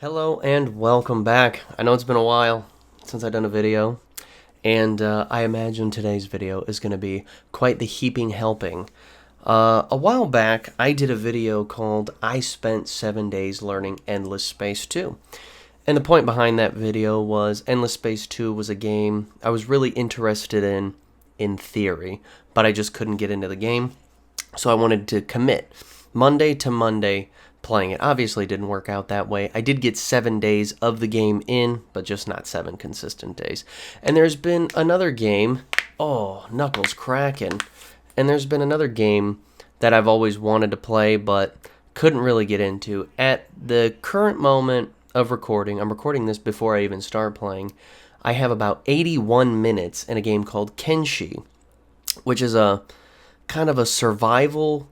Hello and welcome back. I know it's been a while since I've done a video, and I imagine today's video is going to be quite the heaping helping. A while back, I did a video called I Spent 7 Days Learning Endless Space 2. And the point behind that video was Endless Space 2 was a game I was really interested in theory, but I just couldn't get into the game, so I wanted to commit Monday to Monday playing it. Obviously, didn't work out that way. I did get 7 days of the game in, but just not 7 consistent days. And there's been another game. Oh, knuckles cracking. And there's been another game that I've always wanted to play, but couldn't really get into. At the current moment of recording, I'm recording this before I even start playing, I have about 81 minutes in a game called Kenshi, which is a kind of a survival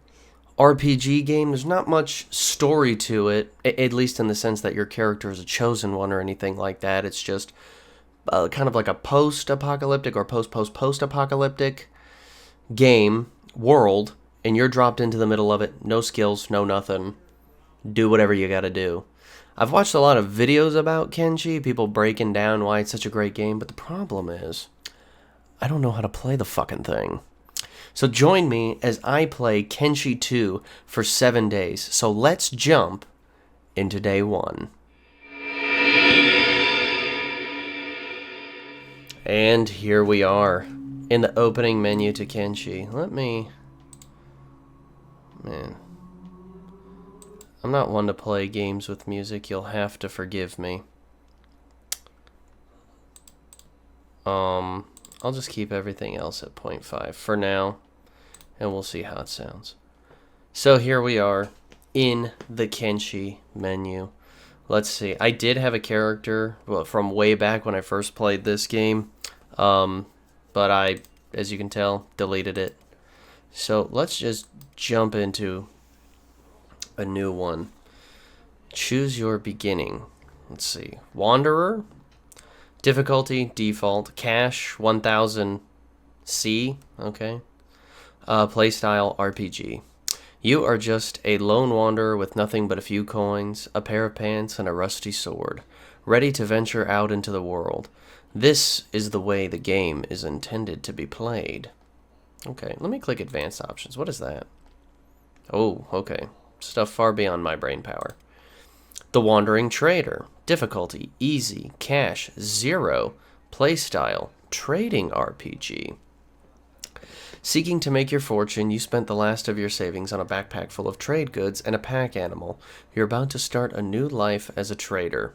RPG game. There's not much story to it, at least in the sense that your character is a chosen one or anything like that. It's just kind of like a post-apocalyptic or post-apocalyptic game world, and you're dropped into the middle of it. No skills, no nothing. Do whatever you gotta do. I've watched a lot of videos about Kenshi, people breaking down why it's such a great game, but the problem is, I don't know how to play the fucking thing. So join me as I play Kenshi 2 for 7 days. So let's jump into day 1. And here we are in the opening menu to Kenshi. Man. I'm not one to play games with music. You'll have to forgive me. I'll just keep everything else at 0.5 for now, and we'll see how it sounds. So here we are in the Kenshi menu. Let's see. I did have a character from way back when I first played this game, but I, as you can tell, deleted it. So let's just jump into a new one. Choose your beginning. Let's see. Wanderer. Difficulty, default. Cash, 1000 C. Okay. Playstyle, RPG. You are just a lone wanderer with nothing but a few coins, a pair of pants, and a rusty sword, ready to venture out into the world. This is the way the game is intended to be played. Okay, let me click advanced options. What is that? Oh, okay. Stuff far beyond my brain power. The Wandering Trader. Difficulty, easy. Cash, 0. Playstyle, trading RPG. Seeking to make your fortune, you spent the last of your savings on a backpack full of trade goods and a pack animal. You're about to start a new life as a trader.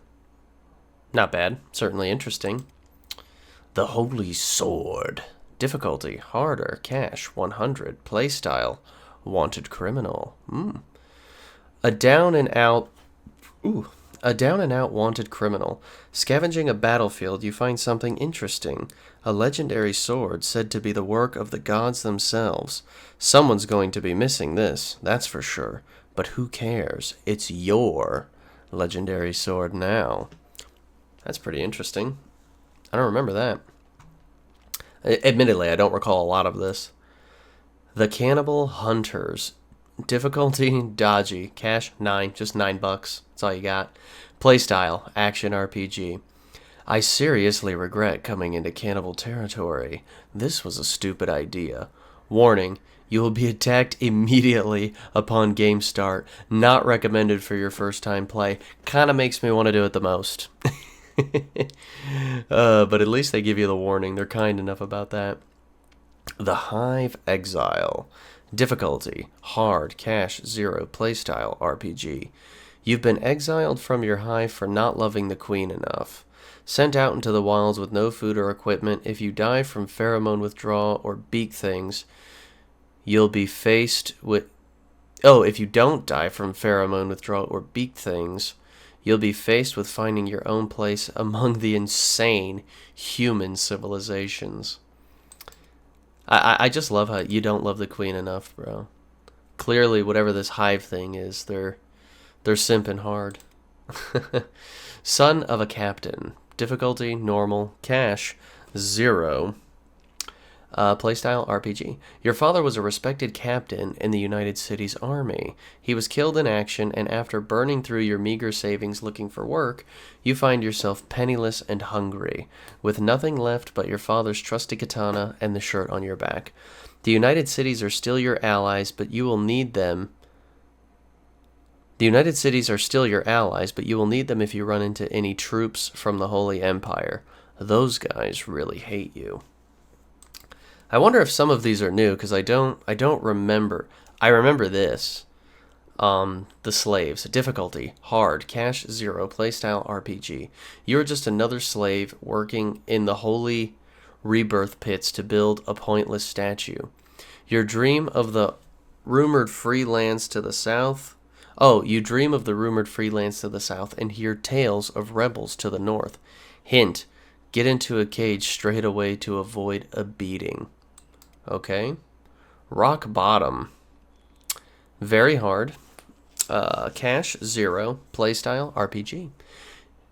Not bad. Certainly interesting. The Holy Sword. Difficulty, harder. Cash, 100. Playstyle, wanted criminal. A down and out wanted criminal. Scavenging a battlefield, you find something interesting. A legendary sword said to be the work of the gods themselves. Someone's going to be missing this, that's for sure. But who cares? It's your legendary sword now. That's pretty interesting. I don't remember that. Admittedly, I don't recall a lot of this. The Cannibal Hunters. Difficulty, dodgy. Cash, 9. Just $9. That's all you got. Playstyle, action RPG. I seriously regret coming into cannibal territory. This was a stupid idea. Warning, you will be attacked immediately upon game start. Not recommended for your first time play. Kinda makes me want to do it the most. But at least they give you the warning. They're kind enough about that. The Hive Exile. Difficulty, hard, cash, 0, playstyle, RPG. You've been exiled from your hive for not loving the queen enough. Sent out into the wilds with no food or equipment, if you die from pheromone withdrawal or beak things, you'll be faced with... Oh, if you don't die from pheromone withdrawal or beak things, you'll be faced with finding your own place among the insane human civilizations. I just love how you don't love the queen enough, bro. Clearly, whatever this hive thing is, they're simping hard. Son of a captain. Difficulty, normal. Cash, 0. Playstyle RPG. Your father was a respected captain in the United States Army. He was killed in action, and after burning through your meager savings looking for work, you find yourself penniless and hungry, with nothing left but your father's trusty katana and the shirt on your back. The United Cities are still your allies, but you will need them. The United Cities are still your allies, but you will need them if you run into any troops from the Holy Empire. Those guys really hate you. I wonder if some of these are new, because I don't remember. I remember this. The slaves. Difficulty. Hard. Cash 0. Playstyle RPG. You're just another slave working in the holy rebirth pits to build a pointless statue. Your dream of the rumored free lands to the south. Oh, you dream of the rumored free lands to the south and hear tales of rebels to the north. Hint. Get into a cage straight away to avoid a beating. Okay. Rock bottom. Very hard. Cash 0. Playstyle RPG.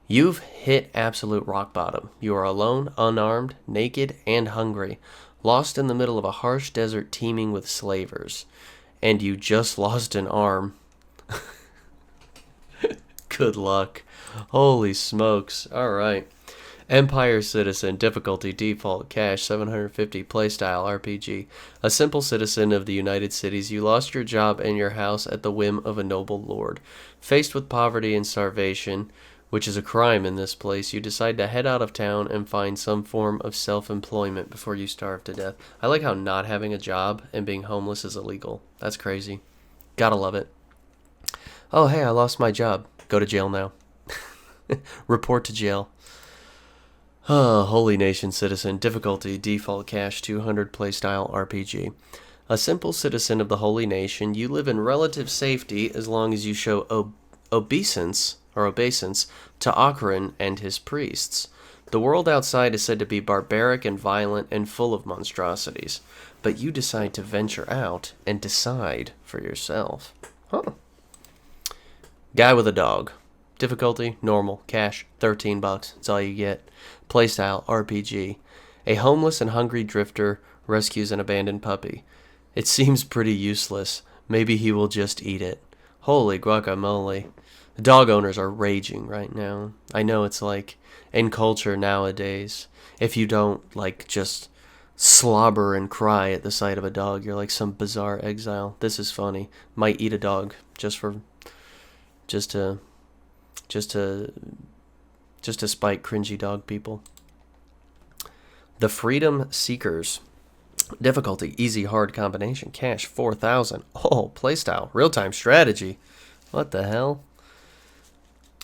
You've hit absolute rock bottom. You are alone, unarmed, naked, and hungry, lost in the middle of a harsh desert teeming with slavers. And you just lost an arm. Good luck. Holy smokes. Alright. Empire Citizen, difficulty, default, cash, 750, playstyle, RPG. A simple citizen of the United Cities, you lost your job and your house at the whim of a noble lord. Faced with poverty and starvation, which is a crime in this place, you decide to head out of town and find some form of self-employment before you starve to death. I like how not having a job and being homeless is illegal. That's crazy. Gotta love it. Oh, hey, I lost my job. Go to jail now. Report to jail. Holy Nation Citizen, difficulty, default, cash, 200, playstyle, RPG. A simple citizen of the Holy Nation, you live in relative safety as long as you show obeisance to Akron and his priests. The world outside is said to be barbaric and violent and full of monstrosities, but you decide to venture out and decide for yourself. Guy with a dog. Difficulty, normal, cash, $13. That's all you get. Playstyle, RPG. A homeless and hungry drifter rescues an abandoned puppy. It seems pretty useless. Maybe he will just eat it. Holy guacamole. The dog owners are raging right now. I know it's like in culture nowadays, if you don't like just slobber and cry at the sight of a dog, you're like some bizarre exile. This is funny. Might eat a dog just to spite cringy dog people. The Freedom Seekers. Difficulty, easy, hard combination. Cash, 4,000. Oh, playstyle, real-time strategy. What the hell?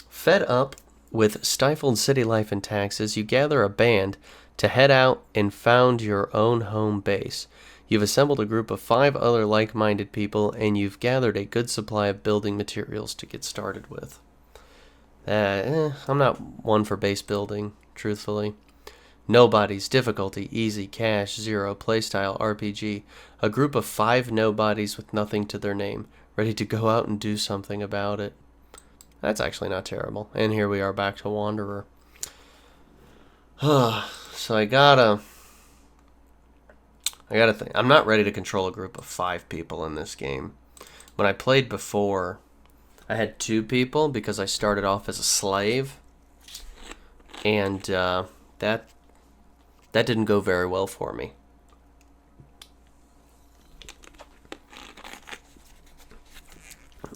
Fed up with stifled city life and taxes, you gather a band to head out and found your own home base. You've assembled a group of 5 other like-minded people, and you've gathered a good supply of building materials to get started with. I'm not one for base building, truthfully. Nobodies, difficulty, easy, cash, 0, playstyle, RPG. A group of 5 nobodies with nothing to their name, ready to go out and do something about it. That's actually not terrible. And here we are back to Wanderer. So I gotta think. I'm not ready to control a group of 5 people in this game. When I played before, I had 2 people because I started off as a slave, and that didn't go very well for me.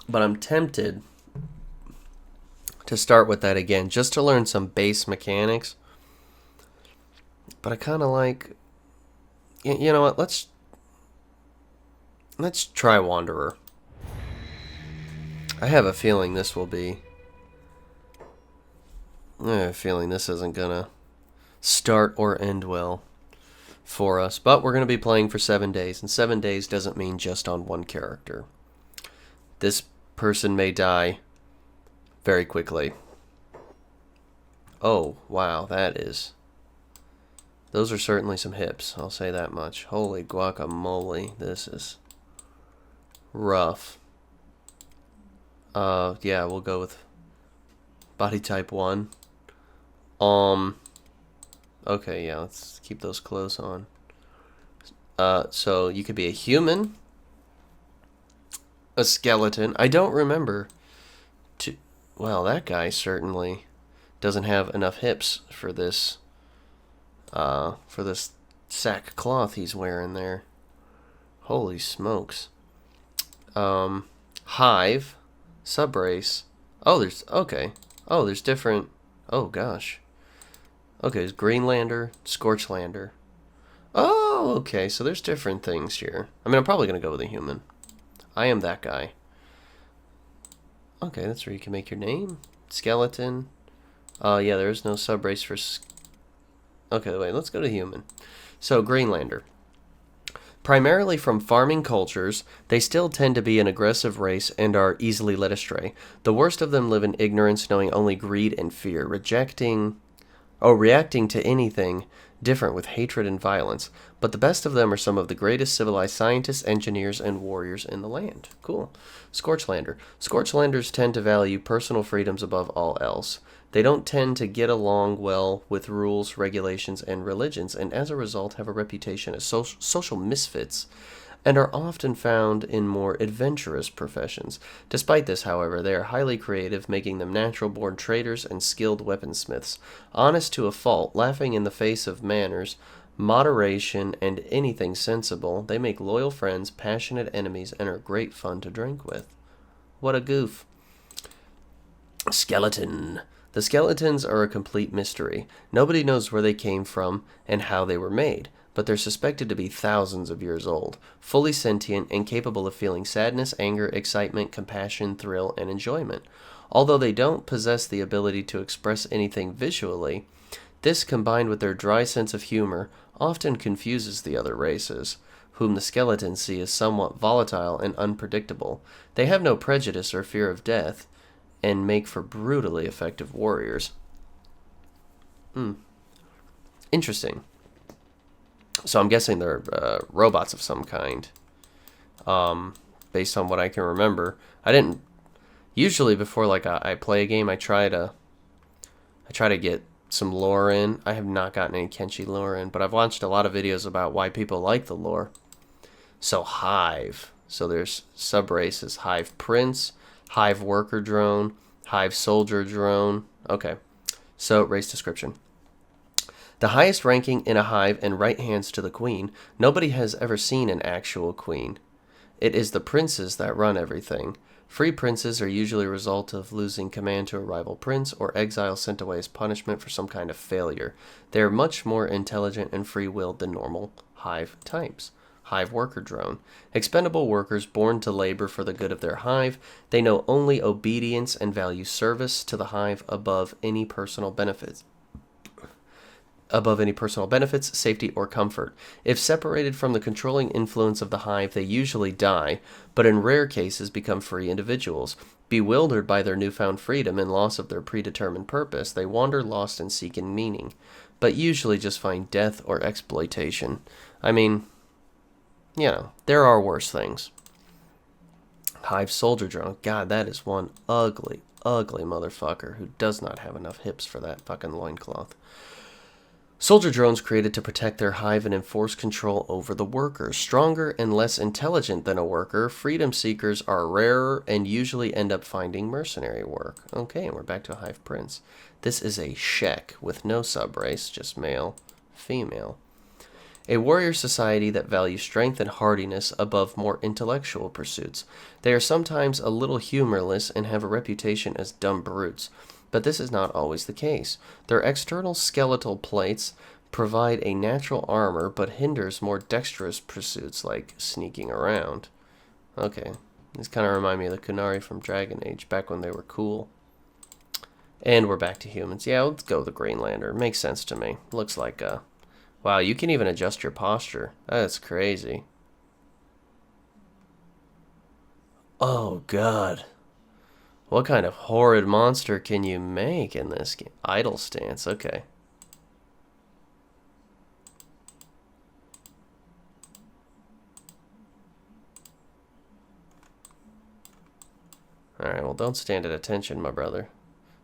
But I'm tempted to start with that again, just to learn some base mechanics. But I kind of like, you know what? Let's try Wanderer. I have a feeling this will be. I have a feeling this isn't gonna start or end well for us. But we're gonna be playing for 7 days, and 7 days doesn't mean just on one character. This person may die very quickly. Oh, wow, those are certainly some hips, I'll say that much. Holy guacamole, this is rough. Yeah, we'll go with body type 1. Okay, yeah, let's keep those clothes on. So you could be a human, a skeleton. I don't remember. Well, that guy certainly doesn't have enough hips for this. For this sack cloth he's wearing there. Holy smokes. Hive, subrace. Oh, there's different. Oh gosh. Okay, there's Greenlander, Scorchlander. Oh, okay, so there's different things here. I mean, I'm probably going to go with a human. I am that guy. Okay, that's where you can make your name. Skeleton. Yeah, there is no subrace for... Okay, wait, let's go to human. So, Greenlander. Primarily from farming cultures, they still tend to be an aggressive race and are easily led astray. The worst of them live in ignorance, knowing only greed and fear, reacting to anything different with hatred and violence. But the best of them are some of the greatest civilized scientists, engineers, and warriors in the land. Cool. Scorchlander. Scorchlanders tend to value personal freedoms above all else. They don't tend to get along well with rules, regulations, and religions, and as a result have a reputation as social misfits and are often found in more adventurous professions. Despite this, however, they are highly creative, making them natural-born traders and skilled weaponsmiths. Honest to a fault, laughing in the face of manners, moderation, and anything sensible, they make loyal friends, passionate enemies, and are great fun to drink with. What a goof. Skeleton. The skeletons are a complete mystery. Nobody knows where they came from and how they were made, but they're suspected to be thousands of years old, fully sentient and capable of feeling sadness, anger, excitement, compassion, thrill, and enjoyment. Although they don't possess the ability to express anything visually, this, combined with their dry sense of humor, often confuses the other races, whom the skeletons see as somewhat volatile and unpredictable. They have no prejudice or fear of death, and make for brutally effective warriors. Interesting. So I'm guessing they're robots of some kind. Based on what I can remember, I didn't. Usually, before like I play a game, I try to get some lore in. I have not gotten any Kenshi lore in, but I've watched a lot of videos about why people like the lore. So Hive. So there's subraces: Hive Prince, Hive Worker Drone, Hive Soldier Drone. Okay. So race description. The highest ranking in a hive and right hands to the queen. Nobody has ever seen an actual queen. It is the princes that run everything. Free princes are usually a result of losing command to a rival prince or exile sent away as punishment for some kind of failure. They are much more intelligent and free-willed than normal hive types. Hive Worker Drone. Expendable workers born to labor for the good of their hive. They know only obedience and value service to the hive above any personal benefits, safety, or comfort. If separated from the controlling influence of the hive, they usually die, but in rare cases become free individuals. Bewildered by their newfound freedom and loss of their predetermined purpose, they wander lost and seeking meaning, but usually just find death or exploitation. I mean, you know, there are worse things. Hive Soldier Drone. God, that is one ugly, ugly motherfucker who does not have enough hips for that fucking loincloth. Soldier drones created to protect their hive and enforce control over the workers. Stronger and less intelligent than a worker, freedom seekers are rarer and usually end up finding mercenary work. Okay, and we're back to a Hive Prince. This is a Shek with no subrace, just male, female. A warrior society that values strength and hardiness above more intellectual pursuits. They are sometimes a little humorless and have a reputation as dumb brutes, but this is not always the case. Their external skeletal plates provide a natural armor, but hinders more dexterous pursuits like sneaking around. Okay, these kind of remind me of the Kunari from Dragon Age, back when they were cool. And we're back to humans. Yeah, let's go with the Greenlander. Makes sense to me. Looks like wow, you can even adjust your posture. That's crazy. Oh, God. What kind of horrid monster can you make in this game? Idle stance, okay. Alright, well, don't stand at attention, my brother.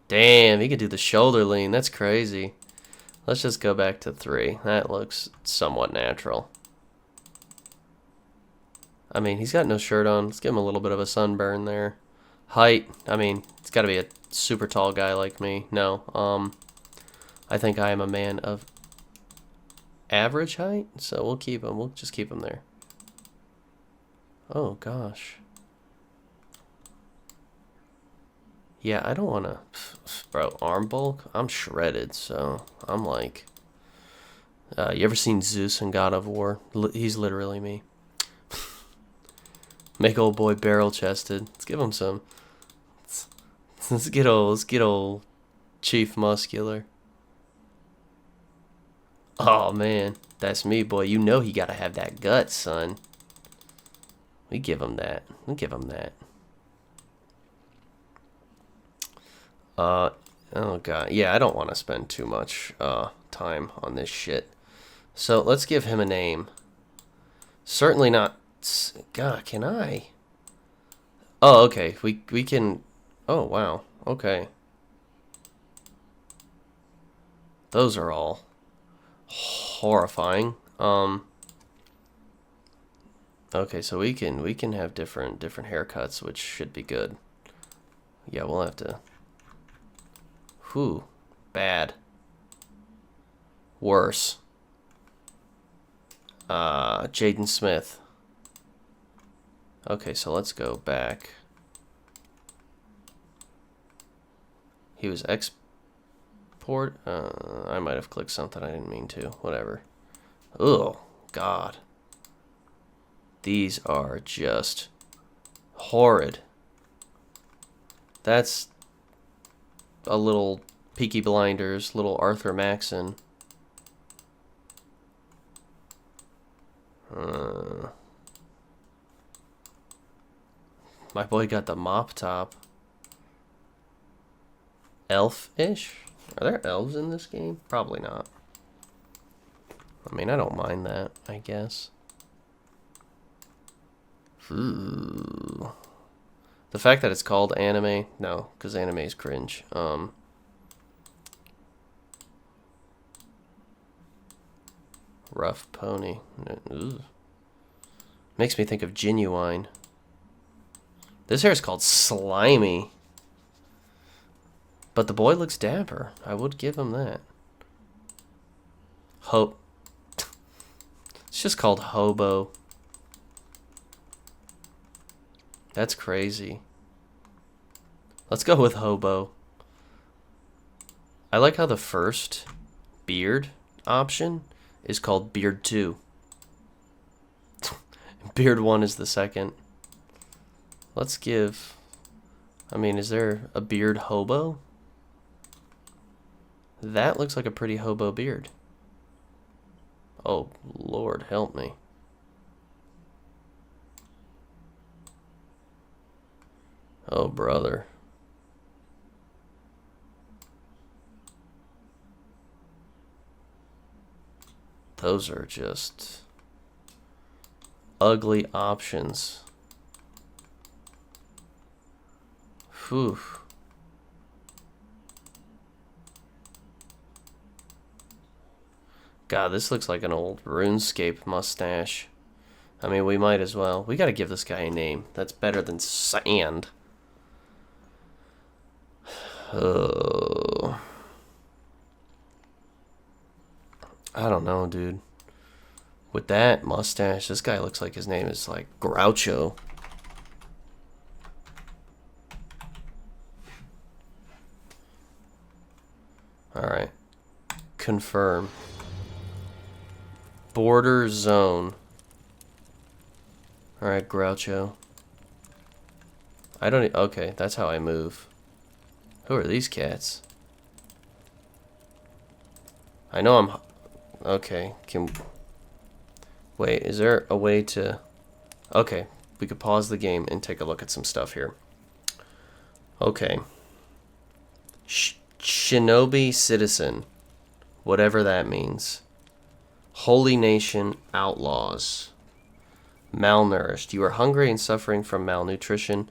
Damn, he could do the shoulder lean. That's crazy. Let's just go back to 3. That looks somewhat natural. I mean, he's got no shirt on. Let's give him a little bit of a sunburn there. Height, I mean, it's got to be a super tall guy like me. No, I think I am a man of average height, so we'll keep him. We'll just keep him there. Oh, gosh. Yeah, I don't want to... Bro, arm bulk? I'm shredded, so I'm like... you ever seen Zeus in God of War? He's literally me. Make old boy barrel-chested. Let's give him some... Let's get old Chief Muscular. Oh, man. That's me, boy. You know he gotta have that gut, son. We give him that. We give him that. Oh, God. Yeah, I don't want to spend too much time on this shit. So, let's give him a name. Certainly not... God, can I? Oh, okay. We can... Oh, wow. Okay. Those are all horrifying. Okay, so we can have different haircuts, which should be good. Yeah, we'll have to... Whew. Bad. Worse. Jaden Smith. Okay, so let's go back. He was export. I might have clicked something I didn't mean to. Whatever. Oh, God. These are just horrid. That's a little Peaky Blinders, little Arthur Maxon. My boy got the mop top. Elf-ish? Are there elves in this game? Probably not. I mean, I don't mind that, I guess. Ooh. The fact that it's called anime, no, because anime is cringe. Rough pony. Ooh. Makes me think of Genuine. This hair is called Slimy. But the boy looks dapper. I would give him that. It's just called Hobo. That's crazy. Let's go with Hobo. I like how the first beard option is called Beard 2. Beard 1 is the second. Let's give... I mean, is there a beard hobo? That looks like a pretty hobo beard. Oh, Lord, help me. Oh, brother. Those are just ugly options. Whew. God, this looks like an old RuneScape mustache. I mean, we might as well. We gotta give this guy a name. That's better than Sand. Oh. I don't know, dude. With that mustache, this guy looks like his name is like Groucho. Alright. Confirm. Border zone. Alright, Groucho. I don't... Okay, that's how I move. Who are these cats? I know I'm... Okay, can... Wait, is there a way to... Okay, we could pause the game and take a look at some stuff here. Okay. Shinobi Citizen. Whatever that means. Holy Nation Outlaws. Malnourished. You are hungry and suffering from malnutrition,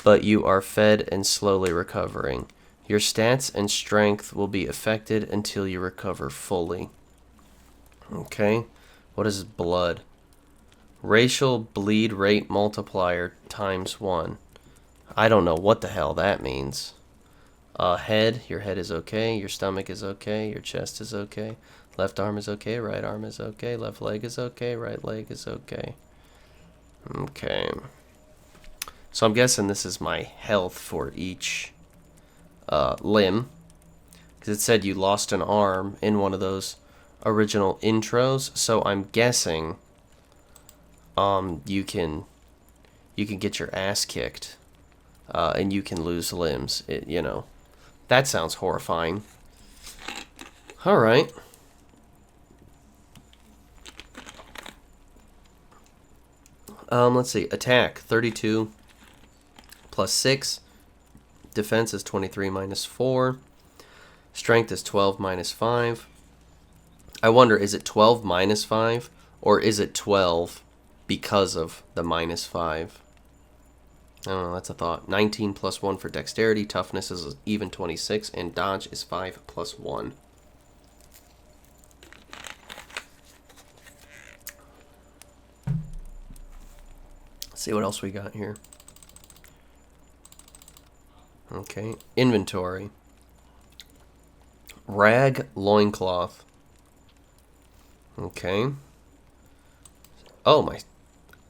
but you are fed and slowly recovering. Your stats and strength will be affected until you recover fully. Okay. What is blood? Racial bleed rate multiplier times 1. I don't know what the hell that means. Head, your head is okay. Your stomach is okay. Your chest is okay. Left arm is okay. Right arm is okay. Left leg is okay. Right leg is okay. Okay. So I'm guessing this is my health for each limb. Because it said you lost an arm in one of those original intros. So I'm guessing you can get your ass kicked. And you can lose limbs. You know, that sounds horrifying. All right. Let's see. Attack 32 plus 6. Defense is 23 minus 4. Strength is 12 minus 5. I wonder, is it 12 minus 5? Or is it 12 because of the minus 5? I don't know, that's a thought. 19 plus 1 for dexterity. Toughness is even 26. And dodge is 5 plus 1. Let's see what else we got here. Okay, inventory. Rag loincloth. Okay. Oh, my.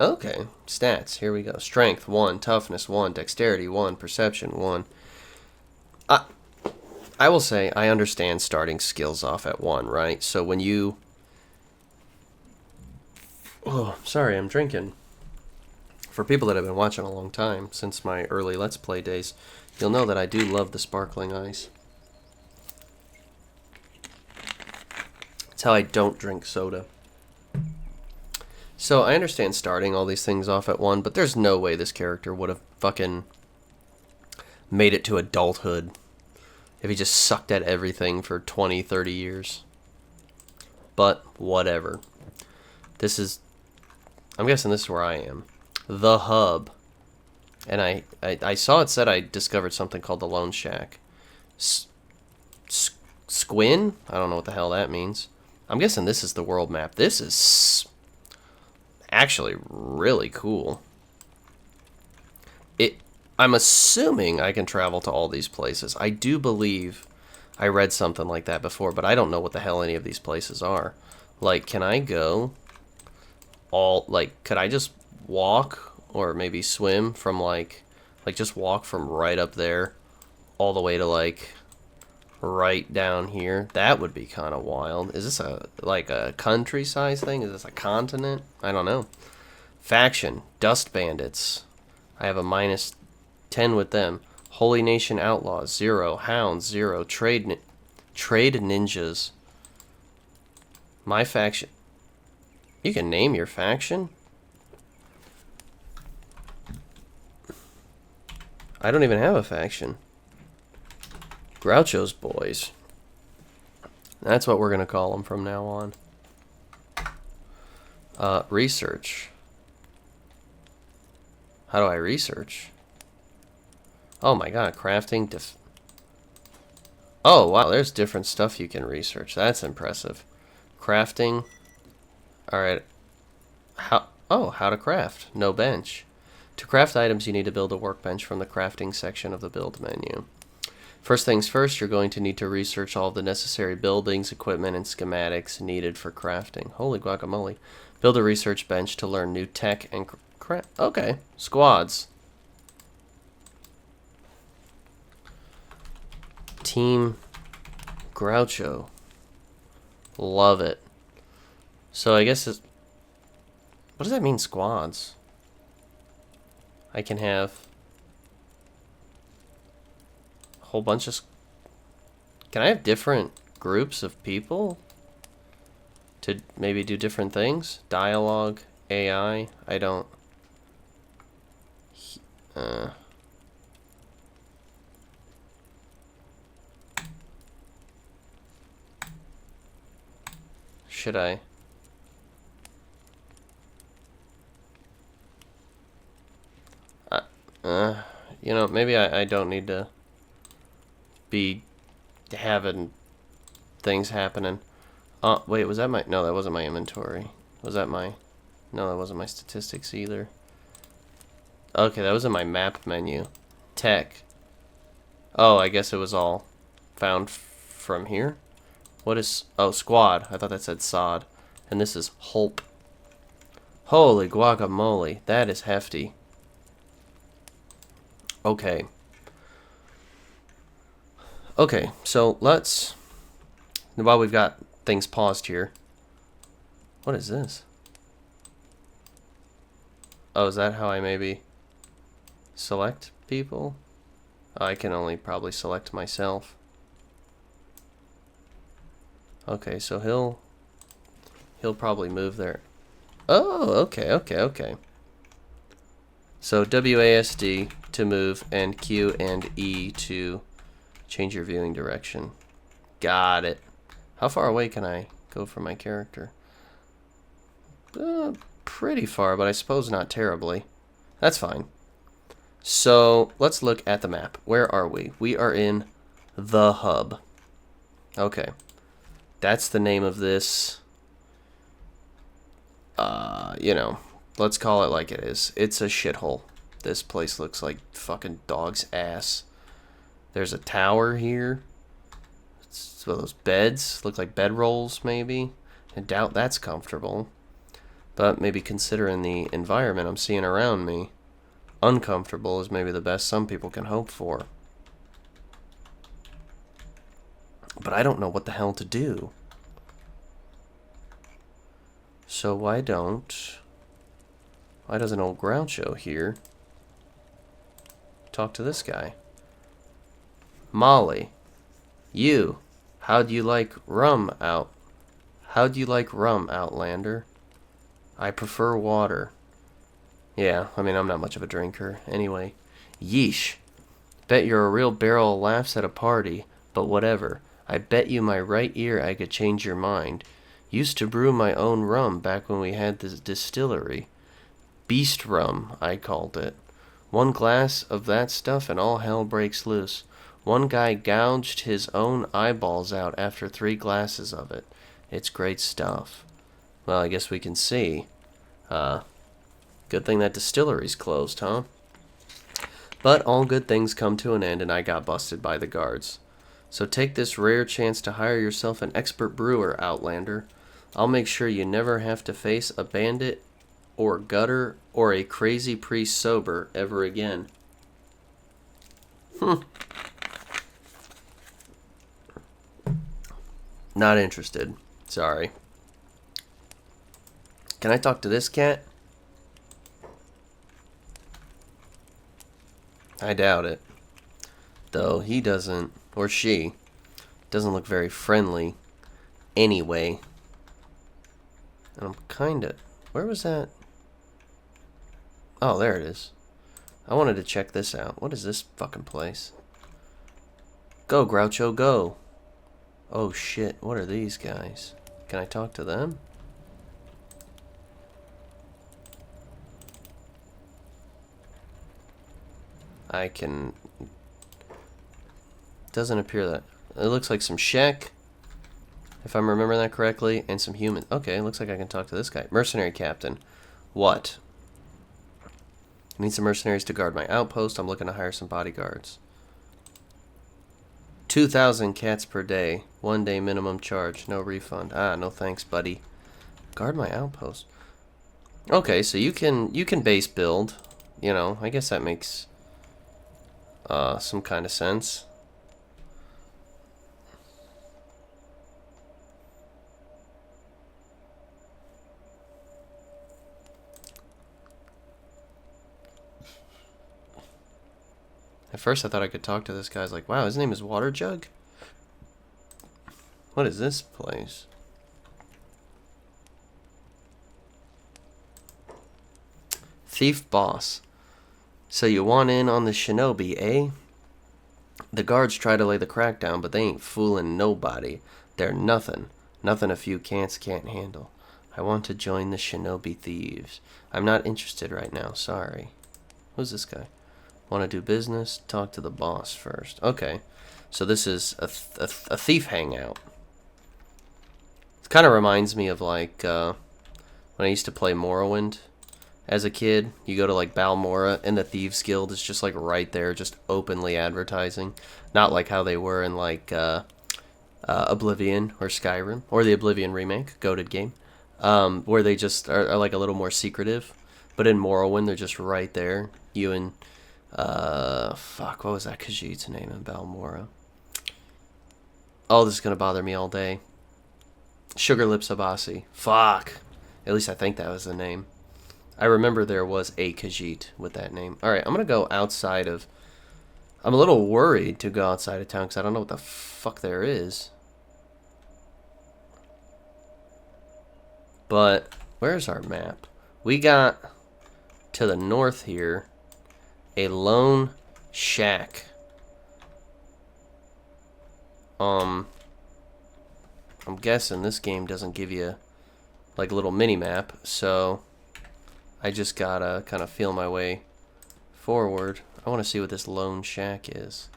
Okay, stats. Here we go. Strength 1, toughness 1, dexterity 1, perception 1. I will say I understand starting skills off at 1, right? So when you... Oh, sorry, I'm drinking. For people that have been watching a long time, since my early Let's Play days, you'll know that I do love the sparkling ice. It's how I don't drink soda. So I understand starting all these things off at 1, but there's no way this character would have fucking made it to adulthood if he just sucked at everything for 20, 30 years. But whatever. This is... I'm guessing this is where I am. The hub. And I saw it said I discovered something called the Lone Shack. Squin? I don't know what the hell that means. I'm guessing this is the world map. This is actually really cool. I'm assuming I can travel to all these places. I do believe I read something like that before, but I don't know what the hell any of these places are. Like, can I go could I just walk or maybe swim from like just walk from right up there all the way to like right down here? That would be kind of wild. Is this a country size thing? Is this a continent? I don't know. Faction, Dust Bandits. I have a minus 10 with them. Holy Nation Outlaws, 0. Hounds, 0. Trade Ninjas. My faction. You can name your faction? I don't even have a faction. Groucho's Boys. That's what we're going to call them from now on. Research. How do I research? Oh my god, crafting. Oh wow, there's different stuff you can research. That's impressive. Crafting. Alright. How to craft. No bench. To craft items, you need to build a workbench from the crafting section of the build menu. First things first, you're going to need to research all of the necessary buildings, equipment, and schematics needed for crafting. Holy guacamole. Build a research bench to learn new tech and craft. Okay. Squads. Team Groucho. Love it. So I guess it's... What does that mean, squads? I can have a whole bunch of... Can I have different groups of people to maybe do different things? Dialogue, AI, I don't... Should I? You know, maybe I don't need to be having things happening. Wait, was that my... No, that wasn't my inventory. Was that my... No, that wasn't my statistics either. Okay, that was in my map menu. Tech. Oh, I guess it was all found from here. What is... Oh, squad. I thought that said sod. And this is Hulp. Holy guacamole. That is hefty. Okay. Okay, so let's... While we've got things paused here. What is this? Oh, is that how I maybe select people? Oh, I can only probably select myself. Okay, so he'll probably move there. Oh, okay. So WASD to move and Q and E to change your viewing direction. Got it. How far away can I go from my character? Pretty far, but I suppose not terribly. That's fine. So let's look at the map. Where are we? We are in the hub. Okay. That's the name of this. You know, let's call it like it is. It's a shithole. This place looks like fucking dog's ass. There's a tower here. So those beds look like bedrolls, maybe. I doubt that's comfortable. But maybe considering the environment I'm seeing around me, uncomfortable is maybe the best some people can hope for. But I don't know what the hell to do. So why doesn't old Groucho here talk to this guy? Molly, how'd you like rum, Outlander? I prefer water. Yeah, I mean, I'm not much of a drinker. Anyway, yeesh. Bet you're a real barrel of laughs at a party, but whatever. I bet you my right ear I could change your mind. Used to brew my own rum back when we had this distillery. Beast rum, I called it. One glass of that stuff and all hell breaks loose. One guy gouged his own eyeballs out after 3 glasses of it. It's great stuff. Well, I guess we can see. Good thing that distillery's closed, huh? But all good things come to an end, and I got busted by the guards. So take this rare chance to hire yourself an expert brewer, Outlander. I'll make sure you never have to face a bandit or gutter or a crazy priest sober ever again. Not interested. Sorry. Can I talk to this cat? I doubt it. Though he doesn't, or she, doesn't look very friendly anyway. And I'm kinda... Where was that? Oh, there it is. I wanted to check this out. What is this fucking place? Go, Groucho, go! Oh shit, what are these guys? Can I talk to them? I can... Doesn't appear that... It looks like some Shek, if I'm remembering that correctly, and some human. Okay, it looks like I can talk to this guy. Mercenary captain. What? I need some mercenaries to guard my outpost. I'm looking to hire some bodyguards. 2,000 cats per day. 1 day minimum charge. No refund. Ah, no thanks, buddy. Guard my outpost. Okay, so you can base build. You know, I guess that makes some kind of sense. At first I thought I could talk to this guy. I was like, wow, his name is Water Jug? What is this place? Thief boss. So you want in on the shinobi, eh? The guards try to lay the crackdown, but they ain't fooling nobody. They're nothing. Nothing a few cants can't handle. I want to join the shinobi thieves. I'm not interested right now, sorry. Who's this guy? Want to do business? Talk to the boss first. Okay. So this is a thief hangout. It kind of reminds me of like, what when I used to play Morrowind as a kid. You go to like Balmora, and the Thieves Guild is just like right there, just openly advertising. Not like how they were in like Oblivion or Skyrim or the Oblivion remake, goated game, where they just are like a little more secretive. But in Morrowind, they're just right there. You and fuck, what was that Khajiit's name in Balmora? Oh, this is gonna bother me all day. Sugar Lips Abasi. Fuck. At least I think that was the name. I remember there was a Khajiit with that name. Alright, I'm gonna go outside of... I'm a little worried to go outside of town because I don't know what the fuck there is. But, where's our map? We got, to the north here, a lone shack. I'm guessing this game doesn't give you like a little mini map, so I just gotta kind of feel my way forward. I want to see what this lone shack is.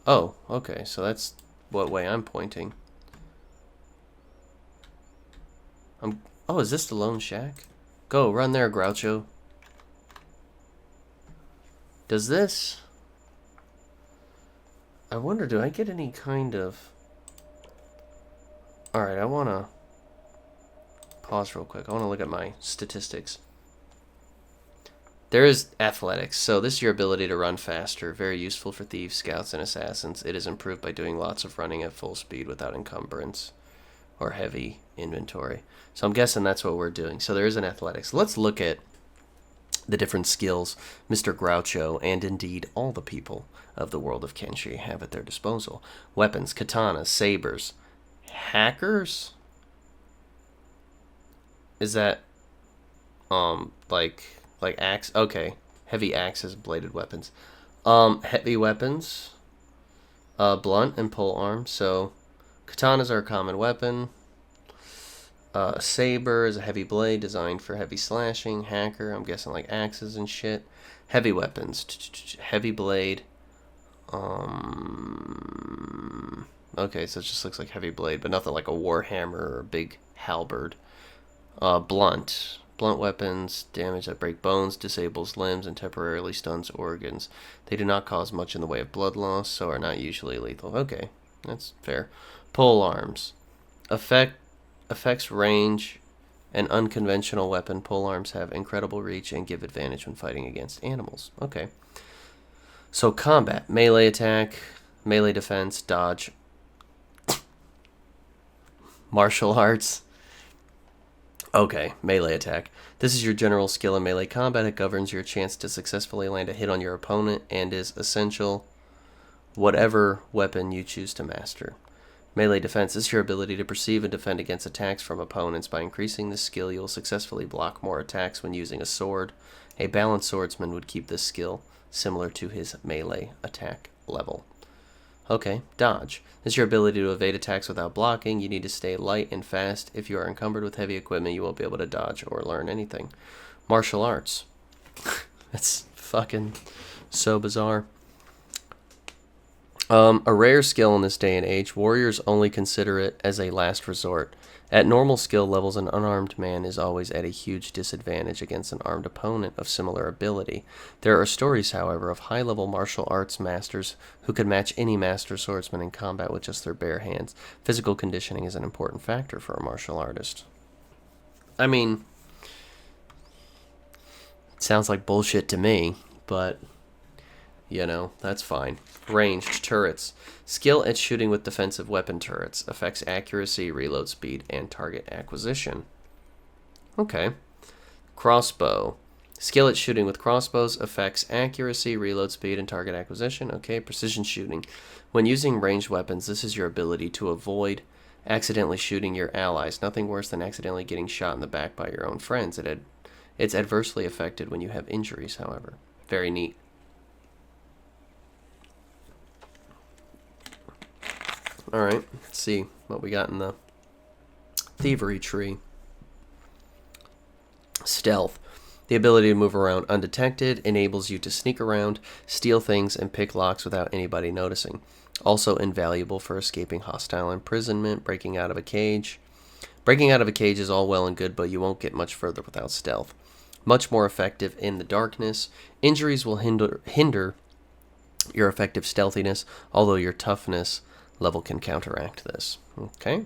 Oh, okay, so that's what way I'm pointing. Oh, is this the lone shack? Go, run there, Groucho. Does this... I wonder, do I get any kind of... Alright, I want to pause real quick. I want to look at my statistics. There is athletics, so this is your ability to run faster. Very useful for thieves, scouts, and assassins. It is improved by doing lots of running at full speed without encumbrance or heavy inventory. So I'm guessing that's what we're doing. So there is an athletics. Let's look at the different skills Mr. Groucho and indeed all the people of the world of Kenshi have at their disposal. Weapons, katanas, sabers, hackers? Is that like axe? Okay, heavy axes, bladed weapons. Heavy weapons, blunt and pole arms. So katanas are a common weapon. A saber is a heavy blade designed for heavy slashing. Hacker, I'm guessing like axes and shit. Heavy weapons, heavy blade. Okay, so it just looks like heavy blade, but nothing like a warhammer or a big halberd. Blunt weapons, damage that break bones, disables limbs, and temporarily stuns organs. They do not cause much in the way of blood loss, so are not usually lethal. Okay, that's fair. Pole arms, affects range and unconventional weapon. Pole arms have incredible reach and give advantage when fighting against animals. Okay. So combat, melee attack, melee defense, dodge, martial arts. Okay, melee attack. This is your general skill in melee combat. It governs your chance to successfully land a hit on your opponent and is essential whatever weapon you choose to master. Melee defense is your ability to perceive and defend against attacks from opponents. By increasing this skill, you will successfully block more attacks when using a sword. A balanced swordsman would keep this skill similar to his melee attack level. Okay, dodge. This is your ability to evade attacks without blocking. You need to stay light and fast. If you are encumbered with heavy equipment, you won't be able to dodge or learn anything. Martial arts. That's fucking so bizarre. A rare skill in this day and age. Warriors only consider it as a last resort. At normal skill levels, an unarmed man is always at a huge disadvantage against an armed opponent of similar ability. There are stories, however, of high-level martial arts masters who could match any master swordsman in combat with just their bare hands. Physical conditioning is an important factor for a martial artist. I mean, it sounds like bullshit to me, but... you know, that's fine. Ranged turrets. Skill at shooting with defensive weapon turrets. Affects accuracy, reload speed, and target acquisition. Okay. Crossbow. Skill at shooting with crossbows. Affects accuracy, reload speed, and target acquisition. Okay. Precision shooting. When using ranged weapons, this is your ability to avoid accidentally shooting your allies. Nothing worse than accidentally getting shot in the back by your own friends. It's adversely affected when you have injuries, however. Very neat. Alright, let's see what we got in the thievery tree. Stealth. The ability to move around undetected enables you to sneak around, steal things, and pick locks without anybody noticing. Also invaluable for escaping hostile imprisonment, breaking out of a cage. Breaking out of a cage is all well and good, but you won't get much further without stealth. Much more effective in the darkness. Injuries will hinder your effective stealthiness, although your toughness level can counteract this. Okay.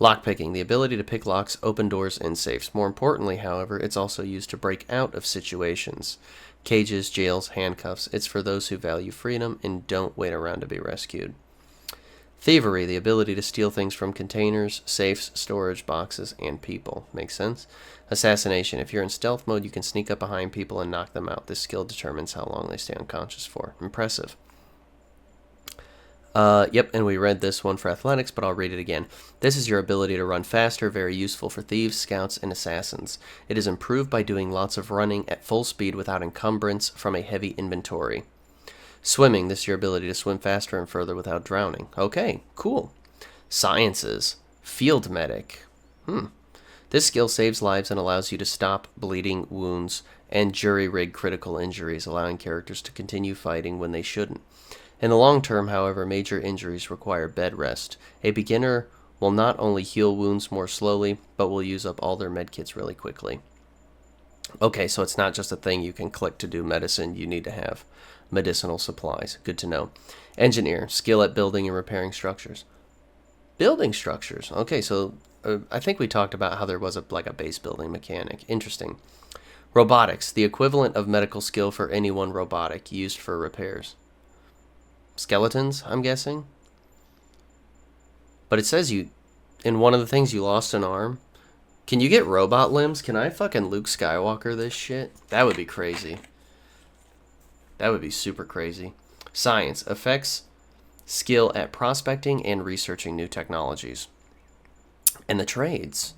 Lockpicking, the ability to pick locks, open doors, and safes. More importantly, however, it's also used to break out of situations. Cages, jails, handcuffs. It's for those who value freedom and don't wait around to be rescued. Thievery, the ability to steal things from containers, safes, storage boxes, and people. Makes sense? Assassination, if you're in stealth mode, you can sneak up behind people and knock them out. This skill determines how long they stay unconscious for. Impressive. Yep, and we read this one for athletics, but I'll read it again. This is your ability to run faster, very useful for thieves, scouts, and assassins. It is improved by doing lots of running at full speed without encumbrance from a heavy inventory. Swimming, this is your ability to swim faster and further without drowning. Okay, cool. Sciences, field medic. This skill saves lives and allows you to stop bleeding, wounds, and jury-rig critical injuries, allowing characters to continue fighting when they shouldn't. In the long term, however, major injuries require bed rest. A beginner will not only heal wounds more slowly, but will use up all their medkits really quickly. Okay, so it's not just a thing you can click to do medicine. You need to have medicinal supplies. Good to know. Engineer, skill at building and repairing structures. Building structures. Okay, so I think we talked about how there was a base building mechanic. Interesting. Robotics, the equivalent of medical skill for any one robotic, used for repairs. Skeletons, I'm guessing. But it says you, in one of the things, you lost an arm. Can you get robot limbs? Can I fucking Luke Skywalker this shit? That would be crazy. That would be super crazy. Science, effects, skill at prospecting and researching new technologies. And the trades.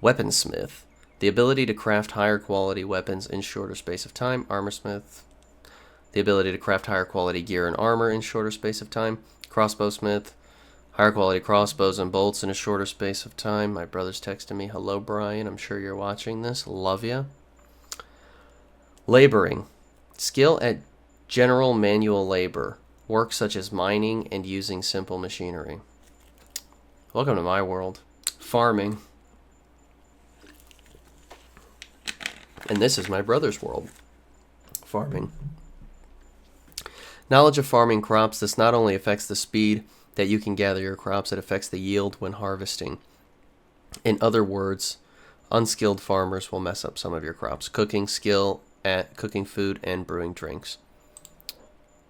Weaponsmith, the ability to craft higher quality weapons in shorter space of time. Armorsmith, the ability to craft higher quality gear and armor in shorter space of time. Crossbowsmith, higher quality crossbows and bolts in a shorter space of time. My brother's texting me. Hello, Brian. I'm sure you're watching this. Love ya. Laboring, skill at general manual labor. Work such as mining and using simple machinery. Welcome to my world. Farming. And this is my brother's world. Farming. Knowledge of farming crops. This not only affects the speed that you can gather your crops, it affects the yield when harvesting. In other words, unskilled farmers will mess up some of your crops. Cooking, skill at cooking food and brewing drinks.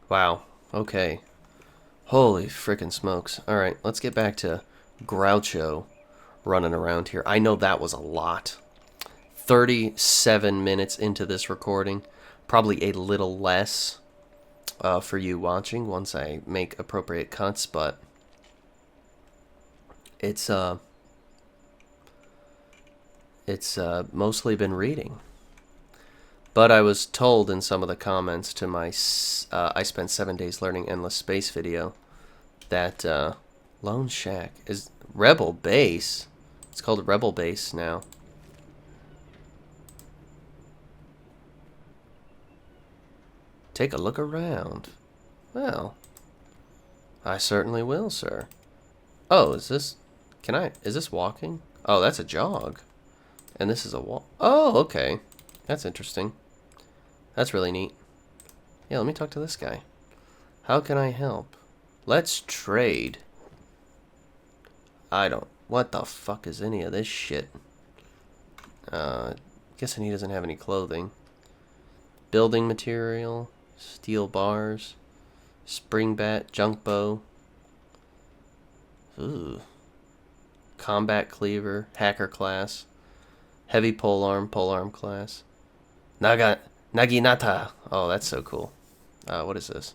Wow. Okay. Holy frickin' smokes. Alright, let's get back to Groucho running around here. I know that was a lot. 37 minutes into this recording. Probably a little less for you watching once I make appropriate cuts, but it's mostly been reading. But I was told in some of the comments to my I spent 7 days learning endless space video that Lone Shack is Rebel Base. It's called Rebel Base now. Take a look around. Well, I certainly will, sir. Oh, is this walking? Oh, that's a jog. And this is a walk. Oh, okay. That's interesting. That's really neat. Yeah, let me talk to this guy. How can I help? Let's trade. What the fuck is any of this shit? Guessing he doesn't have any clothing. Building material. Steel bars. Spring bat. Junk bow. Ooh. Combat cleaver. Hacker class. Heavy polearm class. Naginata. Oh, that's so cool. What is this?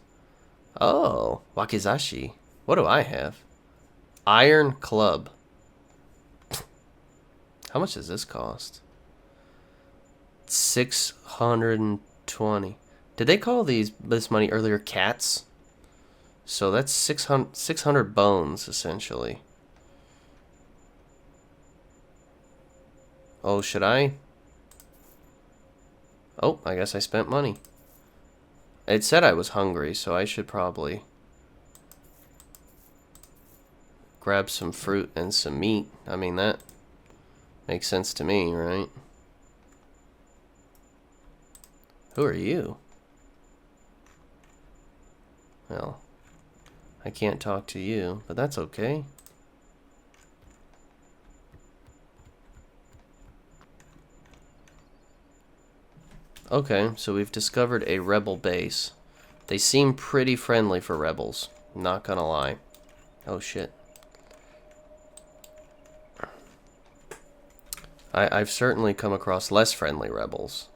Oh, wakizashi. What do I have? Iron club. How much does this cost? 620. Did they call this money earlier cats? So that's 600 bones, essentially. Oh, should I? Oh, I guess I spent money. It said I was hungry, so I should probably grab some fruit and some meat. I mean, that Makes sense to me, right? Who are you? Well, I can't talk to you, but that's okay. Okay, so we've discovered a rebel base. They seem pretty friendly for rebels, not gonna lie. Oh shit. I've certainly come across less friendly rebels.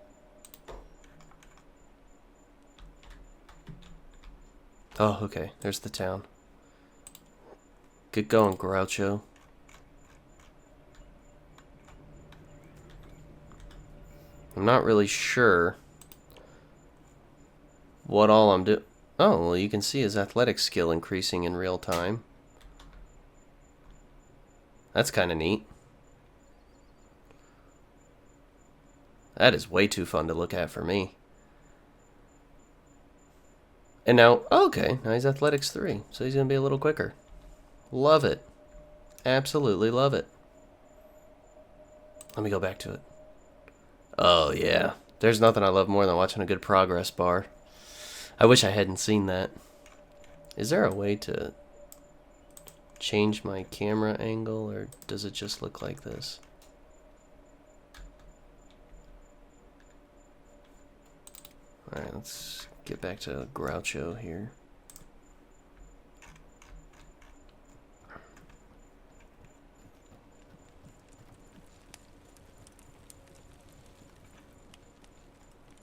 Oh, okay, there's the town. Get going, Groucho. I'm not really sure what all I'm doing. Oh, well, you can see his athletic skill increasing in real time. That's kind of neat. That is way too fun to look at for me. And now, okay, now he's athletics 3, so he's going to be a little quicker. Love it. Absolutely love it. Let me go back to it. Oh, yeah. There's nothing I love more than watching a good progress bar. I wish I hadn't seen that. Is there a way to change my camera angle, or does it just look like this? Alright, let's get back to Groucho here.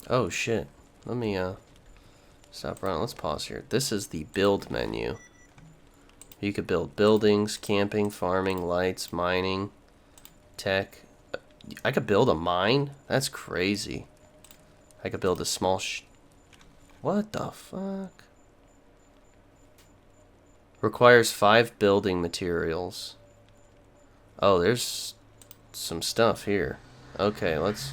Oh shit. Let me stop running. Let's pause here. This is the build menu. You could build buildings, camping, farming, lights, mining, tech. I could build a mine? That's crazy. I could build a small what the fuck? Requires 5 building materials. Oh, there's some stuff here. Okay, let's...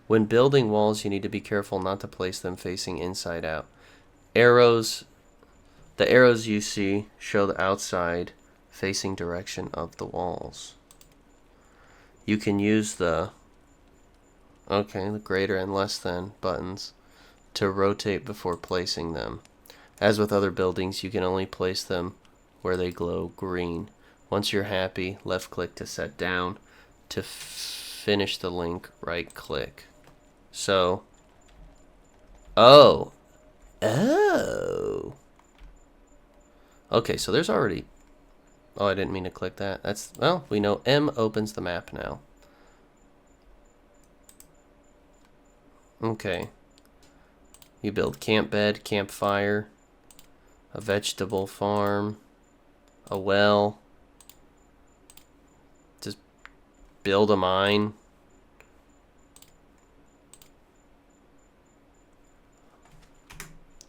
When building walls, you need to be careful not to place them facing inside out. Arrows... The arrows you see show the outside facing direction of the walls. You can use the... Okay, the greater and less than buttons to rotate before placing them. As with other buildings, you can only place them where they glow green. Once you're happy, left click to set down. To finish the link, right click. So, oh. Okay, so there's already... Oh, I didn't mean to click that. That's, well, we know M opens the map now. Okay. You build camp bed, campfire, a vegetable farm, a well. Just build a mine.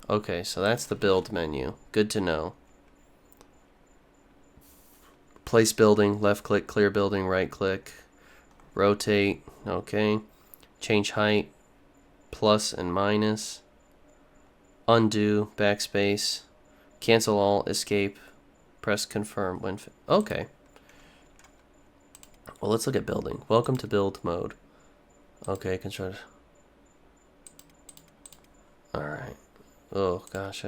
Okay, so that's the build menu. Good to know. Place building, left click, clear building, right click, rotate, okay. Change height, plus and minus, undo, backspace, cancel all, escape, press confirm when, okay. Well, let's look at building. Welcome to build mode. Okay, construct. Alright. Oh, gosh.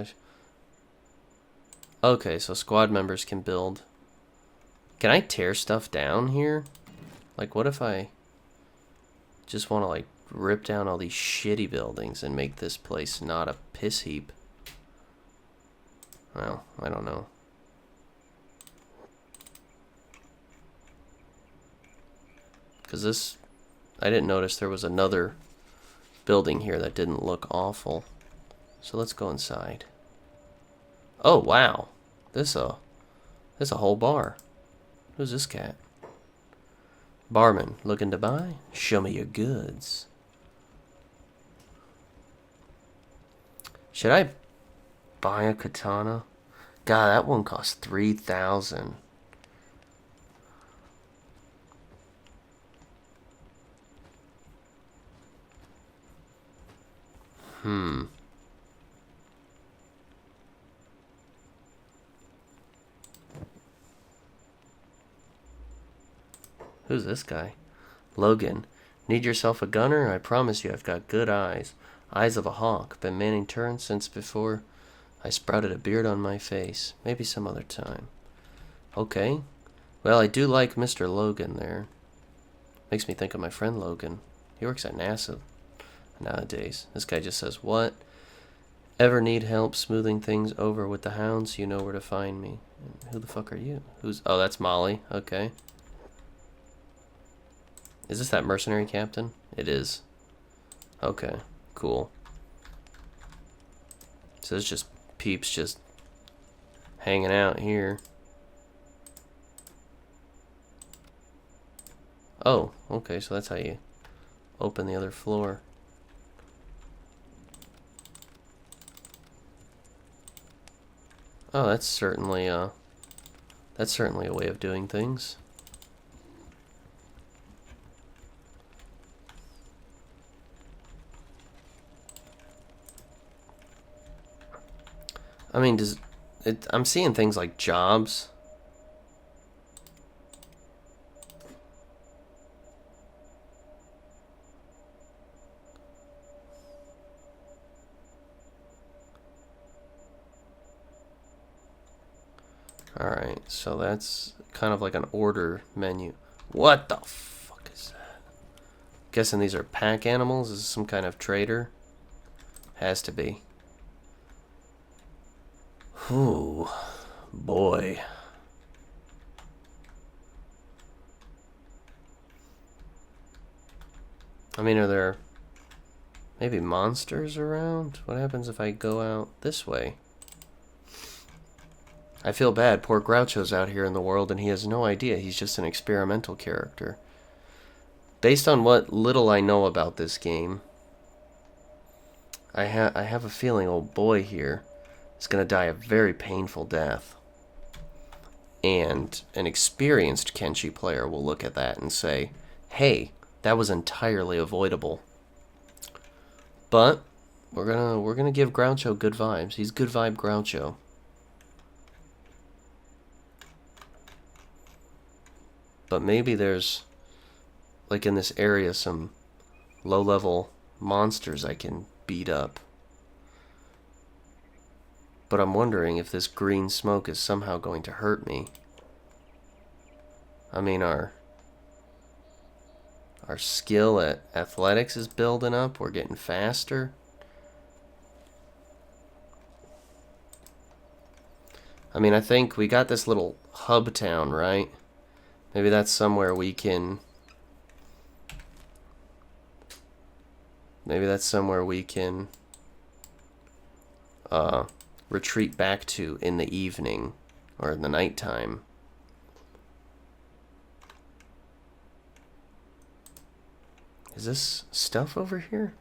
Okay, so squad members can build. Can I tear stuff down here? Like, what if I just want to, like, rip down all these shitty buildings and make this place not a piss heap? Well, I don't know. Because this... I didn't notice there was another building here that didn't look awful. So let's go inside. Oh, wow. This a whole bar. Who's this cat? Barman, looking to buy? Show me your goods. Should I buy a katana? God, that one costs 3,000. Who's this guy? Logan. Need yourself a gunner? I promise you I've got good eyes. Eyes of a hawk. Been manning turrets since before I sprouted a beard on my face. Maybe some other time. Okay. Well, I do like Mr. Logan there. Makes me think of my friend Logan. He works at NASA nowadays. This guy just says, what? Ever need help smoothing things over with the hounds? You know where to find me. Who the fuck are you? Oh, that's Molly. Okay. Is this that mercenary captain? It is. Okay, cool. So there's just peeps just hanging out here. Oh, okay, so that's how you open the other floor. Oh, that's certainly a way of doing things. I mean, I'm seeing things like jobs. Alright, so that's kind of like an order menu. What the fuck is that? Guessing these are pack animals? Is this some kind of trader? Has to be. Ooh, boy. I mean, are there maybe monsters around? What happens if I go out this way? I feel bad. Poor Groucho's out here in the world and he has no idea. He's just an experimental character. Based on what little I know about this game, I have a feeling old boy here is going to die a very painful death. And an experienced Kenshi player will look at that and say, hey, that was entirely avoidable. But we're gonna give Groucho good vibes. He's good vibe Groucho. But maybe there's, like in this area, some low-level monsters I can beat up. But I'm wondering if this green smoke is somehow going to hurt me. I mean, our skill at athletics is building up. We're getting faster. I mean, I think we got this little hub town, right? Maybe that's somewhere we can... retreat back to in the evening or in the nighttime. Is this stuff over here?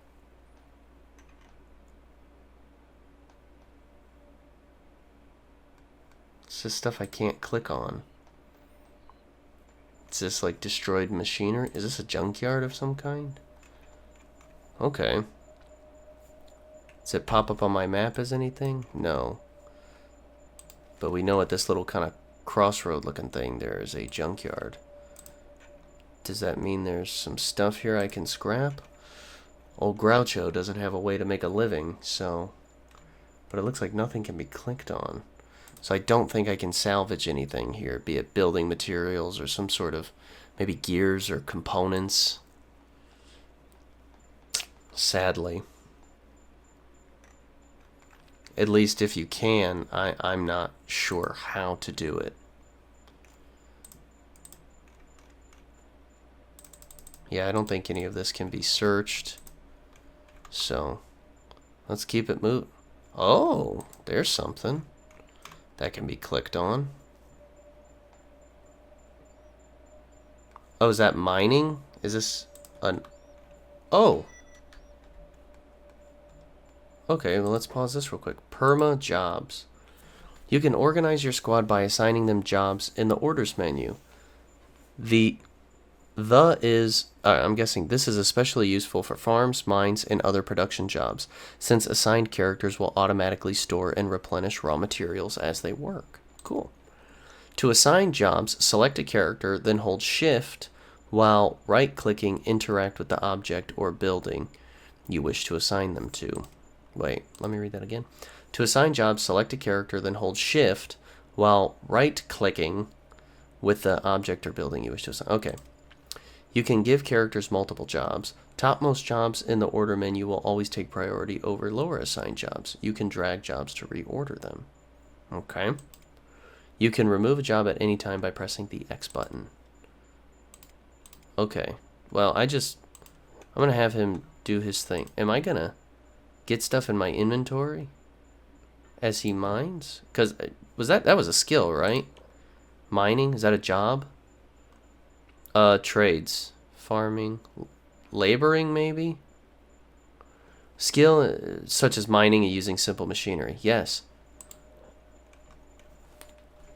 It's just stuff I can't click on. Is this like destroyed machinery? Is this a junkyard of some kind? Okay. Does it pop up on my map as anything? No. But we know at this little kind of crossroad looking thing there is a junkyard. Does that mean there's some stuff here I can scrap? Old Groucho doesn't have a way to make a living, so... But it looks like nothing can be clicked on. So I don't think I can salvage anything here, be it building materials or some sort of maybe gears or components. Sadly. At least if you can, I'm not sure how to do it. Yeah, I don't think any of this can be searched. So, let's keep it moving. Oh, there's something that can be clicked on. Oh, is that mining? Is this an... Oh! Okay, well let's pause this real quick. Perma jobs. You can organize your squad by assigning them jobs in the orders menu. I'm guessing this is especially useful for farms, mines, and other production jobs, since assigned characters will automatically store and replenish raw materials as they work. Cool. To assign jobs, select a character, then hold Shift while right-clicking, interact with the object or building you wish to assign them to. Wait, let me read that again. To assign jobs, select a character, then hold Shift while right-clicking with the object or building you wish to assign. Okay. You can give characters multiple jobs. Topmost jobs in the order menu will always take priority over lower assigned jobs. You can drag jobs to reorder them. Okay. You can remove a job at any time by pressing the X button. Okay. Well, I'm going to have him do his thing. Am I going to get stuff in my inventory as he mines? Because that was a skill, right? Mining, is that a job? Trades, farming, laboring maybe? Skill such as mining and using simple machinery. Yes.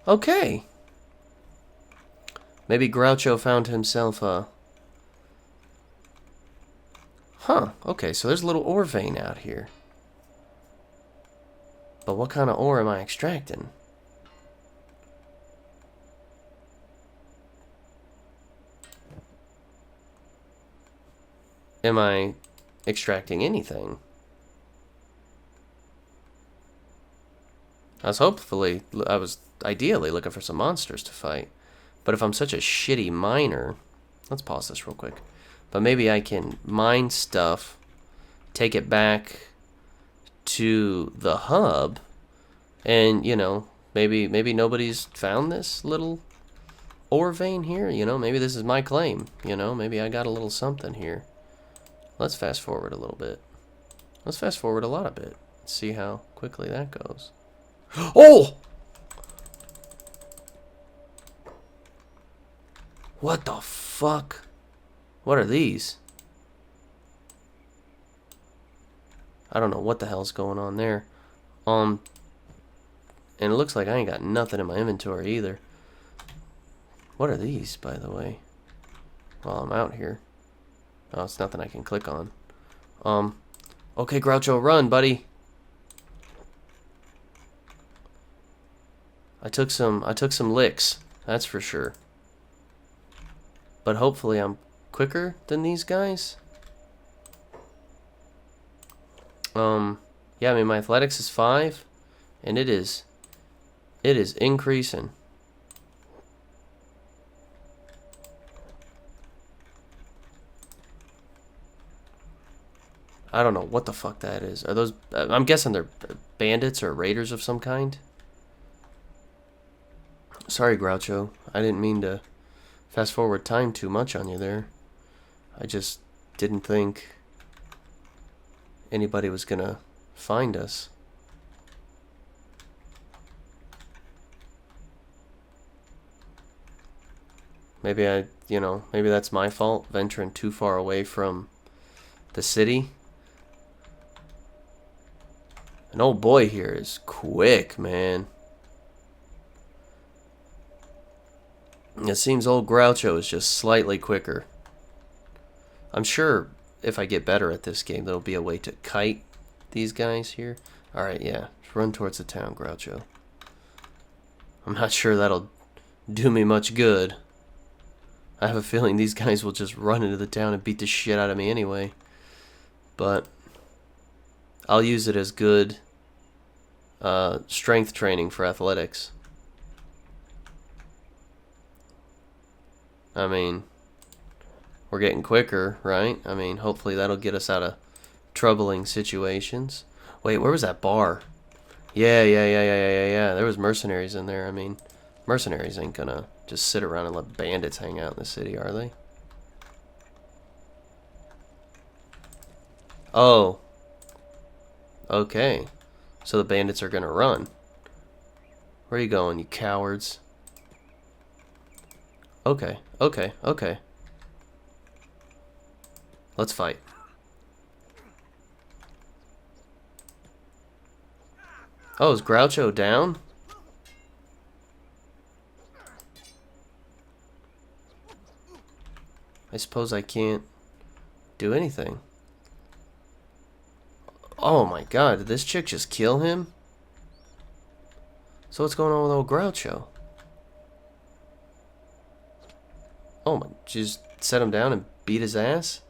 Okay. Maybe Groucho found himself a... Huh, okay, so there's a little ore vein out here. But what kind of ore am I extracting? Am I extracting anything? I was ideally looking for some monsters to fight. But if I'm such a shitty miner, let's pause this real quick. But maybe I can mine stuff, take it back to the hub, and, you know, maybe nobody's found this little ore vein here, you know, maybe this is my claim, you know, maybe I got a little something here. Let's fast forward a little bit. Let's fast forward a lot of bit. Let's see how quickly that goes. Oh! What the fuck? What are these? I don't know what the hell's going on there. And it looks like I ain't got nothing in my inventory either. What are these, by the way? While I'm out here. Oh, it's nothing I can click on. Okay, Groucho, run, buddy. I took some licks, that's for sure. But hopefully I'm quicker than these guys. Yeah, I mean my athletics is 5, and it is increasing. I don't know what the fuck that is. Are those... I'm guessing they're bandits or raiders of some kind. Sorry, Groucho. I didn't mean to fast forward time too much on you there. I just didn't think anybody was gonna find us. Maybe maybe that's my fault, venturing too far away from the city. An old boy here is quick, man. It seems old Groucho is just slightly quicker. I'm sure if I get better at this game, there'll be a way to kite these guys here. Alright, yeah. Just run towards the town, Groucho. I'm not sure that'll do me much good. I have a feeling these guys will just run into the town and beat the shit out of me anyway. But I'll use it as good strength training for athletics. I mean, we're getting quicker, right? I mean, hopefully that'll get us out of troubling situations. Wait, where was that bar? Yeah. There was mercenaries in there. I mean, mercenaries ain't gonna just sit around and let bandits hang out in the city, are they? Oh. Okay. So the bandits are gonna run. Where are you going, you cowards? Okay. Let's fight. Oh, is Groucho down? I suppose I can't do anything. Oh my god, did this chick just kill him? So what's going on with old Groucho? Oh my, she's set him down and beat his ass?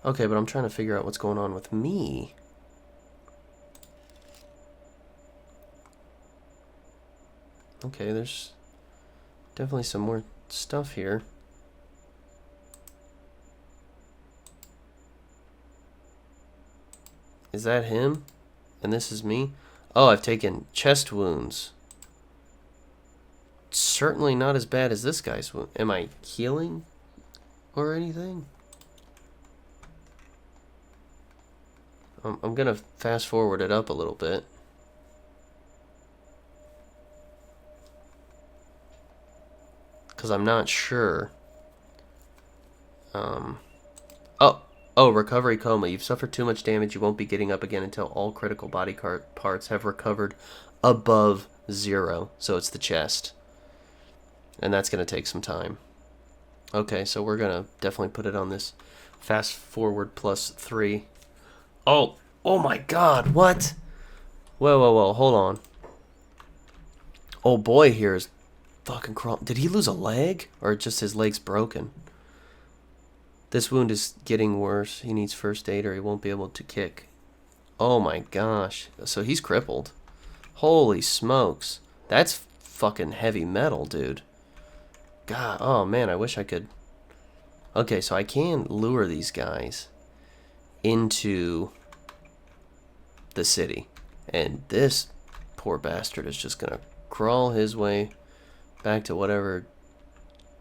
Okay, but I'm trying to figure out what's going on with me. Okay, there's definitely some more stuff here. Is that him? And this is me? Oh, I've taken chest wounds. Certainly not as bad as this guy's wound. Am I healing or anything? I'm gonna fast forward it up a little bit. Because I'm not sure. Oh, recovery coma. You've suffered too much damage. You won't be getting up again until all critical body parts have recovered above 0. So it's the chest. And that's going to take some time. Okay, so we're going to definitely put it on this fast forward +3. Oh my god, what? Whoa, hold on. Oh boy here is fucking crawling. Did he lose a leg? Or just his leg's broken? This wound is getting worse. He needs first aid or he won't be able to kick. Oh my gosh. So he's crippled. Holy smokes. That's fucking heavy metal, dude. God, oh man, I wish I could. Okay, so I can lure these guys into the city. And this poor bastard is just gonna crawl his way back to whatever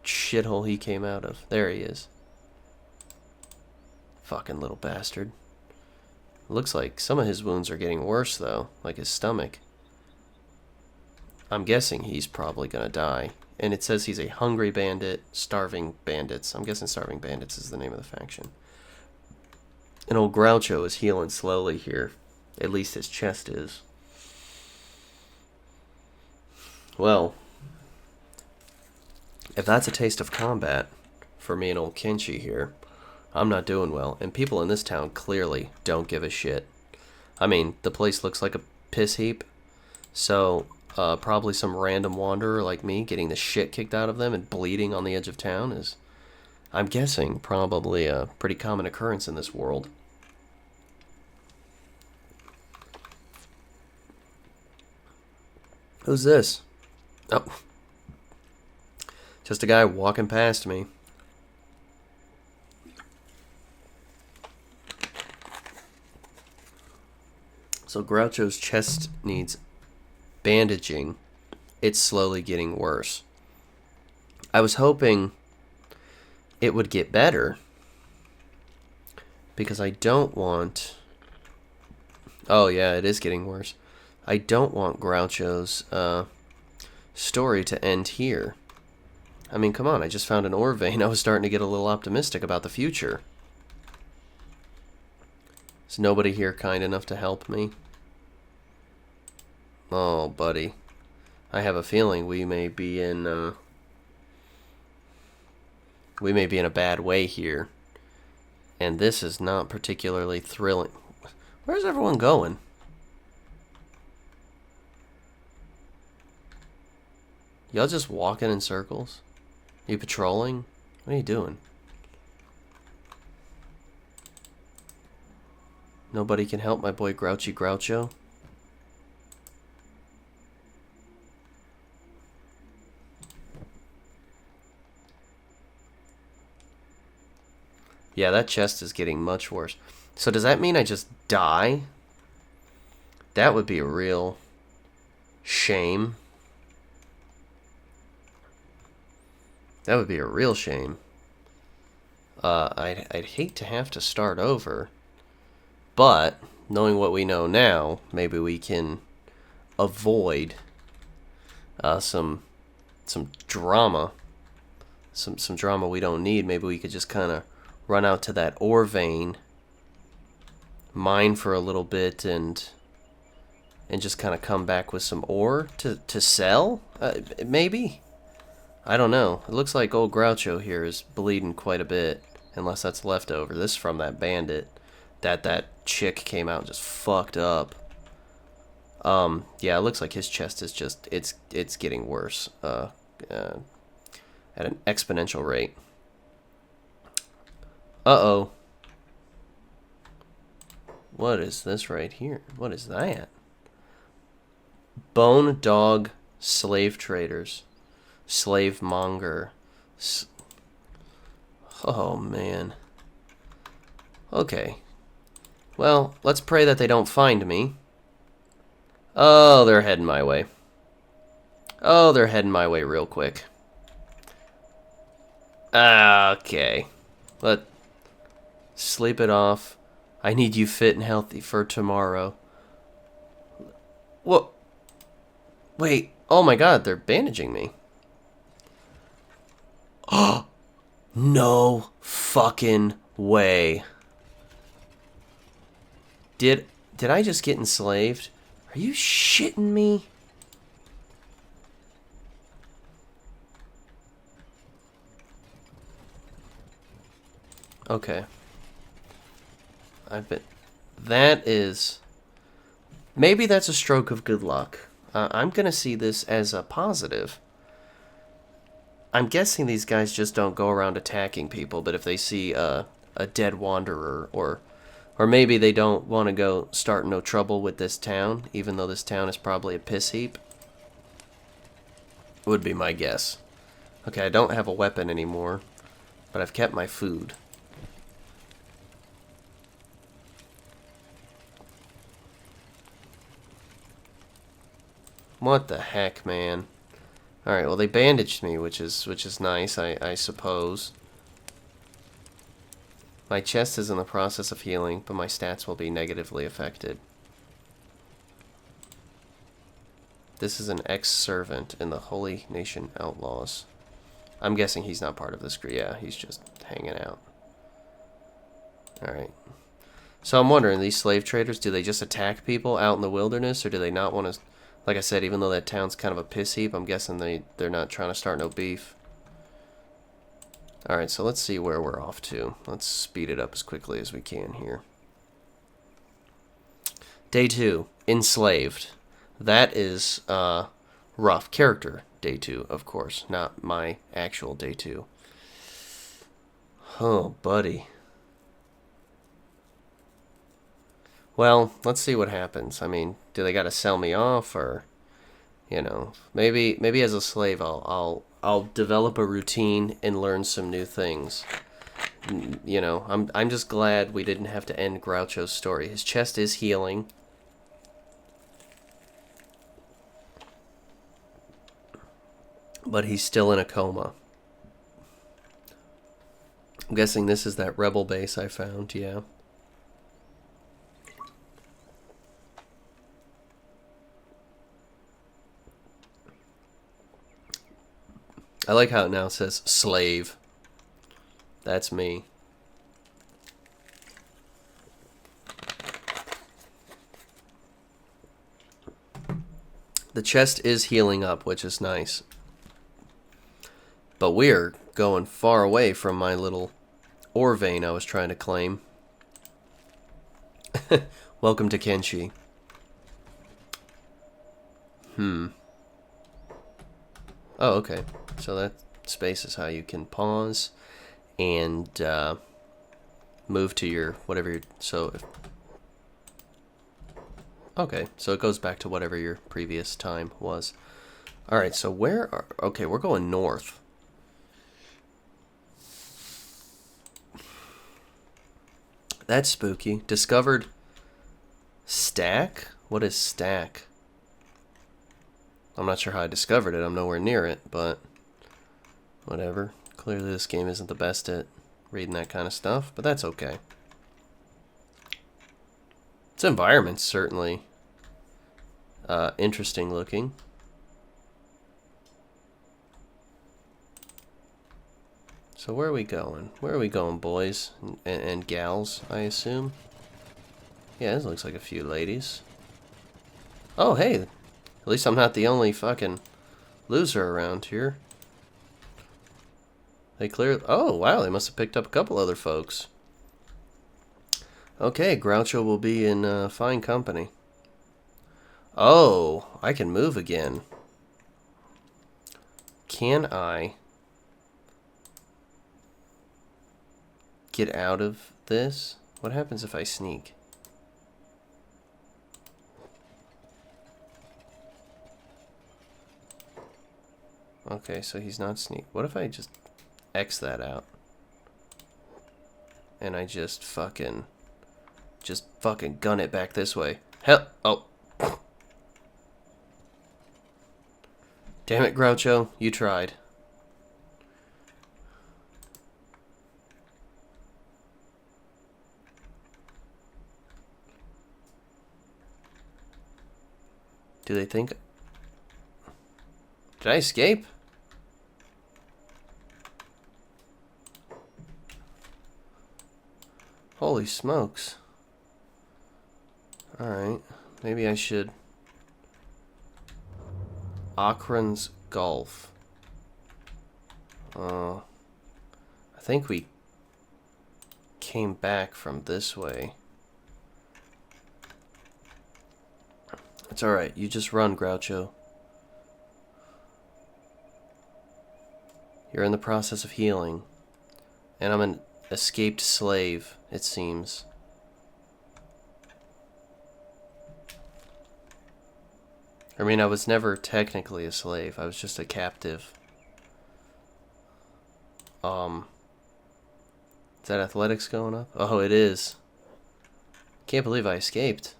shithole he came out of. There he is. Fucking little bastard. Looks like some of his wounds are getting worse, though. Like his stomach. I'm guessing he's probably gonna die. And it says he's a hungry bandit, starving bandits. I'm guessing starving bandits is the name of the faction. And old Groucho is healing slowly here. At least his chest is. Well, if that's a taste of combat for me and old Kenshi here, I'm not doing well, and people in this town clearly don't give a shit. I mean, the place looks like a piss heap, so probably some random wanderer like me getting the shit kicked out of them and bleeding on the edge of town is, I'm guessing, probably a pretty common occurrence in this world. Who's this? Oh, just a guy walking past me. So Groucho's chest needs bandaging. It's slowly getting worse. I was hoping it would get better because I don't want... Oh yeah, it is getting worse. I don't want Groucho's story to end here. I mean, come on, I just found an ore vein. I was starting to get a little optimistic about the future. Is nobody here kind enough to help me? Oh, buddy. I have a feeling we may be in a bad way here. And this is not particularly thrilling. Where's everyone going? Y'all just walking in circles? You patrolling? What are you doing? Nobody can help my boy Grouchy Groucho? Yeah, that chest is getting much worse. So does that mean I just die? That would be a real shame. That would be a real shame. I'd hate to have to start over. But, knowing what we know now, maybe we can avoid some drama. Some drama we don't need. Maybe we could just kind of run out to that ore vein, mine for a little bit, and just kind of come back with some ore to sell? Maybe? I don't know. It looks like old Groucho here is bleeding quite a bit, unless that's leftover. This is from that bandit that chick came out and just fucked up. Yeah, it looks like his chest is just, it's getting worse, at an exponential rate. Uh-oh. What is this right here? What is that? Bone dog slave traders. Slave monger. Oh, man. Okay. Well, let's pray that they don't find me. Oh, they're heading my way. Oh, they're heading my way real quick. Okay. Let's sleep it off. I need you fit and healthy for tomorrow. What? Wait. Oh my god, they're bandaging me. Oh, no fucking way. Did I just get enslaved? Are you shitting me? Okay. That is... Maybe that's a stroke of good luck. I'm going to see this as a positive. I'm guessing these guys just don't go around attacking people, but if they see a dead wanderer, or maybe they don't want to go start no trouble with this town, even though this town is probably a piss heap, would be my guess. Okay, I don't have a weapon anymore, but I've kept my food. What the heck, man? Alright, well, they bandaged me, which is nice, I suppose. My chest is in the process of healing, but my stats will be negatively affected. This is an ex-servant in the Holy Nation Outlaws. I'm guessing he's not part of this group. Yeah, he's just hanging out. Alright. So I'm wondering, these slave traders, do they just attack people out in the wilderness, or do they not want to... Like I said, even though that town's kind of a piss heap, I'm guessing they're not trying to start no beef. Alright, so let's see where we're off to. Let's speed it up as quickly as we can here. Day 2, enslaved. That is rough. Character day 2, of course, not my actual day 2. Oh, buddy. Well, let's see what happens. I mean, do they gotta sell me off, or, you know, maybe as a slave I'll develop a routine and learn some new things. You know, I'm just glad we didn't have to end Groucho's story. His chest is healing. But he's still in a coma. I'm guessing this is that rebel base I found, yeah. I like how it now says slave. That's me. The chest is healing up, which is nice. But we're going far away from my little ore vein I was trying to claim. Welcome to Kenshi. Oh, okay. So that space is how you can pause and move to your whatever your... So if, okay, so it goes back to whatever your previous time was. Alright, so where are... Okay, we're going north. That's spooky. Discovered stack? What is stack? I'm not sure how I discovered it. I'm nowhere near it, but whatever. Clearly this game isn't the best at reading that kind of stuff, but that's okay. Its environment's certainly interesting looking. So where are we going? Where are we going, boys and gals, I assume? Yeah, this looks like a few ladies. Oh, hey. At least I'm not the only fucking loser around here. They clear... Oh, wow, they must have picked up a couple other folks. Okay, Groucho will be in fine company. Oh, I can move again. Can I get out of this? What happens if I sneak? Okay, so he's not sneak. What if I just X that out? And I just fucking gun it back this way. Hell, oh. Damn it, Groucho, you tried. Do they think... Did I escape? Holy smokes. Alright, maybe I should... Akron's Golf. I think we came back from this way. It's alright, you just run, Groucho. You're in the process of healing. And I'm an escaped slave, it seems. I mean, I was never technically a slave. I was just a captive. Is that athletics going up? Oh, it is. Can't believe I escaped.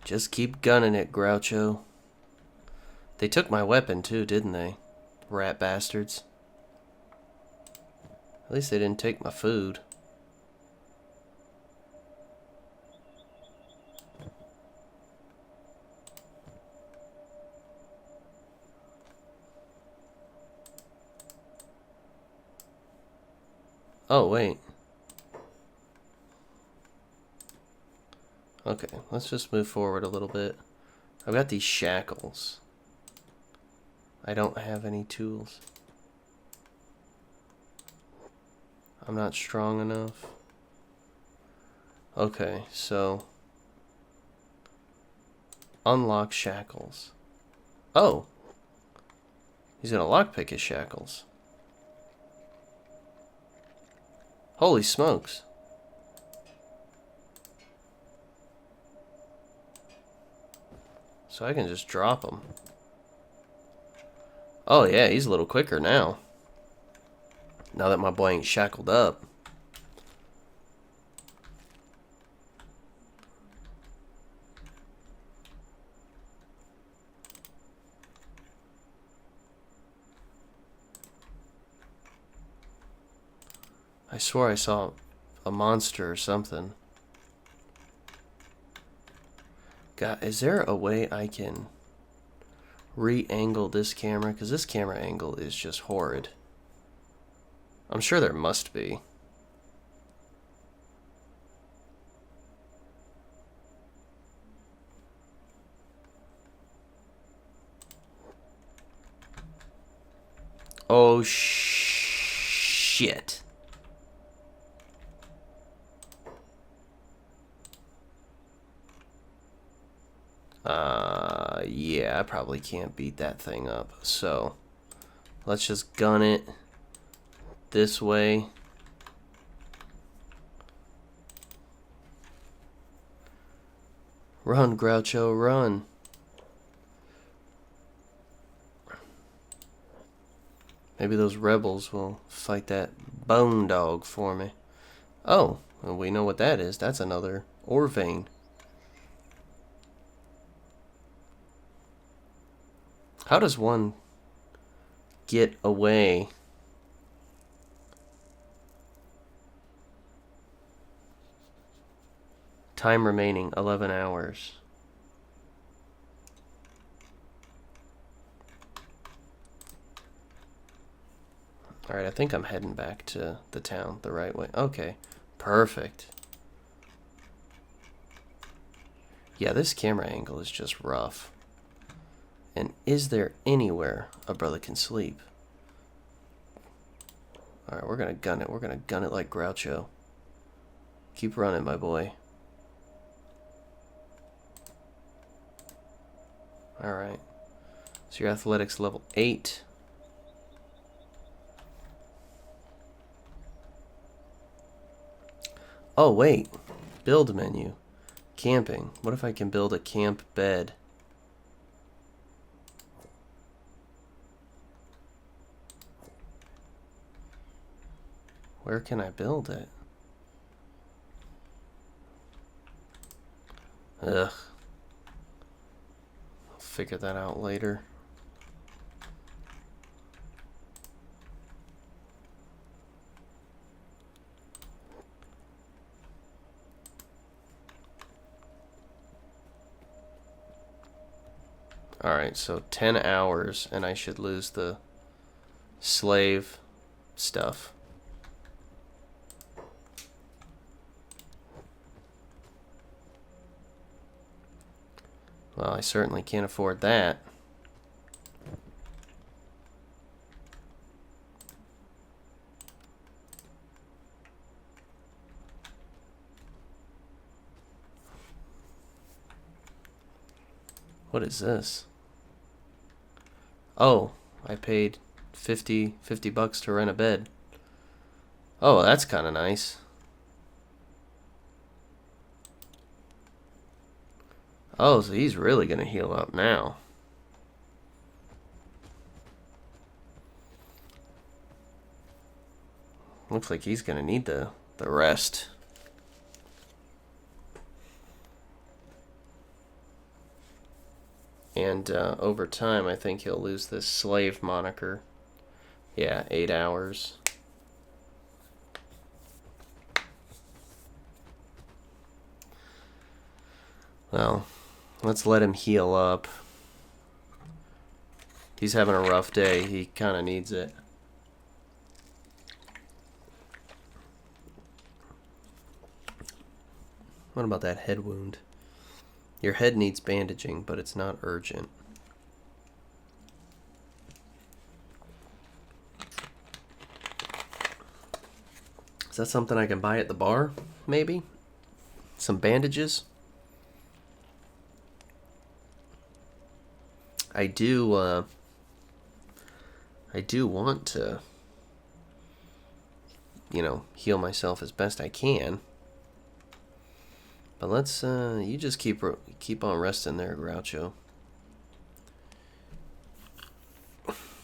Just keep gunning it, Groucho. They took my weapon too, didn't they? Rat bastards. At least they didn't take my food. Oh, wait. Okay, let's just move forward a little bit. I've got these shackles. I don't have any tools. I'm not strong enough. Okay, so... Unlock shackles. Oh! He's gonna lockpick his shackles. Holy smokes. So I can just drop him. Oh yeah, he's a little quicker now. Now that my boy ain't shackled up. I swore I saw a monster or something. God, is there a way I can re-angle this camera? Because this camera angle is just horrid. I'm sure there must be. Oh, shit. Yeah, I probably can't beat that thing up. So, let's just gun it this way. Run, Groucho, run. Maybe those rebels will fight that bone dog for me. Oh, well, we know what that is. That's another ore vein. How does one get away? Time remaining 11 hours. Alright, I think I'm heading back to the town the right way. Okay, perfect. Yeah, this camera angle is just rough. And is there anywhere a brother can sleep? Alright, we're gonna gun it. We're gonna gun it like Groucho. Keep running, my boy. Alright. So your athletics level 8. Oh, wait. Build menu. Camping. What if I can build a camp bed? Where can I build it? Ugh. I'll figure that out later. Alright, so 10 hours and I should lose the slave stuff. Well, I certainly can't afford that. What is this? Oh, I paid 50 bucks to rent a bed. Oh, that's kind of nice. Oh, so he's really going to heal up now. Looks like he's going to need the rest. And over time, I think he'll lose this slave moniker. Yeah, 8 hours. Well, let's let him heal up. He's having a rough day. He kind of needs it. What about that head wound? Your head needs bandaging, but it's not urgent. Is that something I can buy at the bar, maybe? Some bandages? I do want to, you know, heal myself as best I can. But let's, you just keep on resting there, Groucho.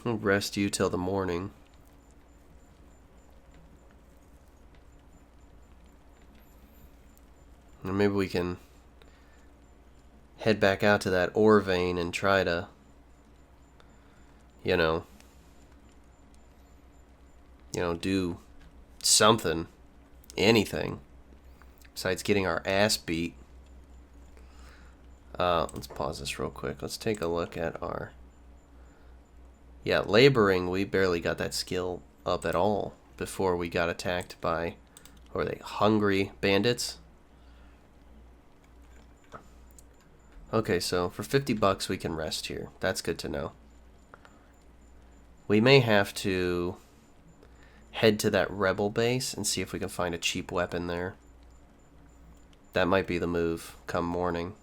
We'll rest you till the morning. And maybe we can head back out to that ore vein and try to, you know, do something, anything. Besides getting our ass beat. Let's pause this real quick. Let's take a look at our... Yeah, laboring, we barely got that skill up at all before we got attacked by... Or they hungry bandits? Okay, so for 50 bucks we can rest here. That's good to know. We may have to head to that rebel base and see if we can find a cheap weapon there. That might be the move come morning.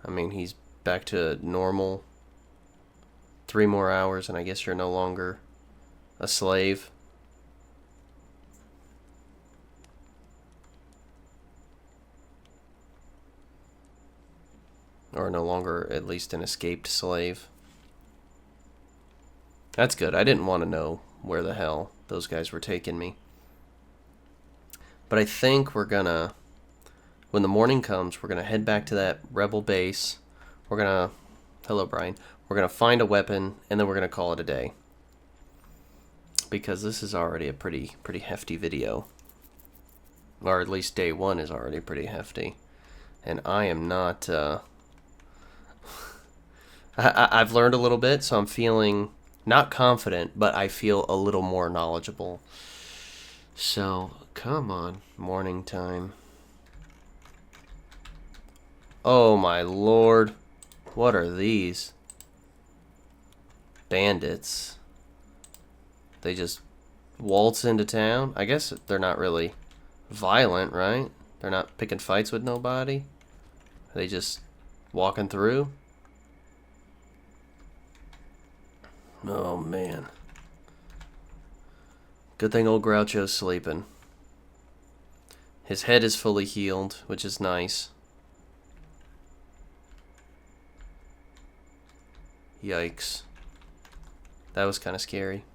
I mean, he's back to normal. 3 more hours and I guess you're no longer a slave. Or no longer at least an escaped slave. That's good. I didn't want to know where the hell those guys were taking me. But I think we're gonna, when the morning comes, we're gonna head back to that rebel base. We're gonna, hello Brian, we're gonna find a weapon and then we're gonna call it a day. Because this is already a pretty hefty video. Or at least day 1 is already pretty hefty. And I am not, I've learned a little bit, so I'm feeling not confident, but I feel a little more knowledgeable. So, come on, morning time. Oh my lord. What are these? Bandits. They just waltz into town? I guess they're not really violent, right? They're not picking fights with nobody? Are they just walking through? Oh, man. Good thing old Groucho's sleeping. His head is fully healed, which is nice. Yikes. That was kind of scary.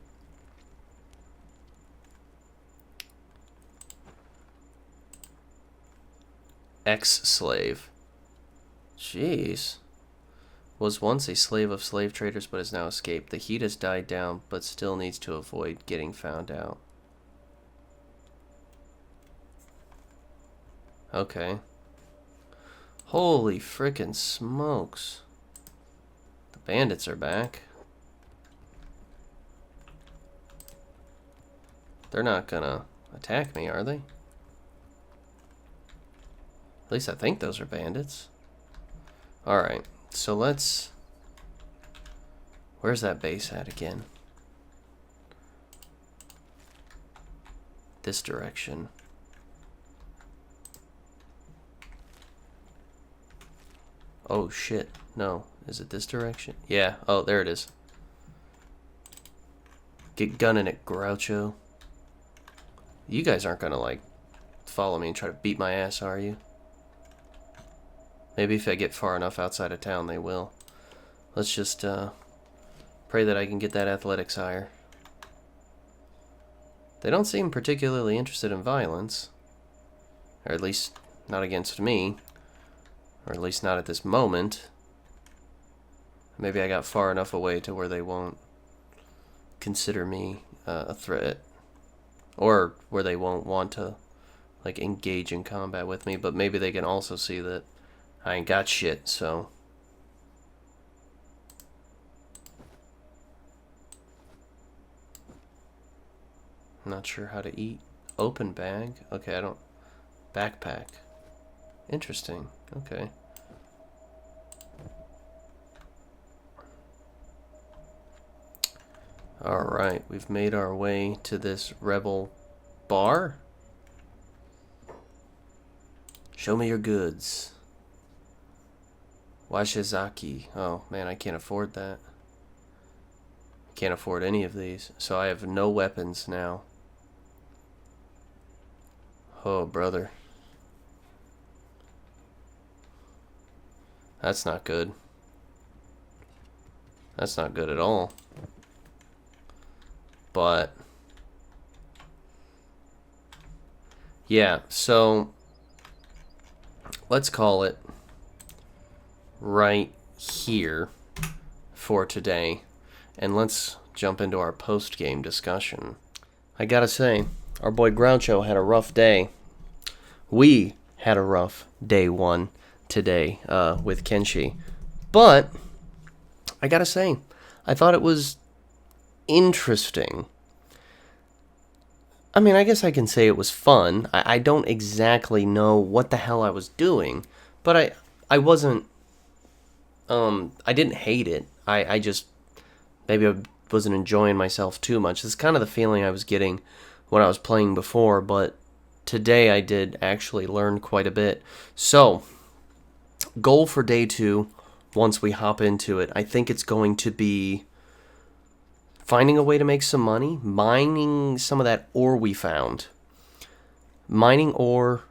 Ex-slave. Jeez. Was once a slave of slave traders but has now escaped. The heat has died down but still needs to avoid getting found out. Okay. Holy frickin' smokes. The bandits are back. They're not gonna attack me, are they? At least I think those are bandits. Alright, so let's... Where's that base at again? This direction. Oh shit, no. Is it this direction? Yeah, oh, there it is. Get gunning it, Groucho. You guys aren't gonna, like, follow me and try to beat my ass, are you? Maybe if I get far enough outside of town, they will. Let's just, pray that I can get that athletics higher. They don't seem particularly interested in violence. Or at least, not against me. Or at least not at this moment. Maybe I got far enough away to where they won't consider me a threat. Or where they won't want to, like, engage in combat with me. But maybe they can also see that I ain't got shit, so... I'm not sure how to eat. Open bag? Okay, I don't... Backpack. Interesting. Okay. Alright, we've made our way to this rebel bar. Show me your goods. Washizaki. Oh, man, I can't afford that. Can't afford any of these. So I have no weapons now. Oh, brother. That's not good. That's not good at all. But... yeah, so... let's call it right here for today. And let's jump into our post-game discussion. I gotta say, our boy Groucho had a rough day. We had a rough day one today with Kenshi. But, I gotta say, I thought it was interesting. I mean, I guess I can say it was fun. I don't exactly know what the hell I was doing, but I wasn't, I didn't hate it. I just, maybe I wasn't enjoying myself too much. It's kind of the feeling I was getting when I was playing before, but today I did actually learn quite a bit. So, goal for day 2, once we hop into it, I think it's going to be finding a way to make some money, mining some of that ore we found. Mining ore,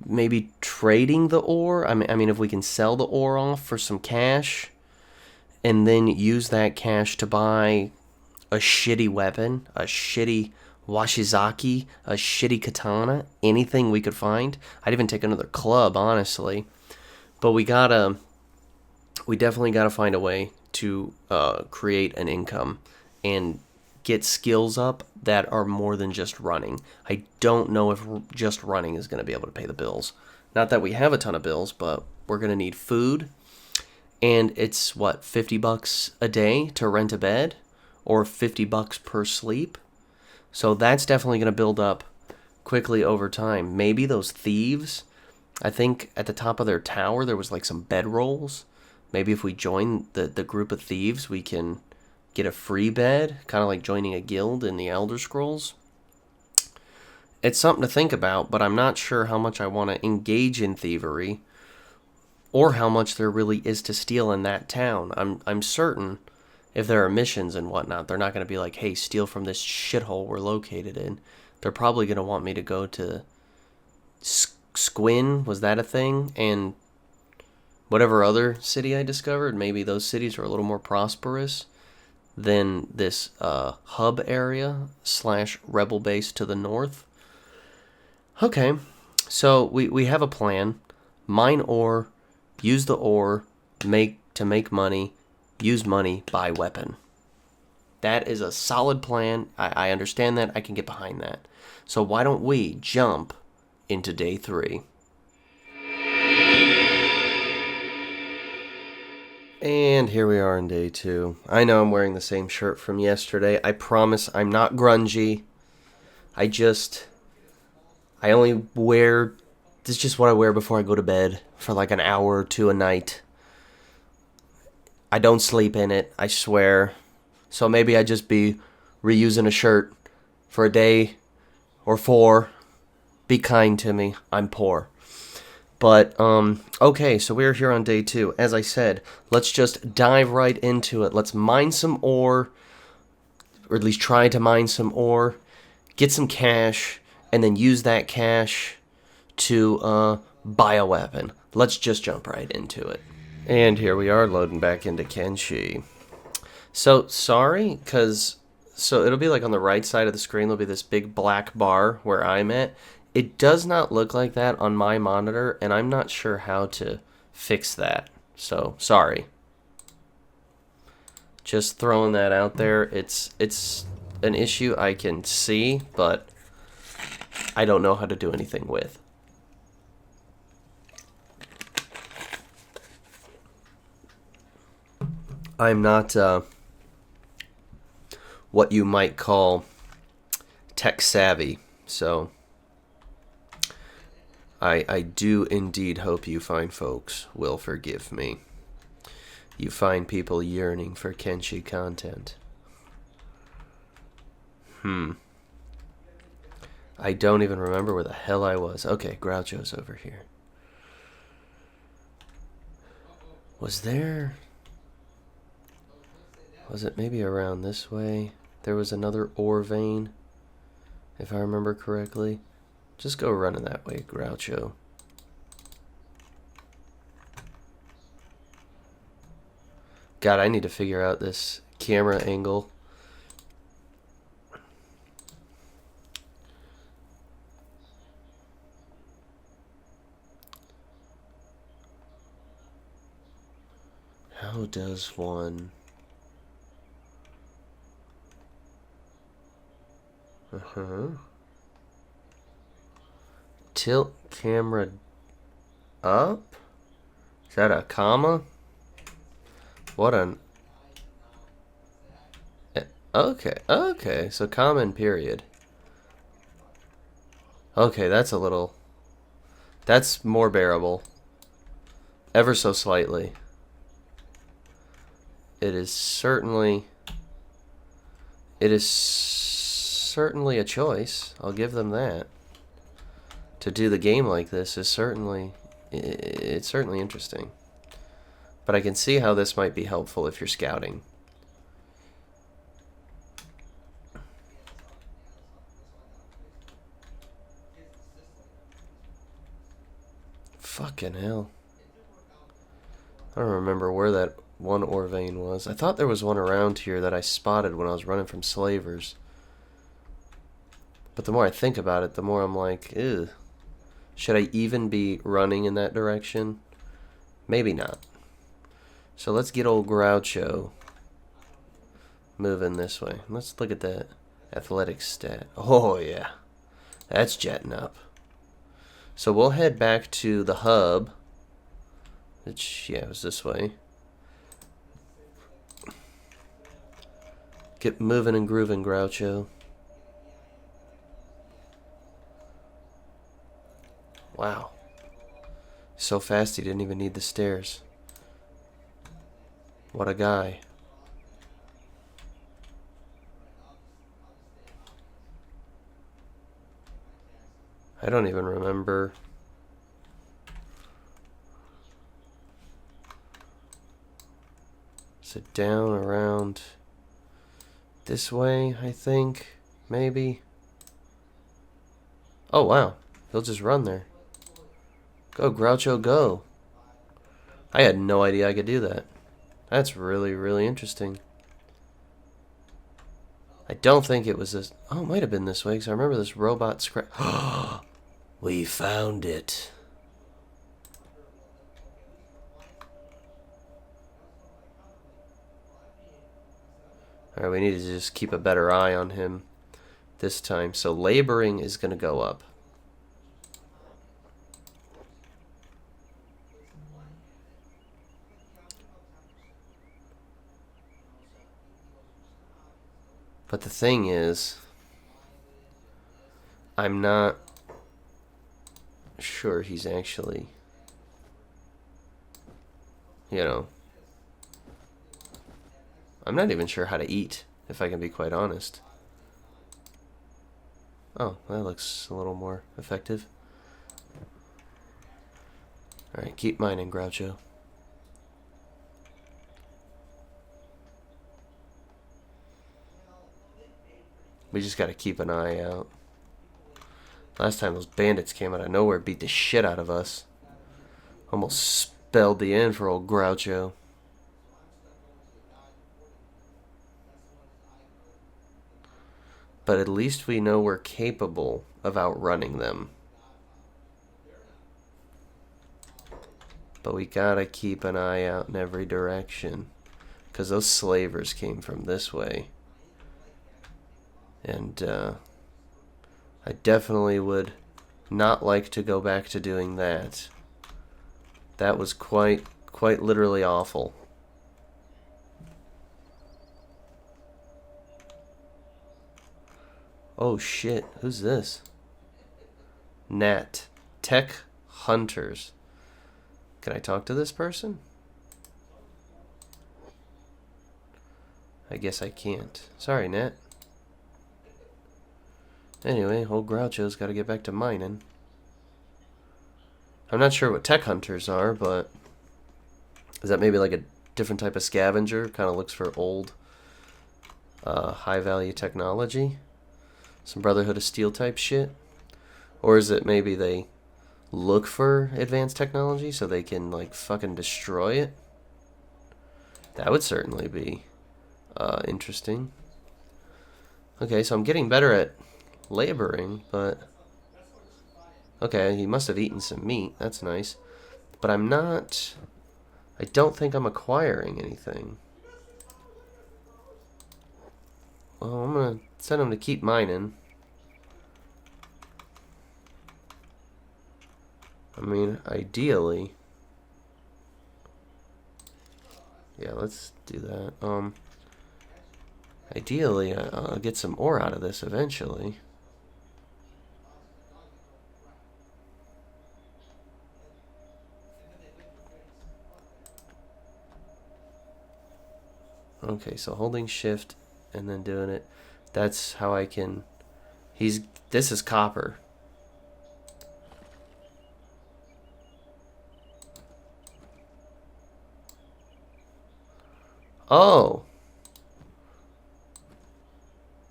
maybe trading the ore. I mean, if we can sell the ore off for some cash, and then use that cash to buy a shitty weapon, a shitty washizaki, a shitty katana, anything we could find. I'd even take another club, honestly. But we definitely gotta find a way to create an income and get skills up that are more than just running. I don't know if just running is going to be able to pay the bills. Not that we have a ton of bills, but we're going to need food. And it's, what, $50 a day to rent a bed? Or $50 per sleep? So that's definitely going to build up quickly over time. Maybe those thieves, I think at the top of their tower there was like some bedrolls. Maybe if we join the group of thieves, we can get a free bed, kind of like joining a guild in the Elder Scrolls. It's something to think about, but I'm not sure how much I want to engage in thievery or how much there really is to steal in that town. I'm certain if there are missions and whatnot, they're not going to be like, hey, steal from this shithole we're located in. They're probably going to want me to go to Squin, was that a thing? And whatever other city I discovered, maybe those cities are a little more prosperous than this hub area / rebel base to the north. Okay, so we have a plan. Mine ore, use the ore, to make money, use money, buy weapon. That is a solid plan. I understand that. I can get behind that. So why don't we jump into day 3? And here we are in day 2. I know I'm wearing the same shirt from yesterday. I promise I'm not grungy. I only wear, this is just what I wear before I go to bed for like an hour or 2 a night. I don't sleep in it, I swear. So maybe I just be reusing a shirt for a day or 4. Be kind to me, I'm poor. But, okay, so we're here on day 2. As I said, let's just dive right into it. Let's mine some ore, or at least try to mine some ore, get some cash, and then use that cash to buy a weapon. Let's just jump right into it. And here we are loading back into Kenshi. So, sorry, so it'll be like on the right side of the screen, there'll be this big black bar where I'm at. It does not look like that on my monitor, and I'm not sure how to fix that. So, sorry. Just throwing that out there. It's an issue I can see, but I don't know how to do anything with. I'm not what you might call tech savvy, so I do indeed hope you fine folks will forgive me. You fine people yearning for Kenshi content. I don't even remember where the hell I was. Okay, Groucho's over here. Was it maybe around this way? There was another ore vein, if I remember correctly. Just go running that way, Groucho. God, I need to figure out this camera angle. How does one... Tilt camera up? Is that a comma? What an... Okay, so comma and period. Okay, that's a little... That's more bearable. Ever so slightly. It is certainly a choice. I'll give them that. To do the game like this is certainly interesting. But I can see how this might be helpful if you're scouting. Fucking hell. I don't remember where that one ore vein was. I thought there was one around here that I spotted when I was running from slavers. But the more I think about it, the more I'm like, ew. Should I even be running in that direction? Maybe not. So let's get old Groucho moving this way. Let's look at that athletics stat. Oh, yeah. That's jetting up. So we'll head back to the hub. Which, yeah, it was this way. Get moving and grooving, Groucho. Wow. So fast he didn't even need the stairs. What a guy. I don't even remember. Sit down around this way, I think. Maybe. Oh, wow. He'll just run there. Go, Groucho, go. I had no idea I could do that. That's really, really interesting. I don't think it was this. Oh, it might have been this way, because I remember this robot scratch. We found it. Alright, we need to just keep a better eye on him this time. So laboring is going to go up. But the thing is, I'm not sure he's actually, you know, I'm not even sure how to eat, if I can be quite honest. Oh, that looks a little more effective. Alright, keep mining, Groucho. We just gotta keep an eye out. Last time those bandits came out of nowhere, beat the shit out of us. Almost spelled the end for old Groucho. But at least we know we're capable of outrunning them. But we gotta keep an eye out in every direction, because those slavers came from this way. And I definitely would not like to go back to doing that. That was quite literally awful. Oh shit, who's this? Nat. Tech Hunters. Can I talk to this person? I guess I can't. Sorry, Nat. Anyway, old Groucho's got to get back to mining. I'm not sure what Tech Hunters are, but is that maybe like a different type of scavenger? Kind of looks for old, high-value technology? Some Brotherhood of Steel type shit? Or is it maybe they look for advanced technology so they can, like, fucking destroy it? That would certainly be interesting. Okay, so I'm getting better at laboring, but okay, he must have eaten some meat. That's nice. But I'm not, I don't think I'm acquiring anything. Well, I'm gonna send him to keep mining. I mean, ideally, yeah, let's do that. Ideally, I'll get some ore out of this eventually. Okay, so holding shift and then doing it. That's how I can... This is copper. Oh.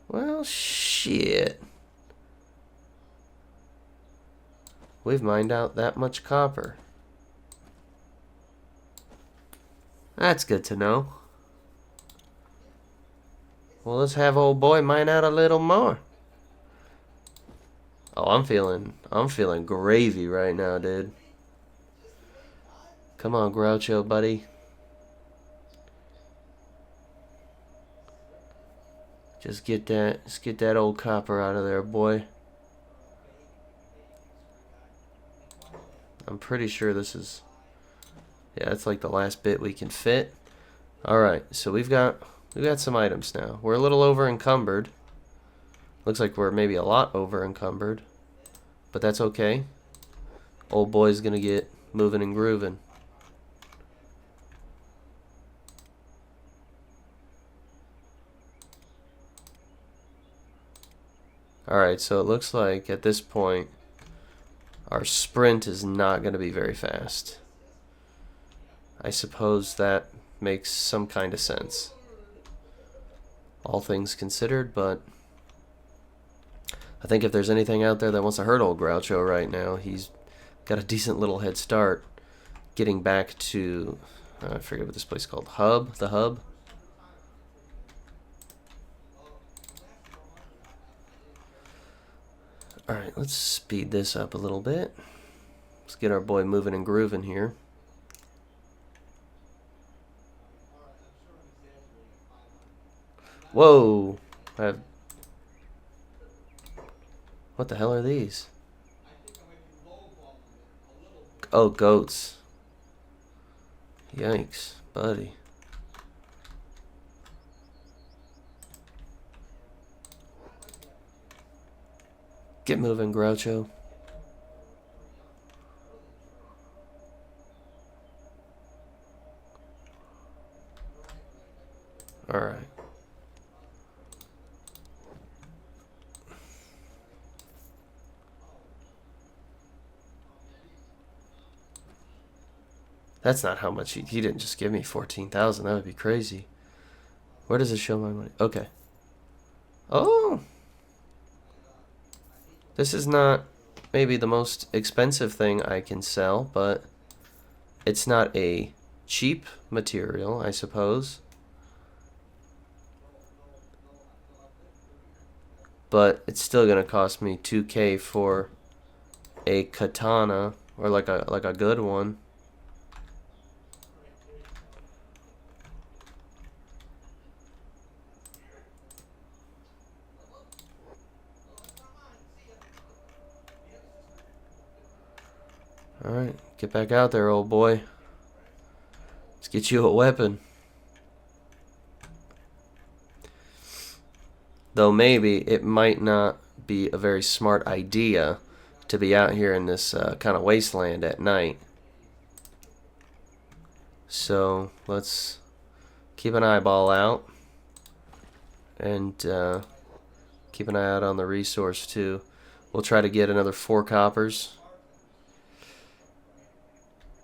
Well, shit. We've mined out that much copper. That's good to know. Well, let's have old boy mine out a little more. Oh, I'm feeling gravy right now, dude. Come on, Groucho, buddy. Just get that old copper out of there, boy. I'm pretty sure this is, yeah, that's like the last bit we can fit. All right, so we've got some items now. We're a little over encumbered. Looks like we're maybe a lot over encumbered, but that's okay. Old boy's gonna get moving and grooving. Alright, so it looks like at this point our sprint is not going to be very fast. I suppose that makes some kind of sense, all things considered, but I think if there's anything out there that wants to hurt old Groucho right now, he's got a decent little head start getting back to, I forget what this place is called, the Hub. Alright, let's speed this up a little bit. Let's get our boy moving and grooving here. Whoa! What the hell are these? Oh, goats. Yikes, buddy. Get moving, Groucho. Alright. That's not how much he didn't just give me 14,000. That would be crazy. Where does it show my money? Okay. Oh! This is not maybe the most expensive thing I can sell, but it's not a cheap material, I suppose. But it's still gonna cost me 2K for a katana, or like a good one. Alright, get back out there, old boy. Let's get you a weapon. Though maybe it might not be a very smart idea to be out here in this kind of wasteland at night. So let's keep an eyeball out and keep an eye out on the resource too. We'll try to get another 4 coppers.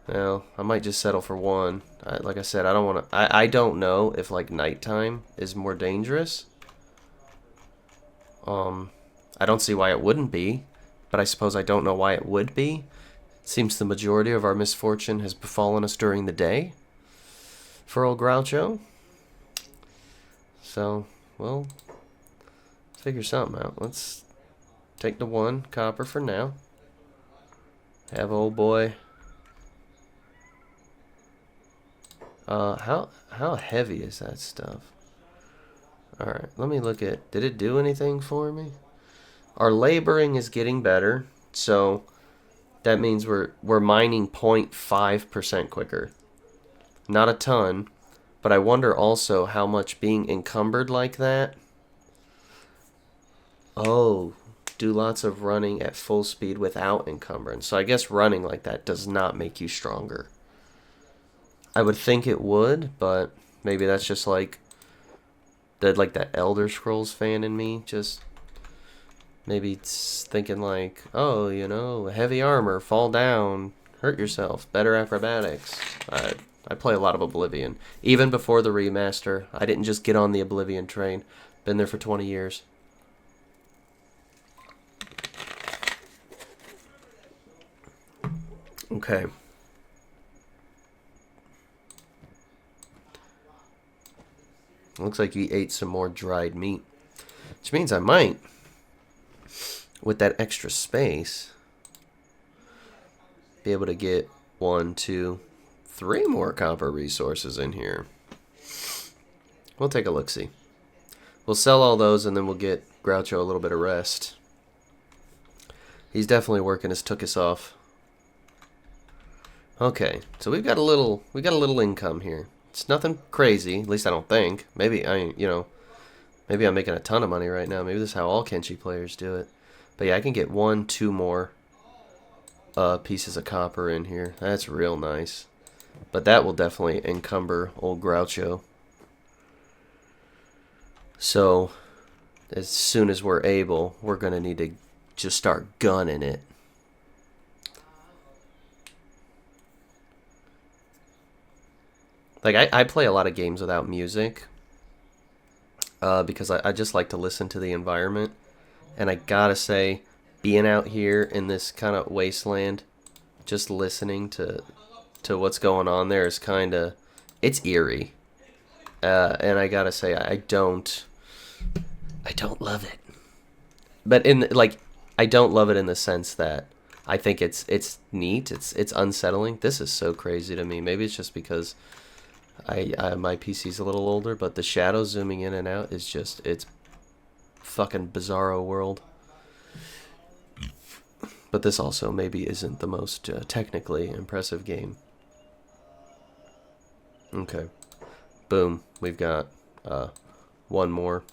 Now, I might just settle for 1. Like I said, I don't want to. I don't know if like nighttime is more dangerous. I don't see why it wouldn't be, but I suppose I don't know why it would be. Seems the majority of our misfortune has befallen us during the day for old Groucho. So, we'll figure something out. Let's take the 1 copper for now. Have old boy. How heavy is that stuff? Alright, let me look at, did it do anything for me? Our laboring is getting better, so that means we're mining 0.5% quicker. Not a ton, but I wonder also how much being encumbered like that. Oh, do lots of running at full speed without encumbrance. So I guess running like that does not make you stronger. I would think it would, but maybe that's just like that Elder Scrolls fan in me, just maybe it's thinking like, oh, you know, heavy armor, fall down, hurt yourself, better acrobatics. I play a lot of Oblivion. Even before the remaster, I didn't just get on the Oblivion train. Been there for 20 years. Okay. Looks like you ate some more dried meat. Which means I might, with that extra space, be able to get 1, 2, 3 more copper resources in here. We'll take a look-see. We'll sell all those and then we'll get Groucho a little bit of rest. He's definitely working his tuchus off. Okay, so we got a little income here. It's nothing crazy, at least I don't think. Maybe maybe I'm making a ton of money right now. Maybe this is how all Kenshi players do it. But yeah, I can get 1, 2 more pieces of copper in here. That's real nice. But that will definitely encumber old Groucho. So, as soon as we're able, we're going to need to just start gunning it. Like, I play a lot of games without music because I just like to listen to the environment. And I gotta say, being out here in this kind of wasteland, just listening to what's going on there is kind of, it's eerie. And I gotta say, I don't love it. But I don't love it in the sense that I think it's neat. It's unsettling. This is so crazy to me. Maybe it's just because my PC's a little older, but the shadow zooming in and out is just, it's fucking bizarro world. But this also maybe isn't the most technically impressive game. Okay. Boom. We've got one more.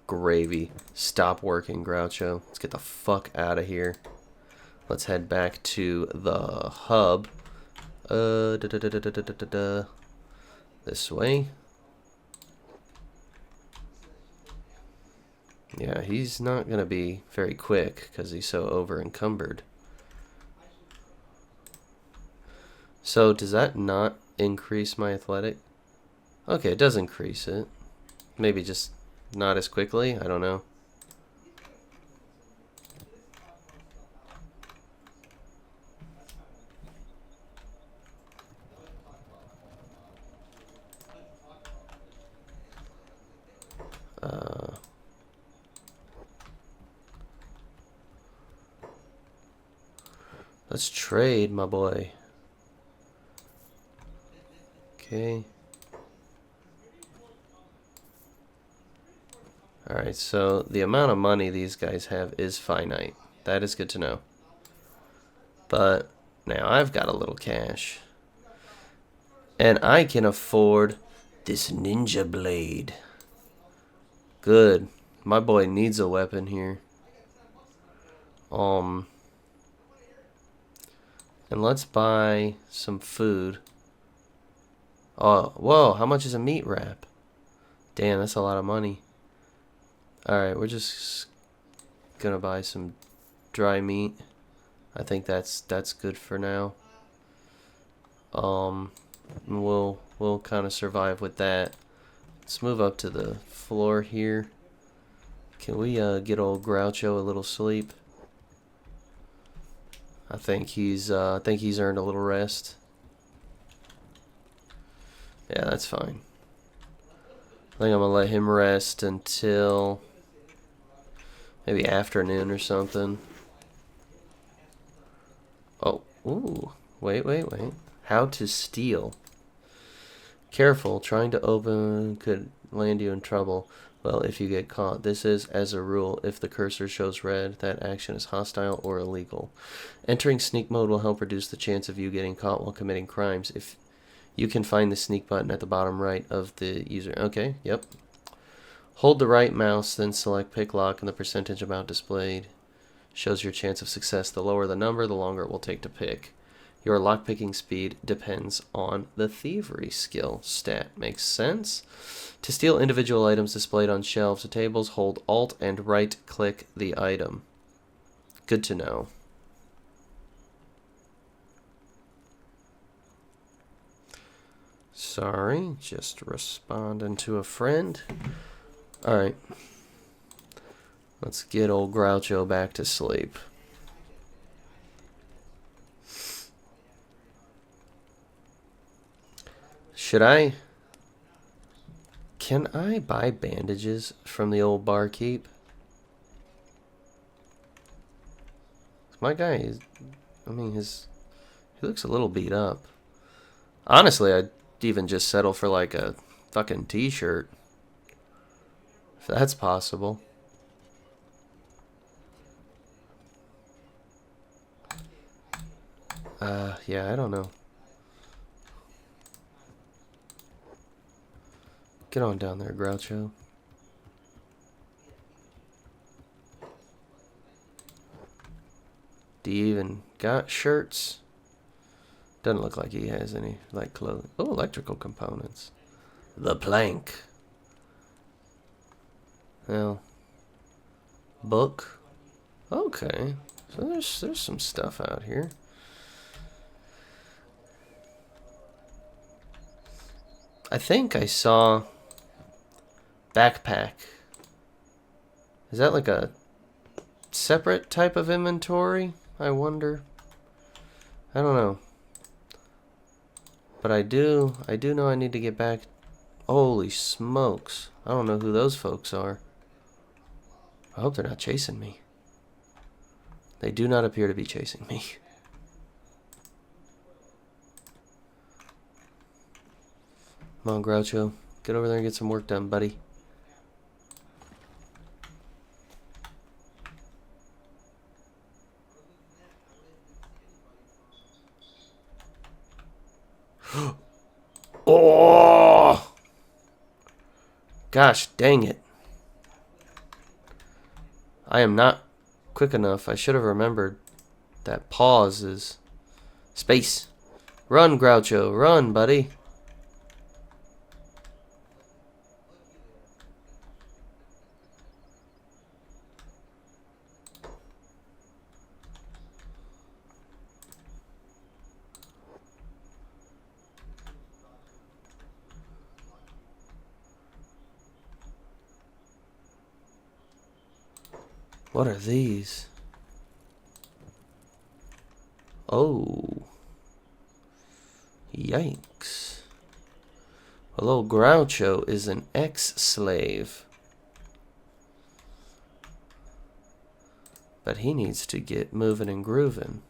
Gravy. Stop working, Groucho. Let's get the fuck out of here. Let's head back to the hub. This way. Yeah, he's not going to be very quick because he's so over encumbered. So, does that not increase my athletic? Okay, it does increase it. Maybe just not as quickly? I don't know. Let's trade, my boy. Okay. Alright, so the amount of money these guys have is finite. That is good to know. But now I've got a little cash. And I can afford this ninja blade. Good. My boy needs a weapon here. And let's buy some food. Oh, whoa, how much is a meat wrap? Damn, that's a lot of money. Alright, we're just gonna buy some dry meat. I think that's good for now. We'll kind of survive with that. Let's move up to the floor here. Can we get old Groucho a little sleep? I think he's earned a little rest. Yeah, that's fine. I think I'm gonna let him rest until maybe afternoon or something. Oh, ooh, wait. How to steal. Careful, trying to open could land you in trouble. Well, if you get caught, this is, as a rule, if the cursor shows red, that action is hostile or illegal. Entering sneak mode will help reduce the chance of you getting caught while committing crimes. If you can find the sneak button at the bottom right of the user. Okay, yep. Hold the right mouse, then select pick lock, and the percentage amount displayed shows your chance of success. The lower the number, the longer it will take to pick. Your lockpicking speed depends on the thievery skill stat. Makes sense? To steal individual items displayed on shelves or tables, hold Alt and right-click the item. Good to know. Sorry, just responding to a friend. Alright. Let's get old Groucho back to sleep. Can I buy bandages from the old barkeep? My guy is, he looks a little beat up. Honestly, I'd even just settle for like a fucking t-shirt. If that's possible. Yeah, I don't know. Get on down there, Groucho. Do you even got shirts? Doesn't look like he has any, like, clothing. Oh, electrical components. The plank. Well, Book. Okay. So there's some stuff out here. I think I saw backpack. Is that like a separate type of inventory? I wonder. I don't know. But I do know I need to get back. Holy smokes. I don't know who those folks are. I hope they're not chasing me. They do not appear to be chasing me. Come on, Groucho. Get over there and get some work done, buddy. Oh! Gosh, dang it. I am not quick enough. I should have remembered that pause is space. Run, Groucho. Run, buddy. What are these? Oh. Yikes. Hello, Groucho is an ex-slave. But he needs to get moving and grooving.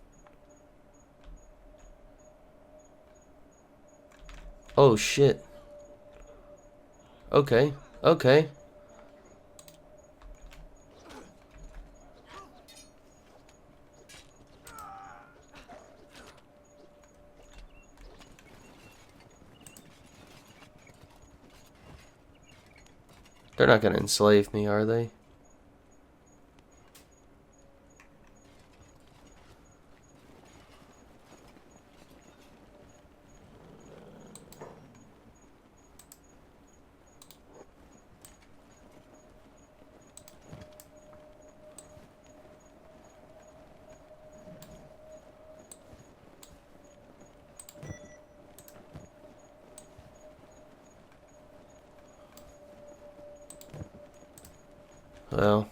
Oh, shit. Okay. Okay. They're not going to enslave me, are they? Well,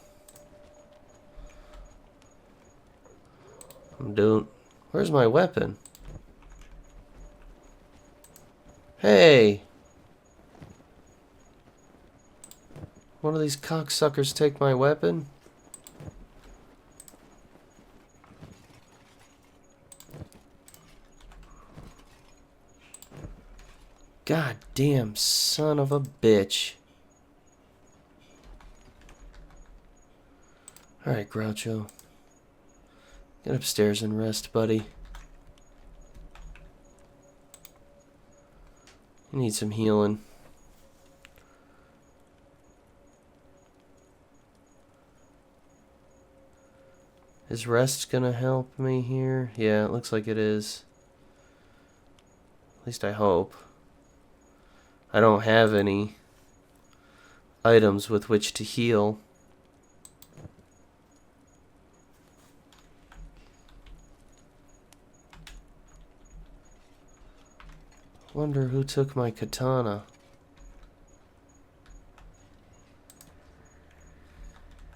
I'm doing... Where's my weapon? Hey! One of these cocksuckers take my weapon? God damn son of a bitch. Alright, Groucho. Get upstairs and rest, buddy. You need some healing. Is rest gonna help me here? Yeah, it looks like it is. At least I hope. I don't have any items with which to heal. Wonder who took my katana.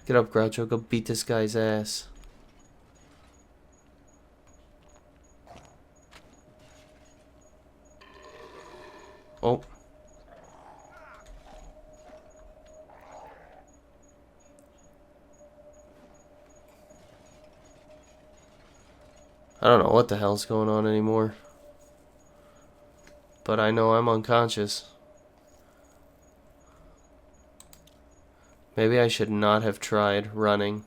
Get up, Groucho. Go beat this guy's ass. Oh. I don't know what the hell's going on anymore. But I know I'm unconscious. Maybe I should not have tried running.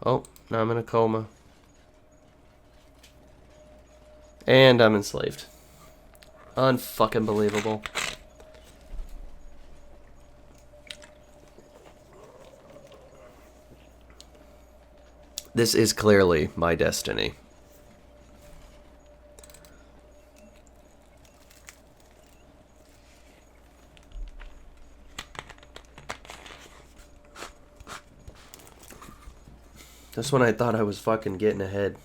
Oh, now I'm in a coma. And I'm enslaved. Unfucking believable. This is clearly my destiny. This one I thought I was fucking getting ahead.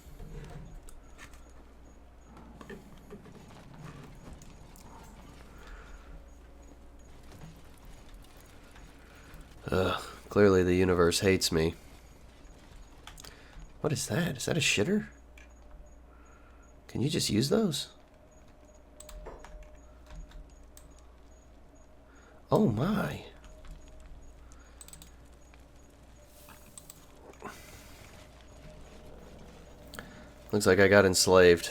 Ugh, clearly the universe hates me. What is that? Is that a shitter? Can you just use those? Oh my. Looks like I got enslaved.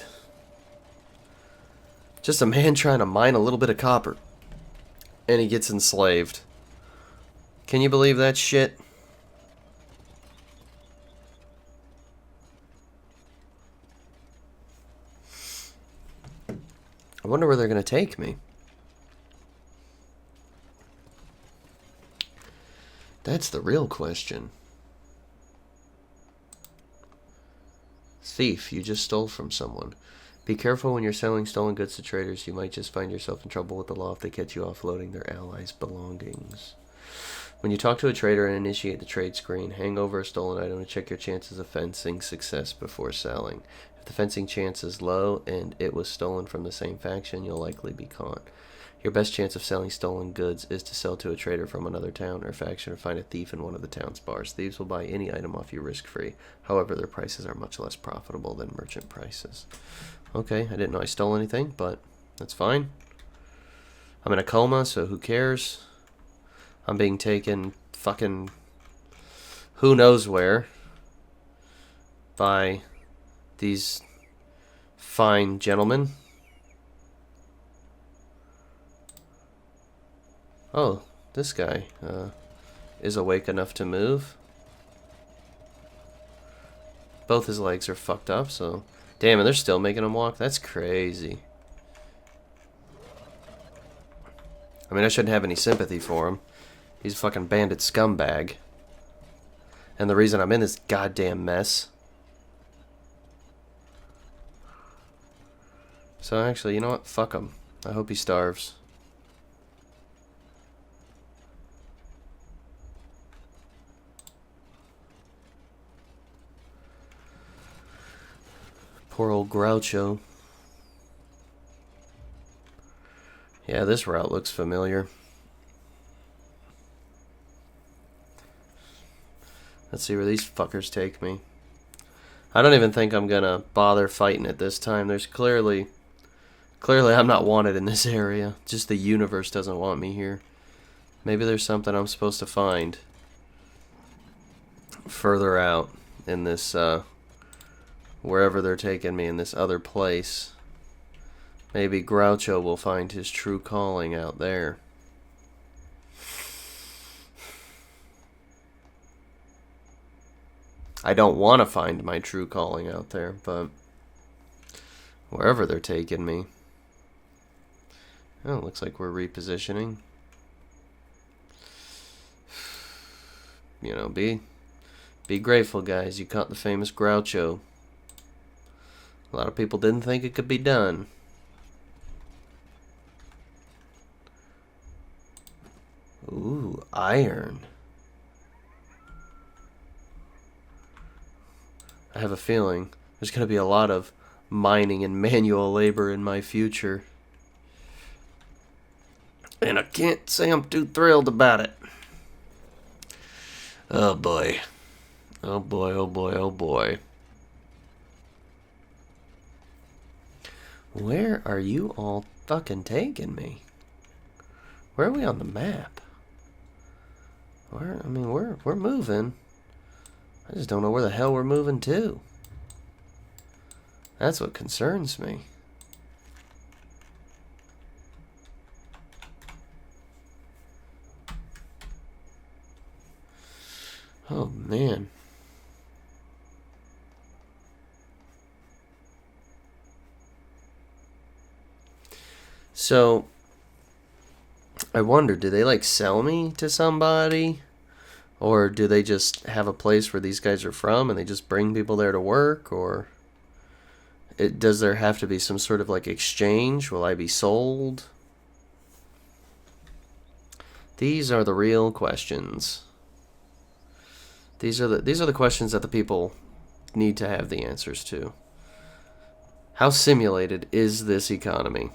Just a man trying to mine a little bit of copper. And he gets enslaved. Can you believe that shit? I wonder where they're going to take me. That's the real question. Thief, you just stole from someone. Be careful when you're selling stolen goods to traders. You might just find yourself in trouble with the law if they catch you offloading their allies' belongings. When you talk to a trader and initiate the trade screen, hang over a stolen item to check your chances of fencing success before selling. If the fencing chance is low and it was stolen from the same faction, you'll likely be caught. Your best chance of selling stolen goods is to sell to a trader from another town or faction or find a thief in one of the town's bars. Thieves will buy any item off you risk-free. However, their prices are much less profitable than merchant prices. Okay, I didn't know I stole anything, but that's fine. I'm in a coma, so who cares? I'm being taken fucking who knows where by these fine gentlemen. Oh, this guy is awake enough to move. Both his legs are fucked up, so... Damn, and they're still making him walk? That's crazy. I mean, I shouldn't have any sympathy for him. He's a fucking bandit scumbag. And the reason I'm in this goddamn mess. So actually, you know what? Fuck him. I hope he starves. Poor old Groucho. Yeah, this route looks familiar. Let's see where these fuckers take me. I don't even think I'm gonna bother fighting it this time. There's clearly I'm not wanted in this area. Just the universe doesn't want me here. Maybe there's something I'm supposed to find further out in this, wherever they're taking me in this other place. Maybe Groucho will find his true calling out there. I don't want to find my true calling out there, but wherever they're taking me. Oh, it looks like we're repositioning. You know, be grateful, guys. You caught the famous Groucho. A lot of people didn't think it could be done. Ooh, iron. I have a feeling there's going to be a lot of mining and manual labor in my future. And I can't say I'm too thrilled about it. Oh boy. Oh boy, oh boy, oh boy. Where are you all fucking taking me? Where are we on the map? We're moving. I just don't know where the hell we're moving to. That's what concerns me. Oh, man. So, I wonder, do they, like, sell me to somebody? Or do they just have a place where these guys are from and they just bring people there to work? Or does there have to be some sort of like exchange? Will I be sold? These are the real questions. These are the questions that the people need to have the answers to. How simulated is this economy?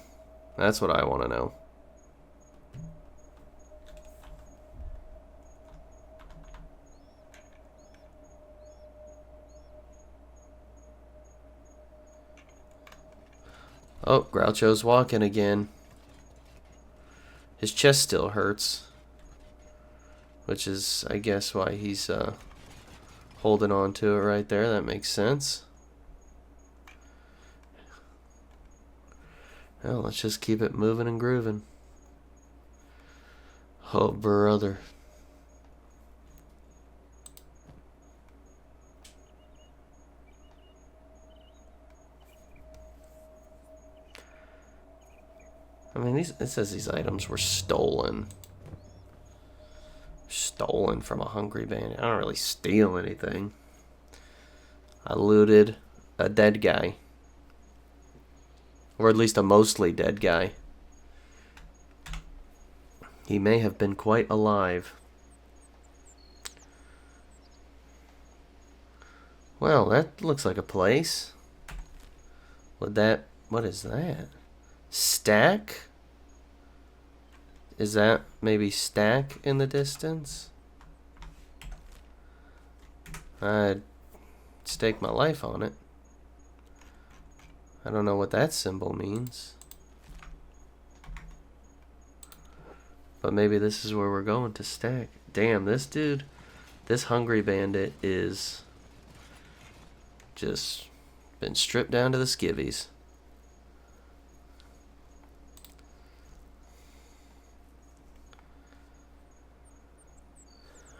That's what I want to know. Oh, Groucho's walking again. His chest still hurts, which is, I guess, why he's holding on to it right there. That makes sense. Well, let's just keep it moving and grooving. Oh, brother. I mean, it says these items were stolen. Stolen from a hungry bandit. I don't really steal anything. I looted a dead guy. Or at least a mostly dead guy. He may have been quite alive. Well, that looks like a place. What is that? Stack? Is that maybe stack in the distance? I'd stake my life on it. I don't know what that symbol means. But maybe this is where we're going to stack. Damn, this dude, this hungry bandit is just been stripped down to the skivvies.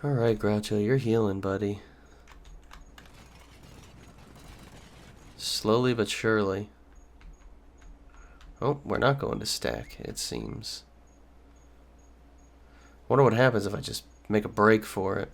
Alright, Groucho, you're healing, buddy. Slowly but surely. Oh, we're not going to stack, it seems. Wonder what happens if I just make a break for it.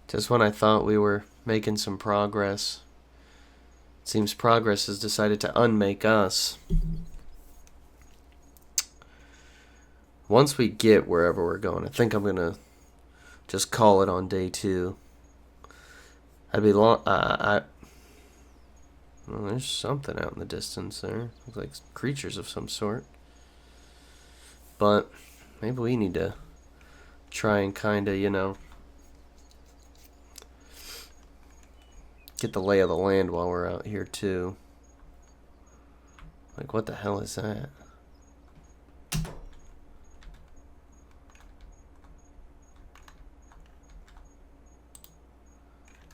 Just when I thought we were making some progress, it seems progress has decided to unmake us. Once we get wherever we're going, I think I'm gonna just call it on day 2. I'd be long. Well, there's something out in the distance there. Looks like creatures of some sort. But maybe we need to try and kind of, get the lay of the land while we're out here too. Like, what the hell is that?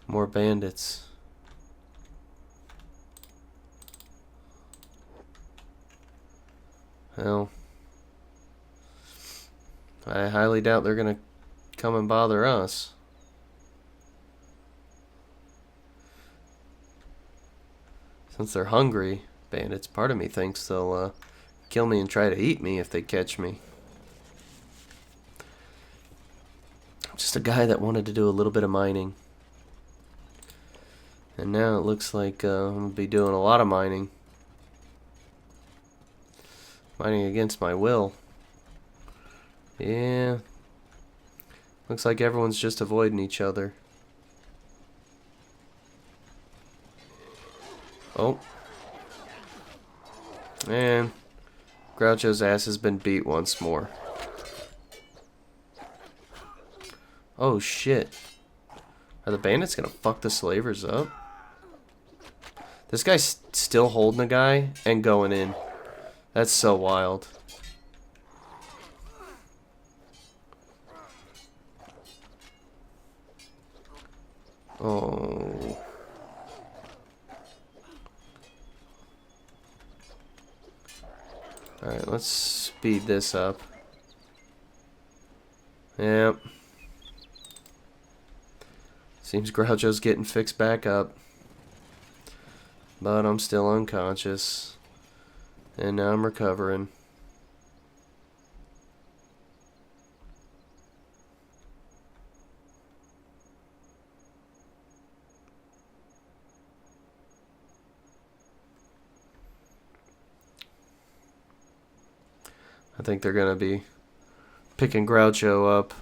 More bandits. Well, I highly doubt they're gonna come and bother us. Since they're hungry bandits, part of me thinks they'll kill me and try to eat me if they catch me. I'm just a guy that wanted to do a little bit of mining. And now it looks like I'm going to be doing a lot of mining. Mining against my will. Yeah. Looks like everyone's just avoiding each other. Oh. And Groucho's ass has been beat once more. Oh shit. Are the bandits gonna fuck the slavers up? This guy's still holding a guy and going in. That's so wild. Oh. Alright, let's speed this up. Yep. Seems Groucho's getting fixed back up. But I'm still unconscious. And now I'm recovering. I think they're going to be picking Groucho up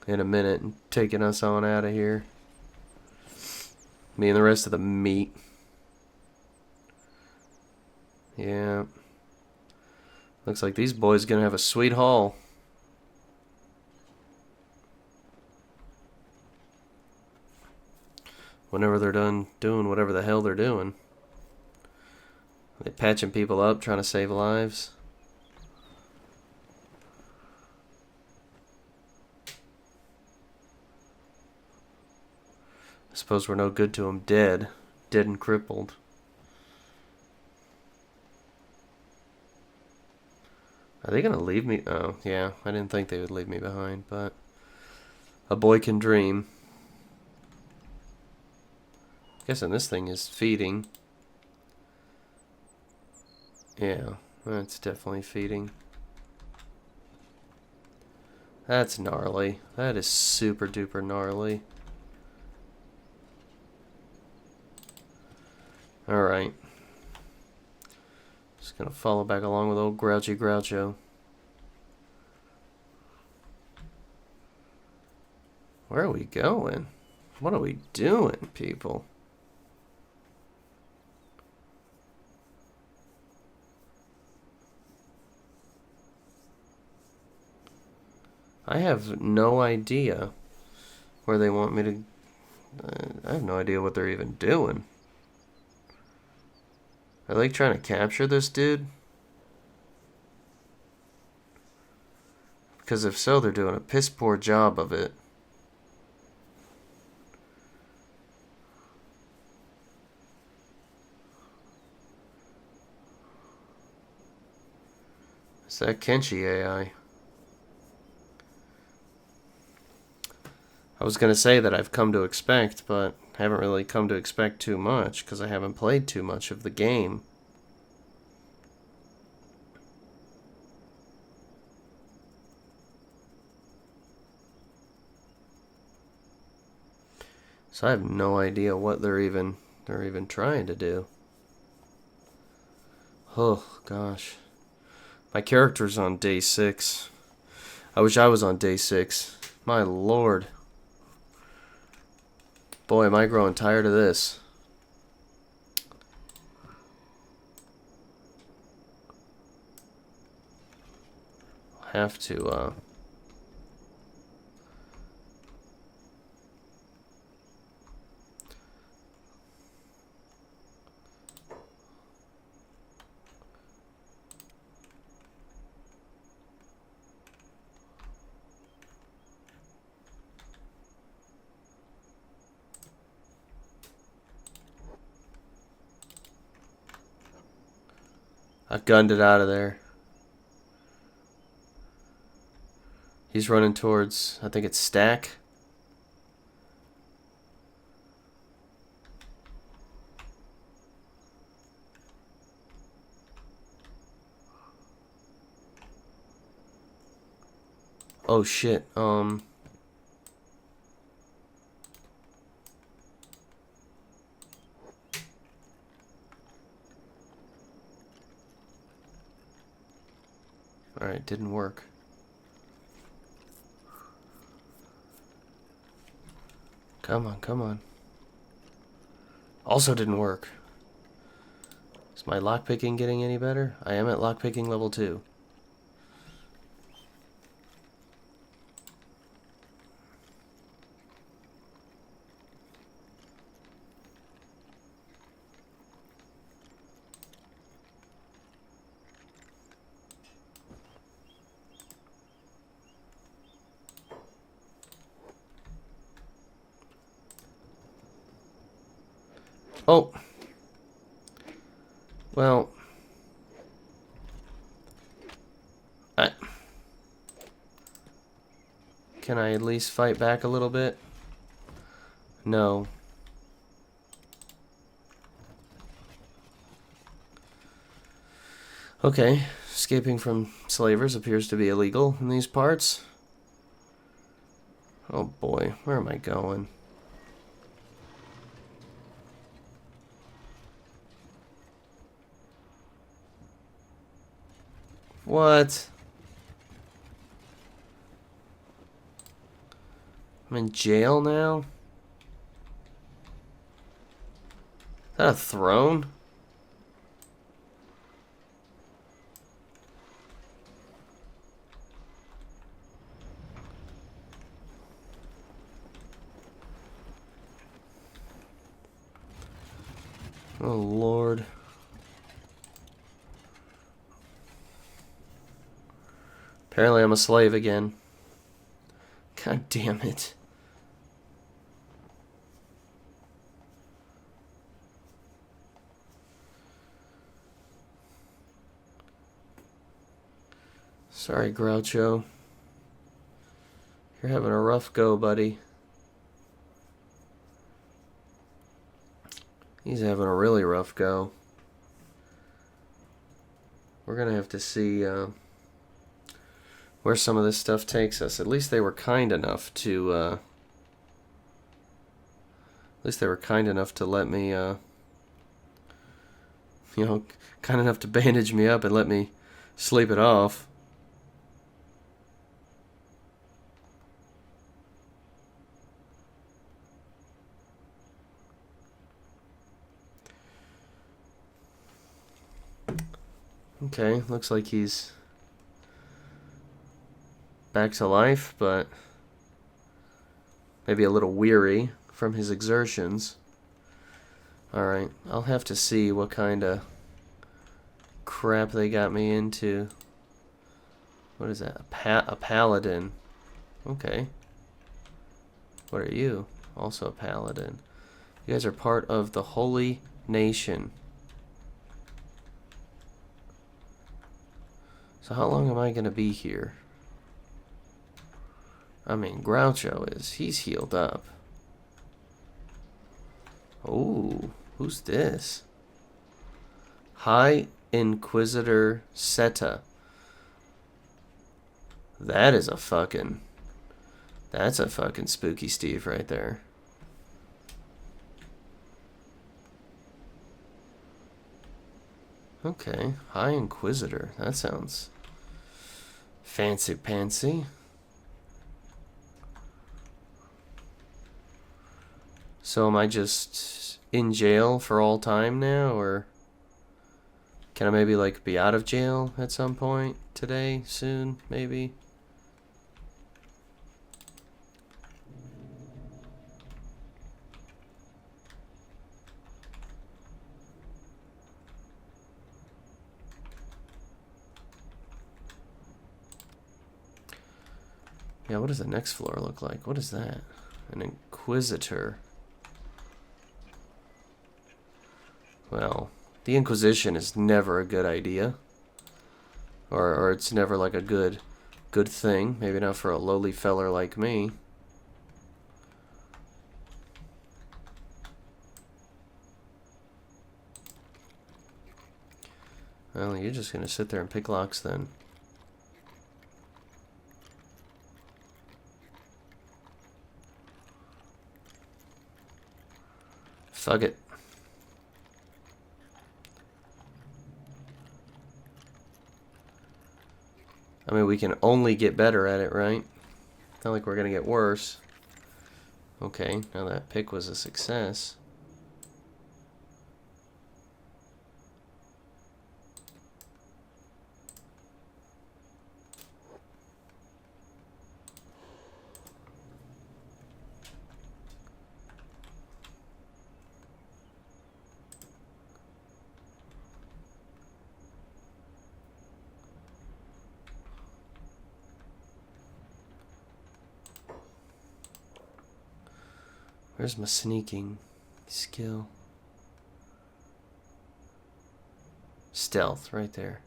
in a minute and taking us on out of here. Me and the rest of the meat. Yeah. Looks like these boys are going to have a sweet haul. Whenever they're done doing whatever the hell they're doing. They patching people up, trying to save lives. I suppose we're no good to them dead. Dead and crippled. Are they gonna leave me? Oh, yeah. I didn't think they would leave me behind, but a boy can dream. Guessing this thing is feeding. Yeah, that's definitely feeding. That's gnarly. That is super duper gnarly. Alright. Just gonna follow back along with old Grouchy Groucho. Where are we going? What are we doing, people? I have no idea where they want me to... I have no idea what they're even doing. Are they trying to capture this dude? Because if so, they're doing a piss poor job of it. Is that Kenshi AI? I was going to say that I've come to expect, but haven't really come to expect too much because I haven't played too much of the game. So I have no idea what they're even trying to do. Oh gosh. My character's on day 6. I wish I was on day 6. My lord. Boy, am I growing tired of this. I'll have to, I gunned it out of there. He's running towards, I think it's Stack. Oh shit, Alright, didn't work. Come on, come on. Also didn't work. Is my lockpicking getting any better? I am at lockpicking level 2. Oh. Well. Can I at least fight back a little bit? No. Okay, escaping from slavers appears to be illegal in these parts. Oh boy, where am I going? What? I'm in jail now? Is that a throne? Oh Lord. Apparently I'm a slave again. God damn it. Sorry, Groucho. You're having a rough go, buddy. He's having a really rough go. We're gonna have to see where some of this stuff takes us. At least they were kind enough to let me kind enough to bandage me up and let me sleep it off. Okay, looks like he's back to life, but maybe a little weary from his exertions. Alright, I'll have to see what kind of crap they got me into. What is that? A paladin. Okay. What are you? Also a paladin. You guys are part of the Holy Nation. So how long am I going to be here? I mean, Groucho he's healed up. Oh, who's this? High Inquisitor Seta. That's a fucking spooky Steve right there. Okay, High Inquisitor. That sounds fancy-pantsy. So am I just in jail for all time now, or can I maybe like be out of jail at some point today, soon, maybe? Yeah, what does the next floor look like? What is that? An Inquisitor. Well, the Inquisition is never a good idea. Or it's never like a good thing. Maybe not for a lowly feller like me. Well, you're just gonna sit there and pick locks then. Fuck it. I mean, we can only get better at it, right? Not like we're gonna get worse. Okay, now that pick was a success. Where's my sneaking skill? Stealth, right there.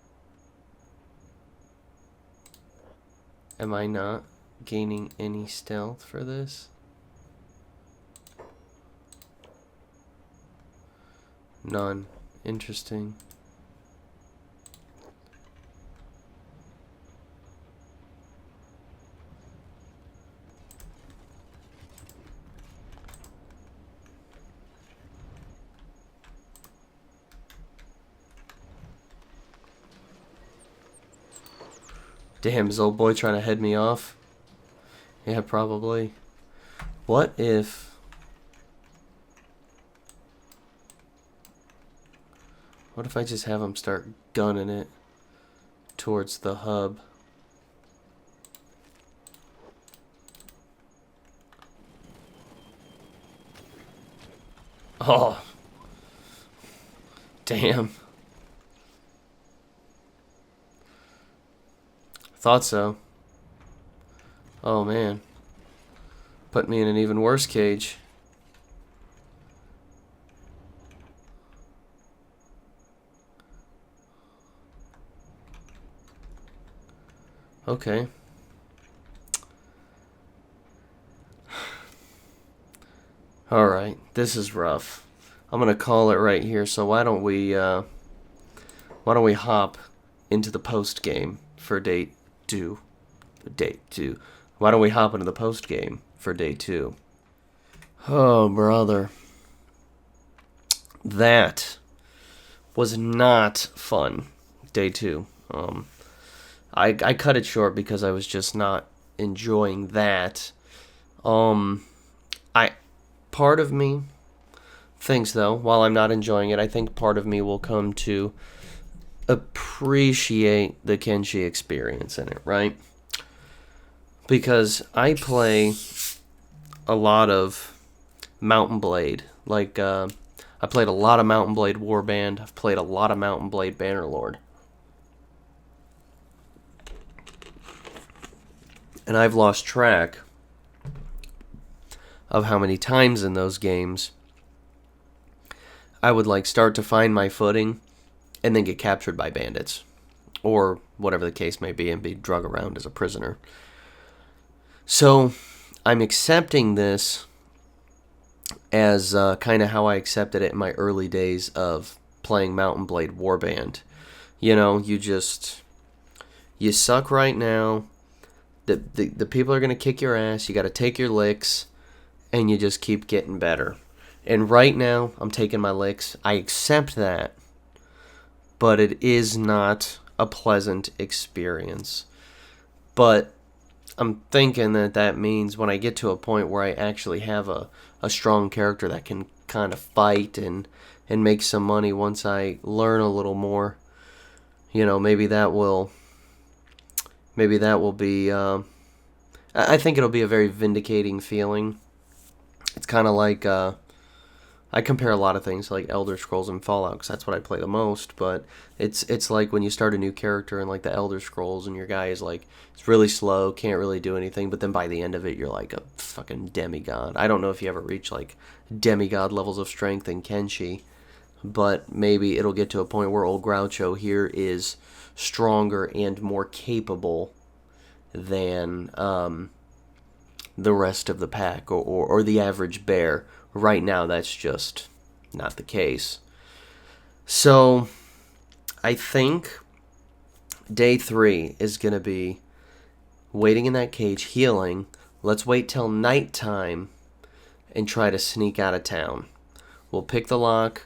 Am I not? gaining any stealth for this. None. Interesting. Damn, is old boy trying to head me off? Yeah, probably. What if... What if I just have him start gunning it towards the hub? Oh. Damn. Thought so. Oh man. Put me in an even worse cage. Okay. Alright, this is rough. I'm gonna call it right here, so why don't we hop into the post game for day 2. Why don't we hop into the post game for day 2? Oh, brother. That was not fun. Day 2. I cut it short because I was just not enjoying that. Part of me thinks, though, while I'm not enjoying it, I think part of me will come to appreciate the Kenshi experience in it, right? Because I play a lot of Mountain Blade. Like, I played a lot of Mountain Blade Warband. I've played a lot of Mountain Blade Bannerlord. And I've lost track of how many times in those games I would like start to find my footing and then get captured by bandits or whatever the case may be and be drug around as a prisoner. So I'm accepting this as kind of how I accepted it in my early days of playing Mountain Blade Warband. You know, you suck right now. The people are going to kick your ass. You got to take your licks, and you just keep getting better. And right now, I'm taking my licks. I accept that, but it is not a pleasant experience. But I'm thinking that means when I get to a point where I actually have a strong character that can kind of fight and make some money once I learn a little more, you know, maybe that will be, I think it'll be a very vindicating feeling. It's kind of like, I compare a lot of things to like Elder Scrolls and Fallout because that's what I play the most, but it's like when you start a new character in like the Elder Scrolls and your guy is like, it's really slow, can't really do anything, but then by the end of it you're like a fucking demigod. I don't know if you ever reach like demigod levels of strength in Kenshi, but maybe it'll get to a point where old Groucho here is stronger and more capable than the rest of the pack or the average bear. Right now, that's just not the case. So, I think day 3 is going to be waiting in that cage, healing. Let's wait till nighttime and try to sneak out of town. We'll pick the lock,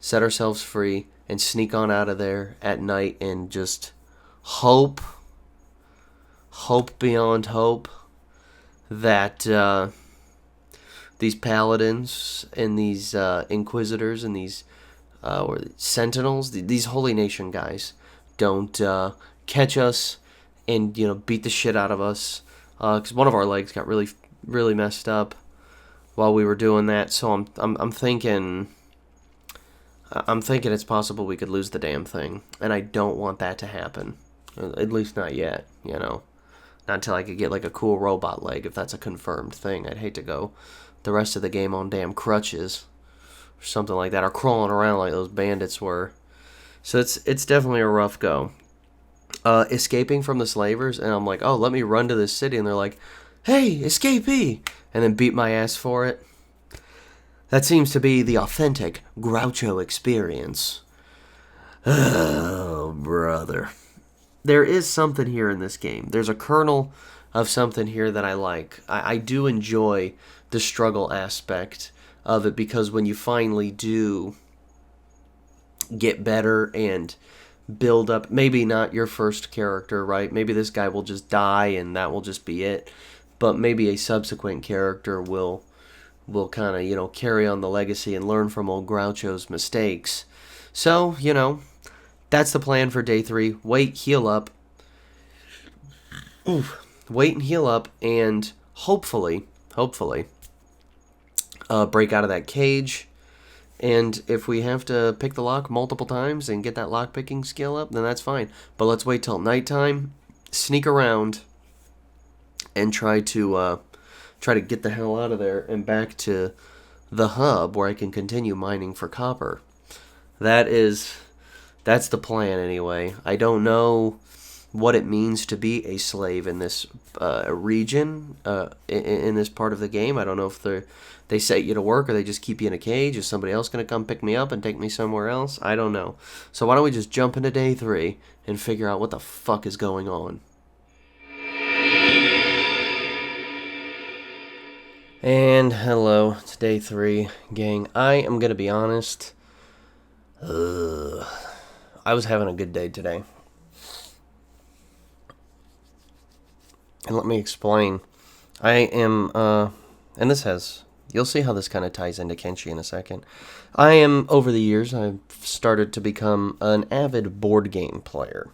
set ourselves free, and sneak on out of there at night and just hope beyond hope that these paladins and these inquisitors and these or sentinels, these Holy Nation guys, don't catch us and beat the shit out of us. Because one of our legs got really messed up while we were doing that. So I'm thinking it's possible we could lose the damn thing, and I don't want that to happen. At least not yet. Not until I could get like a cool robot leg, if that's a confirmed thing. I'd hate to go the rest of the game on damn crutches or something like that, or crawling around like those bandits were. So it's definitely a rough go. escaping from the slavers, and I'm like, oh, let me run to this city, and they're like, hey, escapee, and then beat my ass for it. That seems to be the authentic Groucho experience. Oh, brother. There is something here in this game. There's a kernel of something here that I like. I do enjoy the struggle aspect of it, because when you finally do get better and build up, maybe not your first character, right? Maybe this guy will just die and that will just be it. But maybe a subsequent character will kind of, carry on the legacy and learn from old Groucho's mistakes. So, that's the plan for day 3. Wait, heal up. Oof. Wait and heal up, and hopefully, break out of that cage. And if we have to pick the lock multiple times and get that lock-picking skill up, then that's fine. But let's wait till nighttime, sneak around, and try to get the hell out of there and back to the hub where I can continue mining for copper. That's the plan anyway. I don't know what it means to be a slave in this region, in this part of the game. I don't know if they set you to work or they just keep you in a cage. Is somebody else going to come pick me up and take me somewhere else? I don't know. So why don't we just jump into day 3 and figure out what the fuck is going on. And hello, it's day 3, gang. I am going to be honest. I was having a good day today. And let me explain. I am, and you'll see how this kind of ties into Kenshi in a second. I am, over the years, I've started to become an avid board game player.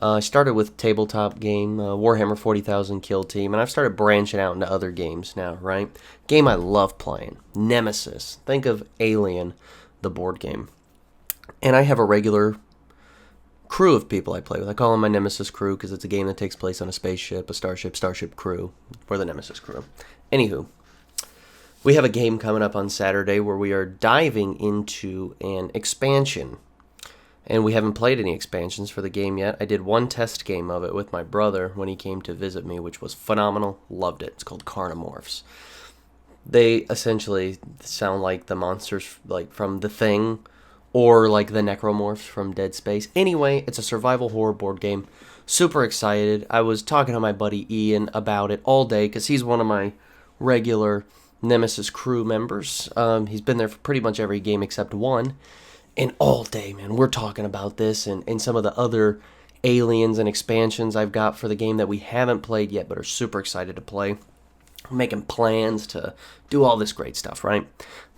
I started with tabletop game, Warhammer 40,000 Kill Team, and I've started branching out into other games now, right? Game I love playing, Nemesis. Think of Alien, the board game. And I have a regular crew of people I play with. I call them my Nemesis crew because it's a game that takes place on a spaceship, a starship crew. We're the Nemesis crew. Anywho, we have a game coming up on Saturday where we are diving into an expansion. And we haven't played any expansions for the game yet. I did one test game of it with my brother when he came to visit me, which was phenomenal. Loved it. It's called Carnimorphs. They essentially sound like the monsters like from The Thing, or like the necromorphs from Dead Space. Anyway, it's a survival horror board game. Super excited. I was talking to my buddy Ian about it all day because he's one of my regular Nemesis crew members. He's been there for pretty much every game except one. And all day, man, we're talking about this and some of the other aliens and expansions I've got for the game that we haven't played yet but are super excited to play. I'm making plans to do all this great stuff, right?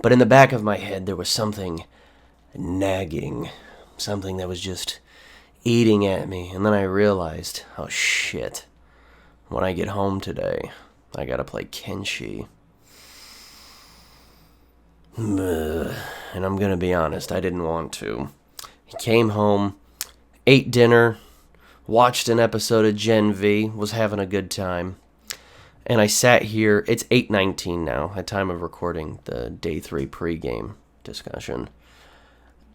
But in the back of my head, there was something nagging, something that was just eating at me. And then I realized, oh shit, when I get home today, I gotta play Kenshi. And I'm gonna be honest, I didn't want to. He came home, ate dinner, watched an episode of Gen V, was having a good time. And I sat here, it's 8:19 now, at time of recording the day 3 pregame discussion.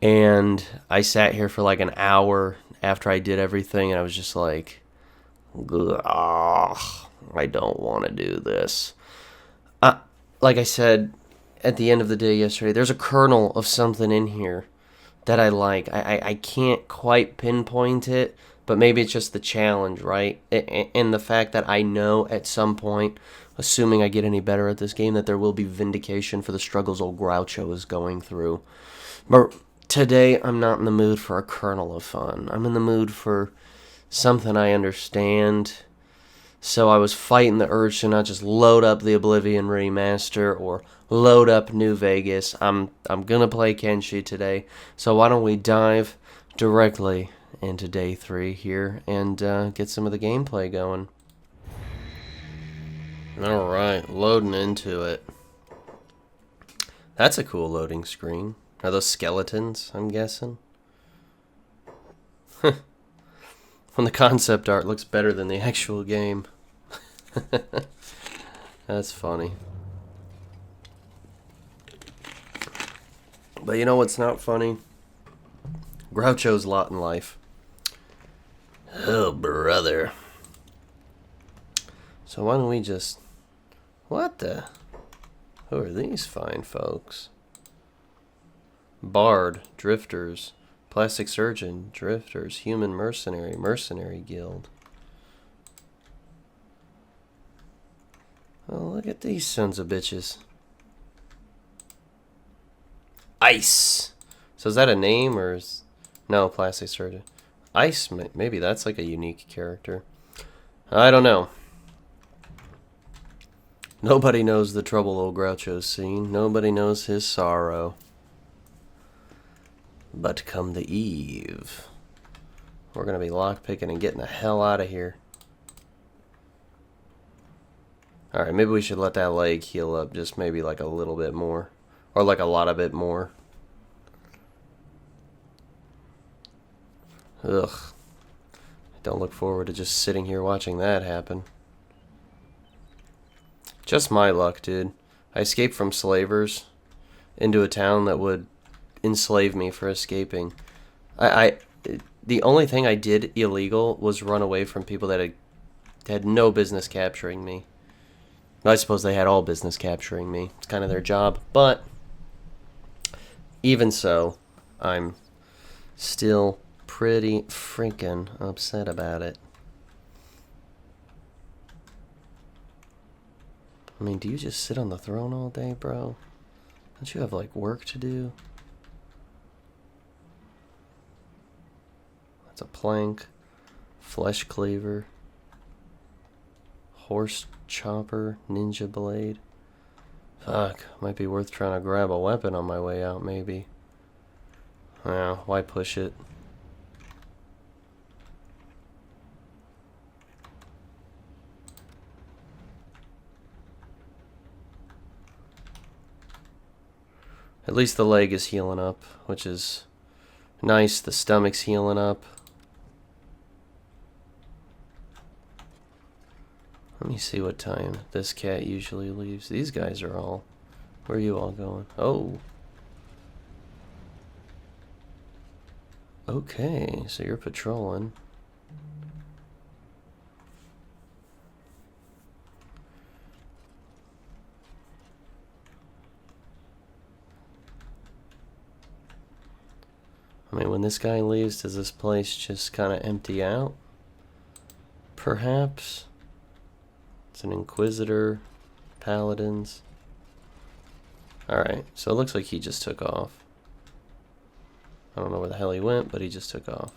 And I sat here for like an hour after I did everything, and I was just like, ugh, I don't want to do this. Like I said at the end of the day yesterday, there's a kernel of something in here that I like. I can't quite pinpoint it, but maybe it's just the challenge, right? And the fact that I know at some point, assuming I get any better at this game, that there will be vindication for the struggles old Groucho is going through. But today, I'm not in the mood for a kernel of fun. I'm in the mood for something I understand. So I was fighting the urge to not just load up the Oblivion remaster or load up New Vegas. I'm gonna play Kenshi today. So why don't we dive directly into day 3 here and get some of the gameplay going. Alright, loading into it. That's a cool loading screen. Are those skeletons, I'm guessing? When the concept art looks better than the actual game. That's funny. But you know what's not funny? Groucho's lot in life. Oh, brother. So why don't we just... What the... Who are these fine folks? Bard, Drifters, Plastic Surgeon, Drifters, Human Mercenary, Mercenary Guild. Oh, look at these sons of bitches. Ice! So is that a name or is... No, Plastic Surgeon. Ice, maybe that's like a unique character. I don't know. Nobody knows the trouble old Groucho's seen. Nobody knows his sorrow. But come the eve, we're going to be lockpicking and getting the hell out of here. Alright, maybe we should let that leg heal up just maybe like a little bit more. Or like a lot of it more. Ugh. I don't look forward to just sitting here watching that happen. Just my luck, dude. I escaped from slavers into a town that would enslave me for escaping. The only thing I did illegal was run away from people that had no business capturing me. I suppose they had all business capturing me. It's kind of their job. But even so, I'm still pretty freaking upset about it. I mean, do you just sit on the throne all day, bro? Don't you have, like, work to do? That's a plank. Flesh cleaver. Horse chopper. Ninja blade. Fuck. Might be worth trying to grab a weapon on my way out, maybe. Well, why push it? At least the leg is healing up, which is nice. The stomach's healing up. Let me see what time this cat usually leaves. These guys are all... Where are you all going? Oh. Okay, so you're patrolling. I mean, when this guy leaves, does this place just kind of empty out? Perhaps. It's an Inquisitor, Paladins. Alright, so it looks like he just took off. I don't know where the hell he went, but he just took off.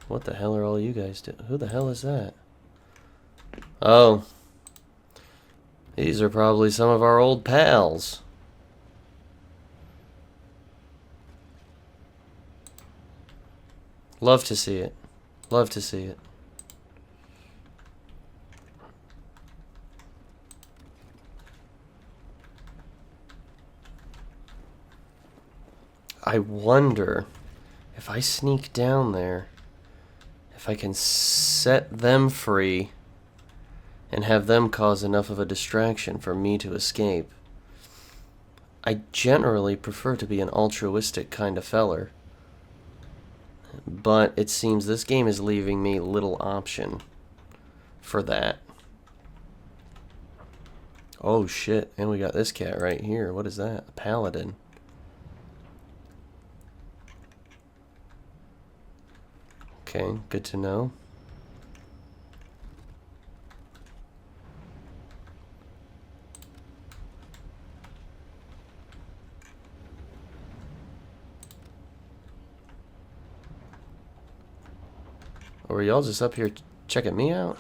What the hell are all you guys doing? Who the hell is that? Oh. These are probably some of our old pals. Love to see it. Love to see it. I wonder if I sneak down there, if I can set them free and have them cause enough of a distraction for me to escape. I generally prefer to be an altruistic kind of feller, but it seems this game is leaving me little option for that. Oh shit, and we got this cat right here. What is that? A paladin. Okay, good to know. Or were y'all just up here checking me out?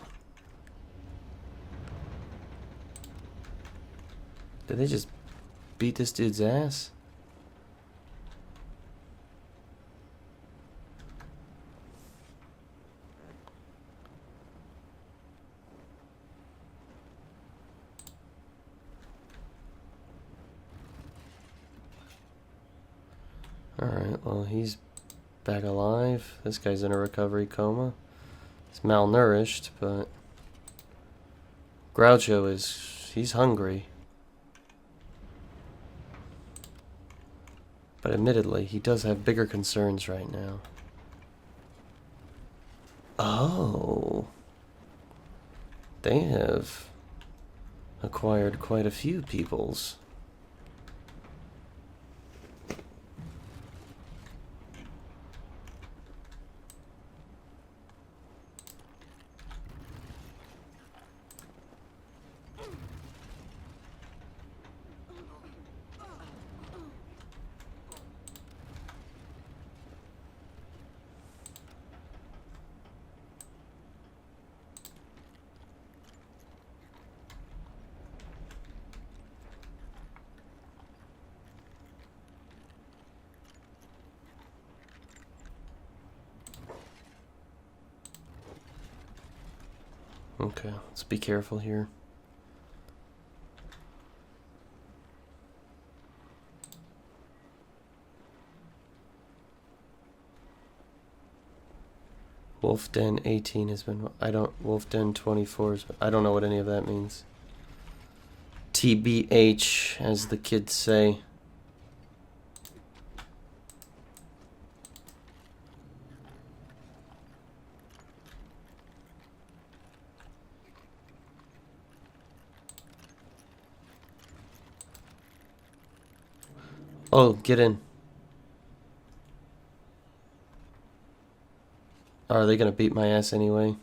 Did they just beat this dude's ass? Alright, well, he's back alive. This guy's in a recovery coma. He's malnourished, but Groucho he's hungry. But admittedly, he does have bigger concerns right now. Oh. They have acquired quite a few peoples. Okay, let's be careful here. Wolf Den 18 has been... Wolf Den 24 is... I don't know what any of that means. TBH, as the kids say. Oh, get in. Are they gonna beat my ass anyway?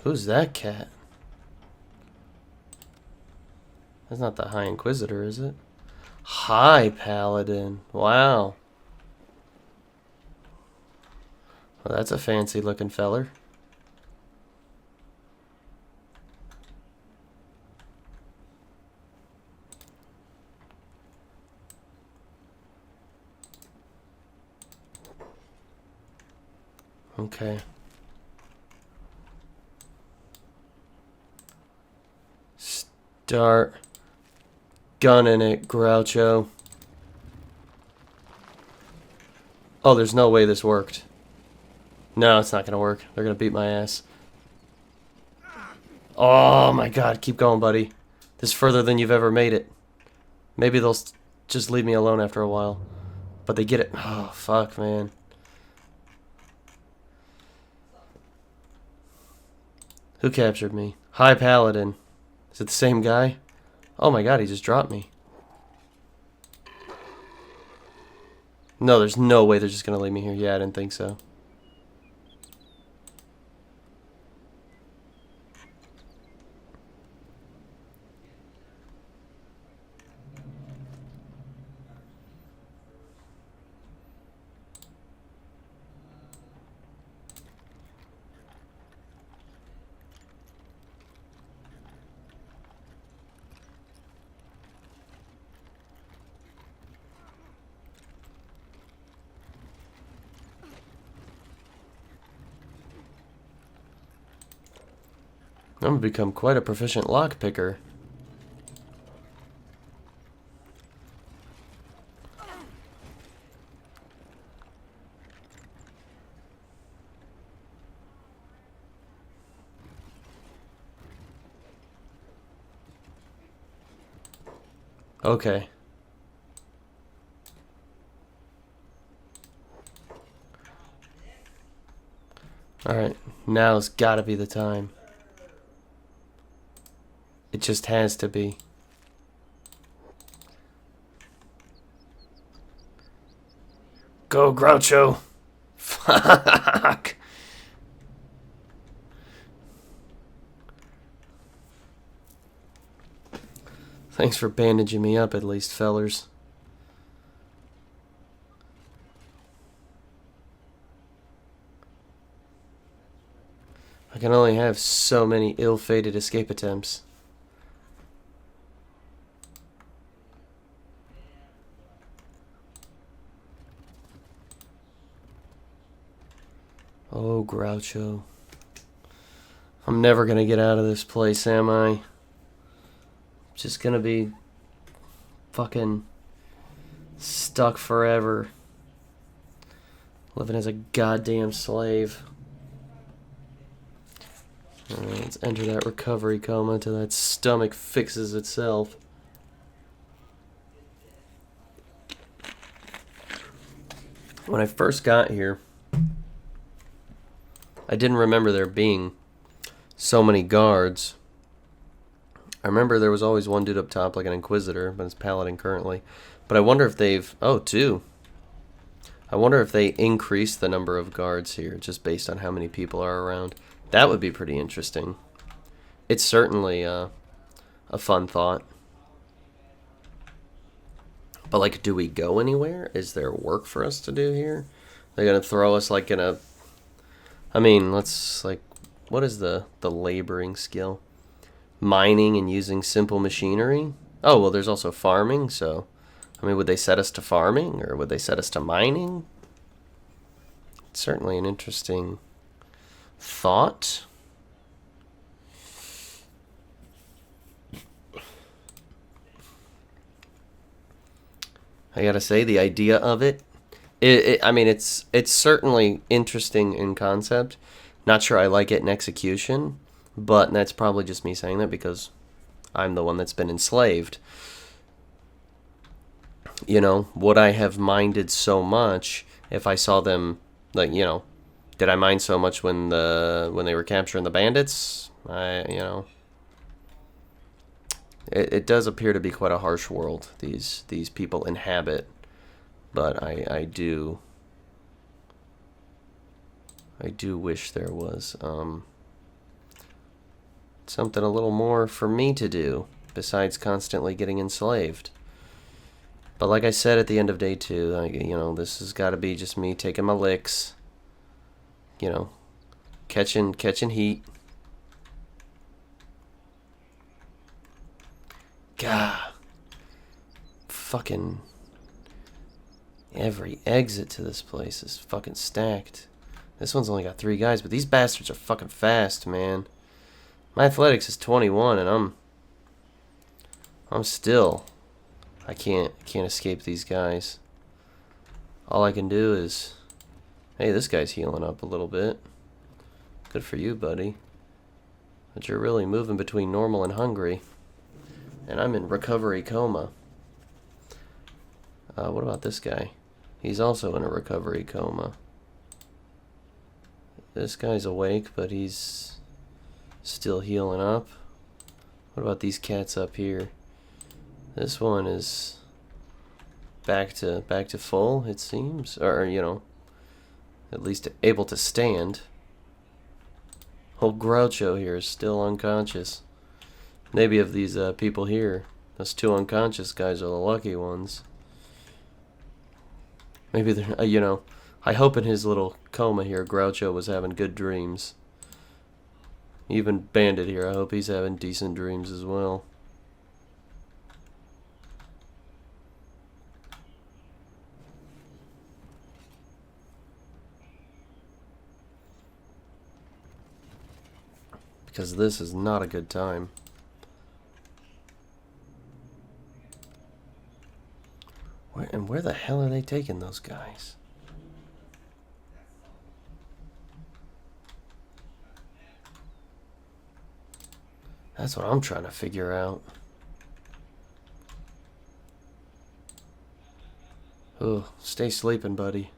Who's that cat? That's not the High Inquisitor, is it? High Paladin. Wow. Well, that's a fancy looking feller. Okay. Start gunning it, Groucho. Oh, there's no way this worked. No, it's not gonna work. They're gonna beat my ass. Oh my god, keep going, buddy. This is further than you've ever made it. Maybe they'll just leave me alone after a while. But they get it. Oh, fuck, man. Who captured me? High Paladin. Is it the same guy? Oh my god, he just dropped me. No, there's no way they're just gonna leave me here. Yeah, I didn't think so. I'm gonna become quite a proficient lockpicker. Okay. Alright, now's gotta be the time. It just has to be. Go, Groucho! Fuck! Thanks for bandaging me up at least, fellers. I can only have so many ill-fated escape attempts. Oh, Groucho. I'm never gonna get out of this place, am I? Just gonna be fucking stuck forever. Living as a goddamn slave. Alright, let's enter that recovery coma until that stomach fixes itself. When I first got here, I didn't remember there being so many guards. I remember there was always one dude up top, like an Inquisitor, but it's Paladin currently. But I wonder if they've... Oh, two. I wonder if they increased the number of guards here, just based on how many people are around. That would be pretty interesting. It's certainly a fun thought. But, like, do we go anywhere? Is there work for us to do here? They're going to throw us, like, in a... I mean, let's, like... What is the laboring skill? Mining and using simple machinery? Oh, well, there's also farming, so... I mean, would they set us to farming, or would they set us to mining? It's certainly an interesting thought. I gotta say, the idea of it, I mean, it's certainly interesting in concept. Not sure I like it in execution, but that's probably just me saying that because I'm the one that's been enslaved. You know, would I have minded so much if I saw them, like, you know, did I mind so much when they were capturing the bandits? You know, it does appear to be quite a harsh world these people inhabit, but I do wish there was something a little more for me to do besides constantly getting enslaved. But like I said at the end of day 2, you know, this has got to be just me taking my licks, you know, catching heat. God, fucking every exit to this place is fucking stacked. This one's only got 3 guys, but these bastards are fucking fast, man. My athletics is 21, and I'm still... I can't escape these guys. All I can do is... Hey, this guy's healing up a little bit. Good for you, buddy. But you're really moving between normal and hungry. And I'm in recovery coma. What about this guy? He's also in a recovery coma. This guy's awake, but he's still healing up. What about these cats up here? This one is back to full, it seems, or you know, at least able to stand. Old Groucho here is still unconscious. Maybe of these people here, those 2 unconscious guys are the lucky ones. Maybe they're, you know, I hope in his little coma here, Groucho was having good dreams. Even Bandit here, I hope he's having decent dreams as well. Because this is not a good time. Where the hell are they taking those guys? That's what I'm trying to figure out. Oh, stay sleeping, buddy.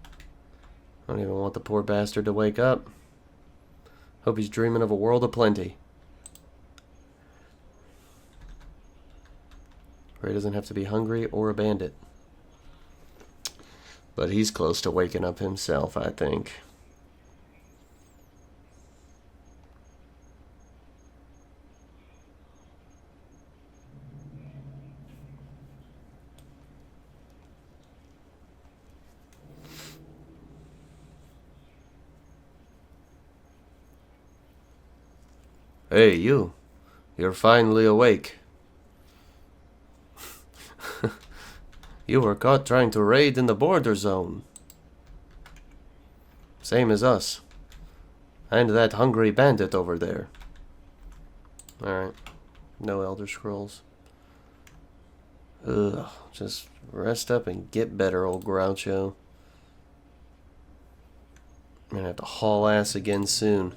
I don't even want the poor bastard to wake up. Hope he's dreaming of a world of plenty. Where he doesn't have to be hungry or a bandit. But he's close to waking up himself, I think. Hey, you. You're finally awake. You were caught trying to raid in the border zone. Same as us. And that hungry bandit over there. Alright. No Elder Scrolls. Ugh. Just rest up and get better, old Groucho. I'm gonna have to haul ass again soon.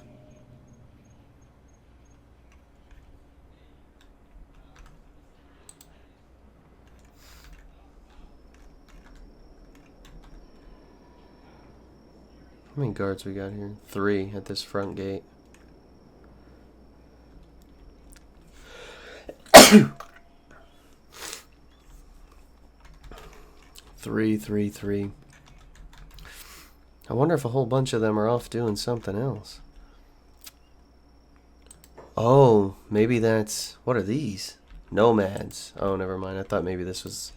How many guards we got here? 3 at this front gate. Three. I wonder if a whole bunch of them are off doing something else. Oh, maybe that's... What are these? Nomads. Oh, never mind. I thought maybe this was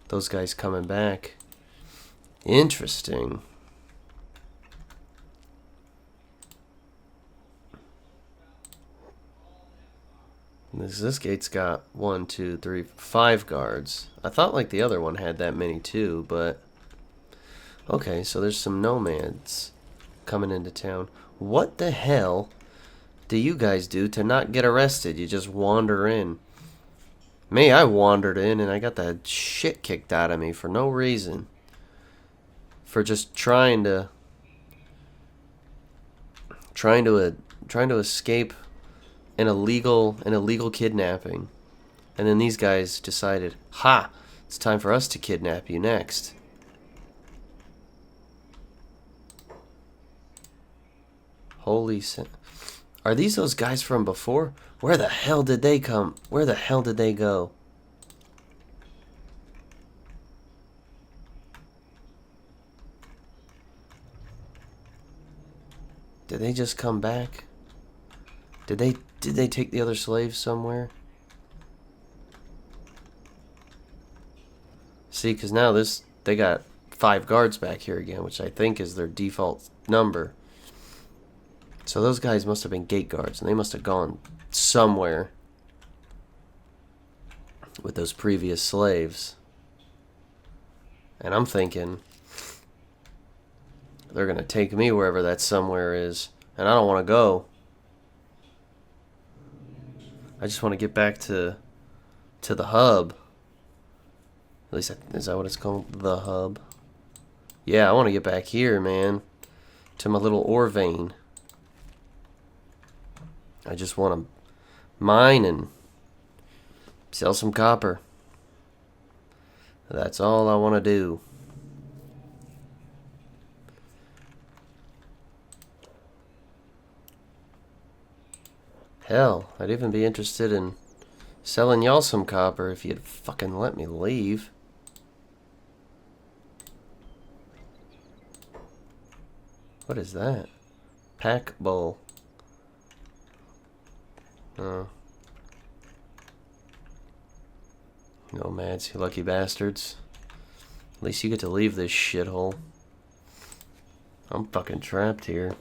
those guys coming back. Interesting. This gate's got 1, 2, 3, 5 guards. I thought like the other one had that many too, but... Okay, so there's some nomads coming into town. What the hell do you guys do to not get arrested? You just wander in. Me, I wandered in and I got the shit kicked out of me for no reason. For just trying to escape an illegal kidnapping. And then these guys decided, ha, it's time for us to kidnap you next. Holy shit. Are these those guys from before? Where the hell did they come? Where the hell did they go? Did they just come back? Did they take the other slaves somewhere? See, because now they got 5 guards back here again, which I think is their default number. So those guys must have been gate guards, and they must have gone somewhere with those previous slaves. And I'm thinking they're going to take me wherever that somewhere is, and I don't want to go. I just want to get back to the hub. At least, is that what it's called? The hub. Yeah, I want to get back here, man. To my little ore vein. I just want to mine and sell some copper. That's all I want to do. Hell, I'd even be interested in selling y'all some copper if you'd fucking let me leave. What is that? Pack bowl. Oh. Nomads, you lucky bastards. At least you get to leave this shithole. I'm fucking trapped here.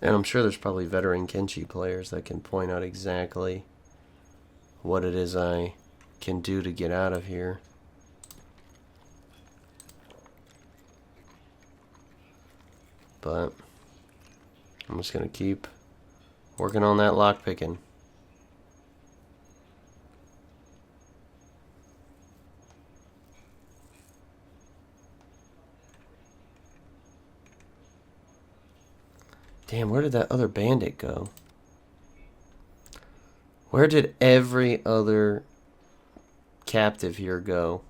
And I'm sure there's probably veteran Kenshi players that can point out exactly what it is I can do to get out of here. But I'm just gonna keep working on that lockpicking. Damn, where did that other bandit go? Where did every other captive here go?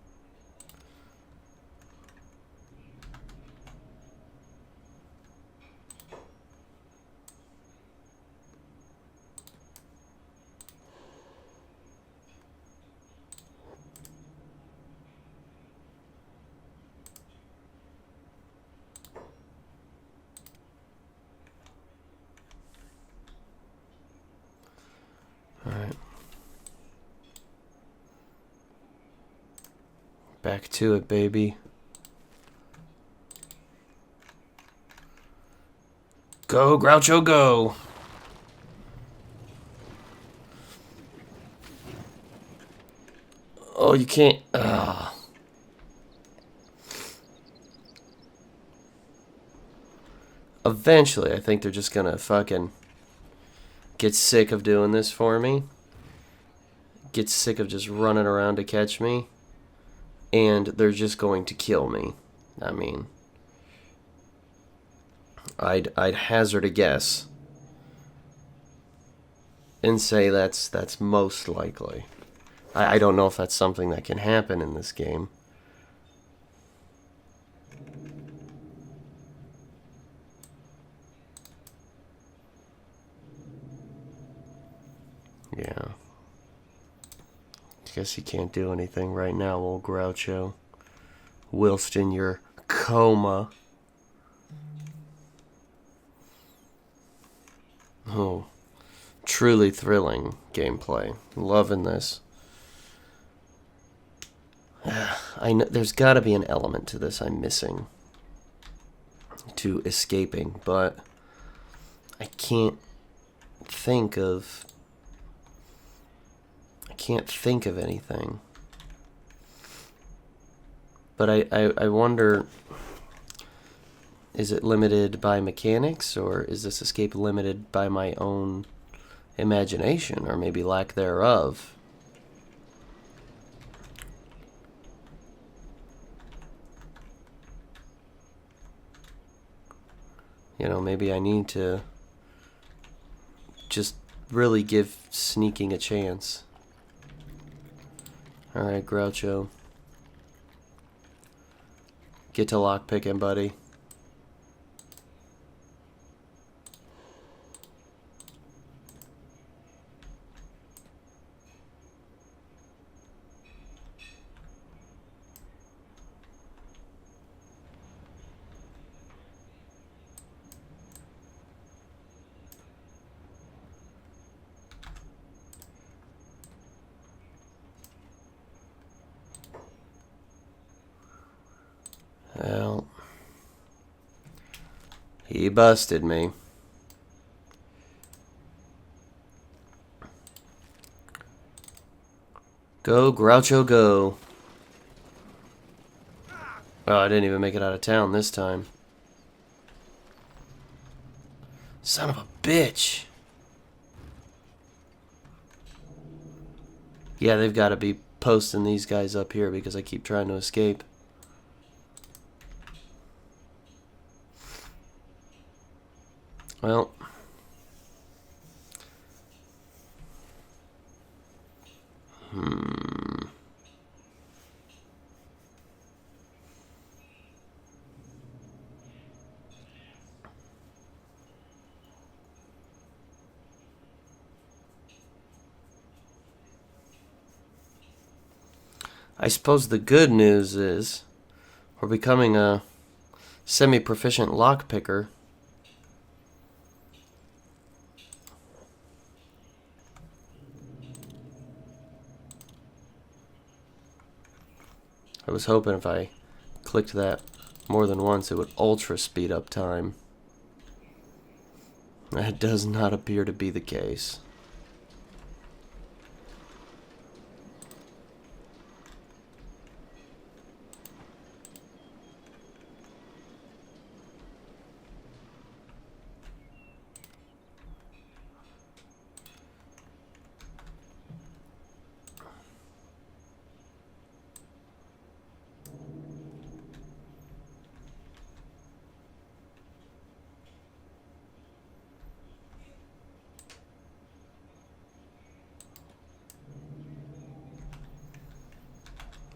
Alright. Back to it, baby. Go, Groucho, go! Oh, you can't... Ugh. Eventually, I think they're just gonna fucking gets sick of doing this for me, gets sick of just running around to catch me, and they're just going to kill me. I mean, I'd hazard a guess and say that's most likely. I don't know if that's something that can happen in this game. Yeah. Guess you can't do anything right now, old Groucho. Whilst in your coma. Oh. Truly thrilling gameplay. Loving this. I know there's got to be an element to this I'm missing to escaping, but I can't think of anything. But I wonder, is it limited by mechanics, or is this escape limited by my own imagination, or maybe lack thereof? You know, maybe I need to just really give sneaking a chance. Alright, Groucho. Get to lockpicking, buddy. Well, he busted me. Go, Groucho, go. Oh, I didn't even make it out of town this time. Son of a bitch. Yeah, they've got to be posting these guys up here because I keep trying to escape. Well, I suppose the good news is we're becoming a semi-proficient lockpicker. I was hoping if I clicked that more than once it would ultra speed up time. That does not appear to be the case.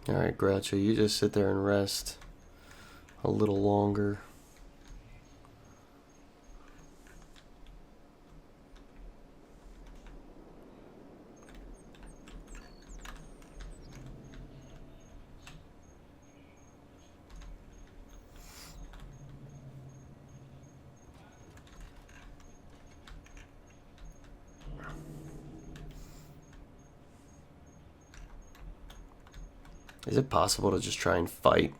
Alright, Groucho, you just sit there and rest a little longer. Is it possible to just try and fight?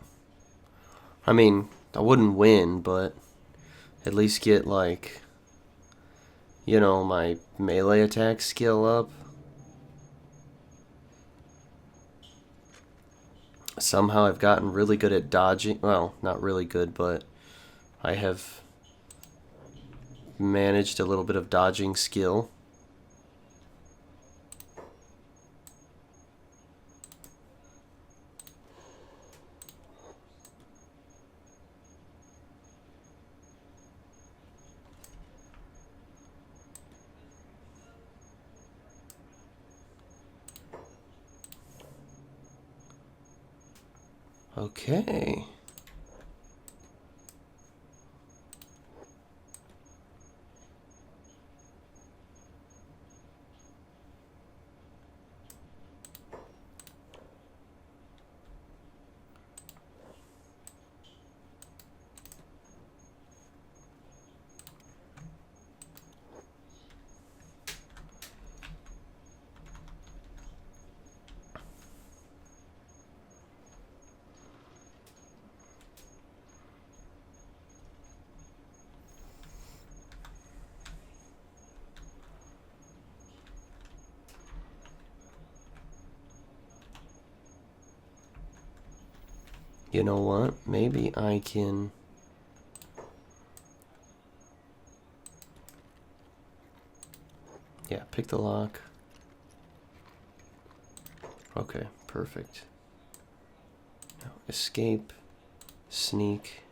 I mean, I wouldn't win, but at least get, like, you know, my melee attack skill up. Somehow I've gotten really good at dodging. Well, not really good, but I have managed a little bit of dodging skill. Okay. You know what? Maybe I can... Yeah, pick the lock. Okay, perfect. Now, escape, sneak.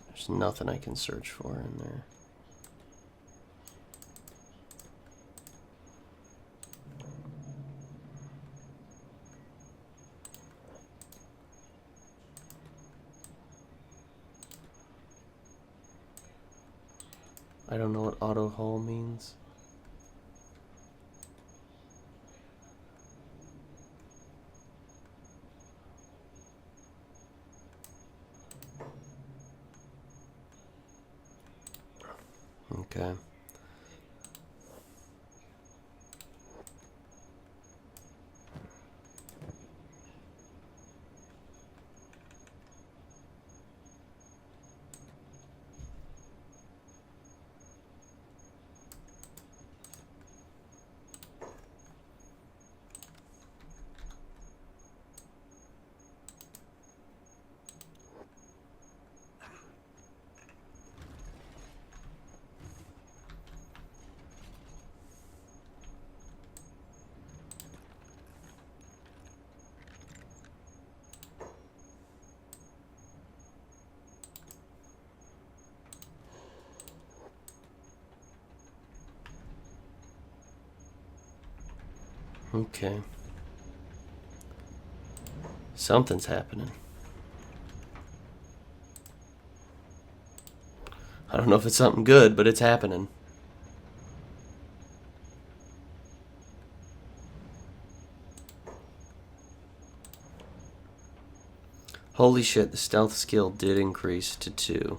There's nothing I can search for in there. I don't know what auto haul means. Okay. Okay. Something's happening. I don't know if it's something good, but it's happening. Holy shit, the stealth skill did increase to 2.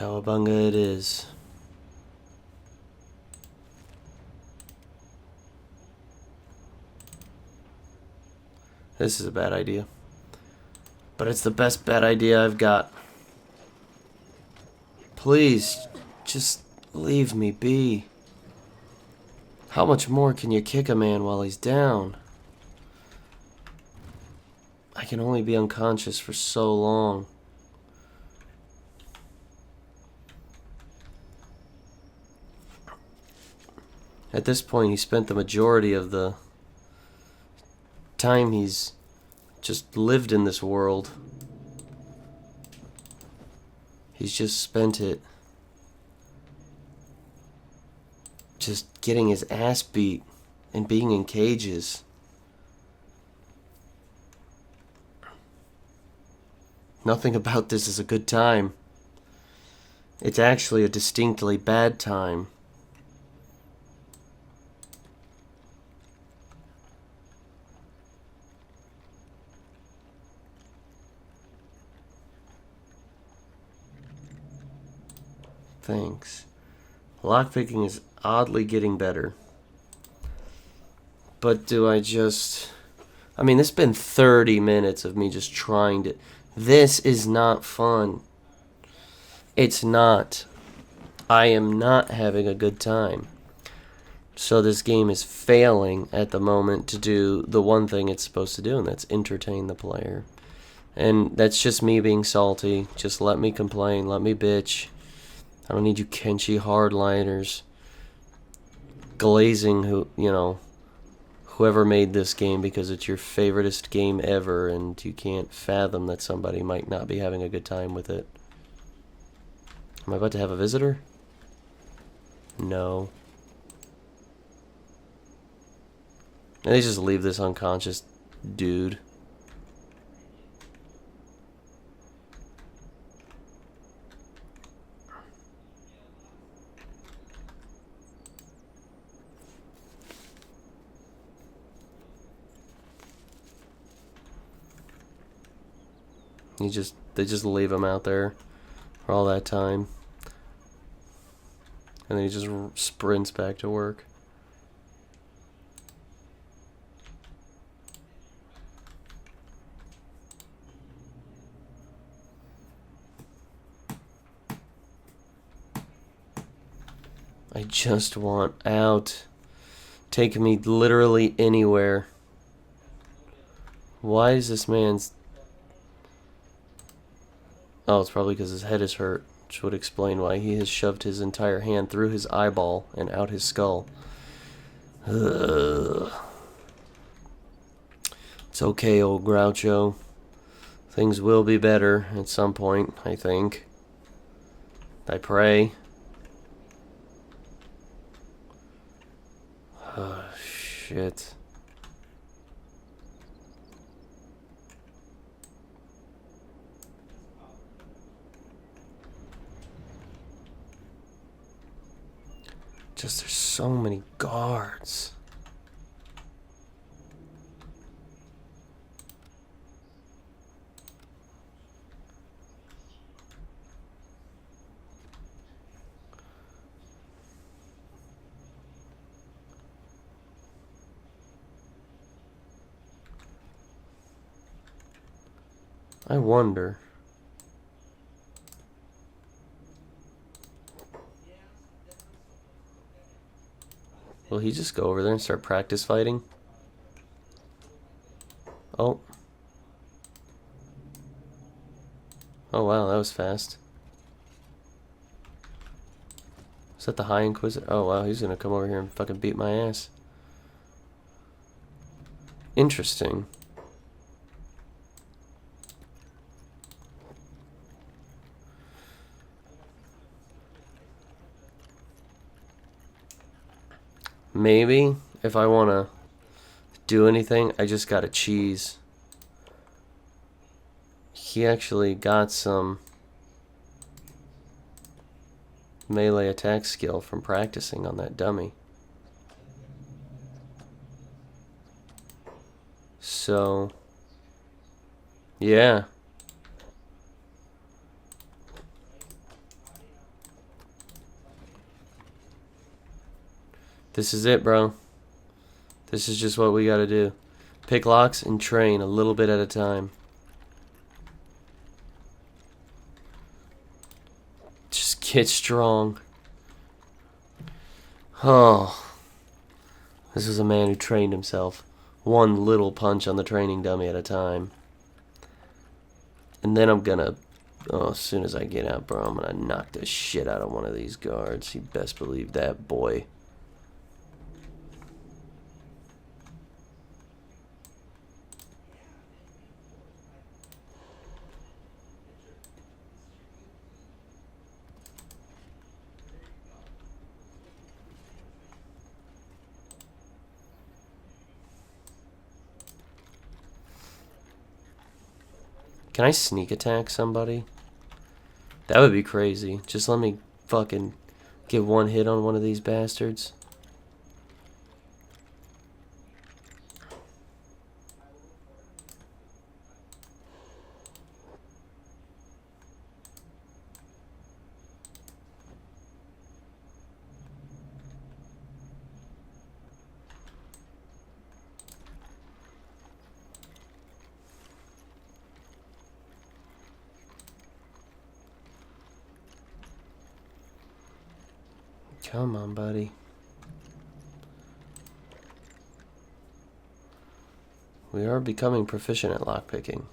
Cowabunga it is. This is a bad idea. But it's the best bad idea I've got. Please, just leave me be. How much more can you kick a man while he's down? I can only be unconscious for so long. At this point, he spent the majority of the time he's just lived in this world. He's just spent it just getting his ass beat and being in cages. Nothing about this is a good time. It's actually a distinctly bad time. Thanks. Lockpicking is oddly getting better. But do I just... I mean, this has been 30 minutes of me just trying to... This is not fun. It's not. I am not having a good time. So this game is failing at the moment to do the one thing it's supposed to do, and that's entertain the player. And that's just me being salty. Just let me complain, let me bitch. I don't need you Kenshi hardliners glazing whoever made this game because it's your favoriteest game ever and you can't fathom that somebody might not be having a good time with it. Am I about to have a visitor? No. And they just leave this unconscious dude. They just leave him out there for all that time. And then he just sprints back to work. I just want out. Take me literally anywhere. Why is this man's... Oh, it's probably because his head is hurt, which would explain why he has shoved his entire hand through his eyeball and out his skull. Ugh. It's okay, old Groucho. Things will be better at some point, I think. I pray. Oh, shit. Just there's so many guards. I wonder. Will he just go over there and start practice fighting? Oh. Oh wow, that was fast. Is that the High Inquisitor? Oh wow, he's gonna come over here and fucking beat my ass. Interesting. Maybe if I want to do anything, I just gotta cheese. He actually got some melee attack skill from practicing on that dummy. So, yeah. This is it, bro. This is just what we gotta do. Pick locks and train a little bit at a time. Just get strong. Oh. This is a man who trained himself. One little punch on the training dummy at a time. And then I'm gonna... Oh, as soon as I get out, bro, I'm gonna knock the shit out of one of these guards. You best believe that, boy. Can I sneak attack somebody? That would be crazy. Just let me fucking get one hit on one of these bastards. Come on, buddy. We are becoming proficient at lockpicking.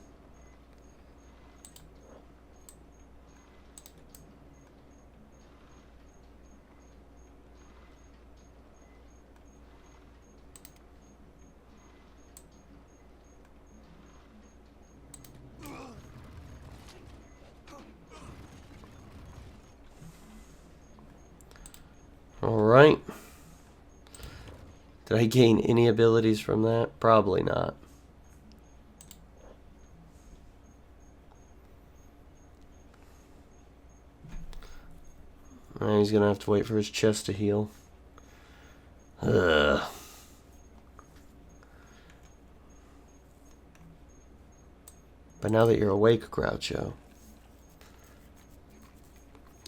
Did I gain any abilities from that? Probably not. He's gonna have to wait for his chest to heal. Ugh. But now that you're awake, Groucho,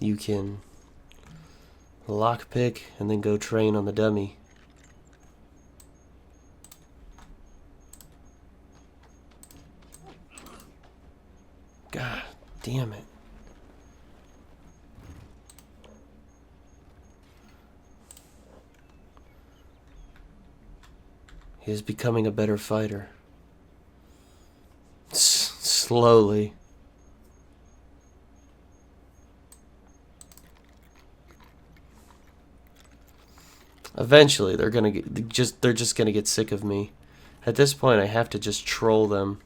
you can lockpick and then go train on the dummy. God damn it. He is becoming a better fighter. Slowly. Eventually, they're just gonna get sick of me. At this point, I have to just troll them.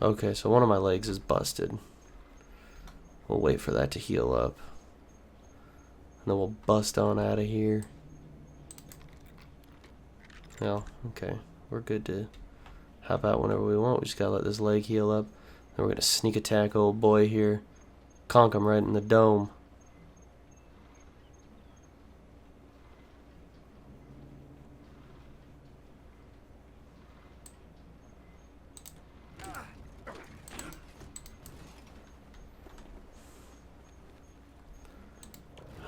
Okay, so one of my legs is busted. We'll wait for that to heal up. And then we'll bust on out of here. Oh, okay. We're good to hop out whenever we want. We just gotta let this leg heal up. Then we're gonna sneak attack old boy here. Conk him right in the dome.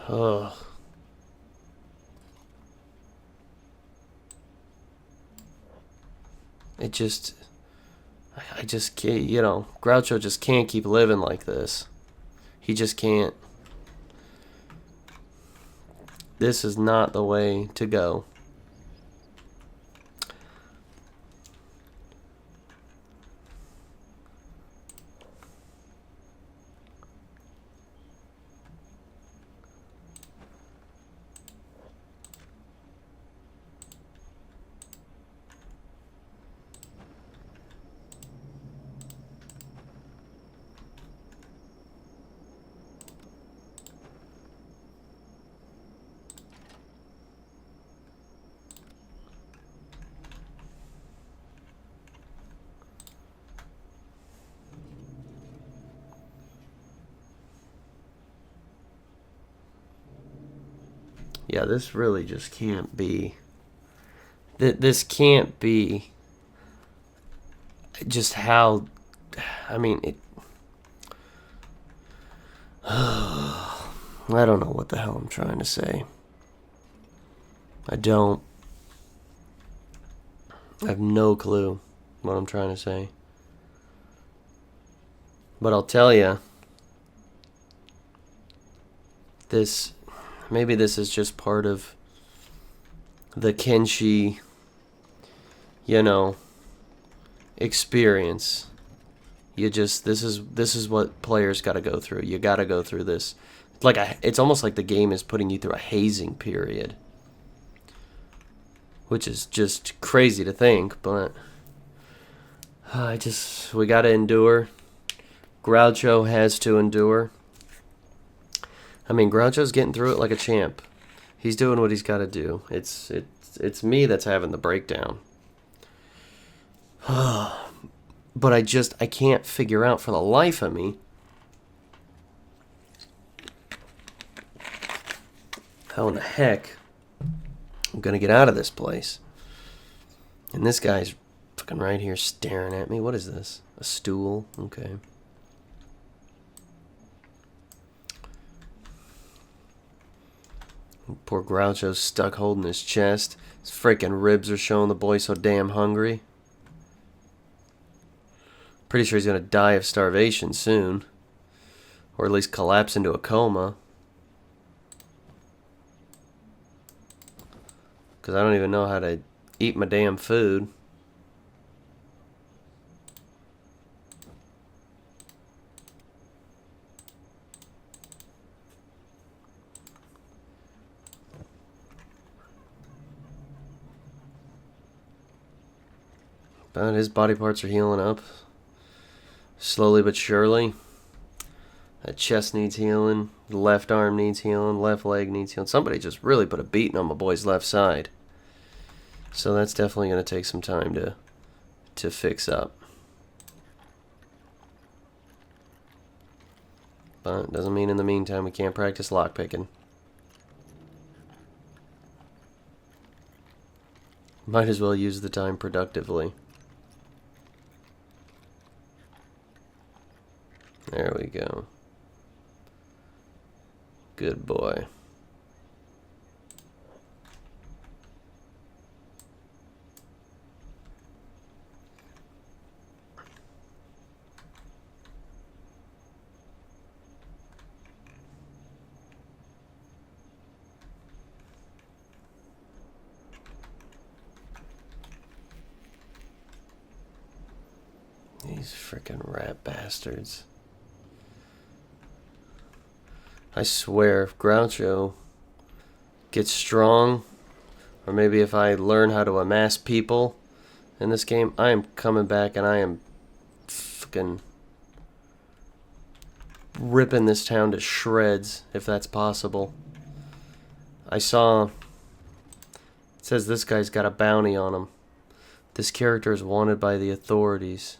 Ugh. It just... I just can't, you know, Groucho just can't keep living like this. He just can't. This is not the way to go. Yeah, this really just can't be. This can't be just how. I mean, it. I don't know what the hell I'm trying to say. I don't. I have no clue what I'm trying to say. But I'll tell you, this. Maybe this is just part of the Kenshi, you know, experience. You just this is what players got to go through. You got to go through this. It's almost like the game is putting you through a hazing period, which is just crazy to think, but we got to endure. Groucho has to endure. I mean, Groucho's getting through it like a champ. He's doing what he's got to do. It's me that's having the breakdown. But I can't figure out for the life of me how in the heck I'm gonna get out of this place. And this guy's fucking right here staring at me. What is this? A stool? Okay. Poor Groucho's stuck holding his chest. His freaking ribs are showing the boy so damn hungry. Pretty sure he's gonna die of starvation soon. Or at least collapse into a coma. Because I don't even know how to eat my damn food. But his body parts are healing up. Slowly but surely. That chest needs healing. The left arm needs healing. Left leg needs healing. Somebody just really put a beating on my boy's left side. So that's definitely going to take some time to fix up. But doesn't mean in the meantime we can't practice lockpicking. Might as well use the time productively. There we go. Good boy. These frickin' rat bastards. I swear, if Groucho gets strong, or maybe if I learn how to amass people in this game, I am coming back and I am fucking ripping this town to shreds, if that's possible. I saw, it says this guy's got a bounty on him. This character is wanted by the authorities.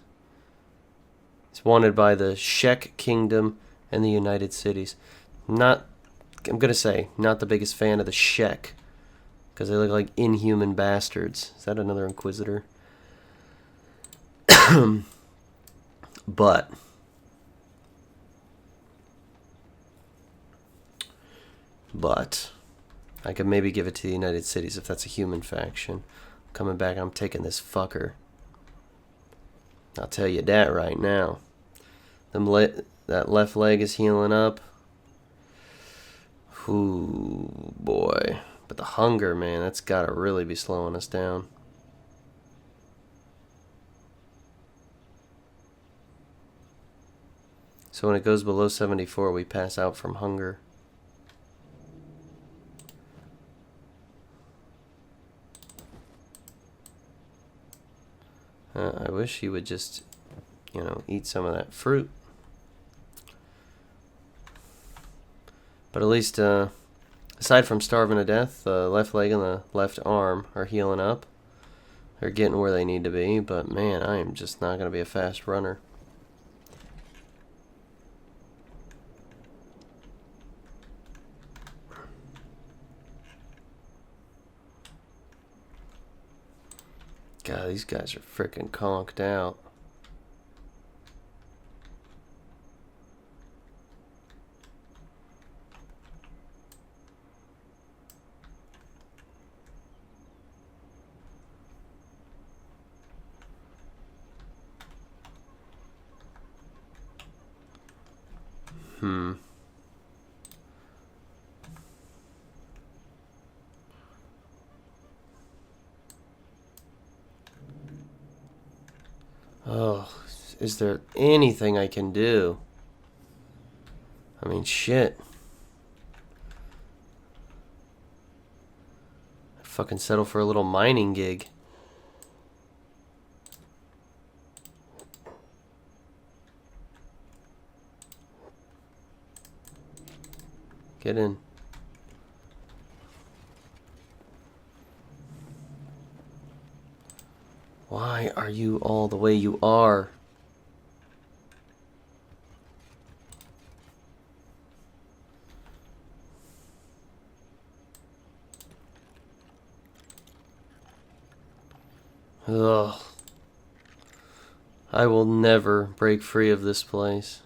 He's wanted by the Czech Kingdom and the United Cities. I'm gonna say, not the biggest fan of the Czech, because they look like inhuman bastards. Is that another Inquisitor? But I could maybe give it to the United Cities if that's a human faction. Coming back, I'm taking this fucker. I'll tell you that right now. That left leg is healing up. Ooh, boy. But the hunger, man, that's gotta really be slowing us down. So when it goes below 74, we pass out from hunger. I wish he would just, you know, eat some of that fruit. But at least, aside from starving to death, the left leg and the left arm are healing up. They're getting where they need to be, but man, I am just not going to be a fast runner. God, these guys are freaking conked out. Oh, is there anything I can do? I mean, shit. I'd fucking settle for a little mining gig. Get in. Why are you all the way you are? Ugh. I will never break free of this place.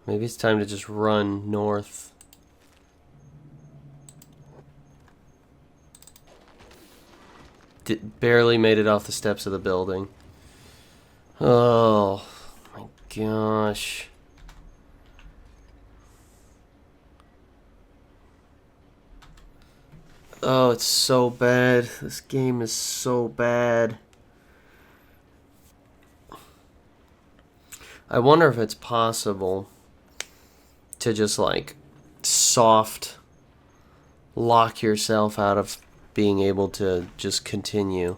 Maybe it's time to just run north. Barely made it off the steps of the building. Oh my gosh. Oh, it's so bad. This game is so bad. I wonder if it's possible to just like soft lock yourself out of being able to just continue.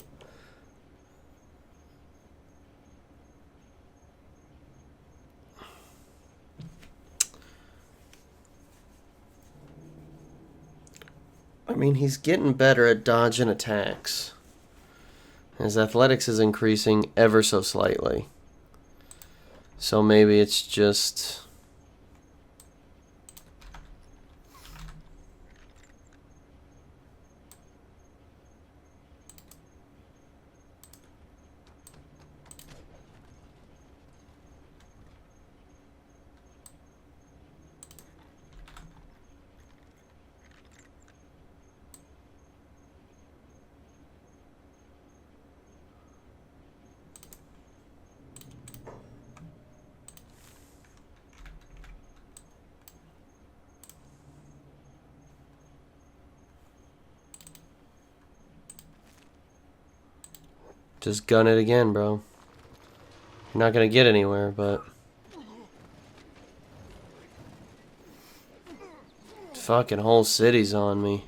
I mean, he's getting better at dodging attacks. His athletics is increasing ever so slightly. So maybe it's just... Just gun it again, bro. You're not gonna get anywhere, but... Fucking whole city's on me.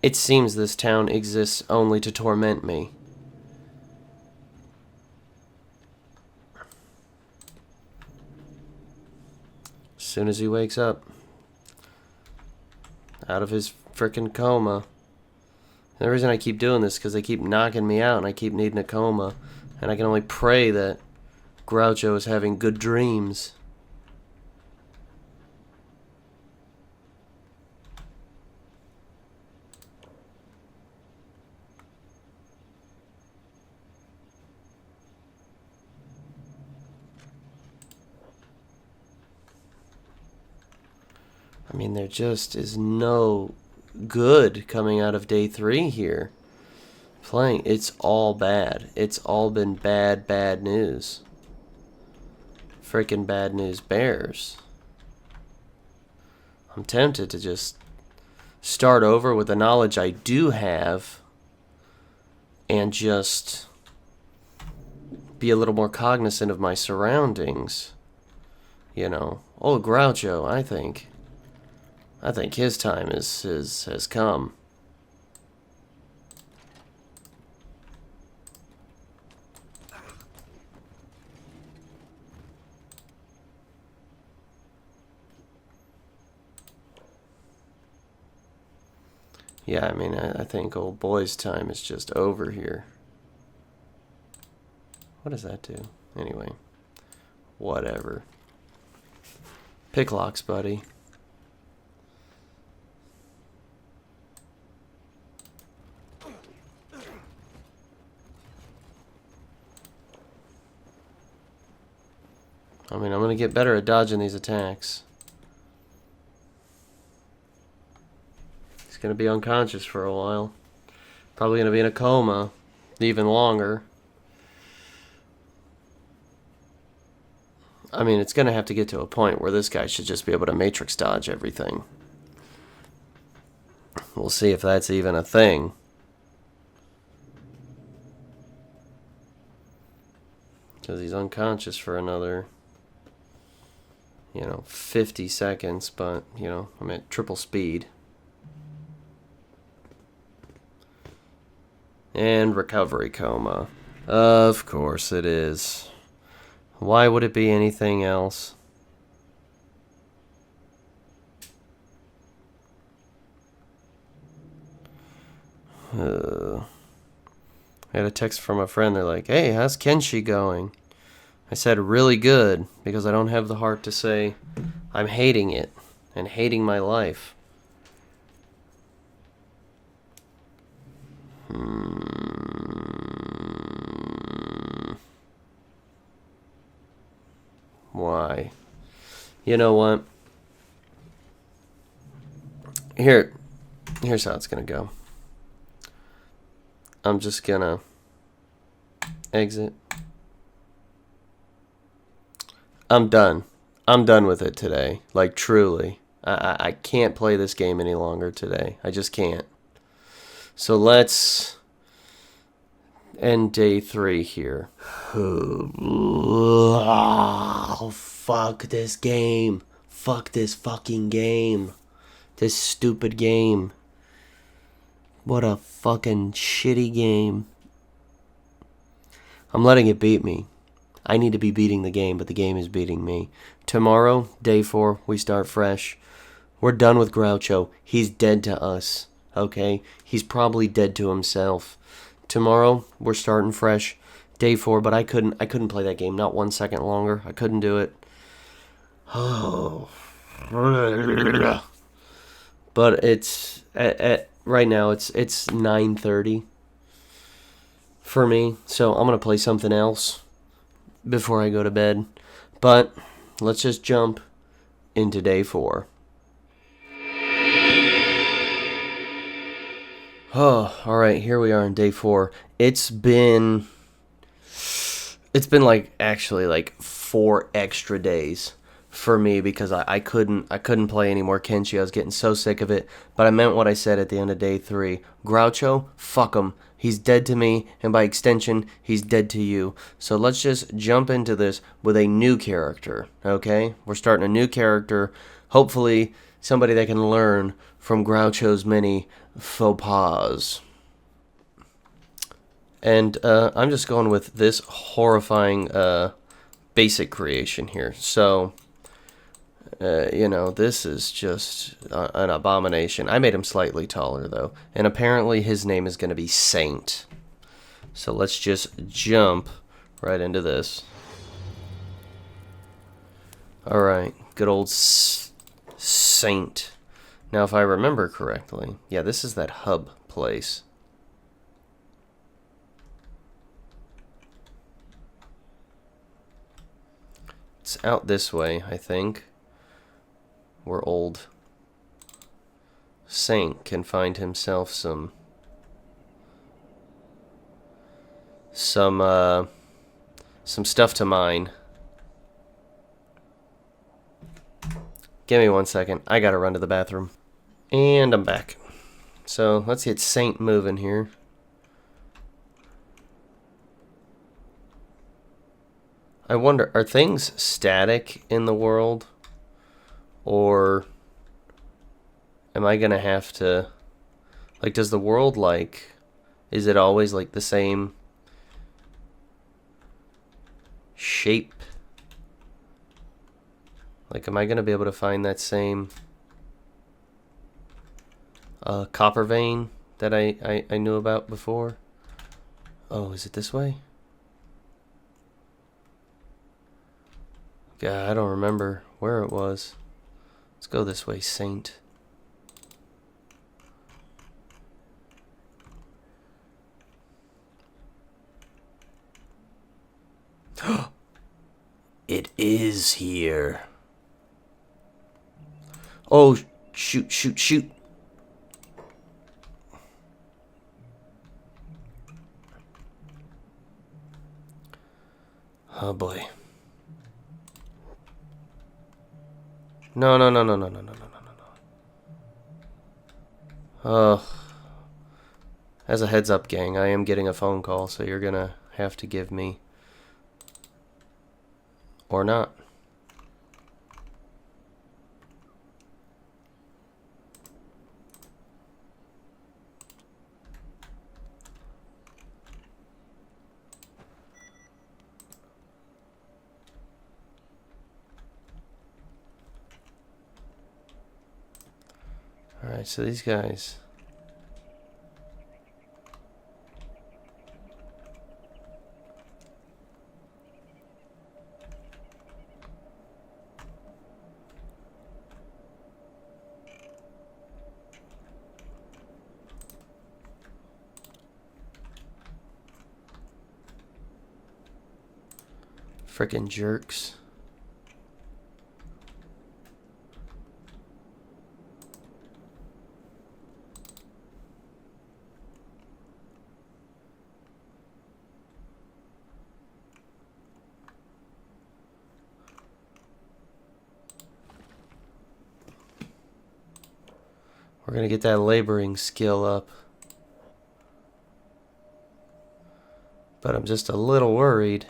It seems this town exists only to torment me. As soon as he wakes up. Out of his frickin' coma. And the reason I keep doing this is because they keep knocking me out and I keep needing a coma. And I can only pray that Groucho is having good dreams. I mean, there just is no good coming out of day 3 here. Playing, it's all bad. It's all been bad, bad news. Freaking bad news bears. I'm tempted to just start over with the knowledge I do have and just be a little more cognizant of my surroundings. You know, old Groucho, I think his time has come. Yeah, I mean, I think old boy's time is just over here. What does that do? Anyway, whatever. Pick locks, buddy. I mean, I'm going to get better at dodging these attacks. He's going to be unconscious for a while. Probably going to be in a coma even longer. I mean, it's going to have to get to a point where this guy should just be able to matrix dodge everything. We'll see if that's even a thing. Because he's unconscious for another... 50 seconds, but, I'm at triple speed. And recovery coma. Of course it is. Why would it be anything else? I had a text from a friend. They're like, hey, how's Kenshi going? I said really good, because I don't have the heart to say I'm hating it and hating my life. Why? You know what? Here's how it's gonna go. I'm just gonna exit. I'm done. I'm done with it today. Like, truly. I can't play this game any longer today. I just can't. So let's And day 3 here. Oh, fuck this game. Fuck this fucking game. This stupid game. What a fucking shitty game. I'm letting it beat me. I need to be beating the game, but the game is beating me. Tomorrow, day 4, we start fresh. We're done with Groucho. He's dead to us. Okay? He's probably dead to himself. Tomorrow, we're starting fresh. Day 4, but I couldn't play that game not 1 second longer. I couldn't do it. Oh. But it's right now it's 9:30 for me, so I'm gonna play something else before I go to bed. But let's just jump into day 4. Oh, all right, here we are in day 4. It's been like actually like 4 extra days for me because I couldn't play any more Kenshi. I was getting so sick of it. But I meant what I said at the end of day 3. Groucho, fuck him. He's dead to me, and by extension, he's dead to you. So let's just jump into this with a new character, okay? We're starting a new character. Hopefully, somebody that can learn from Groucho's many faux pas. And I'm just going with this horrifying basic creation here. So, this is just an abomination. I made him slightly taller, though. And apparently his name is going to be Saint. So let's just jump right into this. Alright, good old Saint. Now, if I remember correctly, yeah, this is that hub place. It's out this way, I think, where old Saint can find himself some stuff to mine. Give me 1 second. I gotta run to the bathroom. And I'm back. So let's get Saint moving here. I wonder, are things static in the world? Or am I gonna have to, like, does the world, like, is it always like the same shape? Like, am I gonna be able to find that same copper vein that I knew about before? Oh, is it this way? God, I don't remember where it was. Let's go this way, Saint. It is here. Oh, shoot, shoot, shoot. Oh boy. No, no, no, no, no, no, no, no, no, no. As a heads up, gang, I am getting a phone call, so you're gonna have to give me. Or not. Alright, so these guys. Frickin' jerks. We're gonna get that laboring skill up. But I'm just a little worried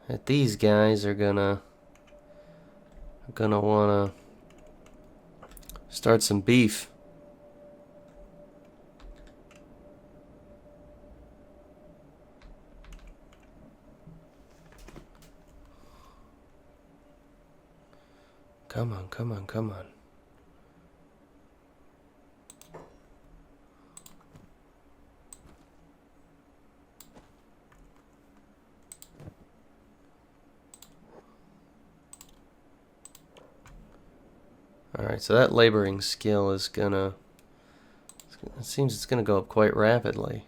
that these guys are gonna wanna start some beef. Come on, come on, come on. Alright, so that laboring skill is gonna... It seems it's gonna go up quite rapidly.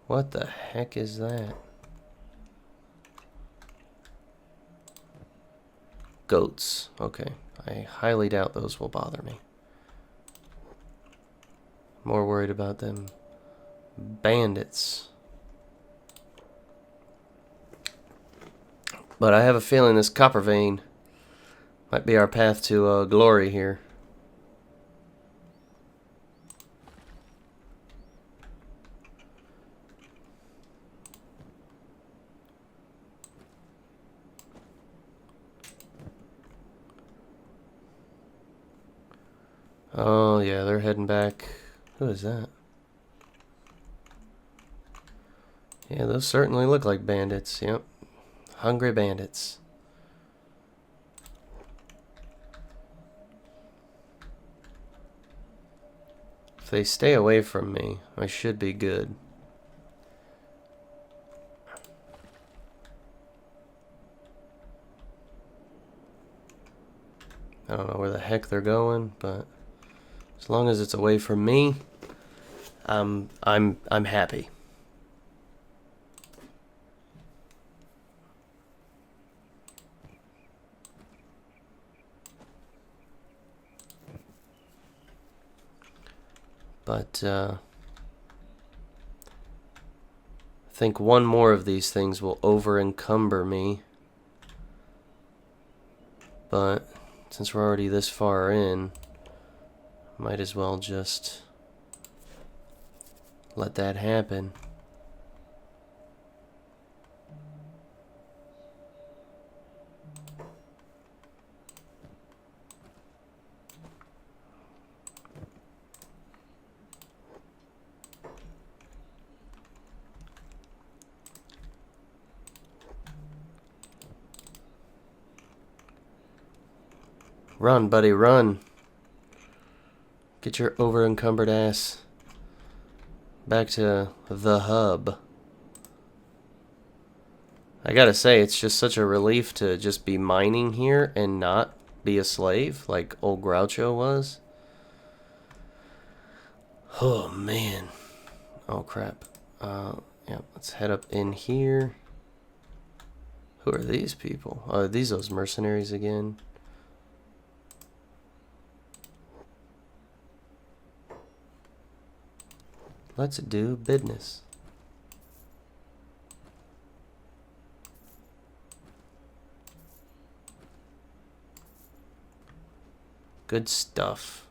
What the heck is that? Goats. Okay. I highly doubt those will bother me. More worried about them bandits. But I have a feeling this copper vein might be our path to glory here. Oh yeah, they're heading back. Who is that? Yeah, those certainly look like bandits. Yep. Hungry bandits. If they stay away from me, I should be good. I don't know where the heck they're going, but as long as it's away from me, I'm happy. But I think one more of these things will over-encumber me. But since we're already this far in, might as well just let that happen. Run, buddy, run. Get your over-encumbered ass back to the hub. I gotta say, it's just such a relief to just be mining here and not be a slave like old Groucho was. Oh, man. Oh, crap. Yeah, let's head up in here. Who are these people? Are these those mercenaries again? Let's do business. Good stuff.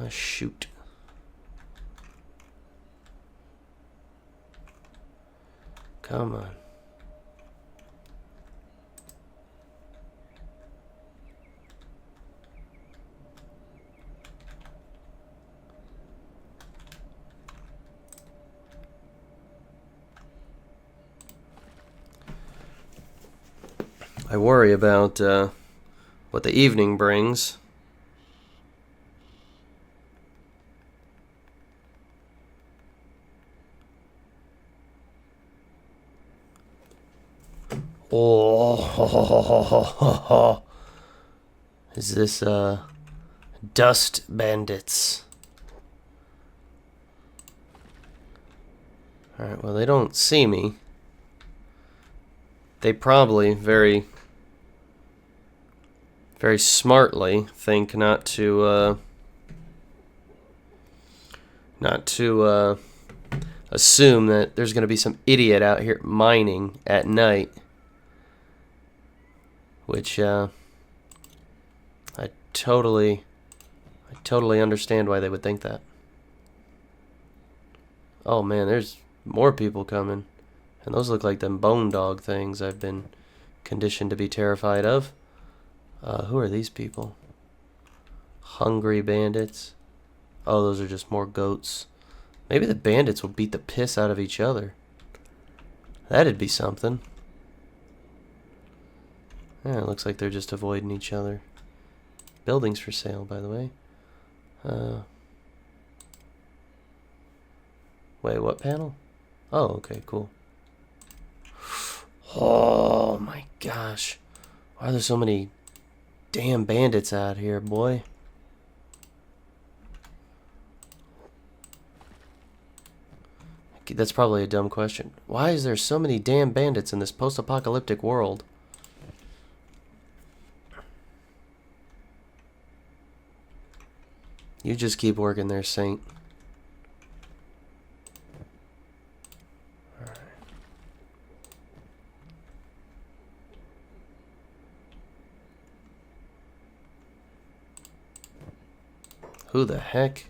Shoot. Come on. I worry about what the evening brings. Oh, is this dust bandits? Alright, well, they don't see me. They probably very smartly think not to assume that there's going to be some idiot out here mining at night, which I totally understand why they would think that. Oh man, there's more people coming, and those look like them bone dog things I've been conditioned to be terrified of. Who are these people? Hungry bandits. Oh, those are just more goats. Maybe the bandits will beat the piss out of each other. That'd be something. Yeah, it looks like they're just avoiding each other. Buildings for sale, by the way. Wait, what panel? Oh, okay, cool. Oh my gosh. Why are there so many damn bandits out here, boy? That's probably a dumb question. Why is there so many damn bandits in this post-apocalyptic world? You just keep working there, Saint. Alright. Who the heck?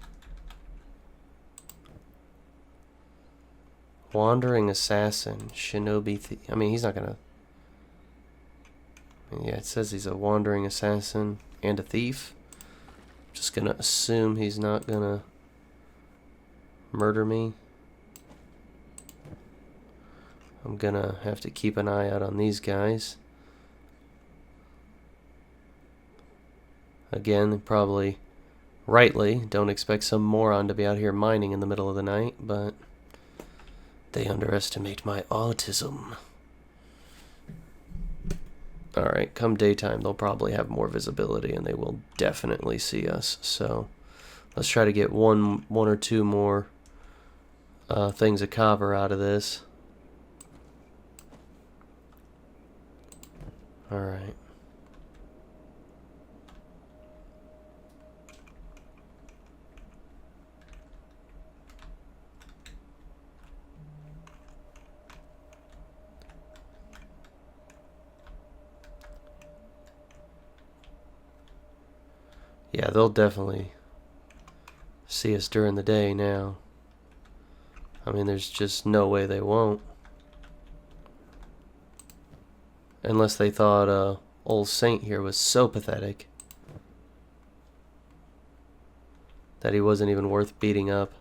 Wandering assassin, shinobi thief. I mean, he's not gonna... Yeah, it says he's a wandering assassin and a thief. Just gonna assume he's not gonna murder me. I'm gonna have to keep an eye out on these guys. Again, probably rightly don't expect some moron to be out here mining in the middle of the night, but they underestimate my autism. Alright, come daytime, they'll probably have more visibility and they will definitely see us. So let's try to get one or two more things of copper out of this. Alright. Yeah, they'll definitely see us during the day now. I mean, there's just no way they won't. Unless they thought old Saint here was so pathetic that he wasn't even worth beating up.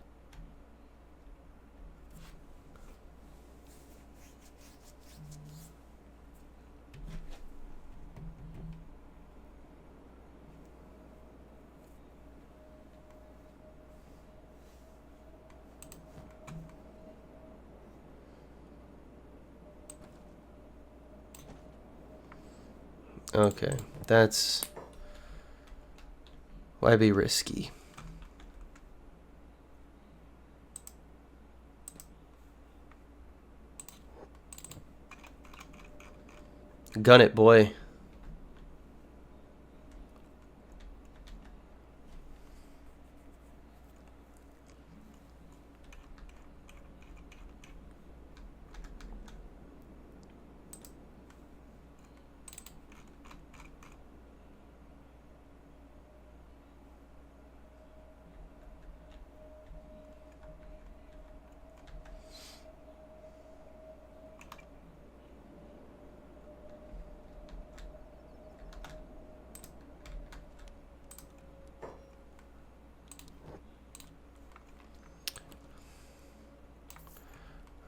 Okay, that's... Why be risky? Gun it, boy.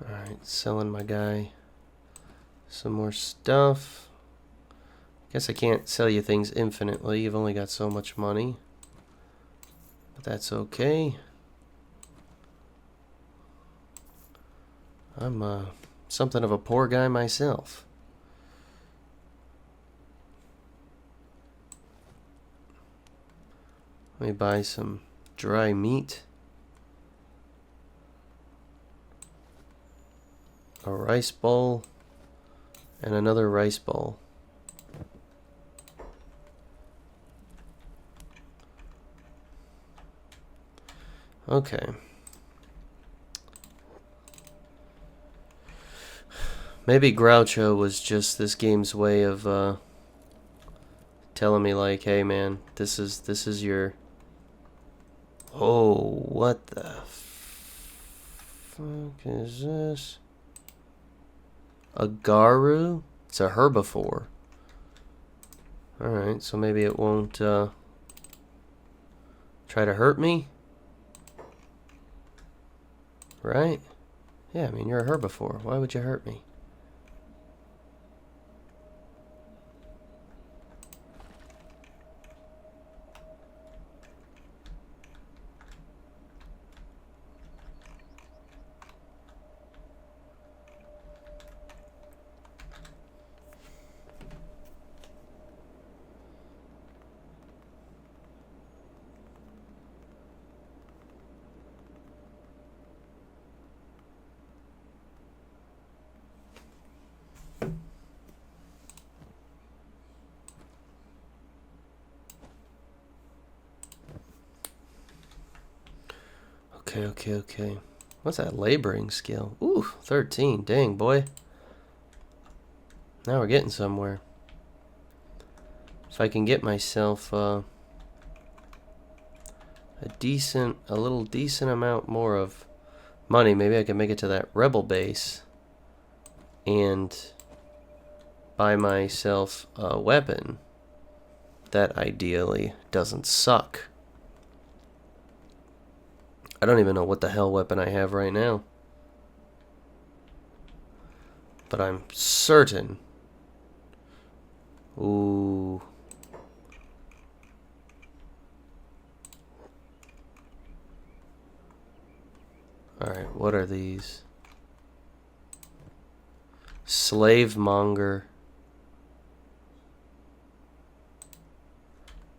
Alright, selling my guy some more stuff. Guess I can't sell you things infinitely. You've only got so much money. But that's okay. I'm something of a poor guy myself. Let me buy some dry meat. A rice bowl. And another rice bowl. Okay. Maybe Groucho was just this game's way of telling me like, hey man, this is your. Oh, what the fuck is this? A Garu? It's a herbivore. Alright, so maybe it won't try to hurt me? Right? Yeah, I mean, you're a herbivore. Why would you hurt me? Okay. What's that laboring skill? Ooh, 13. Dang, boy. Now we're getting somewhere. If I can get myself a little decent amount more of money, maybe I can make it to that rebel base and buy myself a weapon that ideally doesn't suck. I don't even know what the hell weapon I have right now. But I'm certain. Ooh. Alright, what are these? Slave monger.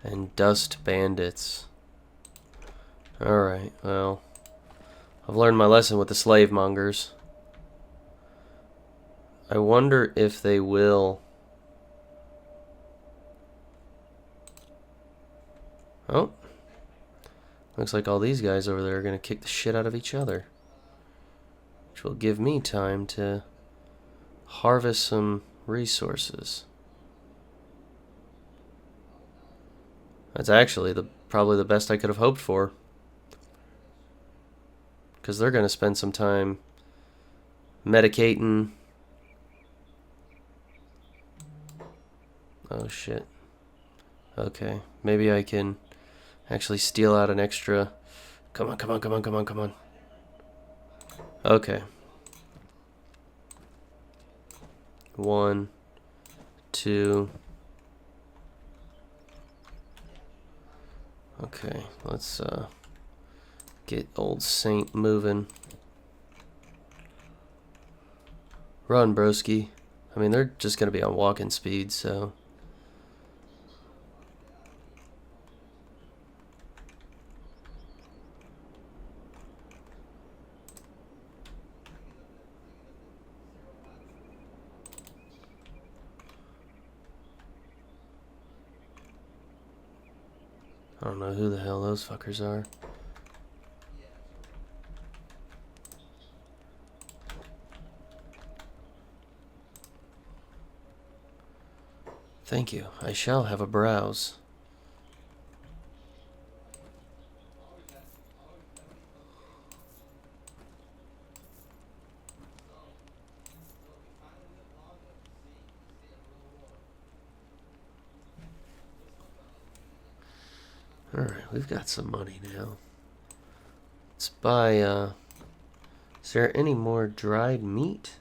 And dust bandits. Alright, well. I've learned my lesson with the slave mongers. I wonder if they will. Oh. Looks like all these guys over there are going to kick the shit out of each other. Which will give me time to harvest some resources. That's actually probably the best I could have hoped for. Because they're going to spend some time medicating. Oh shit. Okay, maybe I can actually steal out an extra. Come on. Okay. 1, 2. Okay, let's get old Saint moving. Run, broski. I mean, they're just gonna be on walking speed, so. I don't know who the hell those fuckers are. Thank you. I shall have a browse. Alright, we've got some money now. Let's buy, is there any more dried meat?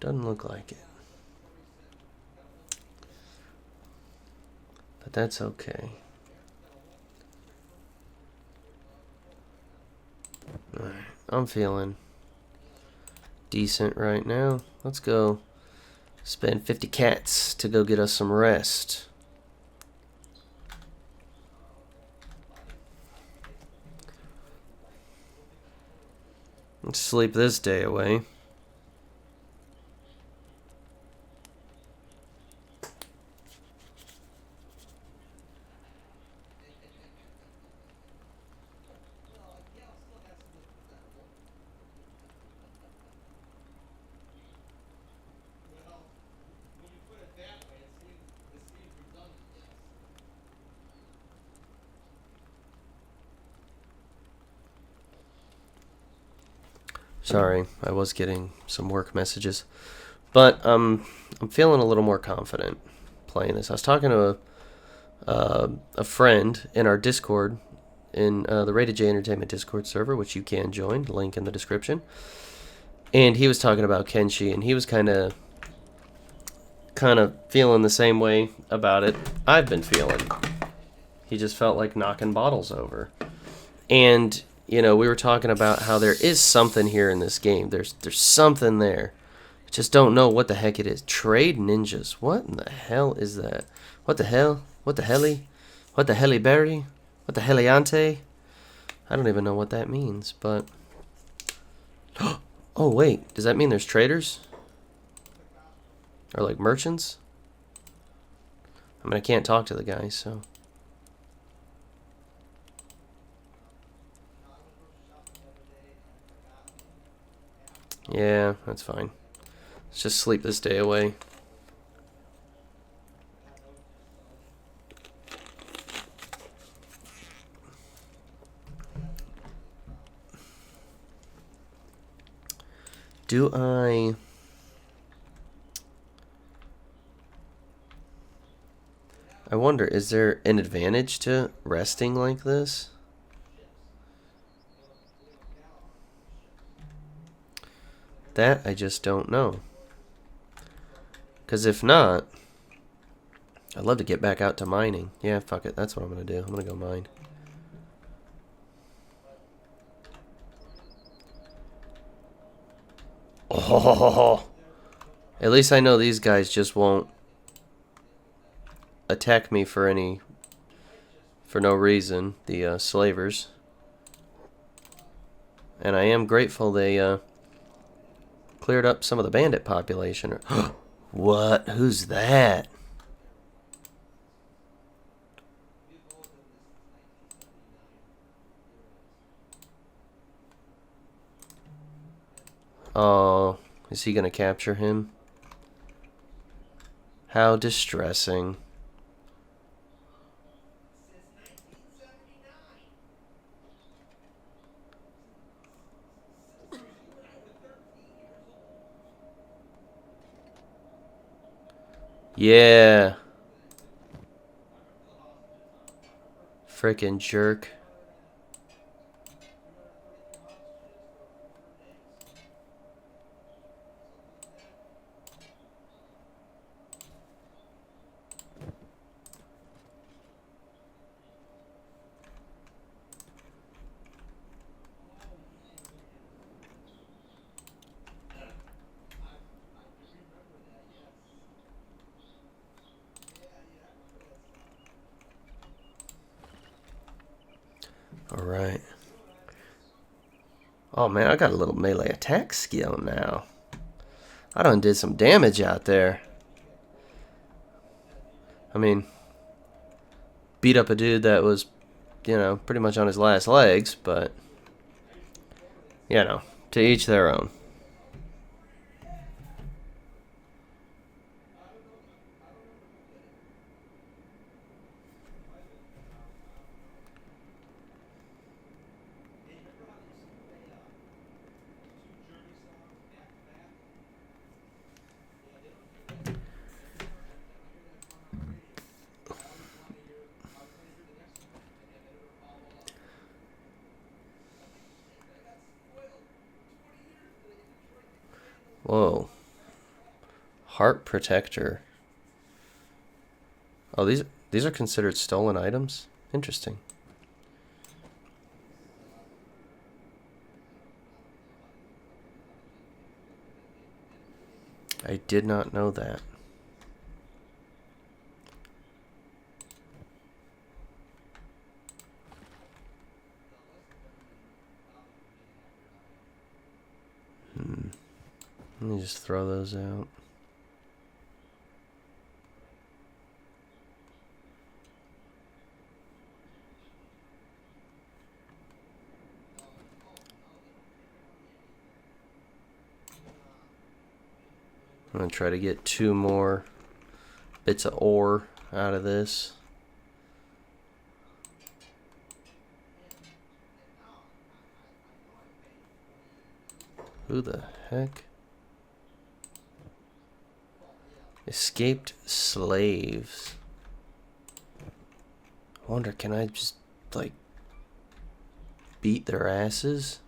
Doesn't look like it. But that's okay. Alright, I'm feeling decent right now. Let's go spend 50 cats to go get us some rest. Let's sleep this day away. Sorry, I was getting some work messages. But I'm feeling a little more confident playing this. I was talking to a friend in our Discord, in the Rated J Entertainment Discord server, which you can join, link in the description. And he was talking about Kenshi, and he was kind of feeling the same way about it I've been feeling. He just felt like knocking bottles over. And, you know, we were talking about how there is something here in this game. There's something there. I just don't know what the heck it is. Trade ninjas. What in the hell is that? What the hell? What the helly? What the helly berry? What the heliante? I don't even know what that means, but... Oh, wait. Does that mean there's traders? Or like merchants? I mean, I can't talk to the guys, so... Yeah, that's fine. Let's just sleep this day away. Do I wonder, is there an advantage to resting like this? That I just don't know. Because if not, I'd love to get back out to mining. Yeah, fuck it. That's what I'm going to do. I'm going to go mine. Oh, at least I know these guys just won't attack me for no reason, the slavers. And I am grateful they cleared up some of the bandit population. What? Who's that? Oh, is he gonna capture him? How distressing. Yeah. Frickin' jerk. Alright. Oh man, I got a little melee attack skill now. I done did some damage out there. I mean, beat up a dude that was, you know, pretty much on his last legs, but, you know, to each their own. Whoa. Heart protector. Oh, these are considered stolen items? Interesting. I did not know that. Let me just throw those out. I'm going to try to get 2 more bits of ore out of this. Who the heck? Escaped slaves. I wonder, can I just, like, beat their asses?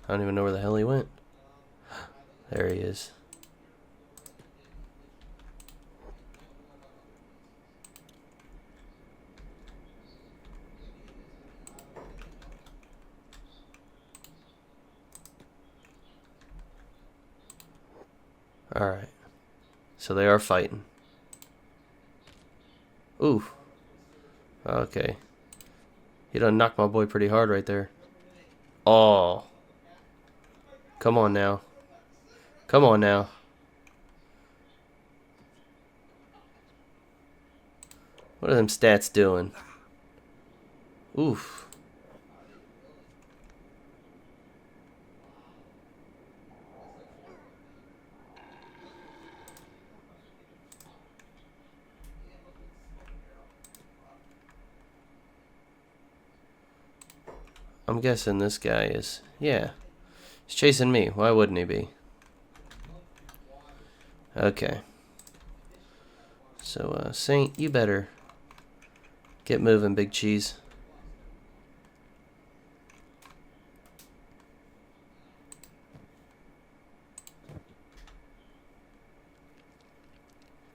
I don't even know where the hell he went. There he is. Alright. So they are fighting. Ooh. Okay. He done knocked my boy pretty hard right there. Oh. Come on now. Come on now. What are them stats doing? Oof. I'm guessing this guy is... Yeah. He's chasing me. Why wouldn't he be? Okay. So, Saint, you better get moving, Big Cheese.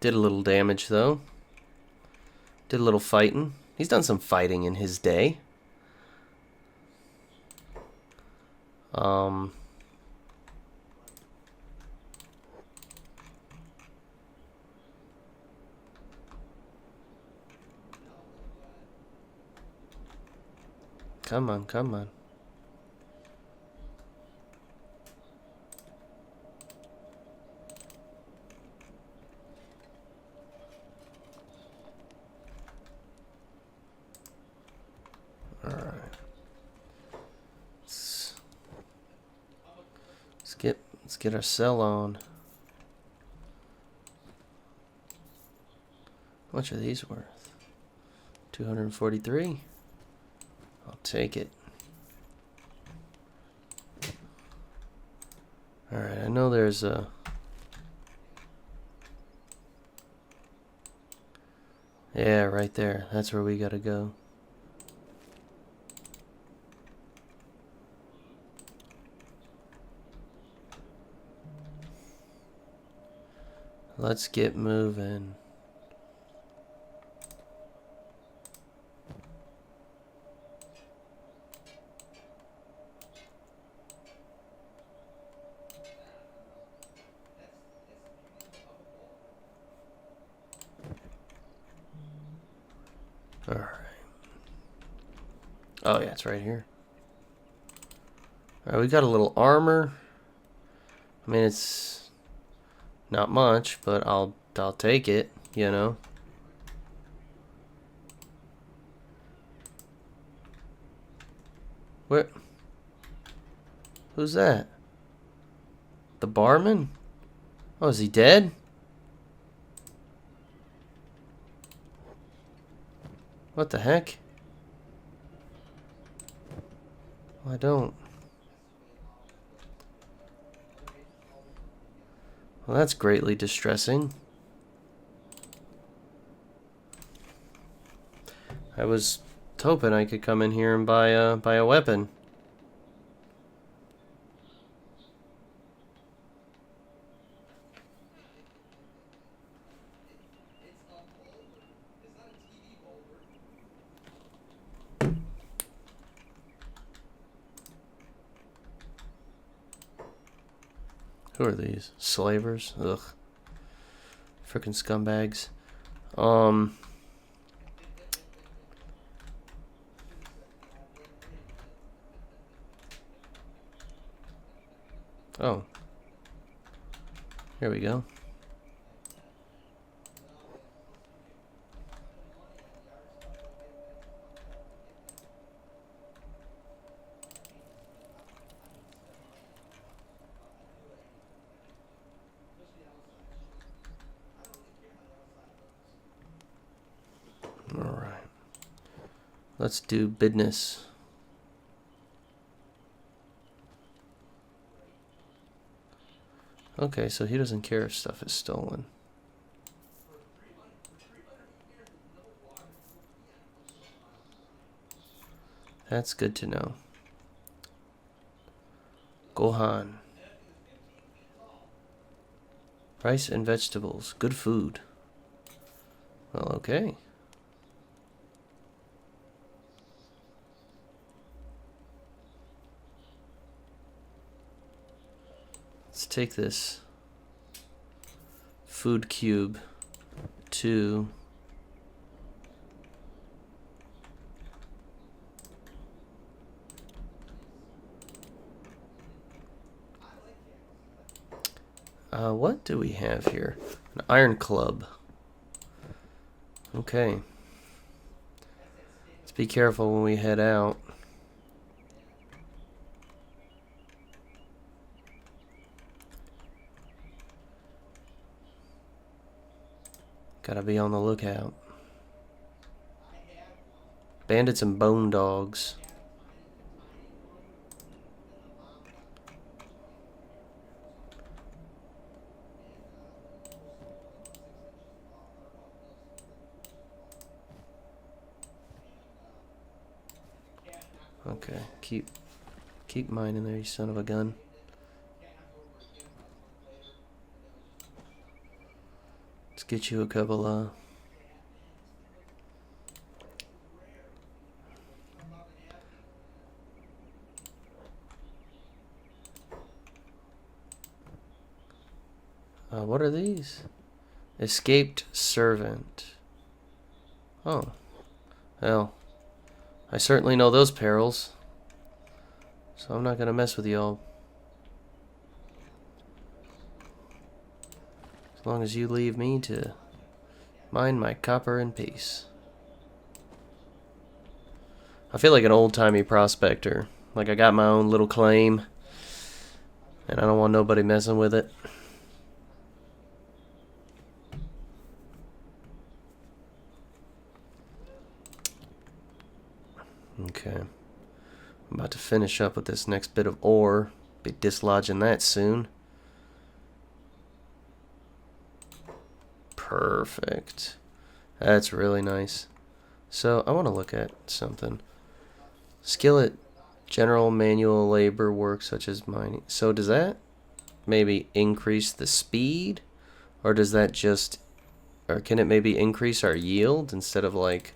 Did a little damage, though. Did a little fighting. He's done some fighting in his day. Come on, come on. Alright. Let's get our cell on. How much are these worth? 243. I'll take it. Alright, I know there's a... Yeah, right there. That's where we gotta go. Let's get moving. Alright. Oh yeah, it's right here. Alright, we got a little armor. I mean, it's not much, but I'll take it, you know. Where? Who's that? The barman? Oh, is he dead? What the heck? Well, I don't. Well, that's greatly distressing. I was hoping I could come in here and buy a weapon. Who are these? Slavers? Ugh. Frickin' scumbags. Oh. Here we go. Alright. Let's do business. Okay, so he doesn't care if stuff is stolen. That's good to know. Gohan. Rice and vegetables. Good food. Well, okay. Let's take this food cube to what do we have here? An iron club. Okay. Let's be careful when we head out. Gotta be on the lookout. Bandits and bone dogs. Okay, keep mine in there, you son of a gun. Let's get you a couple what are these? Escaped servant. Oh. Well, I certainly know those perils. So I'm not gonna mess with y'all. As long as you leave me to mine my copper in peace. I feel like an old-timey prospector. Like I got my own little claim. And I don't want nobody messing with it. Okay. I'm about to finish up with this next bit of ore. Be dislodging that soon. Perfect. That's really nice. So I want to look at something. Skillet, general manual labor work such as mining. So does that maybe increase the speed? Or does that just... Or can it maybe increase our yield instead of like...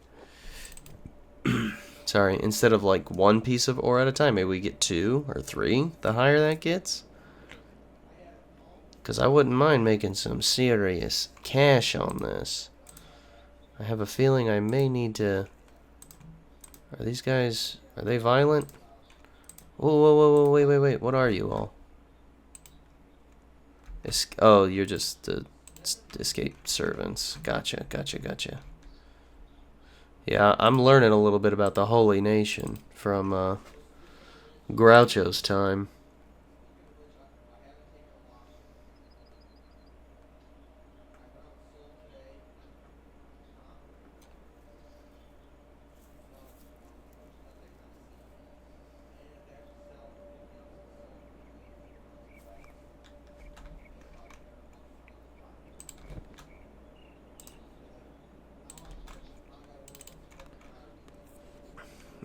Sorry, instead of like one piece of ore at a time, maybe we get 2 or 3 the higher that gets? Because I wouldn't mind making some serious cash on this. I have a feeling I may need to... Are these guys... Are they violent? Whoa, whoa, whoa, whoa, wait. What are you all? Oh, you're just the escaped servants. Gotcha. Yeah, I'm learning a little bit about the Holy Nation from Groucho's time.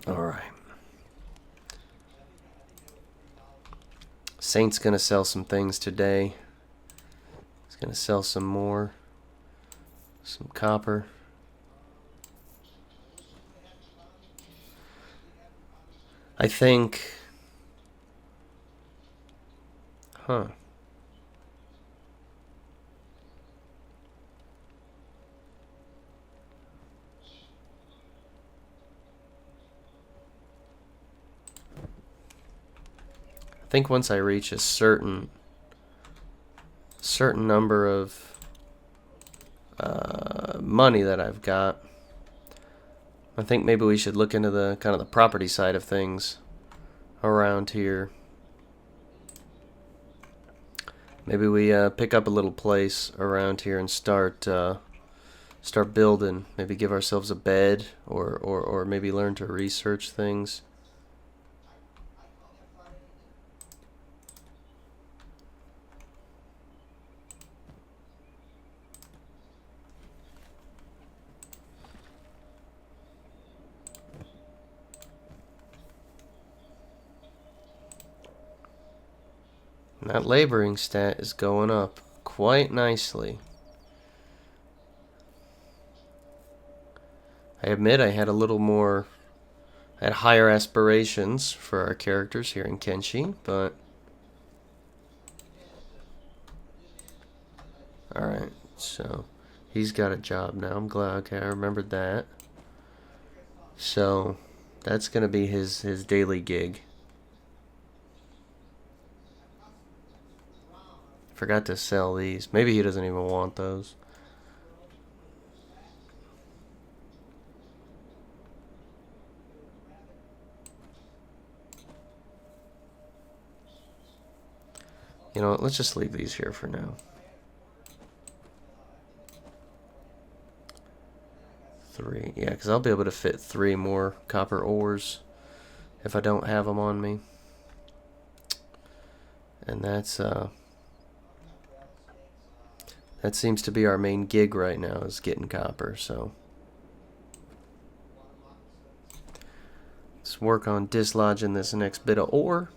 Alright. Saint's gonna sell some things today. He's gonna sell some more. Some copper. I think... Huh. I think once I reach a certain number of money that I've got, I think maybe we should look into the kind of the property side of things around here. Maybe we pick up a little place around here and start building. Maybe give ourselves a bed, or maybe learn to research things. And that laboring stat is going up quite nicely. I admit I had a little more, I had higher aspirations for our characters here in Kenshi, but alright, so he's got a job now. I'm glad, okay, I remembered that. So that's gonna be his daily gig. Forgot to sell these. Maybe he doesn't even want those. You know what, let's just leave these here for now. 3, yeah, because I'll be able to fit 3 more copper ores if I don't have them on me. And that's that seems to be our main gig right now, is getting copper, so let's work on dislodging this next bit of ore.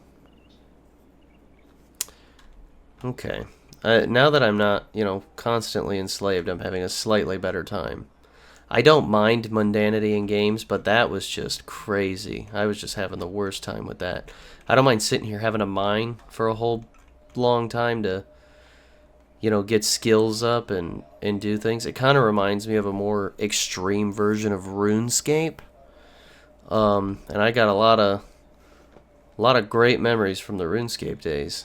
Okay. Now that I'm not, you know, constantly enslaved, I'm having a slightly better time. I don't mind mundanity in games, but that was just crazy. I was just having the worst time with that. I don't mind sitting here having a mine for a whole long time to, you know, get skills up and do things. It kind of reminds me of a more extreme version of RuneScape. And I got a lot of great memories from the RuneScape days.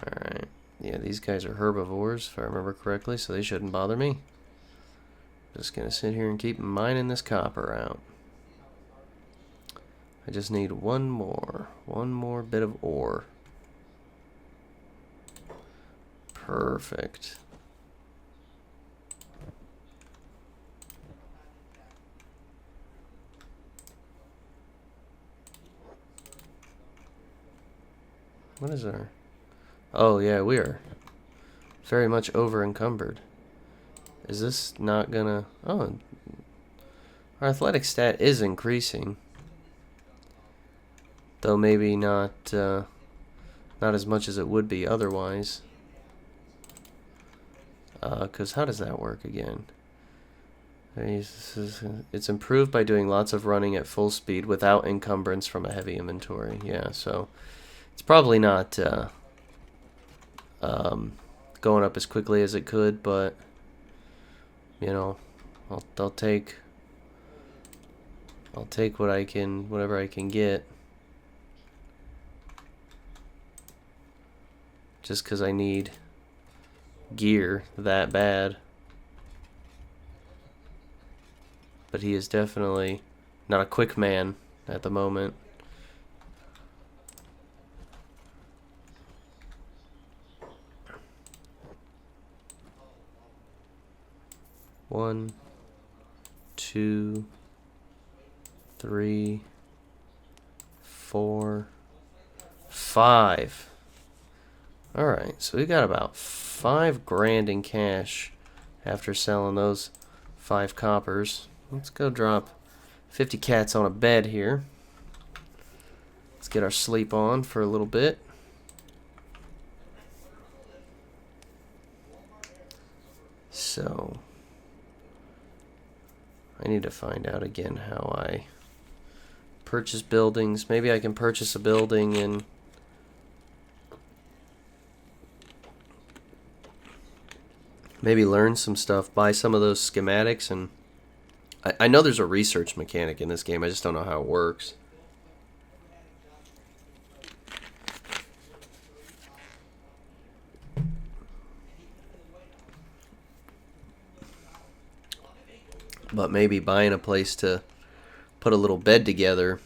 Alright. Yeah, these guys are herbivores, if I remember correctly, so they shouldn't bother me. Just gonna sit here and keep mining this copper out. I just need one more bit of ore. Perfect. What is our... Oh, yeah, we are very much over encumbered. Is this not gonna... Oh, our athletic stat is increasing. Though maybe not as much as it would be otherwise. Because how does that work again? It's improved by doing lots of running at full speed without encumbrance from a heavy inventory. Yeah, so it's probably not going up as quickly as it could, but you know, I'll take what I can, whatever I can get, just because I need gear that bad. But he is definitely not a quick man at the moment. One, 2, 3, 4, 5. Alright, so we got about 5 grand in cash after selling those 5 coppers. Let's go drop 50 cats on a bed here. Let's get our sleep on for a little bit. So I need to find out again how I purchase buildings. Maybe I can purchase a building and maybe learn some stuff, buy some of those schematics, and I know there's a research mechanic in this game, I just don't know how it works. But maybe buying a place to put a little bed together,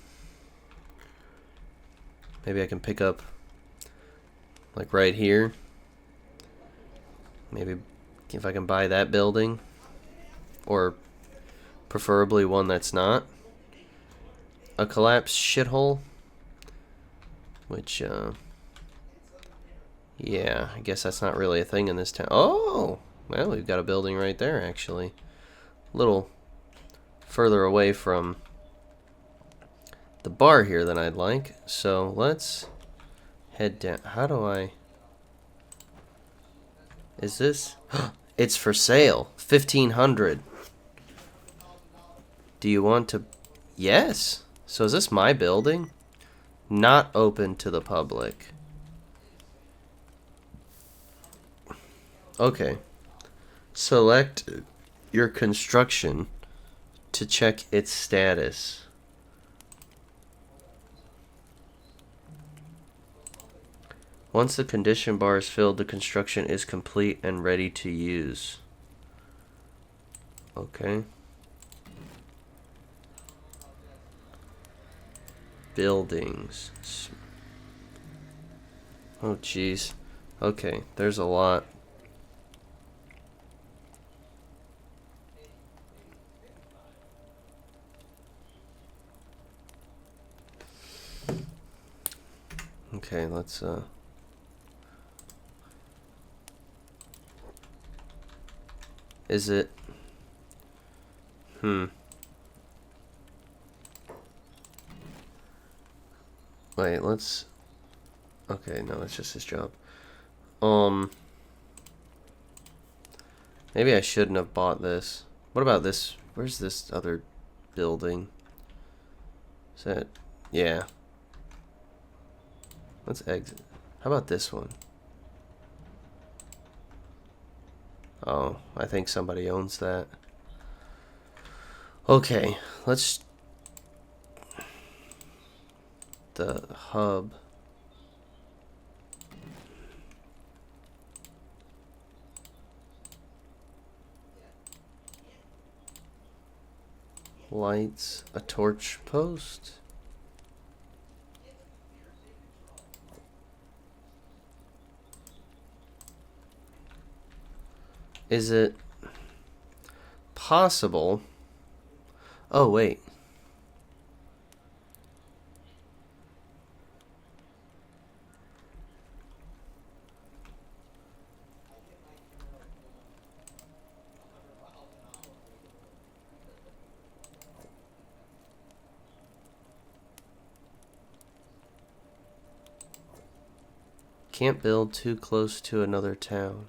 maybe I can pick up like right here. Maybe if I can buy that building, or preferably one that's not a collapsed shithole, which yeah, I guess that's not really a thing in this town. Oh, well, we've got a building right there actually, a little further away from the bar here than I'd like. So let's head down. How do I... Is this... It's for sale. 1,500. Do you want to... Yes. So is this my building? Not open to the public. Okay. Select your construction to check its status. Once the condition bar is filled, the construction is complete and ready to use. Okay. Buildings. Oh, jeez. Okay, there's a lot. Okay, let's Is it Wait, let's... Okay, no, it's just his job. Maybe I shouldn't have bought this. What about this? Where's this other building? Is that... Yeah. Let's exit. How about this one? Oh, I think somebody owns that. Okay, let's... The hub. Lights, a torch post. Is it possible? Oh, wait. Can't build too close to another town.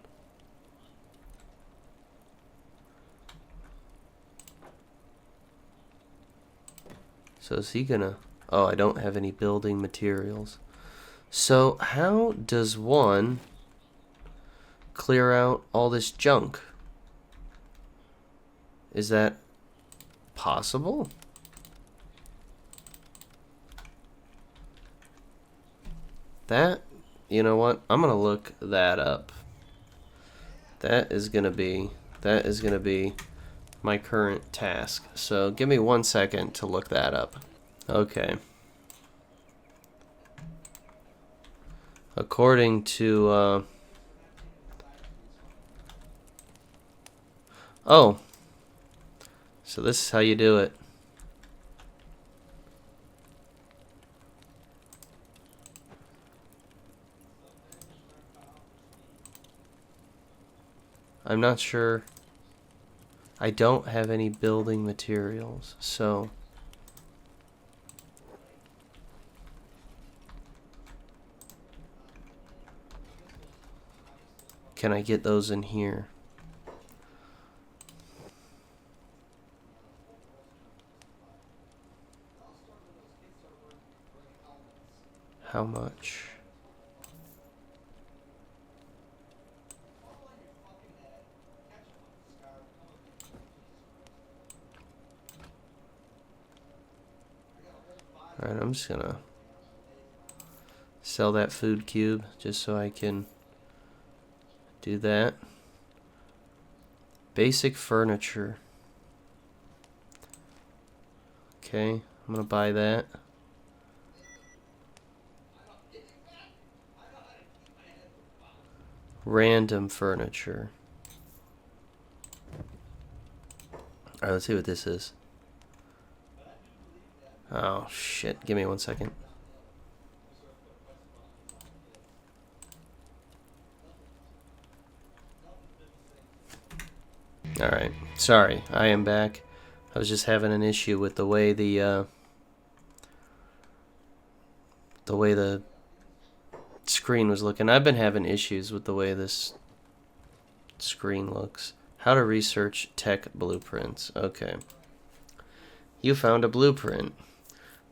So is he gonna... Oh, I don't have any building materials. So how does one clear out all this junk? Is that possible? That... You know what? I'm gonna look that up. That is gonna be my current task. So give me 1 second to look that up. Okay. According to oh. So this is how you do it. I'm not sure. I don't have any building materials, so... Can I get those in here? How much? Alright, I'm just gonna sell that food cube just so I can do that. Basic furniture. Okay, I'm gonna buy that. Random furniture. Alright, let's see what this is. Oh shit, give me 1 second. Alright, sorry, I am back. I was just having an issue with the way the the way the screen was looking. I've been having issues with the way this screen looks. How to research tech blueprints. Okay. You found a blueprint.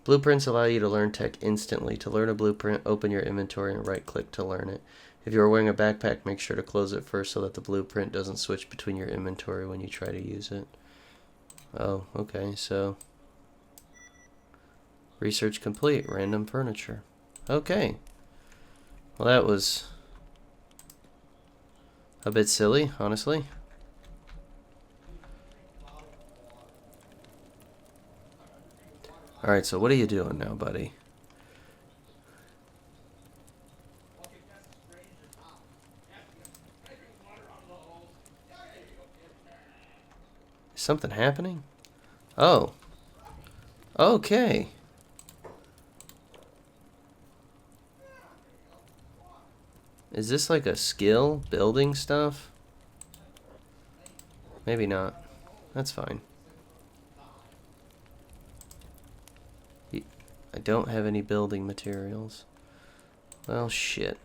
Blueprints allow you to learn tech instantly. To learn a blueprint, open your inventory and right-click to learn it. If you are wearing a backpack, make sure to close it first so that the blueprint doesn't switch between your inventory when you try to use it. Oh, okay, so... Research complete. Random furniture. Okay. Well, that was a bit silly, honestly. Alright, so what are you doing now, buddy? Is something happening? Oh. Okay. Is this like a skill? Building stuff? Maybe not. That's fine. I don't have any building materials. Well, shit.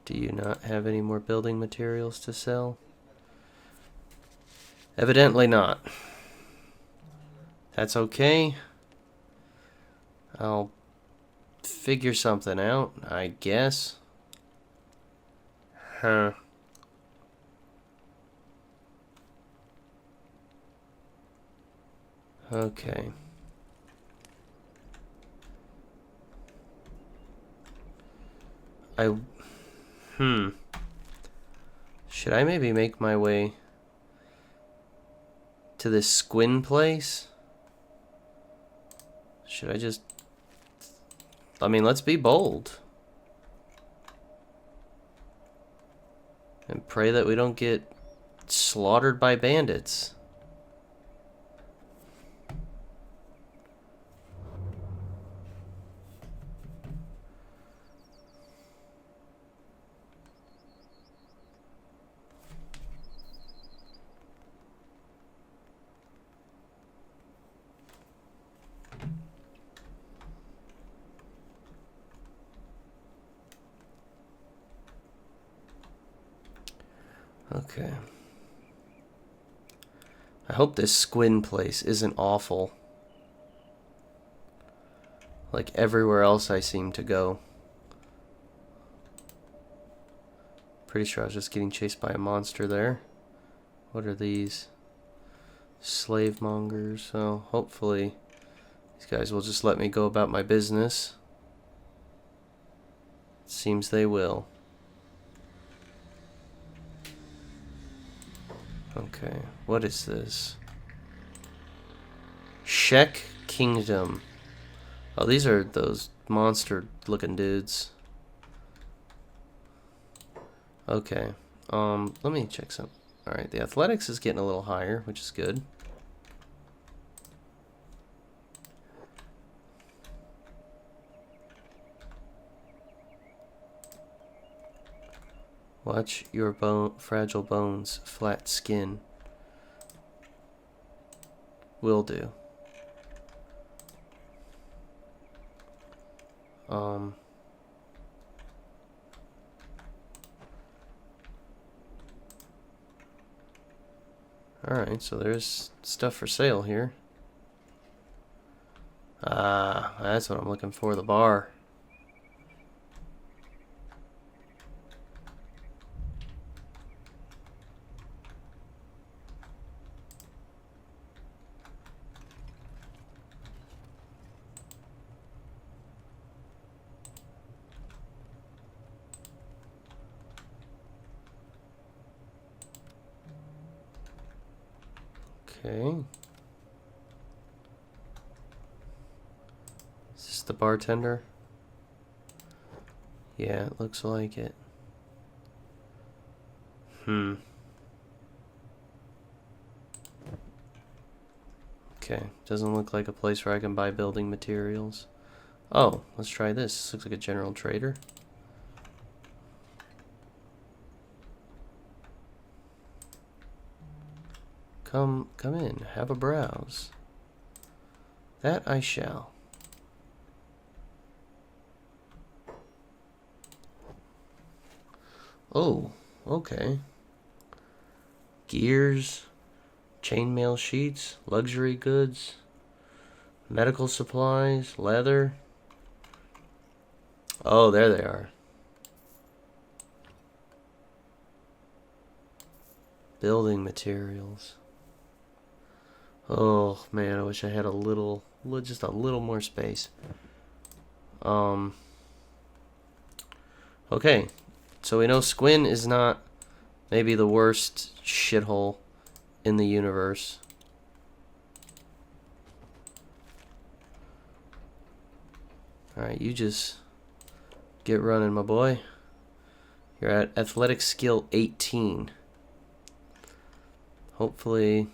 Do you not have any more building materials to sell? Evidently not. That's okay. I'll figure something out, I guess. Huh. Okay. Should I maybe make my way to this squin place? Should I just... I mean, let's be bold. And pray that we don't get slaughtered by bandits. Okay. I hope this squin place isn't awful. Like everywhere else I seem to go. Pretty sure I was just getting chased by a monster there. What are these? Slave mongers. So hopefully these guys will just let me go about my business. Seems they will. Okay, what is this? Shek Kingdom. Oh, these are those monster-looking dudes. Okay, let me check some. Alright, the athletics is getting a little higher, which is good. Watch your fragile bones, flat skin. Will do. Alright, so there's stuff for sale here. Ah, that's what I'm looking for, the bar. Okay. Is this the bartender? Yeah, it looks like it. Okay, doesn't look like a place where I can buy building materials. Oh, let's try this. This looks like a general trader. Come in. Have a browse. That I shall. Oh, okay. Gears, chainmail sheets, luxury goods, medical supplies, leather. Oh, there they are. Building materials. Oh man, I wish I had just a little more space. Okay, so we know Squin is not maybe the worst shithole in the universe. Alright, you just get running, my boy. You're at athletic skill 18. Hopefully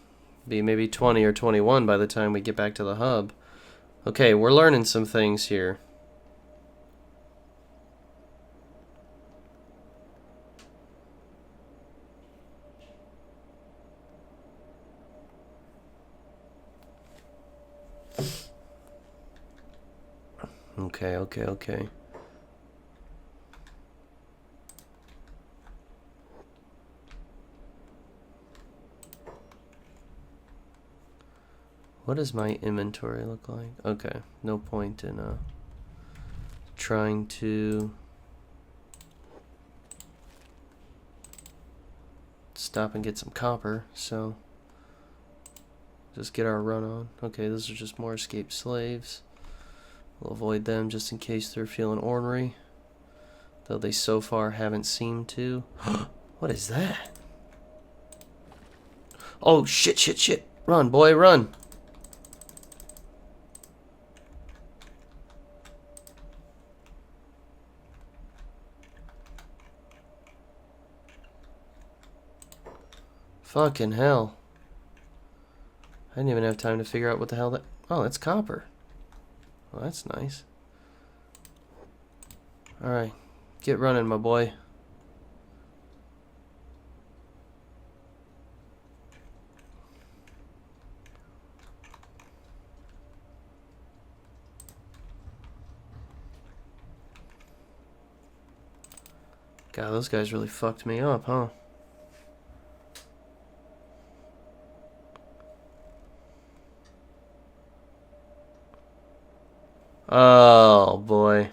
be maybe 20 or 21 by the time we get back to the hub. Okay, we're learning some things here. Okay. What does my inventory look like? Okay, no point in trying to stop and get some copper, so just get our run on. Okay, those are just more escaped slaves. We'll avoid them just in case they're feeling ornery, though they so far haven't seemed to. What is that? Oh, shit. Run, boy, run. Fucking hell. I didn't even have time to figure out what the hell that... Oh, that's copper. Well, that's nice. Alright. Get running, my boy. God, those guys really fucked me up, huh? Oh, boy.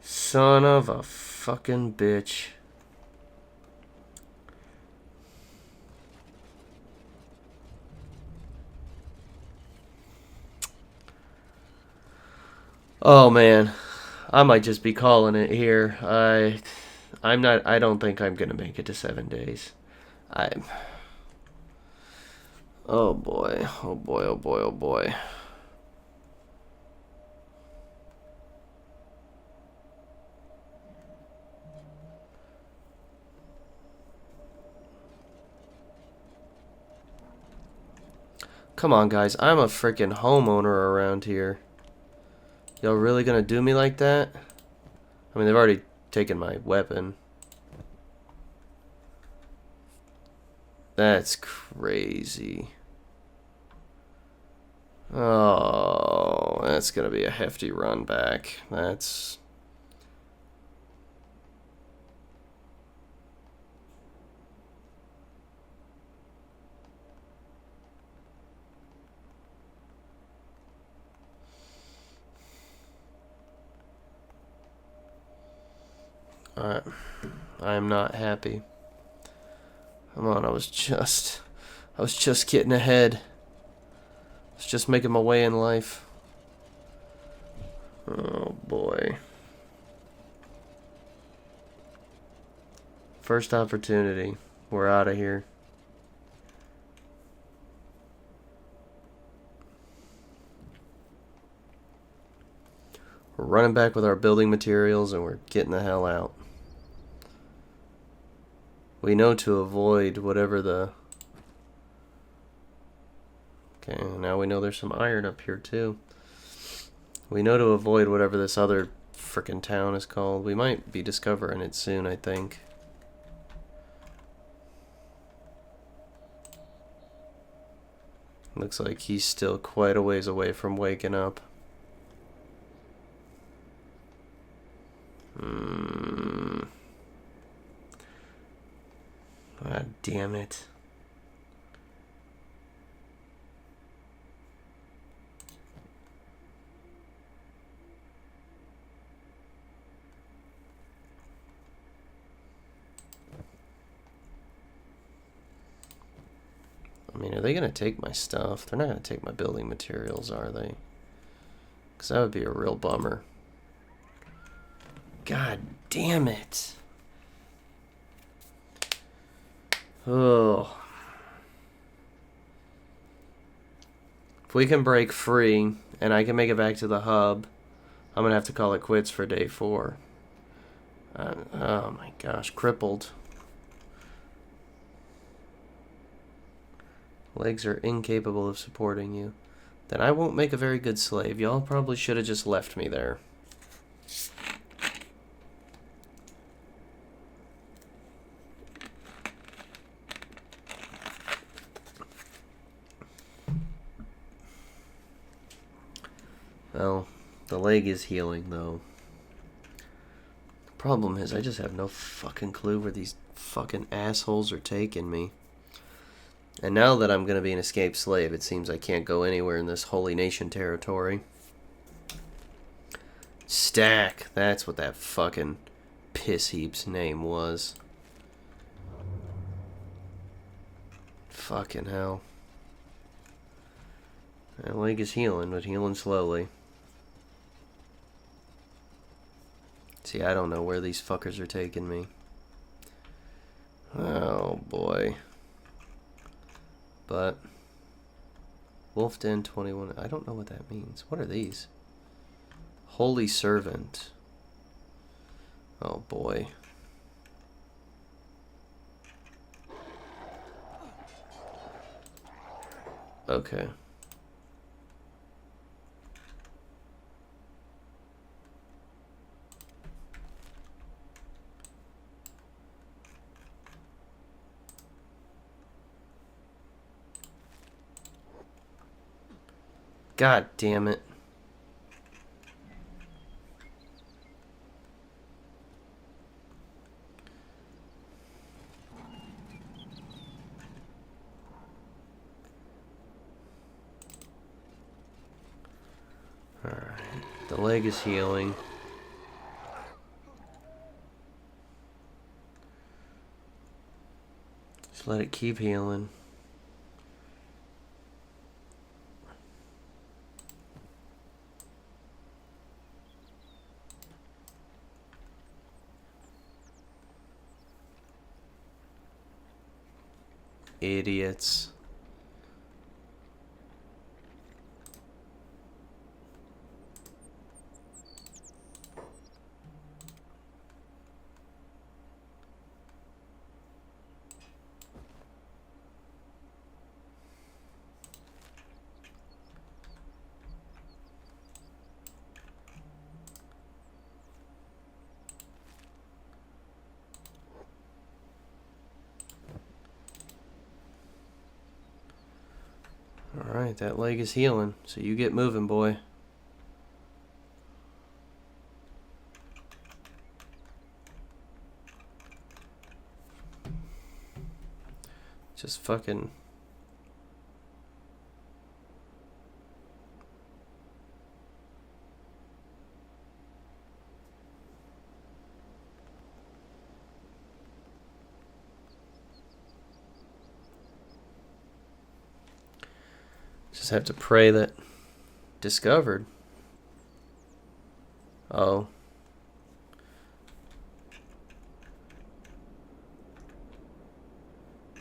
Son of a fucking bitch. Oh, man. I might just be calling it here. I don't think I'm gonna make it to 7 days. Oh boy. Come on, guys. I'm a freaking homeowner around here. Y'all really gonna do me like that? I mean, they've already taken my weapon. That's crazy. Oh, that's gonna be a hefty run back. That's... Alright. I am not happy. Come on, I was just getting ahead. I was just making my way in life. Oh boy. First opportunity. We're out of here. We're running back with our building materials and we're getting the hell out. We know to avoid whatever the... Okay, now we know there's some iron up here too. We know to avoid whatever this other frickin' town is called. We might be discovering it soon, I think. Looks like he's still quite a ways away from waking up. God damn it. I mean, are they going to take my stuff? They're not going to take my building materials, are they? Because that would be a real bummer. God damn it. Oh. If we can break free and I can make it back to the hub, I'm going to have to call it quits for day 4. Oh my gosh, crippled. Legs are incapable of supporting you. Then I won't make a very good slave. Y'all probably should have just left me there. Well, the leg is healing, though. The problem is I just have no fucking clue where these fucking assholes are taking me. And now that I'm going to be an escaped slave, it seems I can't go anywhere in this Holy Nation territory. Stack! That's what that fucking piss heap's name was. Fucking hell. That leg is healing, but healing slowly. See, I don't know where these fuckers are taking me. Oh, boy. But Wolf Den 21. I don't know what that means. What are these? Holy Servant. Oh boy. Okay. God damn it. Alright. The leg is healing. Just let it keep healing. Idiots. Alright, that leg is healing, so you get moving, boy. Just fucking... Just have to pray that discovered. Oh.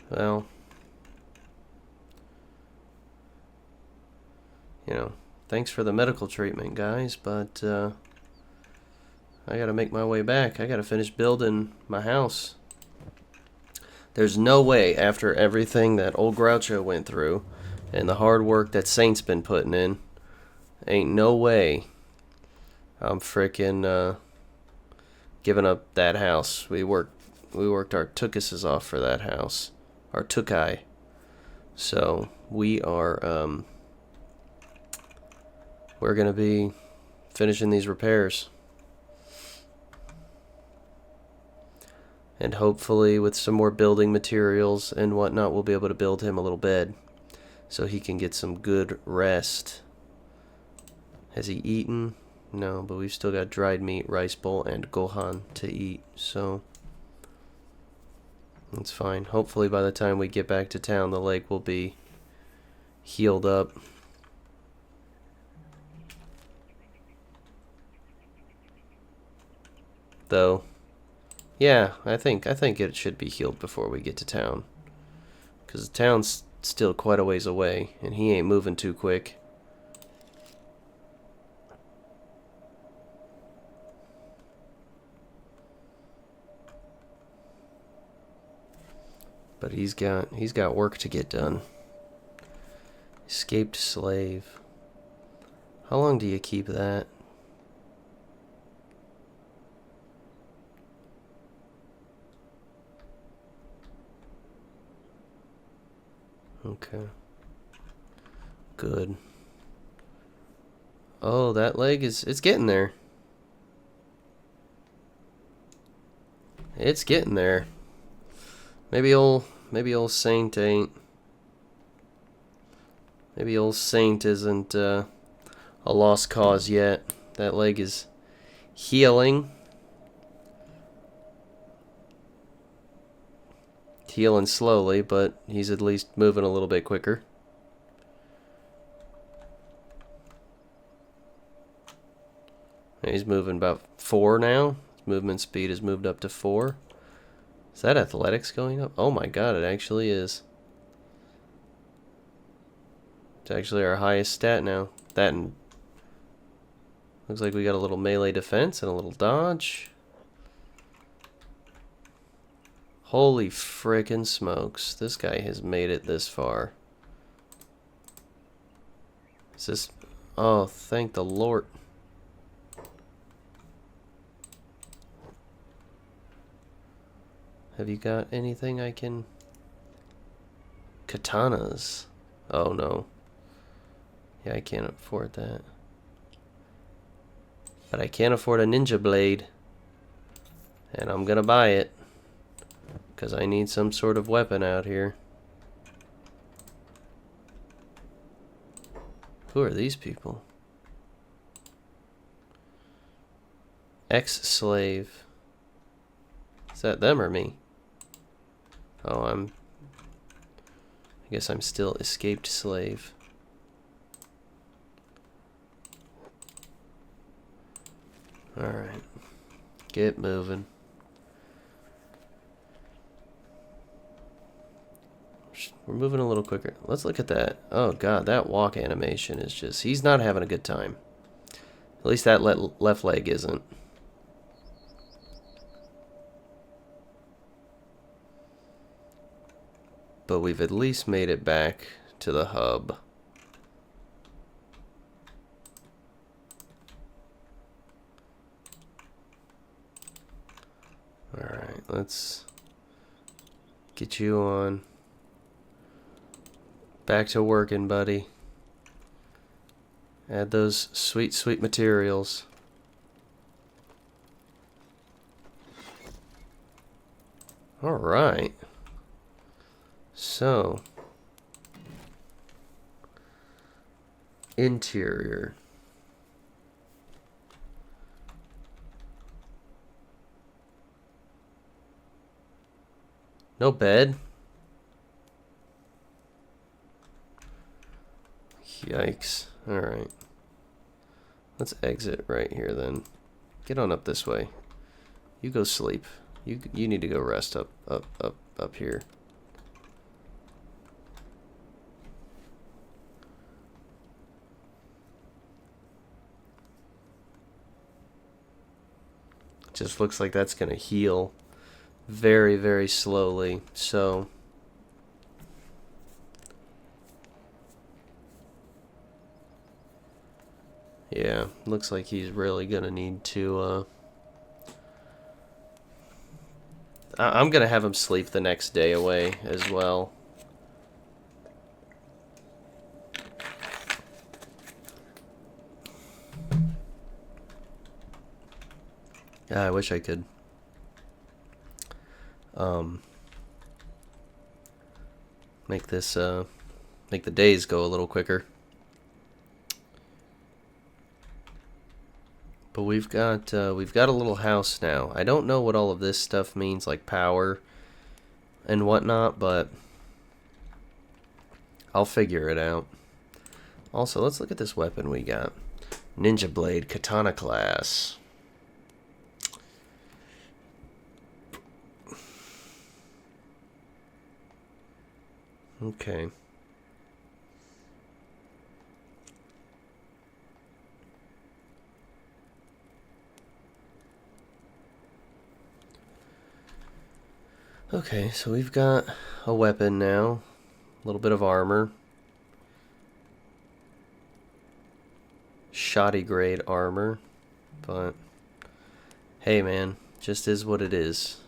Well. You know, thanks for the medical treatment, guys, but I gotta make my way back. I gotta finish building my house. There's no way, after everything that old Groucho went through, and the hard work that Saint's been putting in, ain't no way I'm frickin' giving up that house. We worked our tookuses off for that house. Our tookai. So we are we're gonna be finishing these repairs. And hopefully with some more building materials and whatnot, we'll be able to build him a little bed so he can get some good rest. Has he eaten? No, but we've still got dried meat, rice bowl, and gohan to eat, so that's fine. Hopefully by the time we get back to town, the lake will be healed up. Though, yeah, I think it should be healed before we get to town, because the town's still quite a ways away, and he ain't moving too quick. But he's got work to get done. Escaped slave. How long do you keep that? Okay. Good. Oh, that leg it's getting there. It's getting there. Maybe old Saint ain't. Maybe old Saint isn't a lost cause yet. That leg is healing. Healing slowly, but he's at least moving a little bit quicker. He's moving about 4 now. His movement speed has moved up to 4. Is that athletics going up? Oh my god, it actually is. It's actually our highest stat now. That and looks like we got a little melee defense and a little dodge. Holy frickin' smokes. This guy has made it this far. Is this... Oh, thank the Lord. Have you got anything I can... Katanas. Oh, no. Yeah, I can't afford that. But I can't afford a ninja blade. And I'm gonna buy it. Because I need some sort of weapon out here. Who are these people? Ex-slave. Is that them or me? Oh, I guess I'm still escaped slave. Alright. Get moving. We're moving a little quicker. Let's look at that. Oh god, that walk animation is just... He's not having a good time. At least that left leg isn't. But we've at least made it back to the hub. Alright, let's get you on. Back to working, buddy. Add those sweet, sweet materials. Alright. So, interior. No bed? Yikes. Alright. Let's exit right here then. Get on up this way. You go sleep. You need to go rest up here. Just looks like that's gonna heal very, very slowly. So Yeah, looks like he's really gonna need to, I'm gonna have him sleep the next day away as well. Yeah, I wish I could, make this, make the days go a little quicker. But we've got a little house now. I don't know what all of this stuff means, like power and whatnot, but I'll figure it out. Also, let's look at this weapon we got. Ninja Blade, Katana class. Okay. Okay, so we've got a weapon now. A little bit of armor. Shoddy grade armor. But, hey man, just is what it is.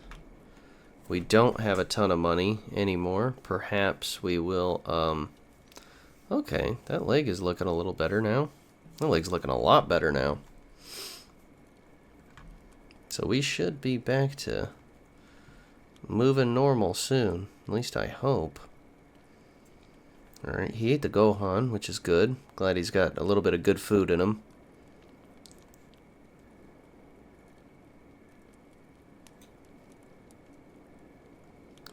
We don't have a ton of money anymore. Perhaps we will, okay, that leg is looking a little better now. That leg's looking a lot better now. So we should be back to moving normal soon. At least I hope. Alright, he ate the Gohan, which is good. Glad he's got a little bit of good food in him.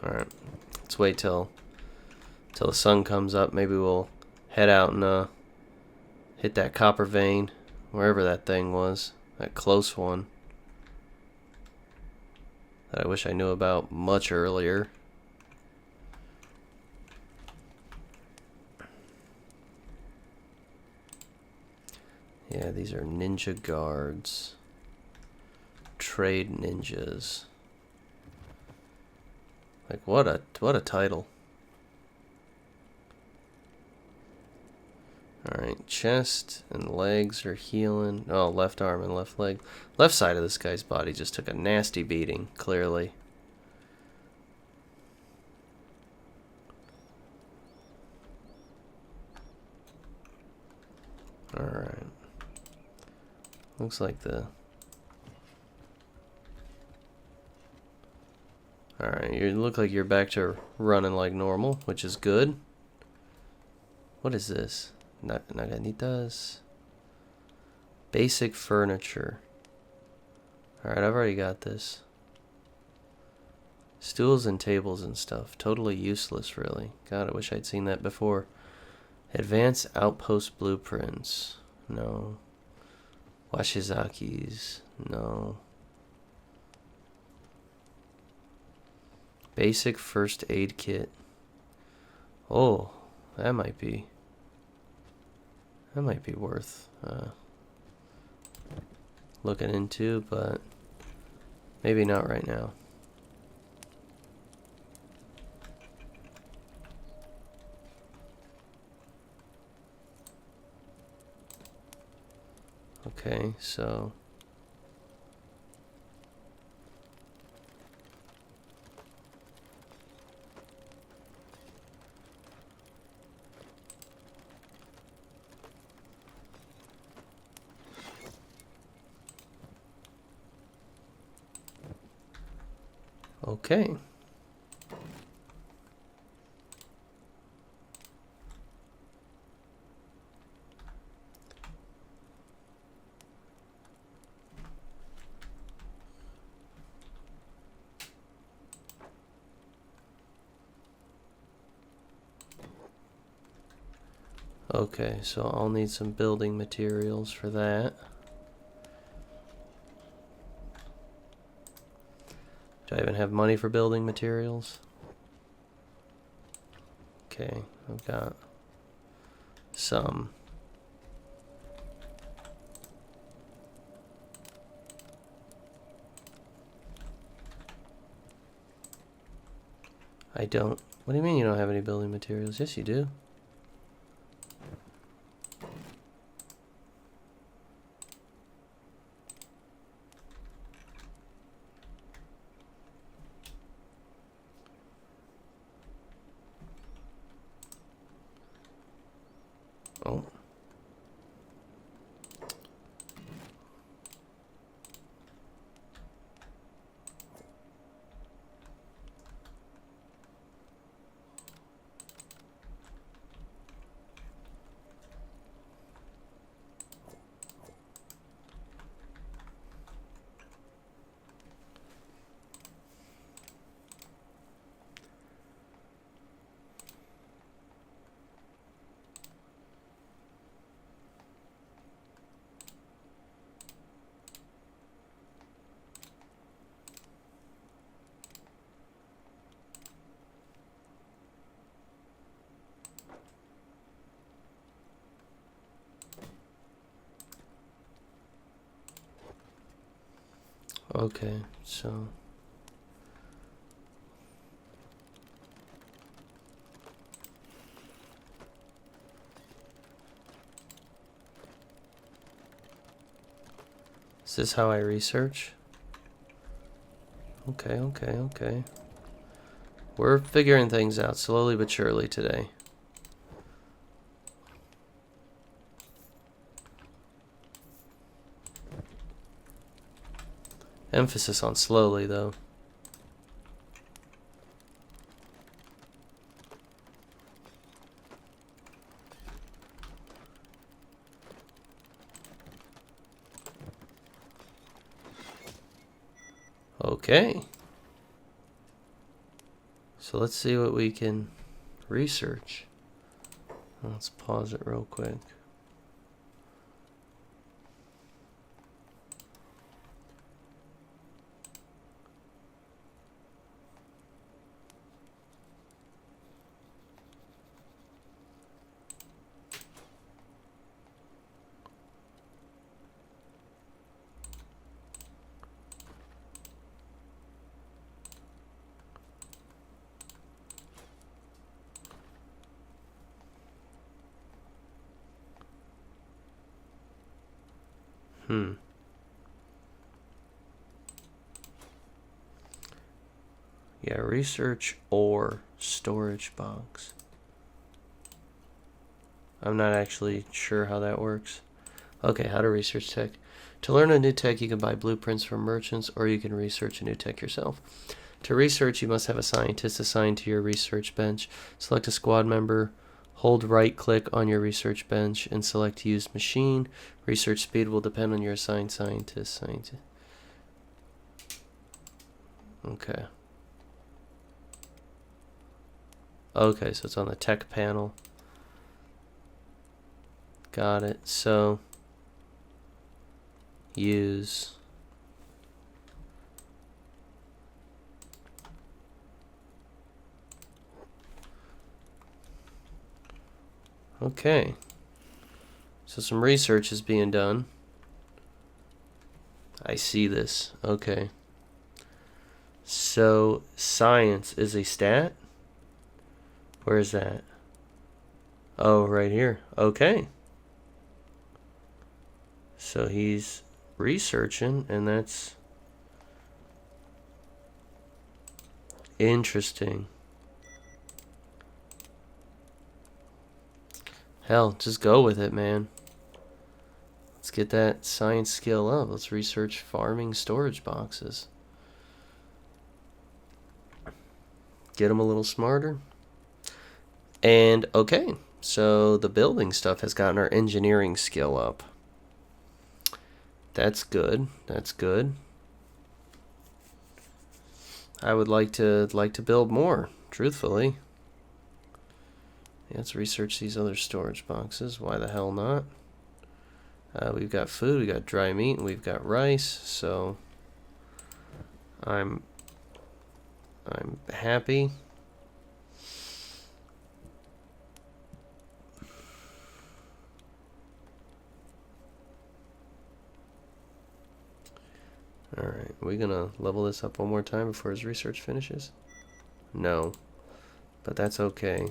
Alright, let's wait till the sun comes up. Maybe we'll head out and hit that copper vein, wherever that thing was. That close one that I wish I knew about much earlier. Yeah, these are ninja guards. Trade ninjas. Like what a title. Alright, chest and legs are healing. Oh, left arm and left leg. Left side of this guy's body just took a nasty beating, clearly. Alright. Looks like the... Alright, you look like you're back to running like normal, which is good. What is this? Naganitas. Basic furniture. Alright, I've already got this. Stools and tables and stuff. Totally useless, really. God, I wish I'd seen that before. Advanced outpost blueprints. No. Washizakis. No. Basic first aid kit. Oh, that might be worth looking into, but maybe not right now. Okay, so okay. Okay, so I'll need some building materials for that. Do I even have money for building materials? Okay, I've got some. I don't. What do you mean you don't have any building materials? Yes, you do. Oh. Okay, so is this how I research? Okay. We're figuring things out slowly but surely today. Emphasis on slowly, though. Okay. So let's see what we can research. Let's pause it real quick. Yeah, research or storage box. I'm not actually sure how that works. Okay, how to research tech. To learn a new tech, you can buy blueprints from merchants, or you can research a new tech yourself. To research, you must have a scientist assigned to your research bench. Select a squad member, hold right-click on your research bench, and select Use Machine. Research speed will depend on your assigned scientist. Okay. Okay, so it's on the tech panel. Got it. So, use. Okay. So some research is being done. I see this. Okay. So, science is a stat? Where is that? Oh, right here. Okay. So he's researching, and that's interesting. Hell, just go with it, man. Let's get that science skill up. Let's research farming storage boxes. Get them a little smarter. And okay, so the building stuff has gotten our engineering skill up. That's good. That's good. I would like to build more, truthfully. Yeah, let's research these other storage boxes. Why the hell not? We've got food, we've got dry meat, and we've got rice, so I'm happy. Alright, are we gonna level this up one more time before his research finishes? No. But that's okay.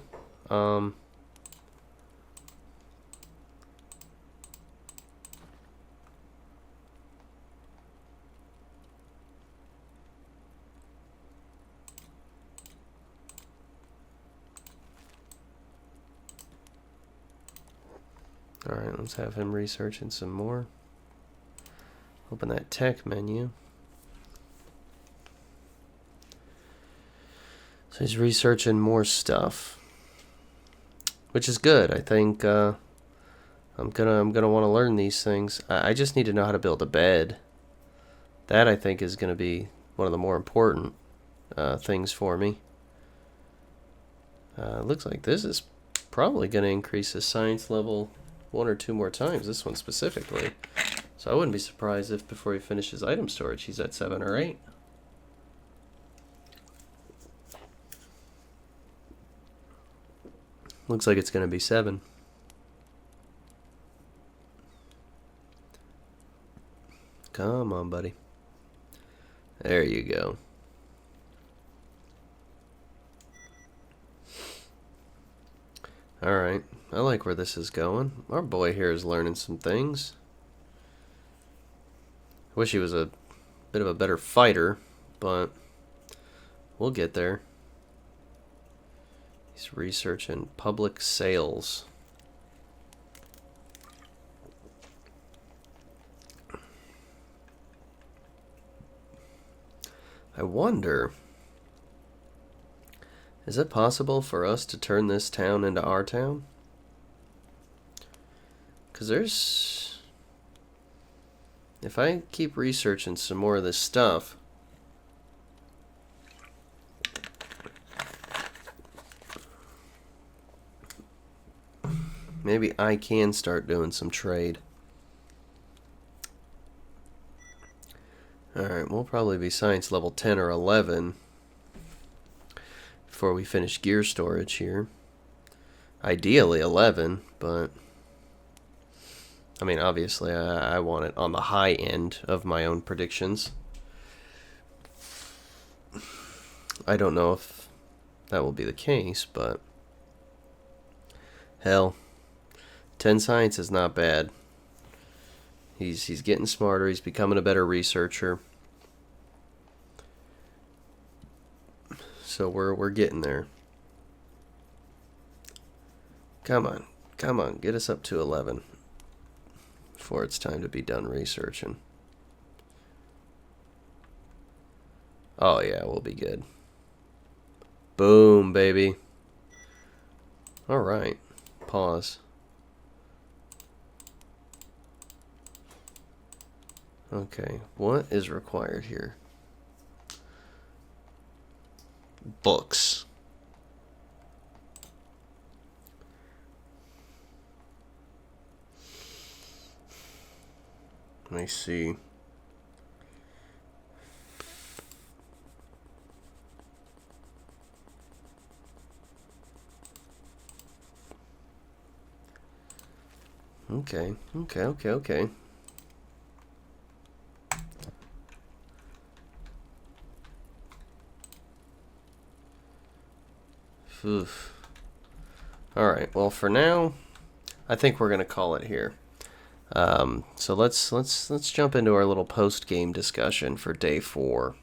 Alright, let's have him researching some more. Open that tech menu. So he's researching more stuff, which is good. I think I'm gonna want to learn these things. I just need to know how to build a bed. That I think is gonna be one of the more important things for me. Looks like this is probably gonna increase his science level 1 or 2 more times. This one specifically. So I wouldn't be surprised if before he finishes item storage, he's at 7 or 8. Looks like it's going to be 7. Come on, buddy. There you go. Alright, I like where this is going. Our boy here is learning some things. I wish he was a bit of a better fighter, but we'll get there. He's researching public sales. I wonder, is it possible for us to turn this town into our town? Because there's... If I keep researching some more of this stuff... Maybe I can start doing some trade. Alright, we'll probably be science level 10 or 11 before we finish gear storage here. Ideally 11, but... I mean, obviously, I want it on the high end of my own predictions. I don't know if that will be the case, but... Hell, 10 science is not bad. He's getting smarter. He's becoming a better researcher. So we're getting there. Come on, get us up to 11 before it's time to be done researching. Oh yeah, we'll be good. Boom, baby. All right. Pause. Okay, what is required here? Books. Let me see. Okay. Oof. Alright, well for now, I think we're gonna call it here. So let's jump into our little post-game discussion for day 4.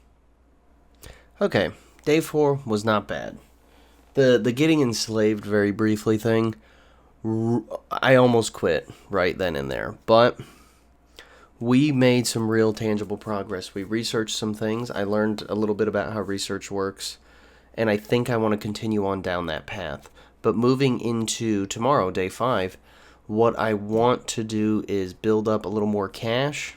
Okay, day 4 was not bad. The getting enslaved very briefly thing, I almost quit right then and there, but we made some real tangible progress. We researched some things. I learned a little bit about how research works, and I think I want to continue on down that path. But moving into tomorrow, day 5, what I want to do is build up a little more cash,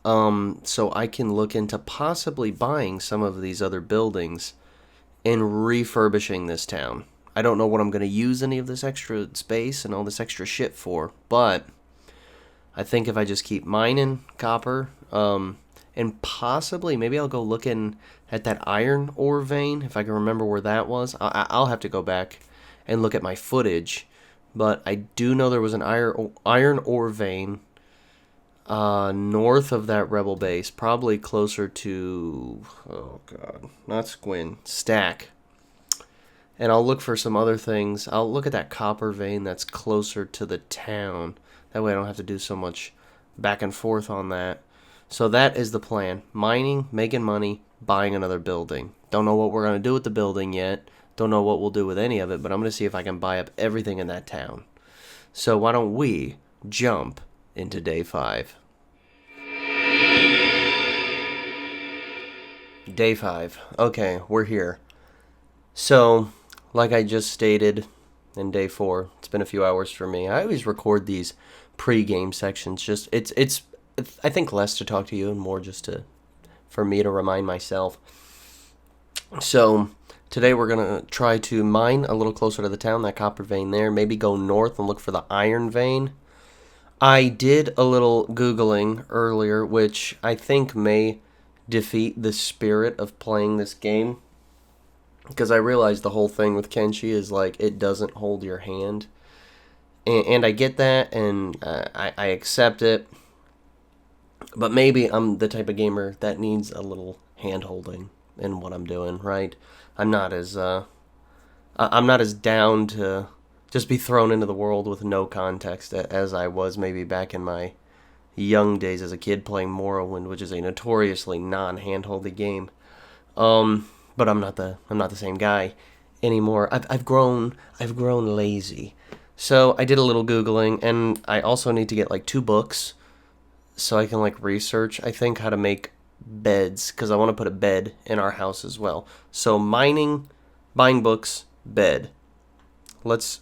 so I can look into possibly buying some of these other buildings and refurbishing this town. I don't know what I'm going to use any of this extra space and all this extra shit for, but I think if I just keep mining copper, and possibly maybe I'll go looking at that iron ore vein, if I can remember where that was. I'll have to go back and look at my footage, but I do know there was an iron ore vein north of that rebel base, probably closer to, oh god, not Squin, Stack. And I'll look for some other things. I'll look at that copper vein that's closer to the town. That way I don't have to do so much back and forth on that. So that is the plan. Mining, making money, buying another building. Don't know what we're going to do with the building yet. Don't know what we'll do with any of it, but I'm going to see if I can buy up everything in that town. So why don't we jump into day 5? Day 5. Okay, we're here. So, like I just stated in day 4, it's been a few hours for me. I always record these pre-game sections. Just it's I think less to talk to you and more just for me to remind myself. So today we're gonna try to mine a little closer to the town, that copper vein there. Maybe go north and look for the iron vein. I did a little Googling earlier, which I think may defeat the spirit of playing this game. Because I realized the whole thing with Kenshi is like it doesn't hold your hand. And I get that, and I accept it. But maybe I'm the type of gamer that needs a little hand holding in what I'm doing, right? I'm not as down to just be thrown into the world with no context as I was maybe back in my young days as a kid playing Morrowind, which is a notoriously non-hand-holdy game. But I'm not the same guy anymore. I've grown lazy. So I did a little Googling, and I also need to get like 2 books so I can like research, I think, how to make beds, because I want to put a bed in our house as well. So mining, buying books, bed. Let's,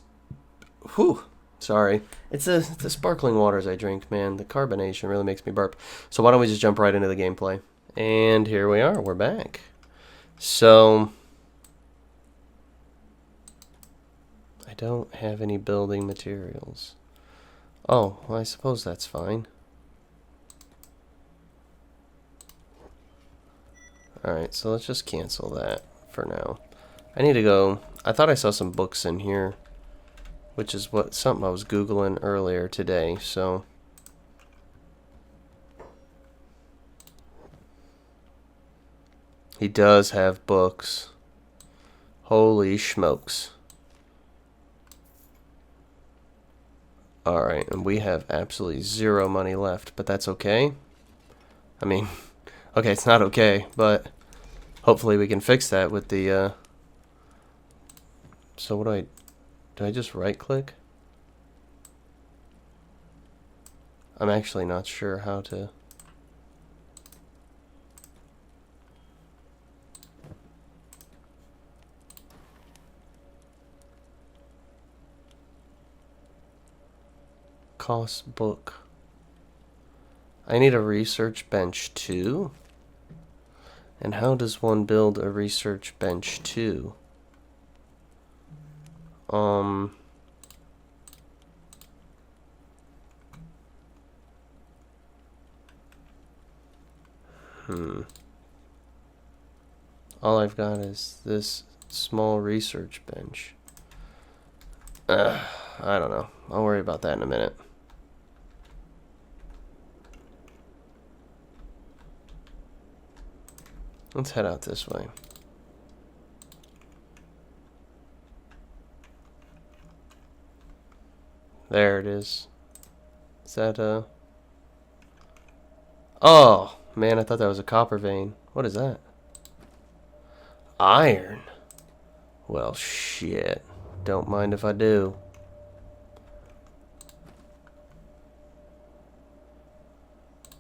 sorry. It's the sparkling waters I drink, man. The carbonation really makes me burp. So why don't we just jump right into the gameplay? And here we are, we're back. So I don't have any building materials. Oh, well, I suppose that's fine. Alright, so let's just cancel that for now. I need to go. I thought I saw some books in here, which is something I was Googling earlier today, so he does have books. Holy smokes. Alright, and we have absolutely 0 money left, but that's okay. I mean, okay, it's not okay, but hopefully we can fix that with the, so what do I just right click? I'm actually not sure how to. Cost book. I need a research bench too. And how does one build a research bench too? All I've got is this small research bench. I don't know. I'll worry about that in a minute. Let's head out this way. There it is. Is that oh, man, I thought that was a copper vein. What is that? Iron. Well, shit. Don't mind if I do.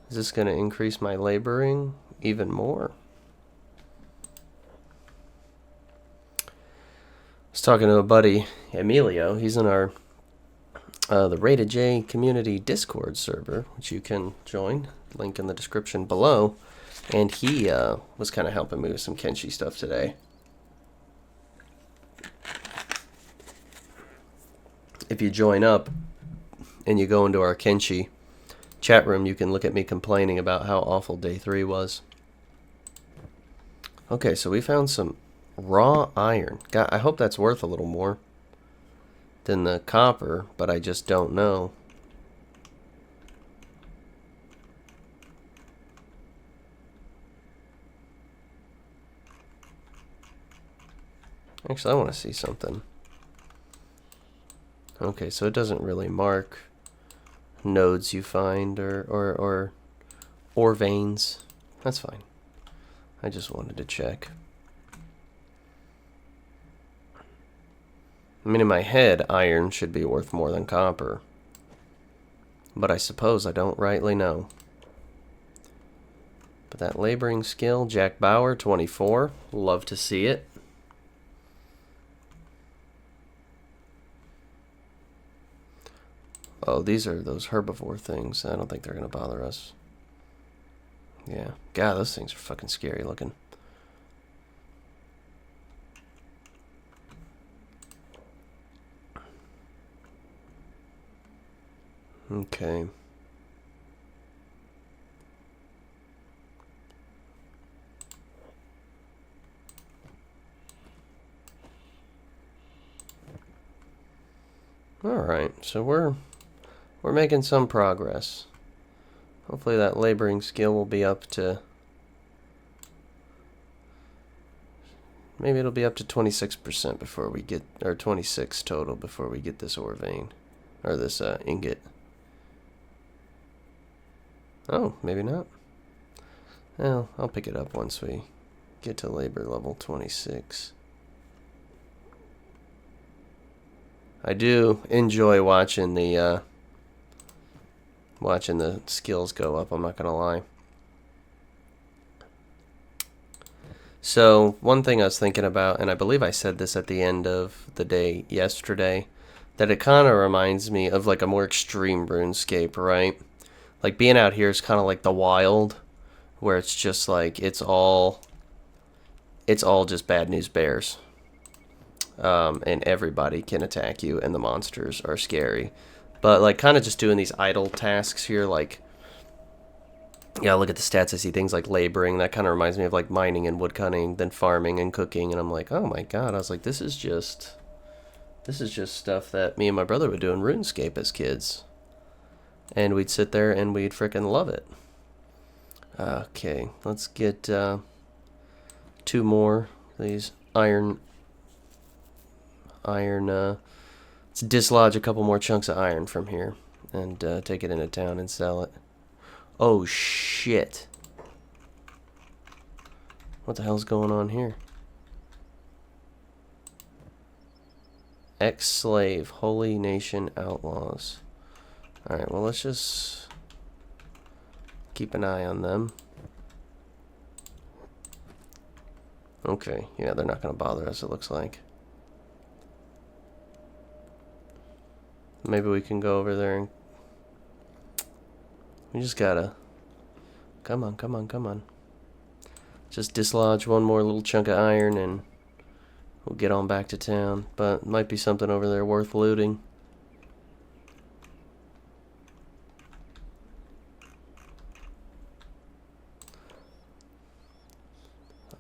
Is this going to increase my laboring even more? I was talking to a buddy, Emilio. He's in our the Rated J community Discord server, which you can join. Link in the description below. And he was kind of helping me with some Kenshi stuff today. If you join up and you go into our Kenshi chat room, you can look at me complaining about how awful day 3 was. Okay, so we found some raw iron. God, I hope that's worth a little more than the copper, but I just don't know. Actually, I want to see something. Okay, so it doesn't really mark nodes you find or veins. That's fine. I just wanted to check. I mean, in my head, iron should be worth more than copper. But I suppose I don't rightly know. But that laboring skill, Jack Bauer, 24. Love to see it. Oh, these are those herbivore things. I don't think they're going to bother us. Yeah. God, those things are fucking scary looking. Okay. Alright, so we're making some progress. Hopefully that laboring skill will be up to... Maybe it'll be up to 26% before we get... Or 26 total before we get this ore vein. Or this ingot. Oh, maybe not. Well, I'll pick it up once we get to labor level 26. I do enjoy watching the skills go up, I'm not gonna lie. So, one thing I was thinking about, and I believe I said this at the end of the day yesterday, that it kind of reminds me of like a more extreme RuneScape, right? Like being out here is kind of like the wild, where it's just like it's all just bad news bears. And everybody can attack you, and the monsters are scary. But like kind of just doing these idle tasks here, like, yeah, look at the stats, I see things like laboring. That kind of reminds me of like mining and woodcutting, then farming and cooking, and I'm like, oh my god, I was like, this is just stuff that me and my brother would do in RuneScape as kids. And we'd sit there and we'd frickin' love it. Okay, let's get 2 more of these iron. Let's dislodge a couple more chunks of iron from here and take it into town and sell it. Oh shit. What the hell's going on here? Ex-slave, Holy Nation Outlaws. Alright, well let's just keep an eye on them. Okay, yeah, they're not going to bother us, it looks like. Maybe we can go over there and... We just gotta... Come on, come on, come on. Just dislodge one more little chunk of iron and we'll get on back to town. But might be something over there worth looting.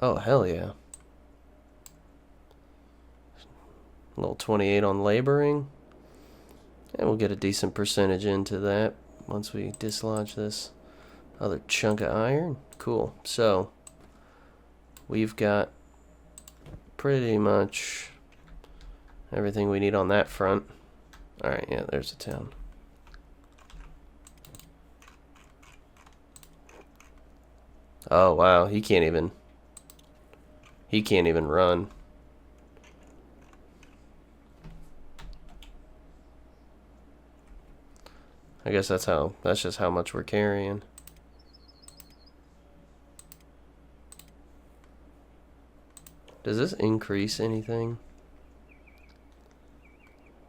Oh, hell yeah. A little 28 on laboring. And we'll get a decent percentage into that once we dislodge this other chunk of iron. Cool. So, we've got pretty much everything we need on that front. Alright, yeah, there's the town. Oh, wow. He can't even run. I guess that's just how much we're carrying. Does this increase anything?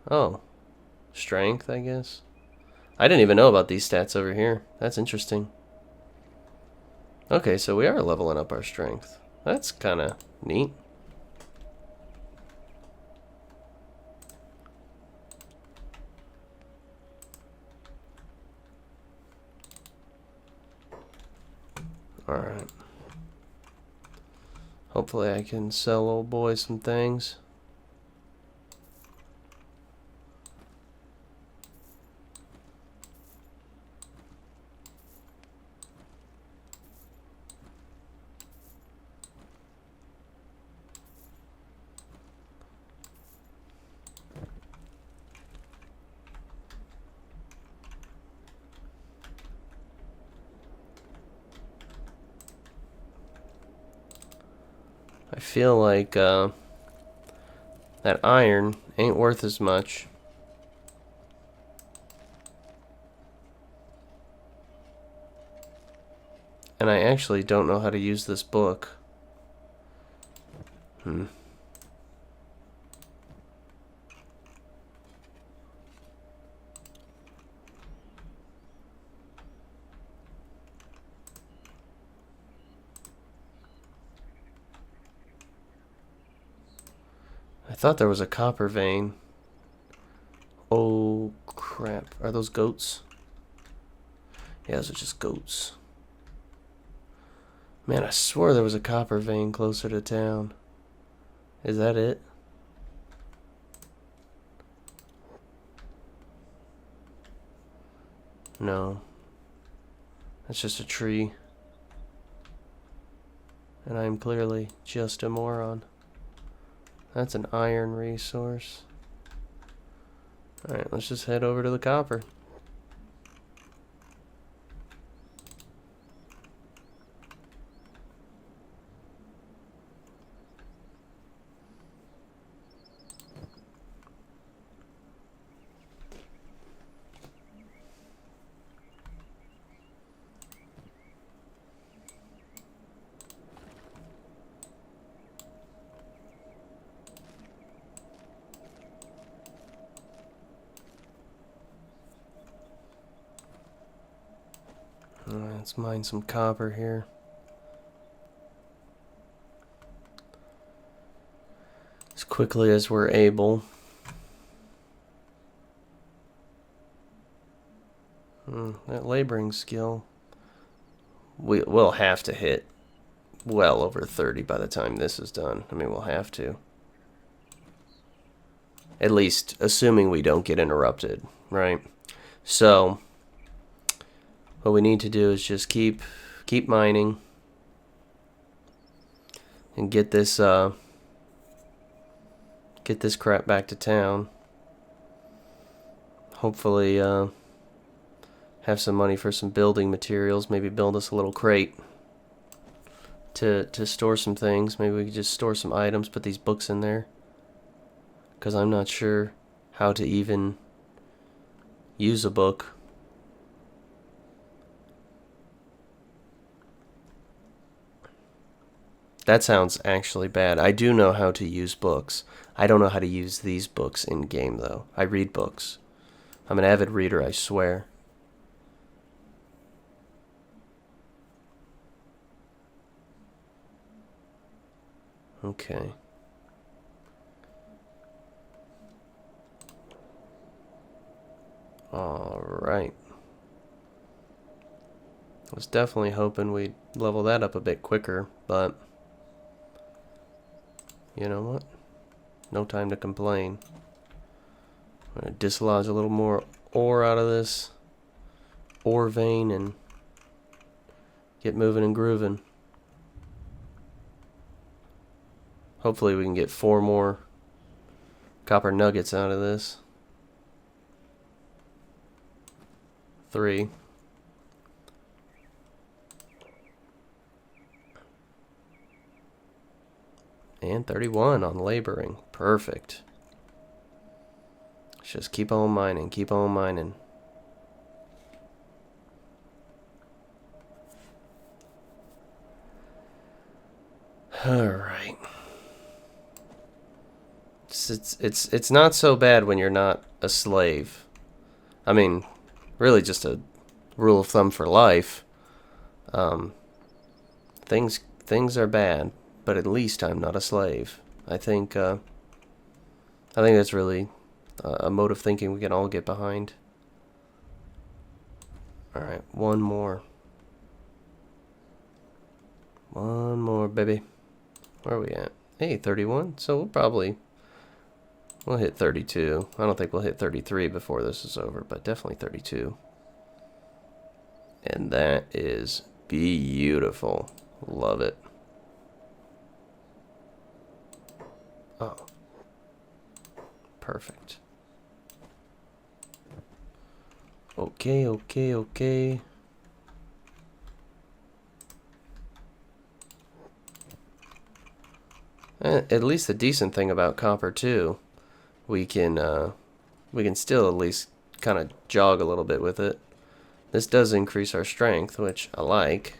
Oh. Strength, I guess. I didn't even know about these stats over here. That's interesting. Okay, so we are leveling up our strength. That's kind of neat. Alright. Hopefully I can sell old boy some things. I feel like That iron ain't worth as much. And I actually don't know how to use this book. I thought there was a copper vein. Oh, crap. Are those goats? Yeah, those are just goats. Man, I swore there was a copper vein closer to town. Is that it? No. That's just a tree. And I'm clearly just a moron. That's an iron resource. Alright, let's just head over to the copper. Alright, let's mine some copper here. As quickly as we're able. That laboring skill. We'll have to hit well over 30 by the time this is done. I mean, we'll have to. At least, assuming we don't get interrupted, right? So, what we need to do is just keep mining and get this crap back to town. Hopefully, have some money for some building materials. Maybe build us a little crate to store some things. Maybe we could just store some items, put these books in there. Because I'm not sure how to even use a book. That sounds actually bad. I do know how to use books. I don't know how to use these books in game, though. I read books. I'm an avid reader, I swear. Okay. Alright. I was definitely hoping we'd level that up a bit quicker, but you know what? No time to complain. I'm going to dislodge a little more ore out of this ore vein and get moving and grooving. Hopefully we can get 4 more copper nuggets out of this. 3. And 31 on laboring. Perfect. Let's just keep on mining, keep on mining. Alright. It's not so bad when you're not a slave. I mean, really just a rule of thumb for life. Things are bad, but at least I'm not a slave. I think that's really a mode of thinking we can all get behind. Alright, one more. One more, baby. Where are we at? Hey, 31. So we'll hit 32. I don't think we'll hit 33 before this is over, but definitely 32. And that is beautiful. Love it. Oh. Perfect. Okay, okay, okay. At least the decent thing about copper too, we can still at least kind of jog a little bit with it. This does increase our strength, which I like.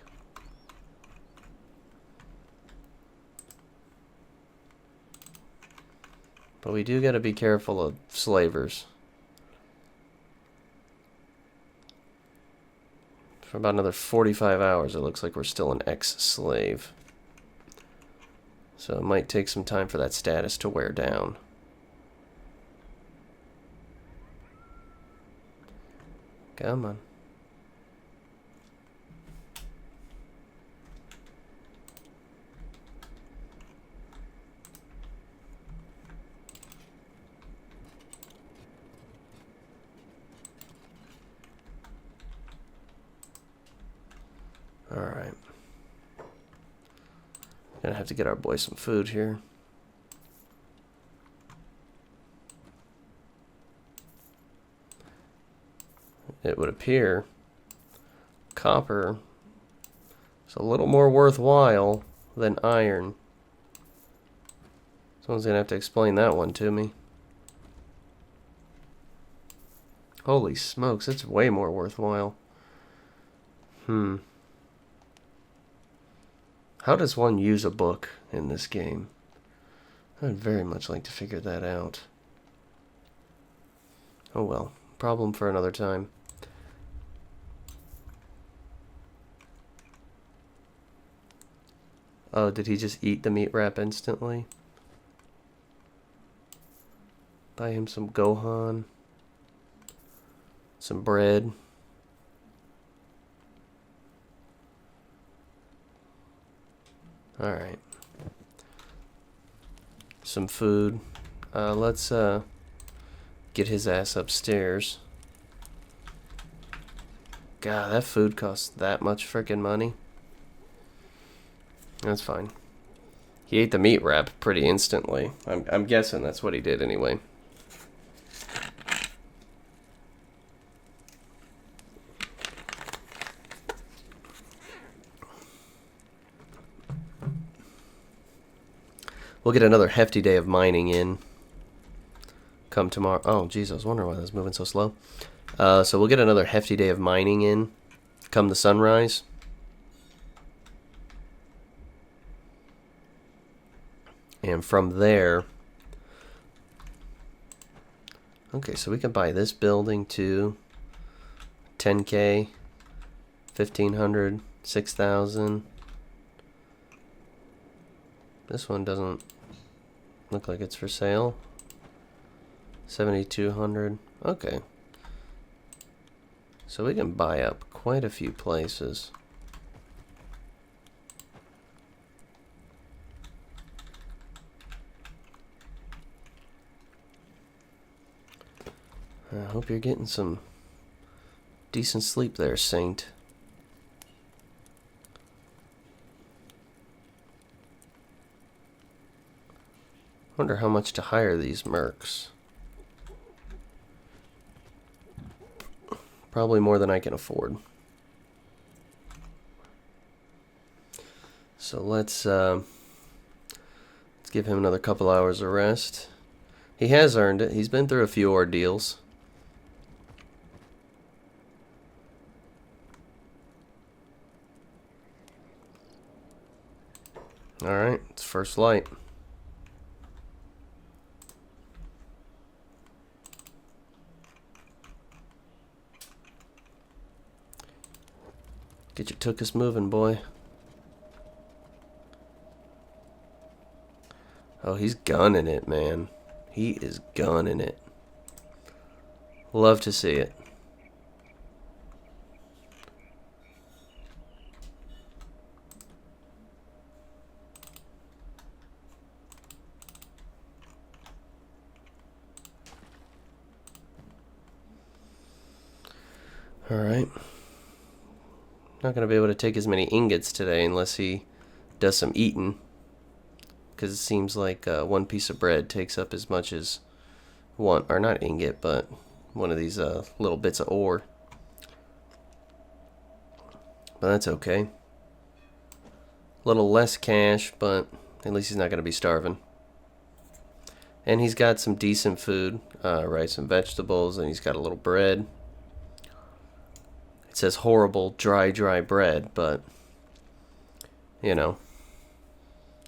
But we do got to be careful of slavers. For about another 45 hours, it looks like we're still an ex-slave. So it might take some time for that status to wear down. Come on. Alright. Gonna have to get our boy some food here. It would appear copper is a little more worthwhile than iron. Someone's gonna have to explain that one to me. Holy smokes, it's way more worthwhile. How does one use a book in this game? I'd very much like to figure that out. Oh well, problem for another time. Oh, did he just eat the meat wrap instantly? Buy him some Gohan. Some bread. Alright. Some food. Let's get his ass upstairs. God, that food costs that much freaking money. That's fine. He ate the meat wrap pretty instantly. I'm guessing that's what he did anyway. We'll get another hefty day of mining in. Come tomorrow. Oh, jeez, I was wondering why that was moving so slow. So we'll get another hefty day of mining in. Come the sunrise. And from there... Okay, so we can buy this building too. 10K. 1,500. 6,000. This one doesn't look like it's for sale. 7,200. Okay. So we can buy up quite a few places. I hope you're getting some decent sleep there, Saint. Wonder how much to hire these mercs. Probably more than I can afford. So let's give him another couple hours of rest. He has earned it. He's been through a few ordeals. Alright, it's first light. Get your tuchus moving, boy. Oh, he's gunning it, man. He is gunning it. Love to see it. Alright. Not going to be able to take as many ingots today unless he does some eating. Because it seems like one piece of bread takes up as much as one, or not ingot, but one of these little bits of ore. But that's okay. A little less cash, but At least he's not going to be starving. And he's got some decent food, rice and vegetables, and he's got a little bread. It says horrible, dry bread, but you know,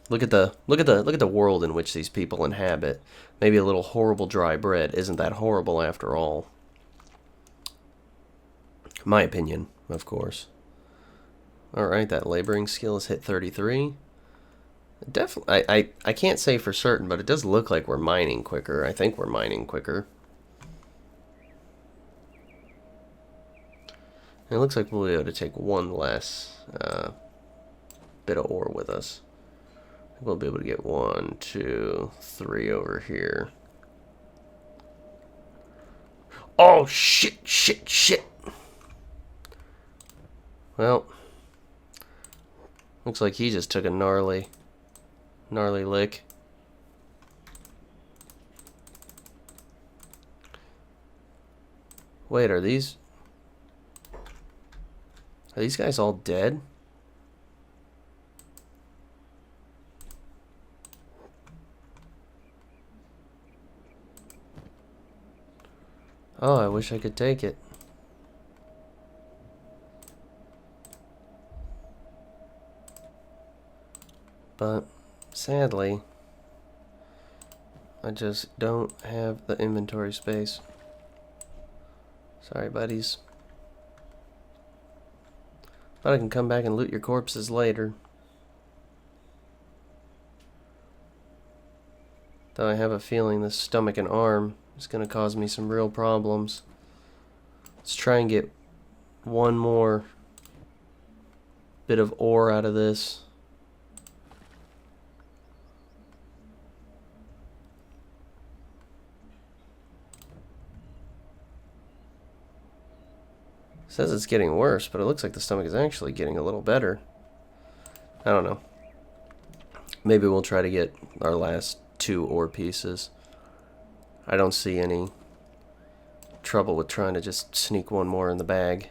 look at the world in which these people inhabit. Maybe a little horrible dry bread isn't that horrible after all. My opinion, of course. All right, that laboring skill has hit 33. Definitely, I can't say for certain, but it does look like we're mining quicker. I think we're mining quicker. And it looks like we'll be able to take one less bit of ore with us. We'll be able to get 1, 2, 3 over here. Oh, shit. Well, looks like he just took a gnarly lick. Wait, are these guys all dead? Oh, I wish I could take it. But sadly, I just don't have the inventory space. Sorry, buddies. But I can come back and loot your corpses later. Though I have a feeling this stomach and arm is going to cause me some real problems. Let's try and get one more bit of ore out of this. It says it's getting worse, but it looks like the stomach is actually getting a little better. I don't know. Maybe we'll try to get our last 2 ore pieces. I don't see any trouble with trying to just sneak one more in the bag.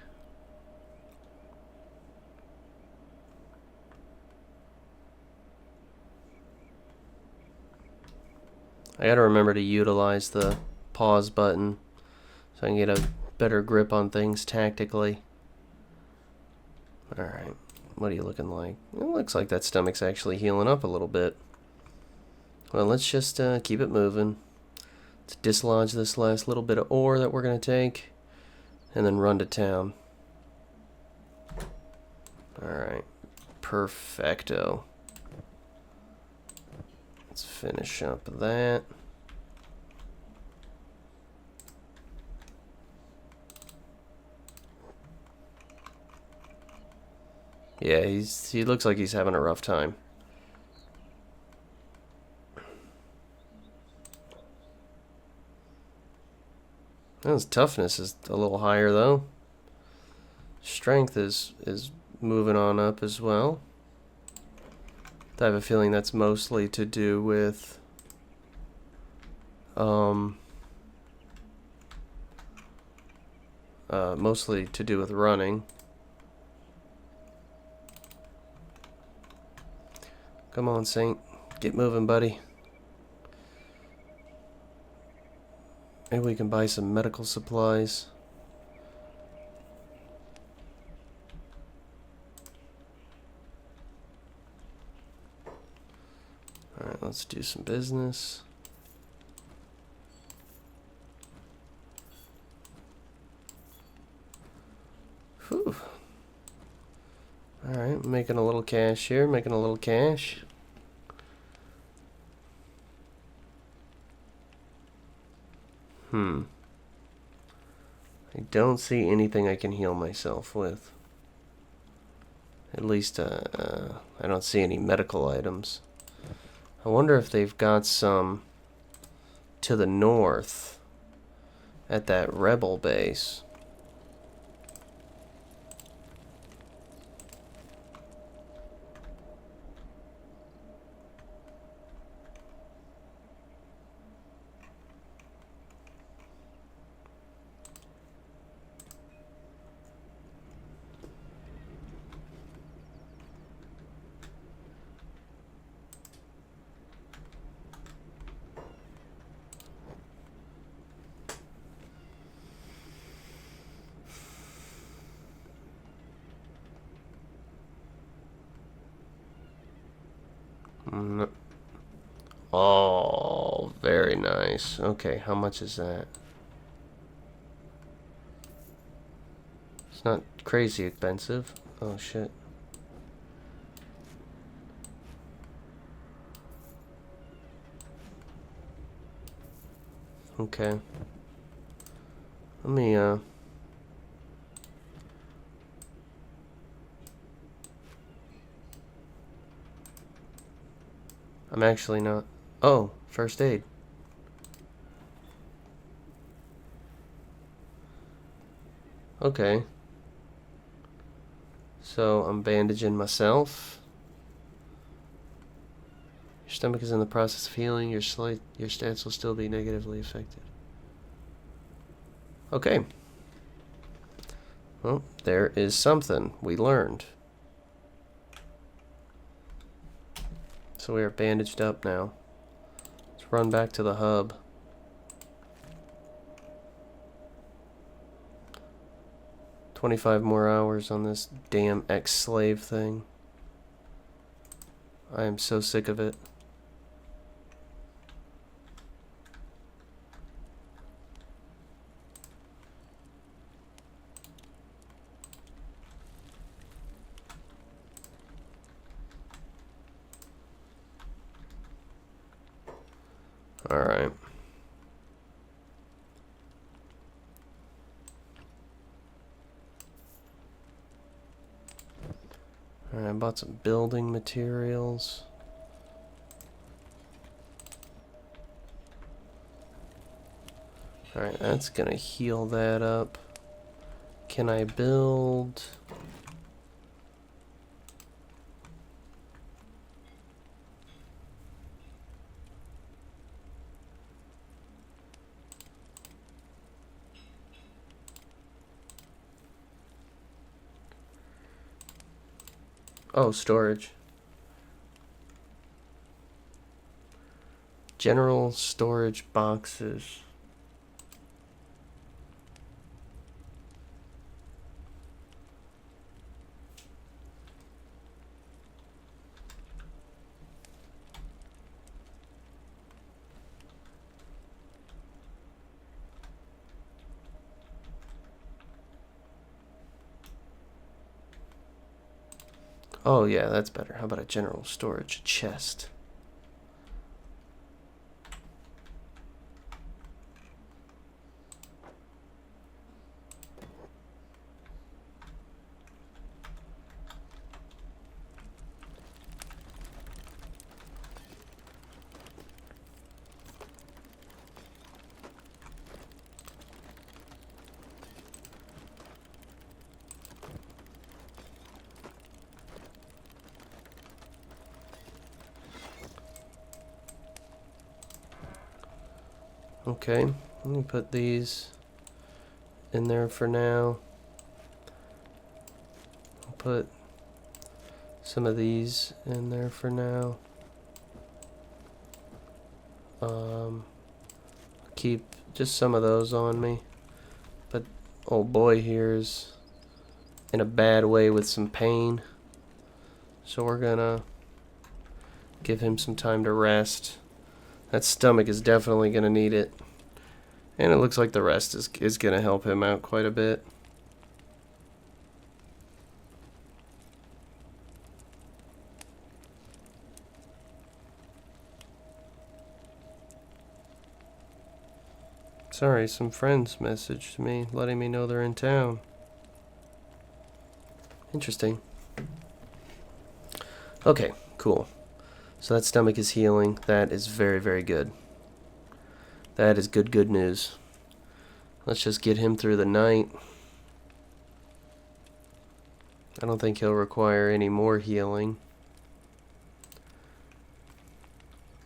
I gotta remember to utilize the pause button so I can get a better grip on things tactically. Alright, what are you looking like? It looks like that stomach's actually healing up a little bit. Well, let's just keep it moving. Let's dislodge this last little bit of ore that we're going to take, and then run to town. Alright, perfecto. Let's finish up that. Yeah, he looks like he's having a rough time. His toughness is a little higher though. Strength is moving on up as well. I have a feeling that's mostly to do with running. Come on, Saint. Get moving, buddy. Maybe we can buy some medical supplies. Alright, let's do some business. Whew. Alright, making a little cash here, making a little cash. I don't see anything I can heal myself with. At least, I don't see any medical items. I wonder if they've got some to the north at that rebel base. Mm. Oh, very nice. Okay, how much is that? It's not crazy expensive. Oh, shit. Okay. Let me, I'm actually not... Oh, first aid. Okay. So, I'm bandaging myself. Your stomach is in the process of healing. Your stats will still be negatively affected. Okay. Well, there is something we learned. So we are bandaged up now. Let's run back to the hub. "25 more hours on this damn ex-slave thing. I am so sick of it. Alright. Alright, I bought some building materials. Alright, that's gonna heal that up. Can I build... Oh, storage. General storage boxes. Oh yeah, that's better. How about a general storage chest? Okay, let me put these in there for now. I'll put some of these in there for now. Keep just some of those on me. But old boy here's in a bad way with some pain. So we're gonna give him some time to rest. That stomach is definitely gonna need it. And it looks like the rest is gonna help him out quite a bit. Sorry, some friends messaged me letting me know they're in town. Interesting. Okay, cool. So that stomach is healing. That is very, very good. That is good news. Let's just get him through the night. I don't think he'll require any more healing.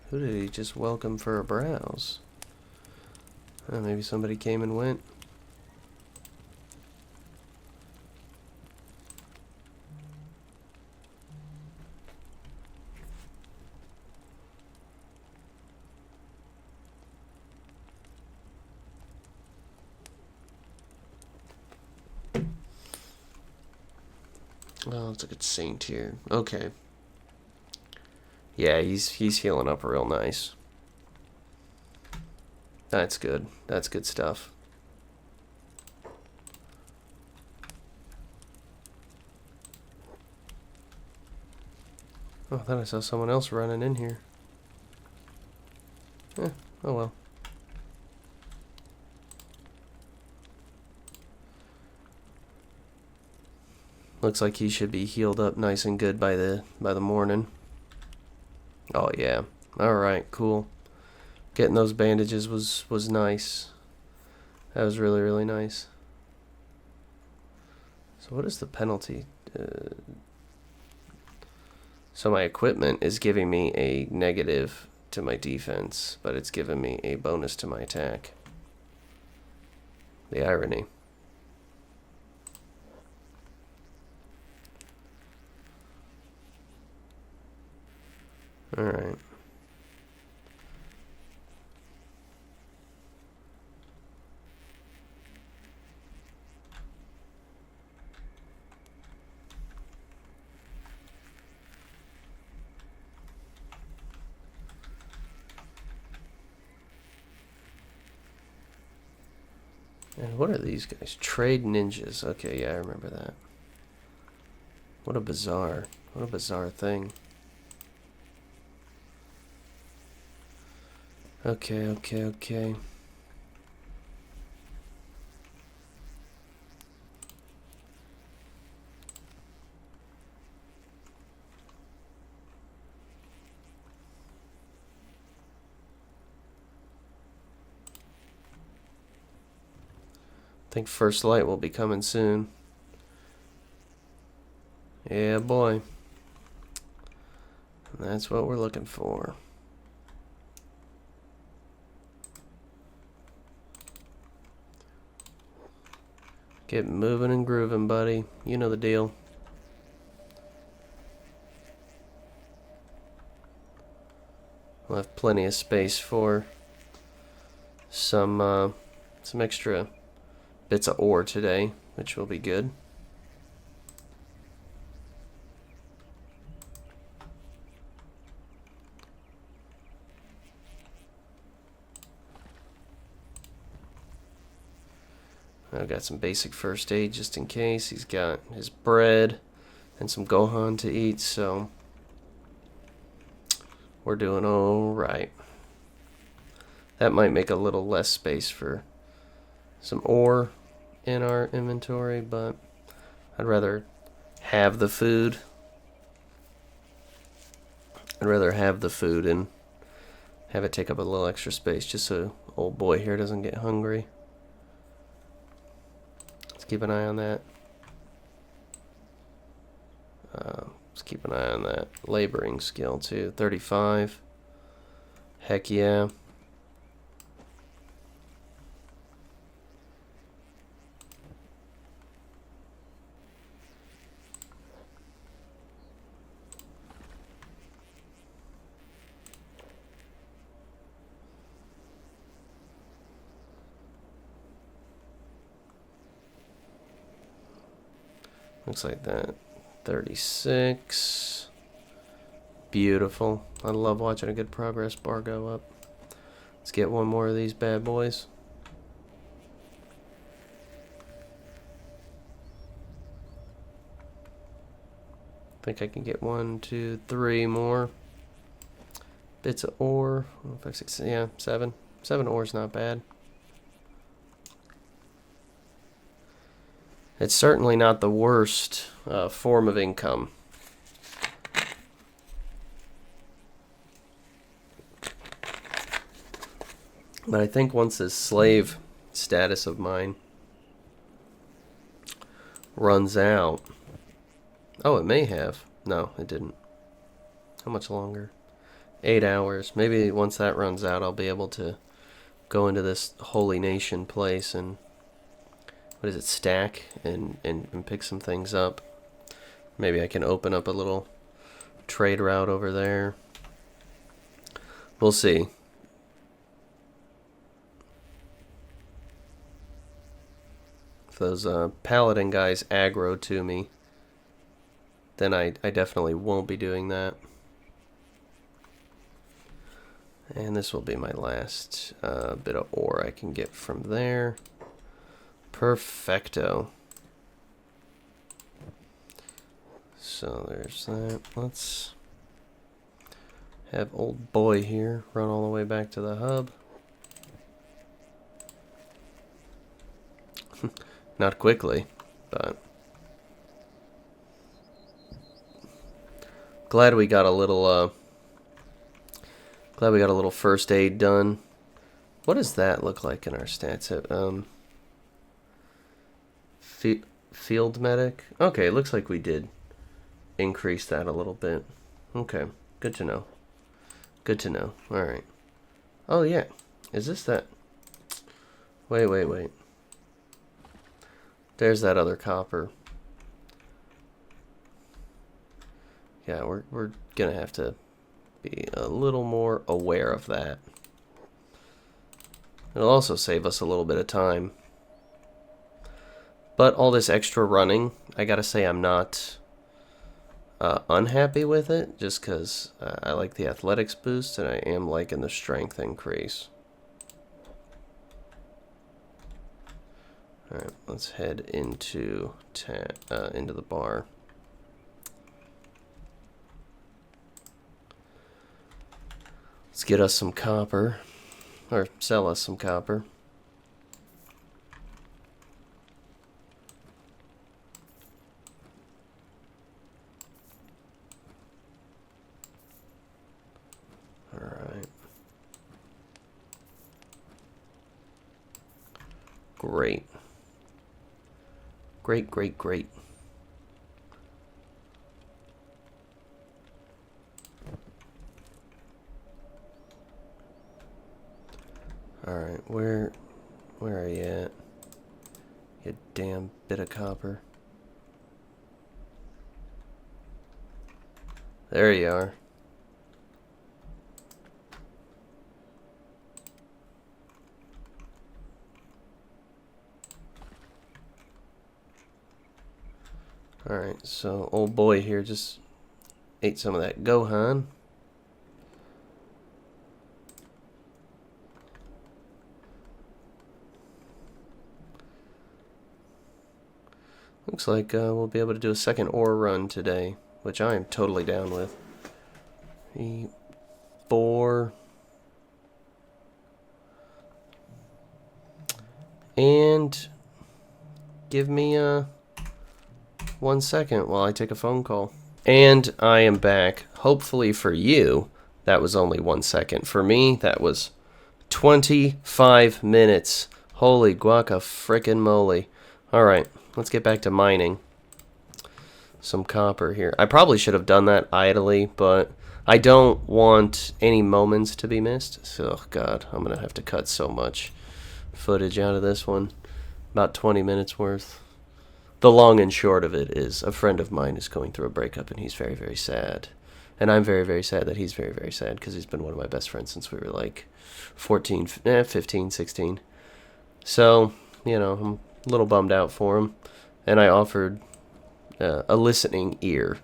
Who did he just welcome for a browse? Oh, maybe somebody came and went. Oh, it's a good saint here. Okay. Yeah, he's healing up real nice. That's good. That's good stuff. Oh, I thought I saw someone else running in here. Oh well. Looks like he should be healed up nice and good by the morning. Oh yeah. Alright, cool. Getting those bandages was nice. That was really, really nice. So what is the penalty? So my equipment is giving me a negative to my defense, but it's giving me a bonus to my attack. The irony. Alright. And what are these guys? Trade ninjas. Okay, yeah, I remember that. What a bizarre thing. Okay. I think first light will be coming soon. Yeah, boy. That's what we're looking for. Get moving and grooving, buddy. You know the deal. We'll have plenty of space for some extra bits of ore today, which will be good. I've got some basic first aid just in case. He's got his bread and some Gohan to eat, so we're doing all right. That might make a little less space for some ore in our inventory, but I'd rather have the food. I'd rather have the food and have it take up a little extra space just so old boy here doesn't get hungry. Let's keep an eye on that. Let's keep an eye on that laboring skill too. 35. Heck yeah. Looks like that. 36. Beautiful. I love watching a good progress bar go up. Let's get one more of these bad boys. I think I can get 1, 2, 3 more bits of ore. 5, 6, yeah, 7. 7 ore's not bad. It's certainly not the worst form of income. But I think once this slave status of mine runs out... Oh, it may have. No, it didn't. How much longer? 8 hours. Maybe once that runs out, I'll be able to go into this holy nation place and... What is it? Stack and pick some things up. Maybe I can open up a little trade route over there. We'll see. If those paladin guys aggro to me, then I definitely won't be doing that. And this will be my last bit of ore I can get from there. Perfecto. So there's that. Let's have old boy here run all the way back to the hub. Not quickly, but glad we got a little first aid done. What does that look like in our stats? Field medic. Okay, it looks like we did increase that a little bit. Okay, good to know. Good to know. All right. Oh yeah, is this that? Wait. There's that other copper. Yeah, we're gonna have to be a little more aware of that. It'll also save us a little bit of time. But all this extra running, I gotta say I'm not unhappy with it, just because I like the athletics boost and I am liking the strength increase. Alright, let's head into the bar. Let's get us some copper, or sell us some copper. Alright. Great. Great. Alright, where are you at? You damn bit of copper. There you are. Alright, so old boy here just ate some of that Gohan. Looks like we'll be able to do a second ore run today, which I am totally down with. 3, 4. And give me 1 second while I take a phone call. And I am back. Hopefully for you, that was only 1 second. For me, that was 25 minutes. Holy guaca frickin' moly. Alright, let's get back to mining some copper here. I probably should have done that idly, but I don't want any moments to be missed. So, oh God, I'm going to have to cut so much footage out of this one. About 20 minutes worth. The long and short of it is a friend of mine is going through a breakup and he's very, very sad. And I'm very, very sad that he's very, very sad because he's been one of my best friends since we were like 15, 16. So, you know, I'm a little bummed out for him. And I offered a listening ear.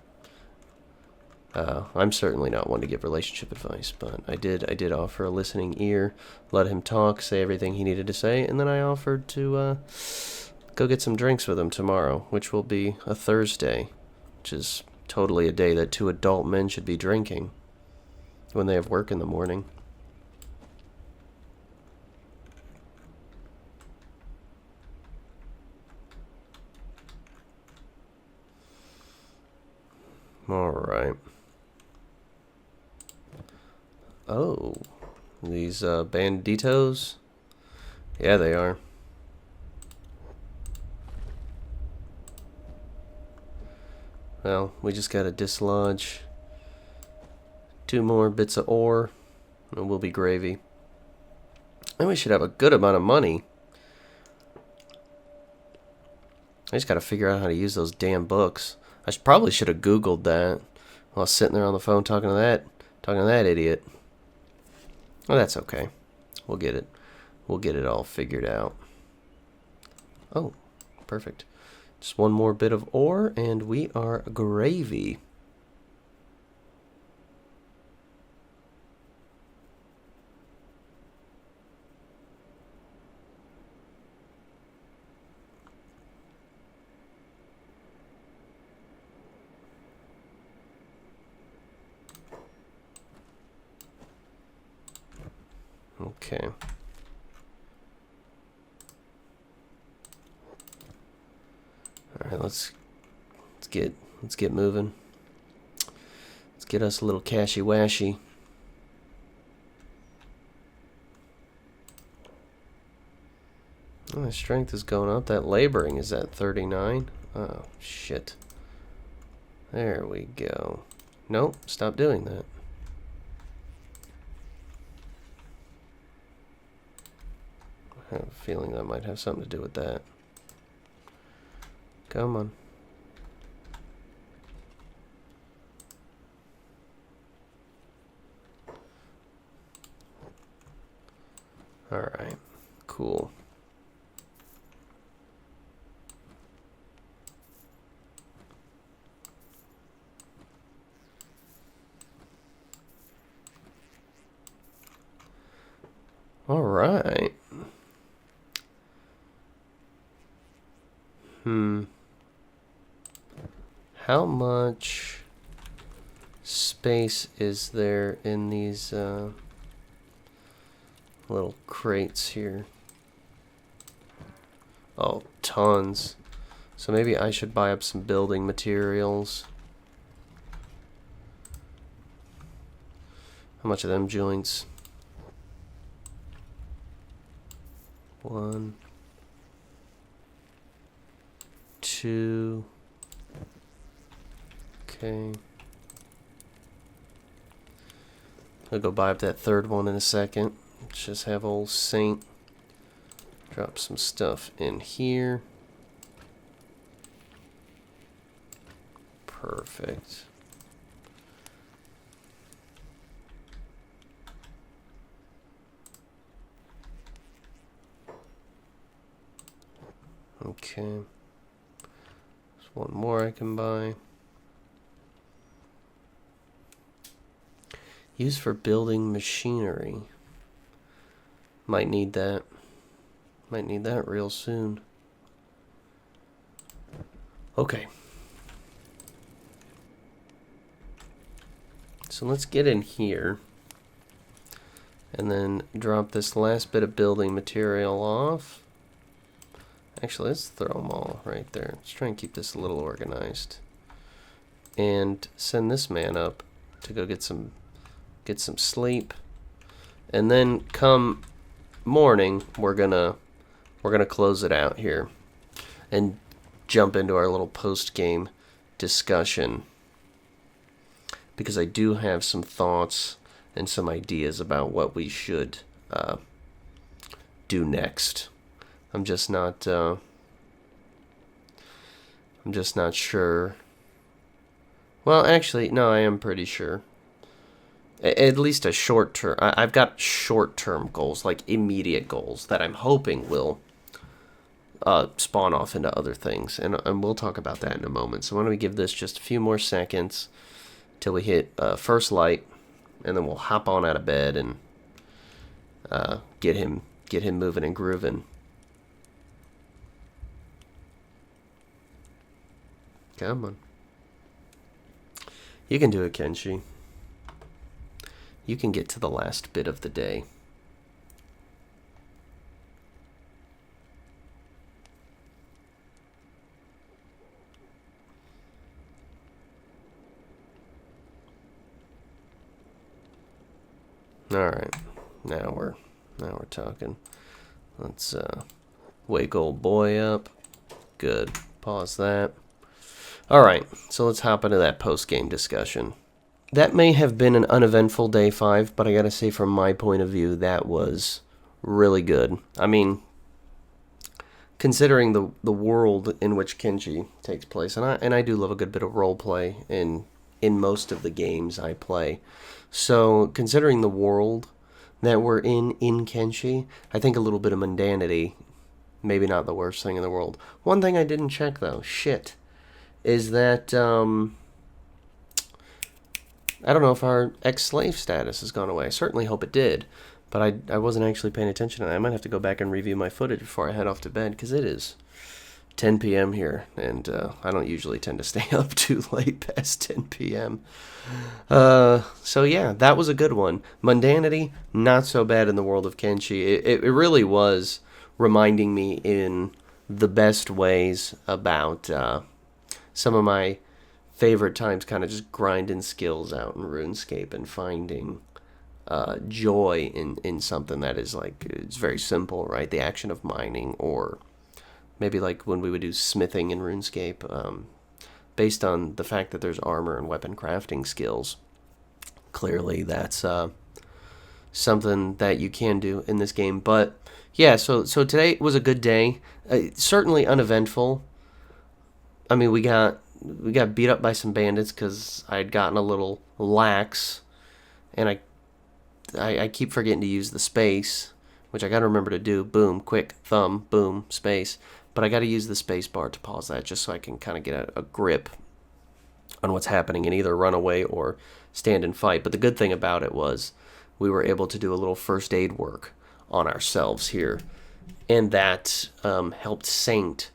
I'm certainly not one to give relationship advice, but I did offer a listening ear, let him talk, say everything he needed to say, and then I offered to go get some drinks with him tomorrow, which will be a Thursday, which is totally a day that 2 adult men should be drinking when they have work in the morning. Alright. Oh, these banditos? Yeah, they are. Well, we just gotta dislodge 2 more bits of ore, and we'll be gravy. And we should have a good amount of money. I just gotta figure out how to use those damn books. I probably should have Googled that while I was sitting there on the phone talking to that idiot. Well, that's okay. We'll get it. We'll get it all figured out. Oh, perfect. Just 1 more bit of ore, and we are gravy. Okay. All right, let's get moving. Let's get us a little cashy washy. Oh, my strength is going up. That laboring is at 39. Oh, shit. There we go. Nope, stop doing that. I have a feeling that might have something to do with that. Come on. Alright, cool. Alright. How much space is there in these little crates here? Oh, tons. So maybe I should buy up some building materials. How much of them joints? 1, 2. Okay. I'll go buy up that third one in a second. Let's just have old Saint drop some stuff in here. Perfect. Okay. There's one more I can buy. Used for building machinery. Might need that. Might need that real soon. Okay. So let's get in here. And then drop this last bit of building material off. Actually, let's throw them all right there. Let's try and keep this a little organized. And send this man up to go get some sleep. And then come morning, we're gonna close it out here and jump into our little post-game discussion, because I do have some thoughts and some ideas about what we should do next. I'm just not sure. Well, actually, no, I am pretty sure. At least a short term. I've got short-term goals, like immediate goals, that I'm hoping will spawn off into other things. And we'll talk about that in a moment. So why don't we give this just a few more seconds till we hit first light, and then we'll hop on out of bed and get him moving and grooving. Come on. You can do it, Kenshi. You can get to the last bit of the day. All right, now we're talking. Let's wake old boy up. Good. Pause that. All right, so let's hop into that post-game discussion. That may have been an uneventful day 5, but I gotta say, from my point of view, that was really good. I mean, considering the world in which Kenshi takes place, and I do love a good bit of role play in most of the games I play. So, considering the world that we're in Kenshi, I think a little bit of mundanity, maybe not the worst thing in the world. One thing I didn't check, though, is that I don't know if our ex-slave status has gone away. I certainly hope it did, but I wasn't actually paying attention. I might have to go back and review my footage before I head off to bed, because it is 10 p.m. here, and I don't usually tend to stay up too late past 10 p.m. So yeah, that was a good one. Mundanity, not so bad in the world of Kenshi. It really was reminding me in the best ways about some of my favorite times, kind of just grinding skills out in RuneScape and finding joy in something that is like, it's very simple, right? The action of mining, or maybe like when we would do smithing in RuneScape, based on the fact that there's armor and weapon crafting skills. Clearly, that's something that you can do in this game. But yeah, so today was a good day. Certainly uneventful. I mean, we got beat up by some bandits because I had gotten a little lax, and I keep forgetting to use the space, which I got to remember to do. Boom, quick, thumb, boom, space. But I got to use the space bar to pause that, just so I can kind of get a grip on what's happening and either run away or stand and fight. But the good thing about it was we were able to do a little first aid work on ourselves here, and that helped Saint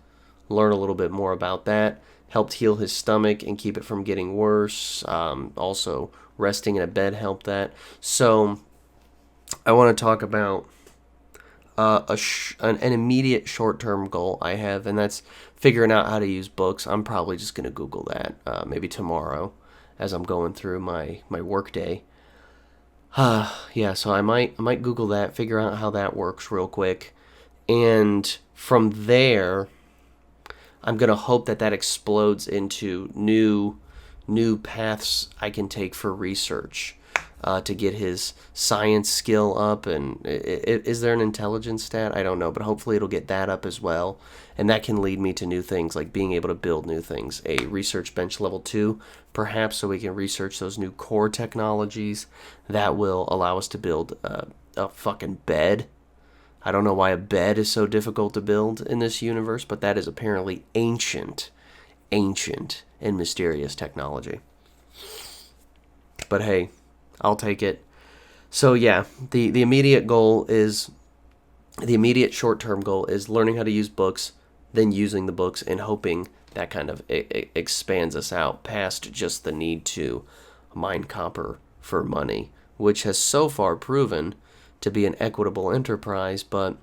learn a little bit more about that, helped heal his stomach and keep it from getting worse. Also, resting in a bed helped that. So I want to talk about an immediate short-term goal I have, and that's figuring out how to use books. I'm probably just going to Google that maybe tomorrow as I'm going through my work day. Yeah, so I might Google that, figure out how that works real quick, and from there, I'm going to hope that explodes into new paths I can take for research. To get his science skill up, and is there an intelligence stat? I don't know, but hopefully it'll get that up as well, and that can lead me to new things, like being able to build new things. A research bench level 2, perhaps, so we can research those new core technologies that will allow us to build a fucking bed. I don't know why a bed is so difficult to build in this universe, but that is apparently ancient and mysterious technology. But hey, I'll take it. So yeah, the immediate goal is, the immediate short-term goal is learning how to use books, then using the books, and hoping that kind of expands us out past just the need to mine copper for money, which has so far proven to be an equitable enterprise, but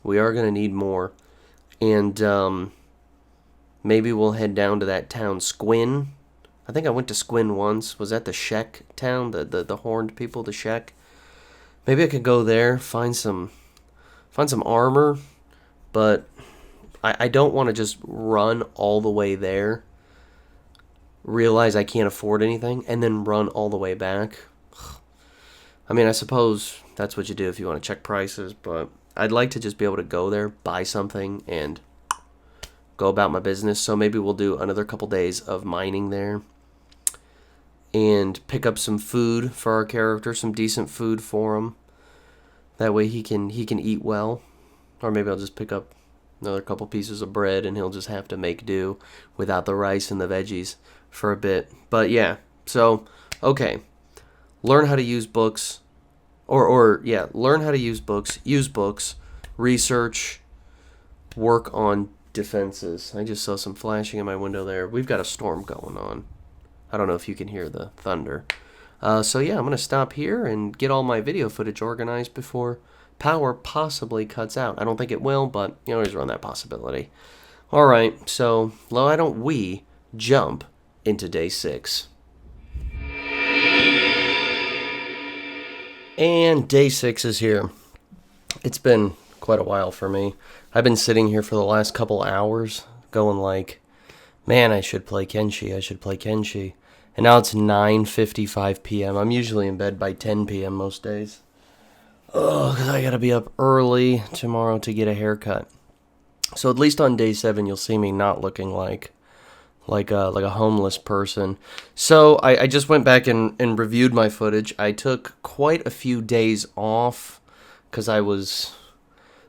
we are going to need more. And maybe we'll head down to that town, Squin. I think I went to Squin once. Was that the Shek town? The horned people, the Shek? Maybe I could go there, find some armor, but I don't want to just run all the way there, realize I can't afford anything, and then run all the way back. I mean, I suppose that's what you do if you want to check prices, but I'd like to just be able to go there, buy something, and go about my business. So maybe we'll do another couple days of mining there and pick up some food for our character, some decent food for him. That way he can eat well. Or maybe I'll just pick up another couple pieces of bread and he'll just have to make do without the rice and the veggies for a bit. But yeah, so, okay. Learn how to use books. Learn how to use books, research, work on defenses. I just saw some flashing in my window there. We've got a storm going on. I don't know if you can hear the thunder. So yeah, I'm going to stop here and get all my video footage organized before power possibly cuts out. I don't think it will, but you always run that possibility. Alright, so why don't we jump into day 6. And day 6 is here. It's been quite a while for me. I've been sitting here for the last couple hours going like, man, I should play Kenshi. And now it's 9:55 p.m. I'm usually in bed by 10 p.m. most days. Oh, because I gotta be up early tomorrow to get a haircut. So at least on day 7, you'll see me not looking like a homeless person. So I just went back and reviewed my footage. I took quite a few days off because I was,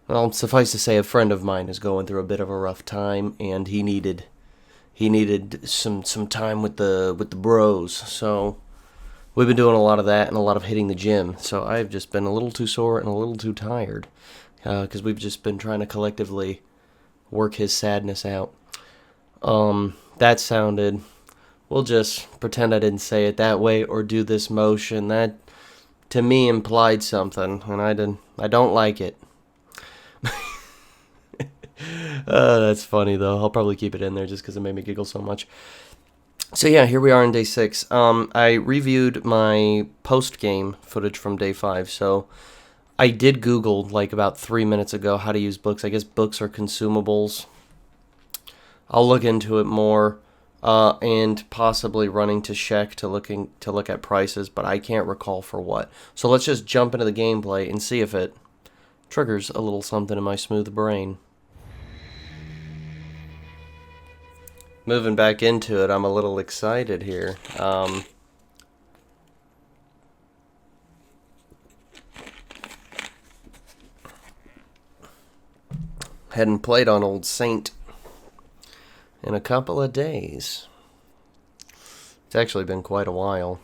well, suffice to say, a friend of mine is going through a bit of a rough time, and he needed some time with the bros. So we've been doing a lot of that and a lot of hitting the gym. So I've just been a little too sore and a little too tired because we've just been trying to collectively work his sadness out. That sounded... We'll just pretend I didn't say it that way or do this motion. That, to me, implied something, and I don't like it. That's funny, though. I'll probably keep it in there just because it made me giggle so much. So yeah, here we are on day 6. I reviewed my post-game footage from day 5, so I did Google, like, about 3 minutes ago how to use books. I guess books are consumables. I'll look into it more, and possibly running to Sheck to look at prices, but I can't recall for what. So let's just jump into the gameplay and see if it triggers a little something in my smooth brain. Moving back into it, I'm a little excited here. Hadn't played on Old Saint in a couple of days. It's actually been quite a while.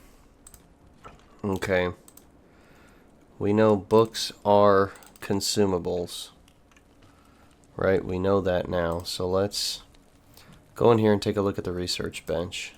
Okay. We know books are consumables. Right, we know that now. So let's go in here and take a look at the research bench.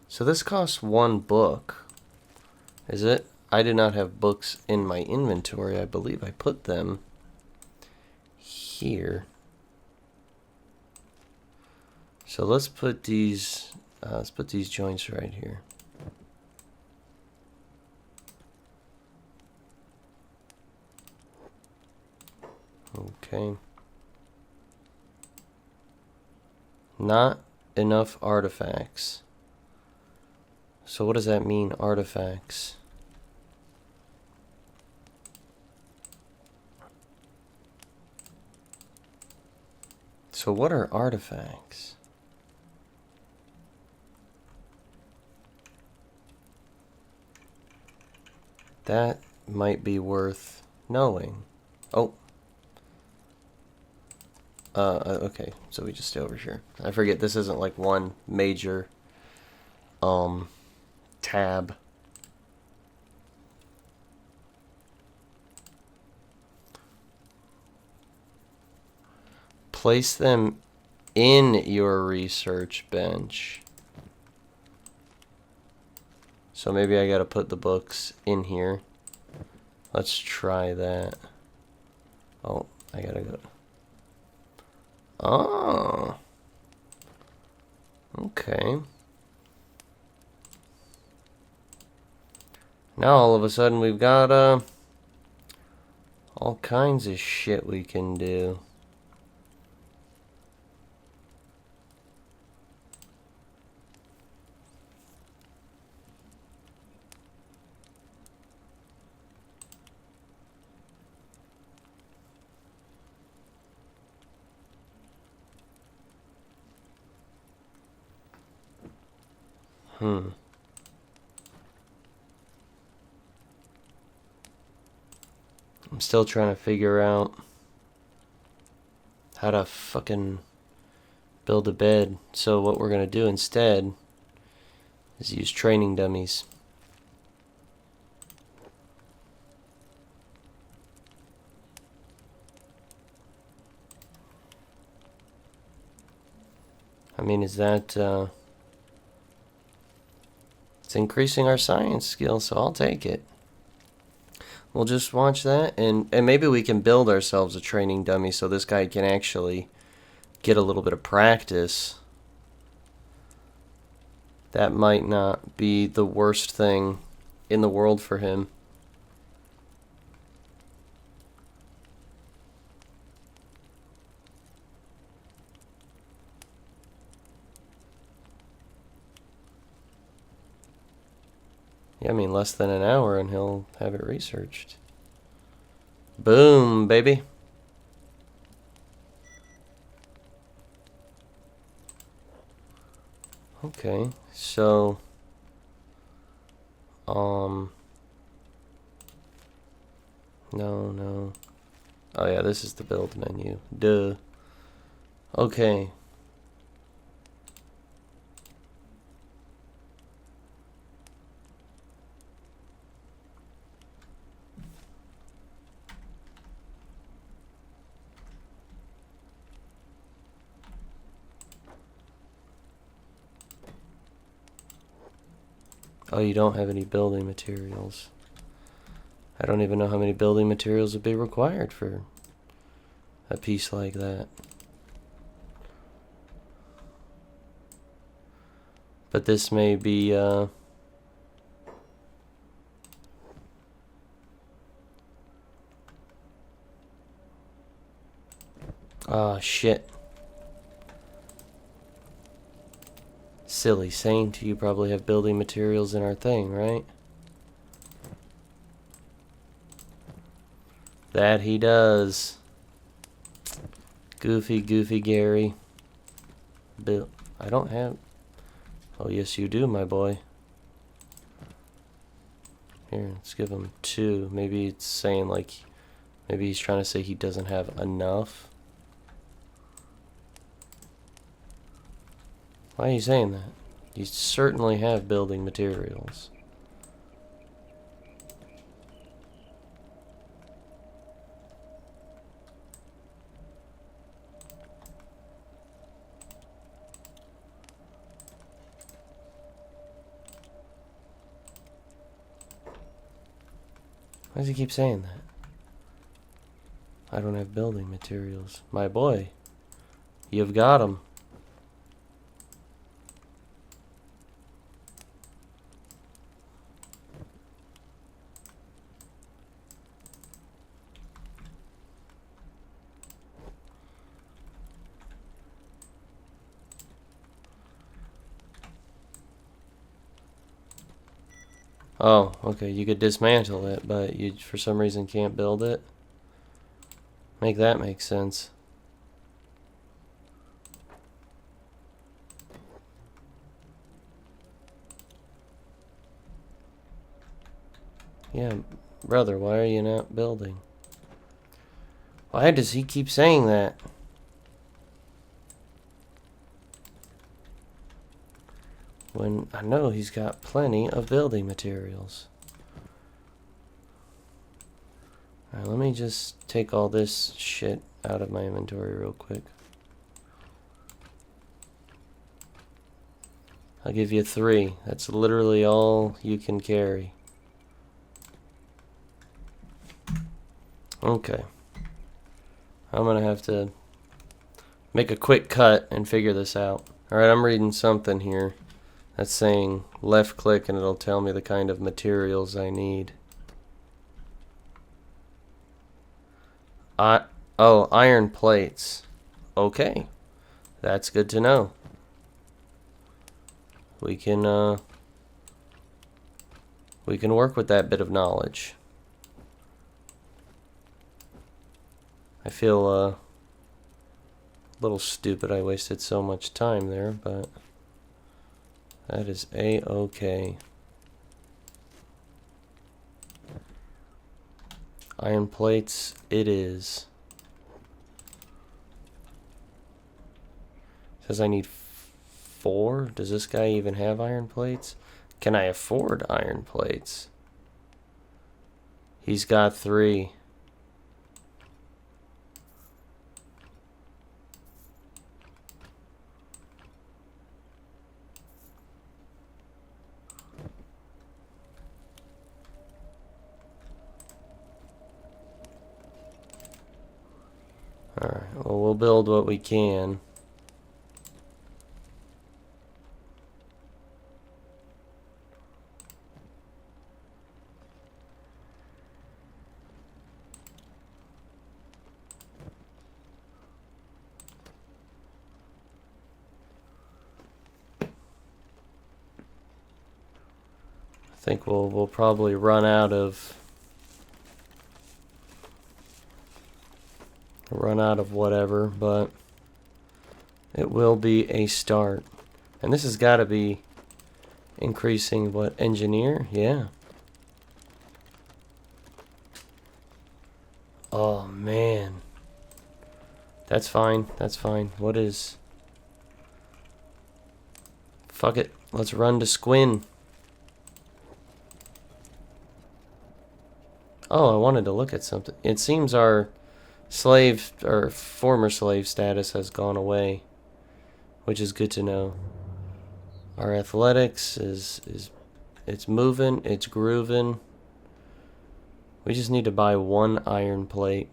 So this costs 1 book. Is it? I do not have books in my inventory. I believe I put them here. So let's put these joints right here. Okay. Not enough artifacts. So what does that mean, artifacts? So what are artifacts? That might be worth knowing. Oh. Okay, so we just stay over here. I forget this isn't like one major tab. Place them in your research bench. So maybe I gotta put the books in here. Let's try that. Oh, I gotta go. Oh. Okay. Now all of a sudden we've got all kinds of shit we can do. I'm still trying to figure out how to fucking build a bed. So what we're gonna do instead is use training dummies. I mean, is that it's increasing our science skills, so I'll take it. We'll just watch that, and maybe we can build ourselves a training dummy so this guy can actually get a little bit of practice. That might not be the worst thing in the world for him. Yeah, I mean, less than an hour and he'll have it researched. Boom, baby. Okay, so No, no. Oh yeah, this is the build menu. Duh. Okay. Oh, you don't have any building materials. I don't even know how many building materials would be required for a piece like that. But this may be, ah, shit. Silly saint, you probably have building materials in our thing, right? That he does. Goofy Gary. Bill, I don't have... Oh, yes you do, my boy. Here, let's give him 2. Maybe it's saying, like... Maybe he's trying to say he doesn't have enough. Why are you saying that? You certainly have building materials. Why does he keep saying that? I don't have building materials. My boy, you've got 'em. Oh, okay, you could dismantle it, but you for some reason can't build it. Make that make sense. Yeah, brother, why are you not building? Why does he keep saying that? When I know he's got plenty of building materials. Alright, let me just take all this shit out of my inventory real quick. I'll give you 3. That's literally all you can carry. Okay. I'm gonna have to make a quick cut and figure this out. Alright, I'm reading something here that's saying left click and it'll tell me the kind of materials I need. Oh, iron plates. Okay. That's good to know. We can work with that bit of knowledge. I feel a little stupid I wasted so much time there, but that is a-okay. Iron plates it is. Says I need 4. Does this guy even have iron plates? Can I afford iron plates? He's got 3. Alright, well, we'll build what we can. I think we'll probably run out of whatever, but it will be a start. And this has got to be increasing what, engineer? Yeah. Oh, man. That's fine. That's fine. What is... Fuck it. Let's run to Squin. Oh, I wanted to look at something. It seems our slave, or former slave status has gone away, which is good to know. Our athletics is it's moving, it's grooving. We just need to buy one iron plate.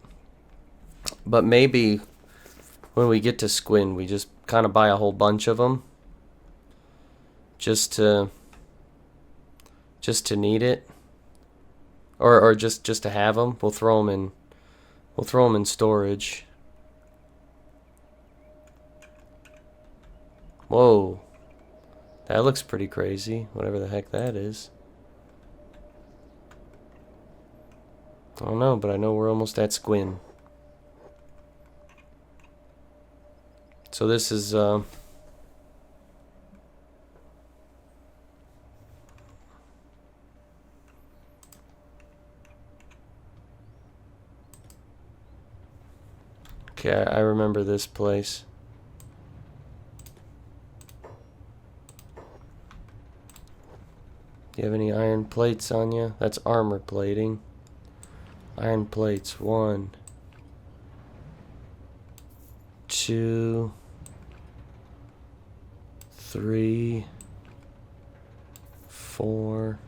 But maybe when we get to Squin, we just kind of buy a whole bunch of them. Just to need it. Or just to have them. We'll throw them in storage. Whoa. That looks pretty crazy, whatever the heck that is. I don't know, but I know we're almost at Squin. So this is okay, I remember this place. Do you have any iron plates on you? That's armor plating. Iron plates. 1, 2, 3, 4.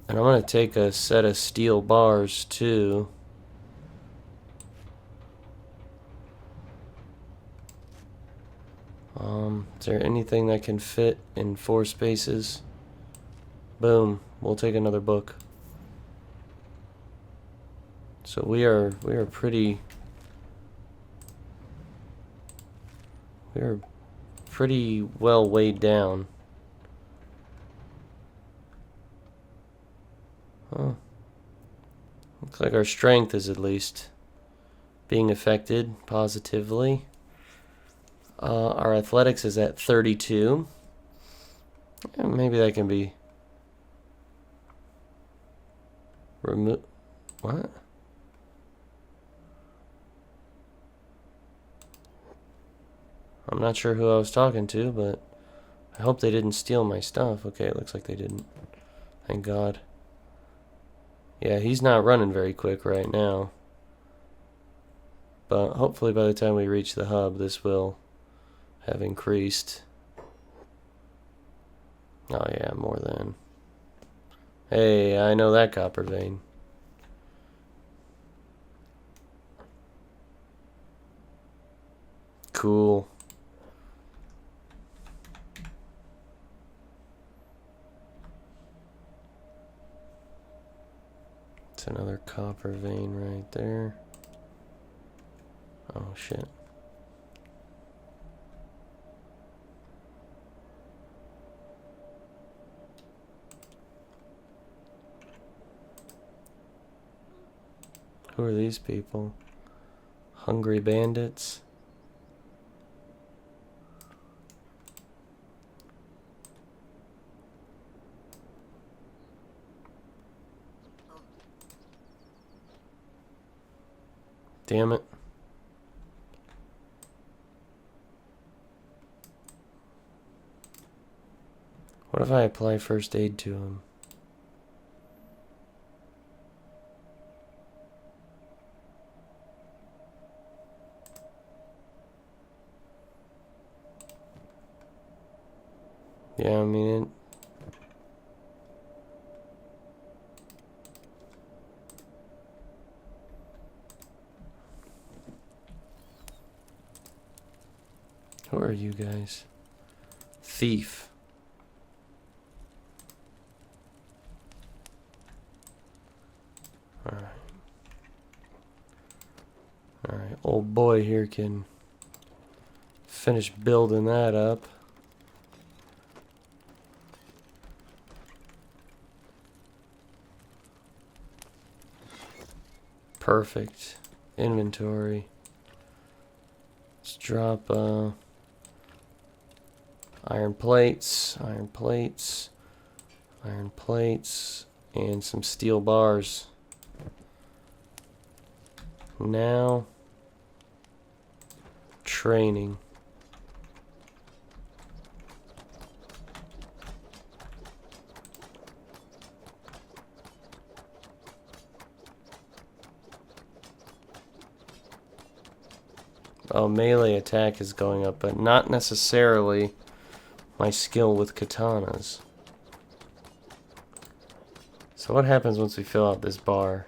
And I'm going to take a set of steel bars too. Is there anything that can fit in 4 spaces? Boom. We'll take another book. So we are pretty well weighed down. Huh. Looks like our strength is at least being affected positively. Our athletics is at 32. Maybe that can be removed. What? I'm not sure who I was talking to, but I hope they didn't steal my stuff. Okay, it looks like they didn't. Thank God. Yeah, he's not running very quick right now. But hopefully by the time we reach the hub, this will have increased. Oh yeah, more than. Hey, I know that copper vein. Cool. It's another copper vein right there. Oh shit. Who are these people? Hungry bandits? Damn it. What if I apply first aid to him? Yeah, I mean it. Who are you guys? Thief. Alright. Alright, old boy here can finish building that up. Perfect. Inventory. Let's drop iron plates. Iron plates. Iron plates and some steel bars. Now, training. Oh, melee attack is going up, but not necessarily my skill with katanas. So what happens once we fill out this bar?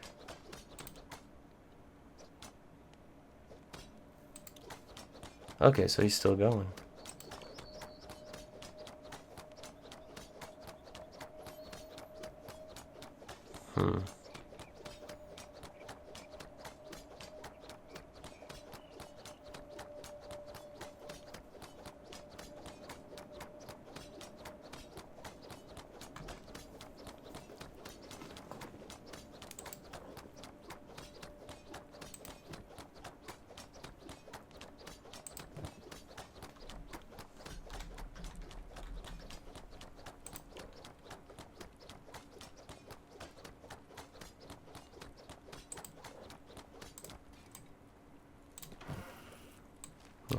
Okay, so he's still going.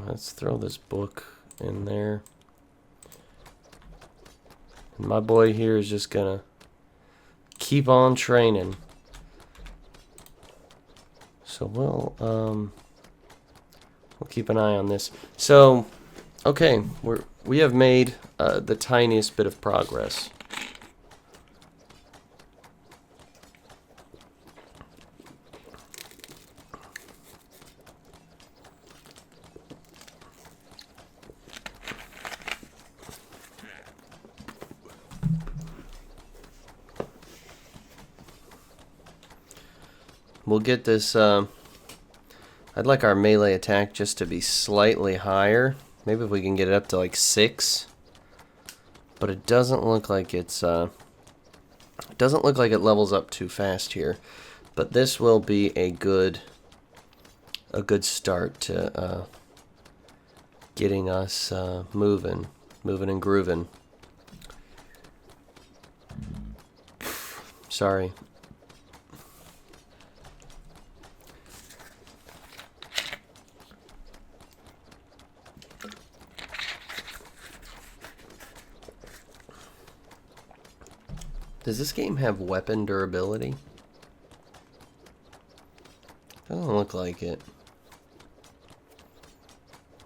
Let's throw this book in there. And my boy here is just gonna keep on training. So we'll keep an eye on this. So, okay, we have made the tiniest bit of progress. We'll get this, I'd like our melee attack just to be slightly higher. Maybe if we can get it up to like 6. But it doesn't look like it's, it doesn't look like it levels up too fast here. But this will be a good start to getting us moving and grooving. Sorry. Does this game have weapon durability? Doesn't look like it.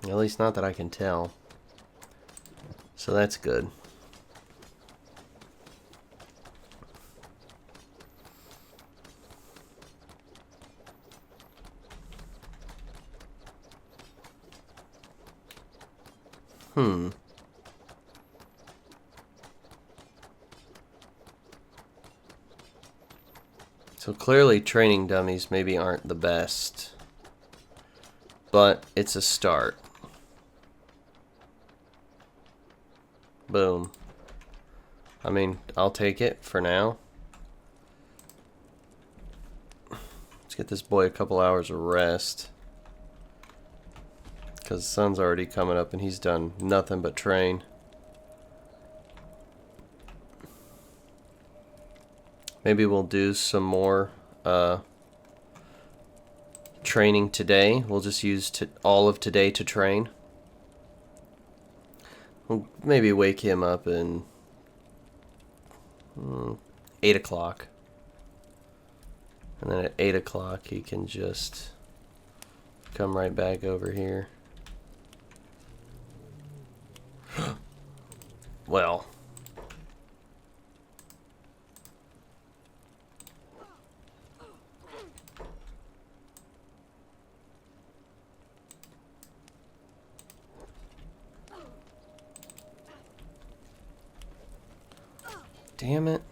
At least not that I can tell. So that's good. So clearly training dummies maybe aren't the best, but it's a start. Boom. I mean, I'll take it for now. Let's get this boy a couple hours of rest, because the sun's already coming up and he's done nothing but train. Maybe we'll do some more training today. We'll just use all of today to train. We'll maybe wake him up in 8 o'clock. And then at 8 o'clock he can just come right back over here. Well. Damn it.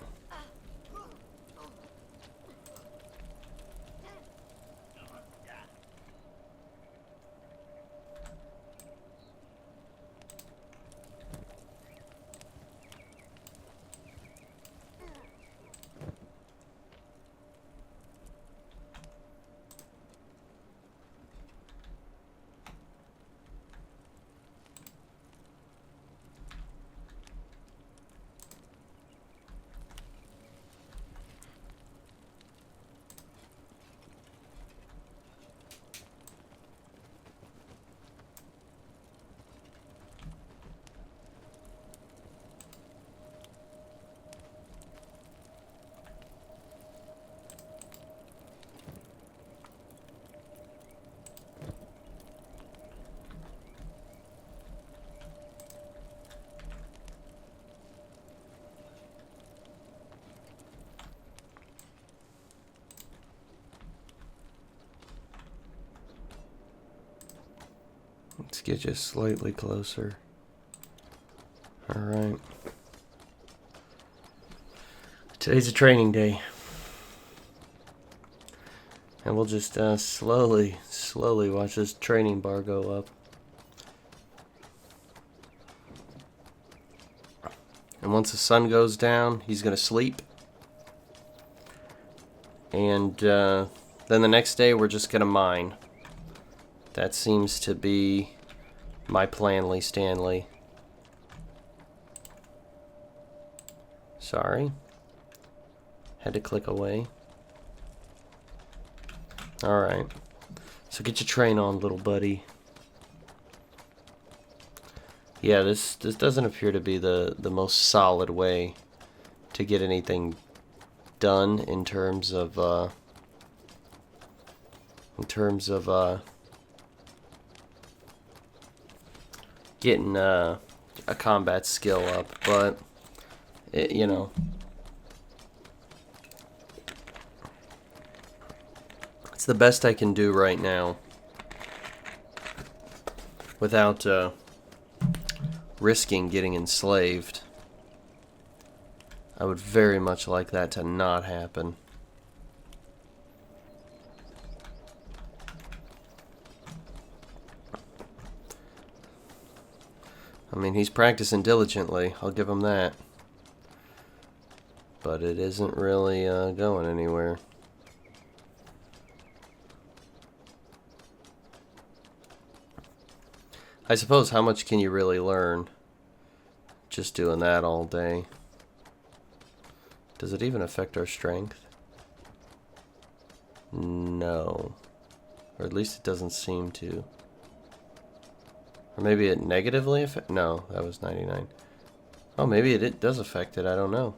Let's get you slightly closer. Alright. Today's a training day. And we'll just slowly watch this training bar go up. And once the sun goes down, he's going to sleep. And then the next day, we're just going to mine. That seems to be my plan, Lee Stanley. Sorry. Had to click away. Alright. So get your train on, little buddy. Yeah, this doesn't appear to be the most solid way to get anything done in terms of getting a combat skill up, but it, you know, it's the best I can do right now without risking getting enslaved. I would very much like that to not happen. I mean, he's practicing diligently, I'll give him that. But it isn't really going anywhere. I suppose, how much can you really learn just doing that all day? Does it even affect our strength? No. Or at least it doesn't seem to. Or maybe it negatively affects... No, that was 99. Oh, maybe it does affect it, I don't know.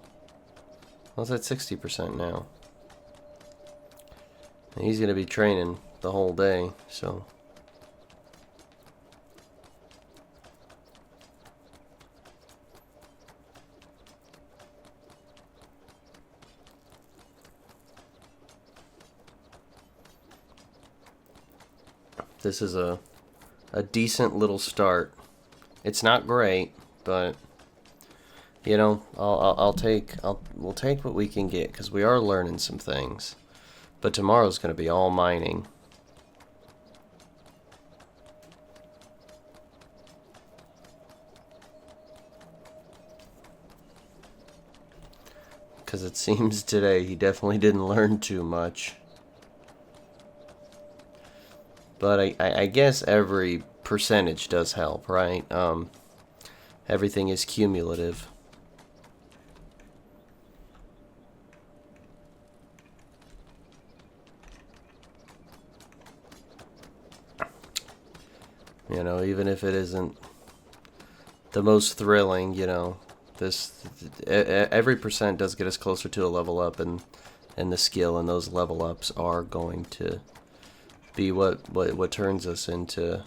Well, it's at 60% now. And he's going to be training the whole day, so... This is a decent little start. It's not great, but you know, we'll take what we can get, because we are learning some things. But tomorrow's going to be all mining. Because it seems today he definitely didn't learn too much. But I guess every percentage does help, right? Everything is cumulative. You know, even if it isn't the most thrilling, you know, every percent does get us closer to a level up, and the skill and those level ups are going to be what turns us into,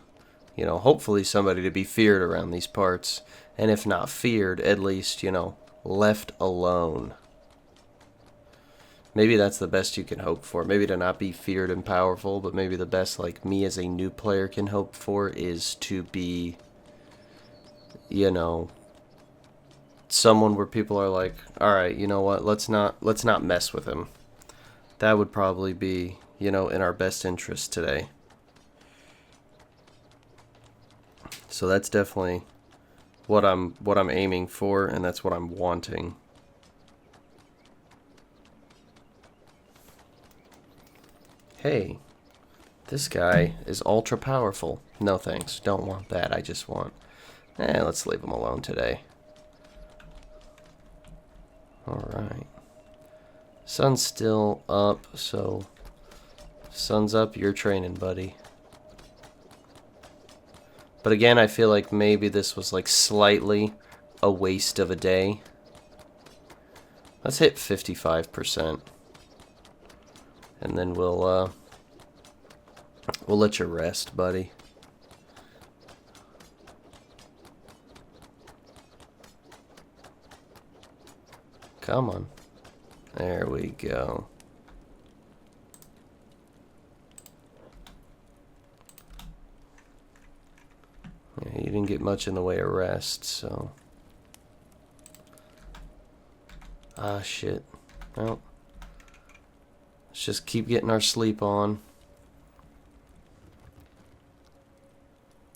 you know, hopefully somebody to be feared around these parts. And if not feared, at least, you know, left alone. Maybe that's the best you can hope for. Maybe to not be feared and powerful, but maybe the best, like, me as a new player can hope for is to be, you know, someone where people are like, alright, you know what, let's not mess with him. That would probably be, you know, in our best interest today. So that's definitely what I'm aiming for, and that's what I'm wanting. Hey, this guy is ultra powerful. No thanks, don't want that. I just want... let's leave him alone today. Alright. Sun's still up, so... Sun's up, you're training, buddy. But again, I feel like maybe this was like slightly a waste of a day. Let's hit 55%. And then we'll let you rest, buddy. Come on. There we go. didn't get much in the way of rest, so... Ah, shit. Well, let's just keep getting our sleep on.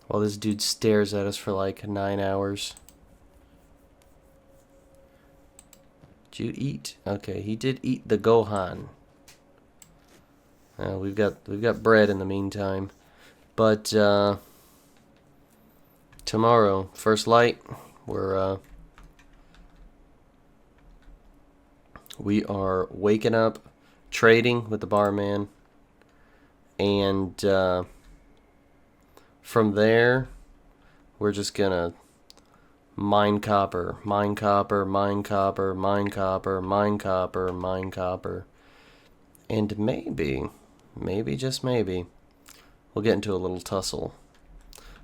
While this dude stares at us for like 9 hours. Did you eat? Okay, he did eat the Gohan. We've got bread in the meantime. But tomorrow, first light, we are waking up, trading with the barman, and from there, we're just gonna mine copper, mine copper, mine copper, mine copper, mine copper, mine copper, and maybe, just maybe, we'll get into a little tussle.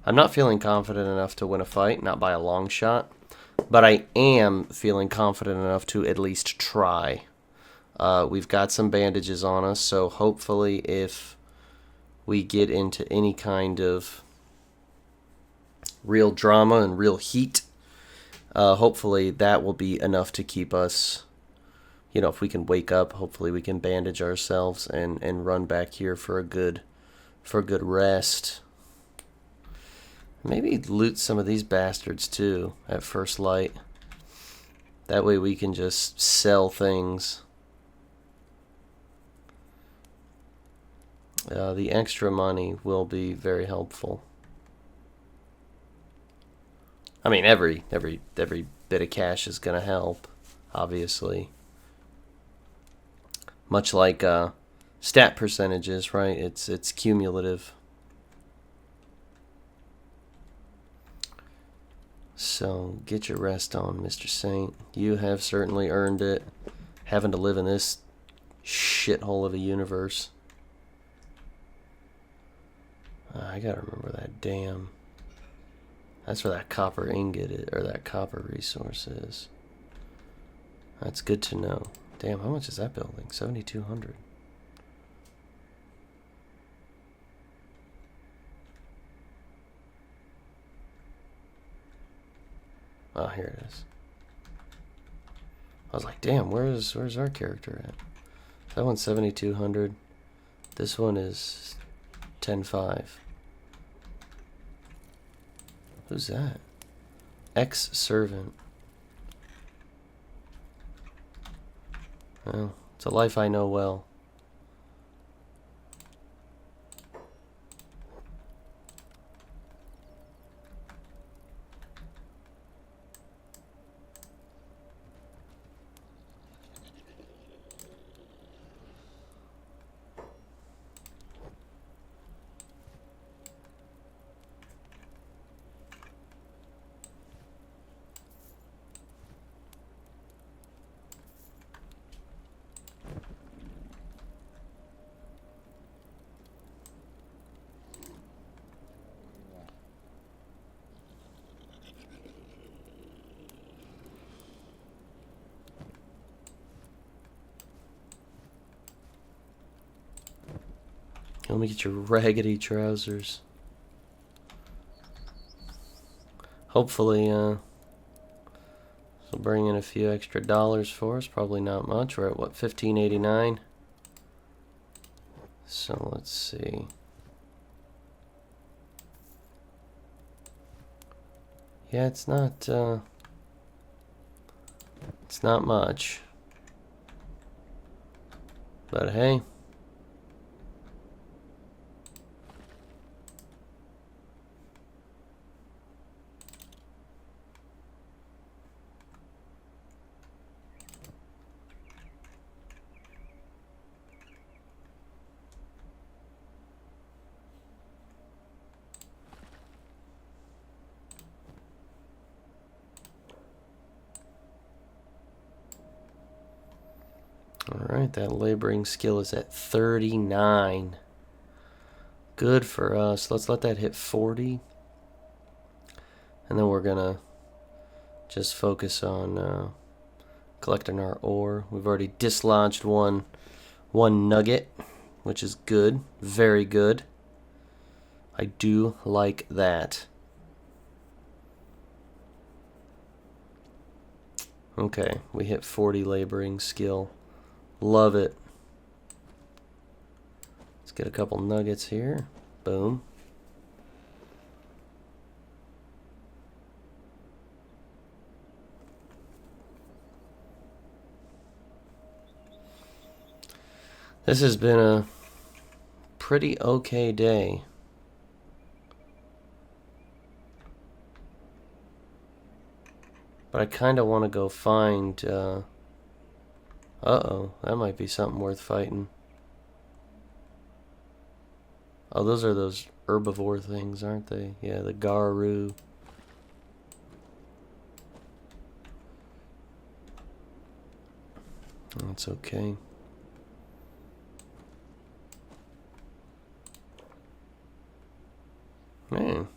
I'm not feeling confident enough to win a fight, not by a long shot, but I am feeling confident enough to at least try. We've got some bandages on us, so hopefully if we get into any kind of real drama and real heat, hopefully that will be enough to keep us, if we can wake up, hopefully we can bandage ourselves and run back here for a good rest. Maybe loot some of these bastards too at first light. That way we can just sell things. The extra money will be very helpful. I mean, every bit of cash is gonna help, obviously. Much like stat percentages, right? It's cumulative. So get your rest on, Mr. Saint. You have certainly earned it, having to live in this shithole of a universe. I gotta remember that damn. That's where that copper ingot is, or that copper resource is. That's good to know. Damn, how much is that building? 7,200. Oh, here it is. I was like, damn, where's our character at? That one's 7,200. This one is 10.5. Who's that? Ex-servant. Well, it's a life I know well. Let me get your raggedy trousers. Hopefully, this will bring in a few extra dollars for us. Probably not much. We're at what, $15.89? So let's see. Yeah, it's not much. But hey. Alright, that laboring skill is at 39. Good for us. Let's let that hit 40. And then we're gonna just focus on collecting our ore. We've already dislodged one nugget, which is good. Very good. I do like that. Okay, we hit 40 laboring skill. Love it. Let's get a couple nuggets here. Boom. This has been a pretty okay day. But I kind of want to go find, uh-oh, that might be something worth fighting. Oh, those are those herbivore things, aren't they? Yeah, the Garu. That's okay. Man,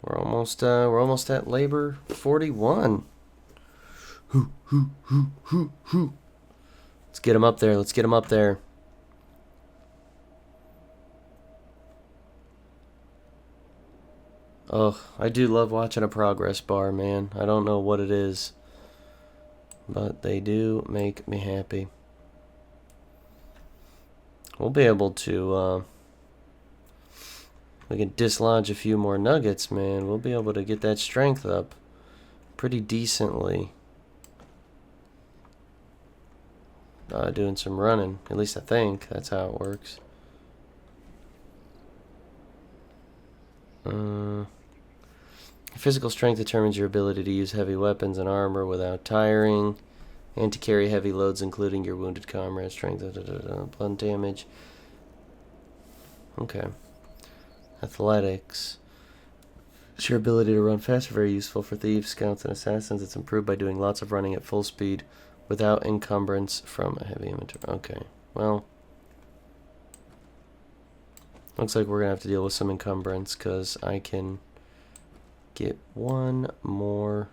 we're almost at labor 41. Let's get him up there. Let's get him up there. Oh, I do love watching a progress bar, man. I don't know what it is, but they do make me happy. We'll be able to, we can dislodge a few more nuggets, man. We'll be able to get that strength up pretty decently. Doing some running. At least I think that's how it works. Physical strength determines your ability to use heavy weapons and armor without tiring, and to carry heavy loads, including your wounded comrades. Strength, blunt damage. Okay. Athletics. It's your ability to run fast, very useful for thieves, scouts, and assassins. It's improved by doing lots of running at full speed without encumbrance from a heavy inventory. Okay, well, looks like we're going to have to deal with some encumbrance because I can get one more.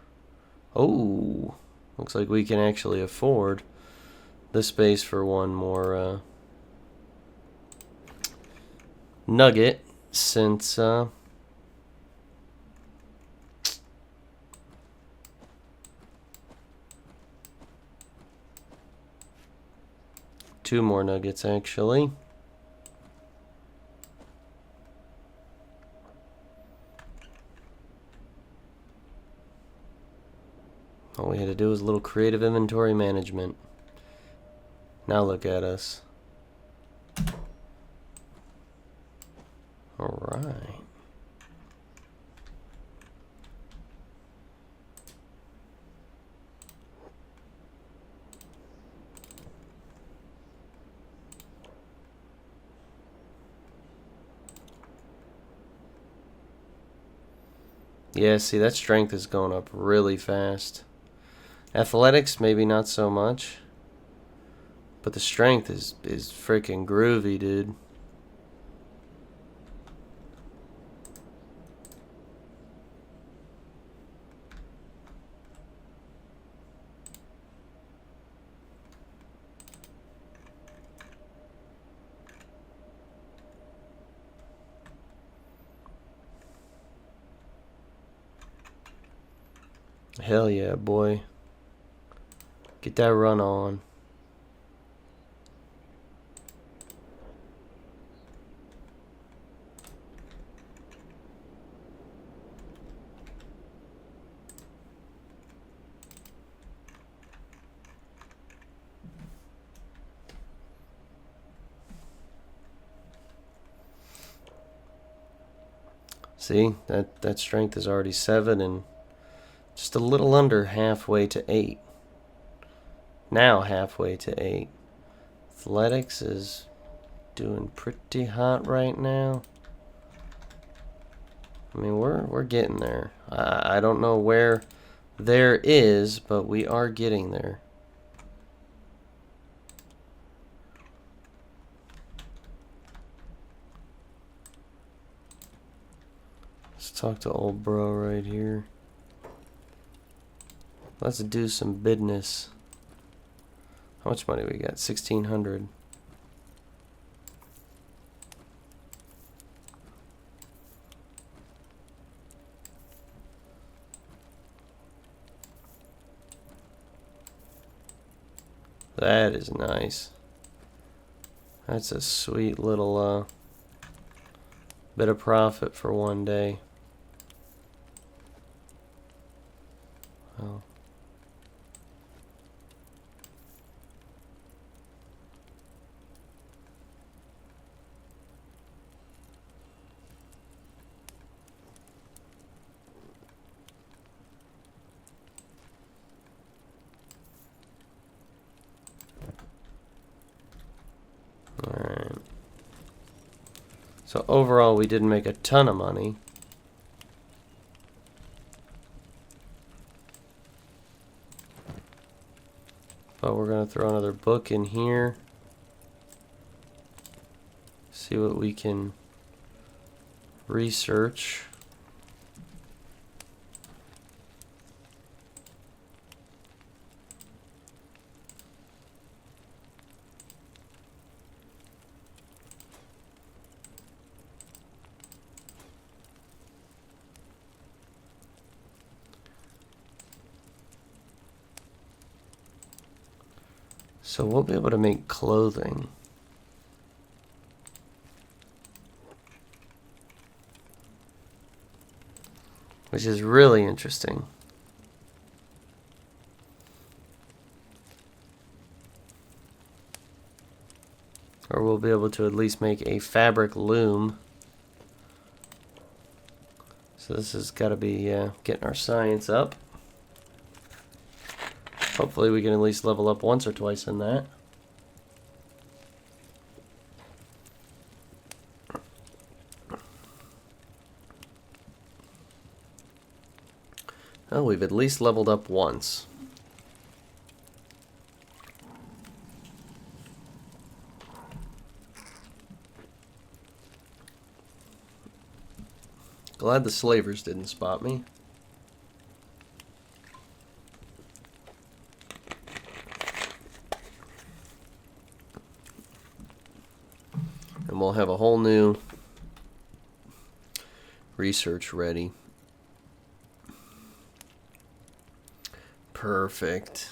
Oh, looks like we can actually afford the space for one more nugget since two more nuggets actually. All we had to do was a little creative inventory management. Now look at us. Alright. Yeah, see, that strength is going up really fast. Athletics, maybe not so much. But the strength is freaking groovy, dude. Hell yeah, boy. Get that run on. See, that strength is already 7 and just a little under halfway to 8. Now halfway to 8. Athletics is doing pretty hot right now. I mean, we're getting there. I don't know where there is, but we are getting there. Let's talk to old bro right here. Let's do some business. How much money we got? 1,600. That is nice. That's a sweet little bit of profit for one day. Oh. Alright. So overall we didn't make a ton of money. But we're going to throw another book in here. See what we can research. So we'll be able to make clothing. Which is really interesting. Or we'll be able to at least make a fabric loom. So this has got to be getting our science up. Hopefully we can at least level up once or twice in that. Oh, we've at least leveled up once. Glad the slavers didn't spot me. And we'll have a whole new research ready. Perfect.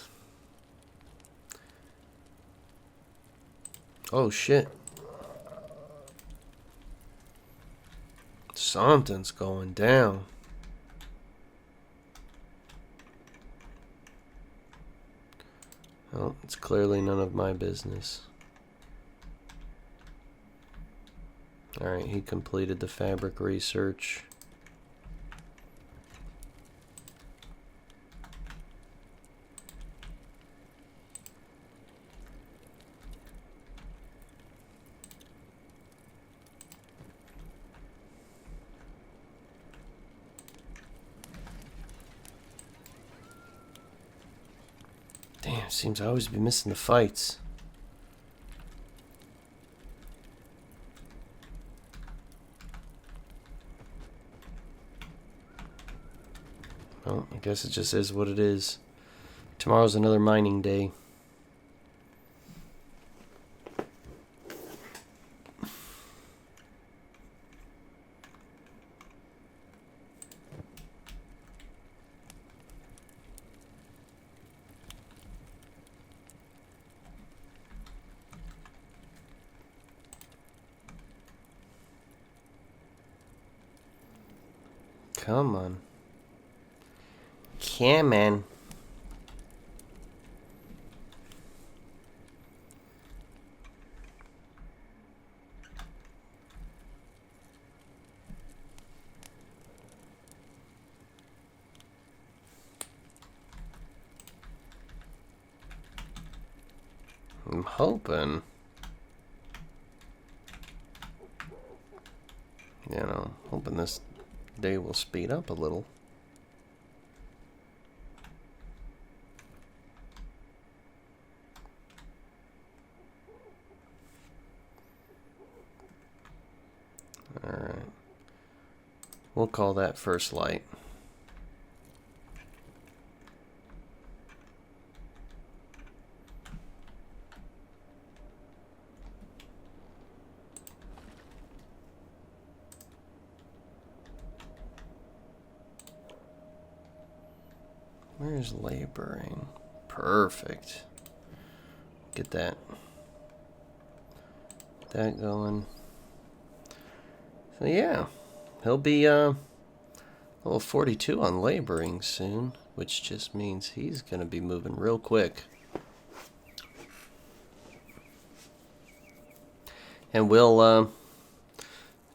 Oh shit. Something's going down. Well, it's clearly none of my business. Alright, he completed the fabric research. Damn, seems I always be missing the fights. Well, I guess it just is what it is. Tomorrow's another mining day. Come on. Come on. I'm hoping, hoping this day will speed up a little. Alright. We'll call that first light. Where's laboring? Perfect. Get that going. So yeah, he'll be level 42 on laboring soon, which just means he's gonna be moving real quick. And we'll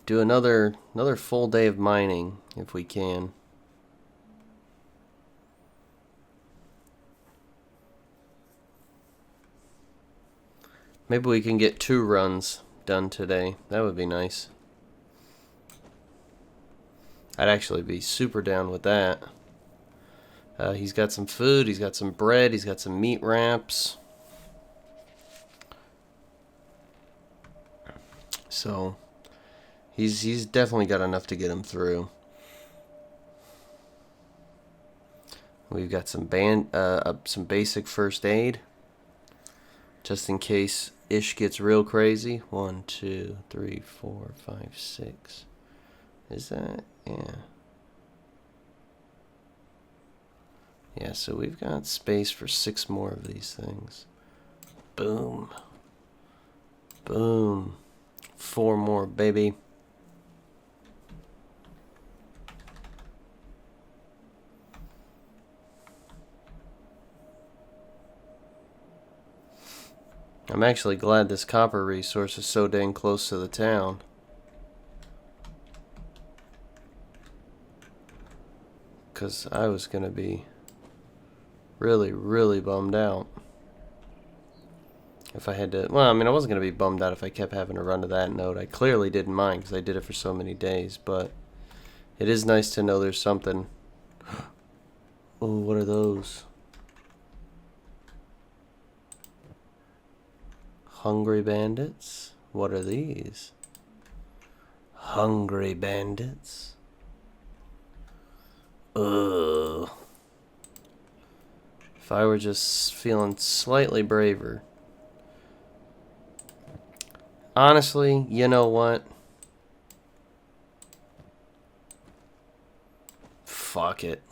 do another full day of mining if we can. Maybe we can get 2 runs done today. That would be nice. I'd actually be super down with that. He's got some food, he's got some bread, he's got some meat wraps. So he's definitely got enough to get him through. We've got some basic first aid, just in case ish gets real crazy. 1, 2, 3, 4, 5, 6. Is that? Yeah. Yeah, so we've got space for 6 more of these things. Boom. Boom. 4 more, baby. I'm actually glad this copper resource is so dang close to the town. Because I was going to be really, really bummed out if I had to. Well, I mean, I wasn't going to be bummed out if I kept having to run to that node. I clearly didn't mind because I did it for so many days, but it is nice to know there's something. Oh, what are those? Hungry bandits? What are these? Hungry bandits? Ugh. If I were just feeling slightly braver. Honestly, you know what? Fuck it.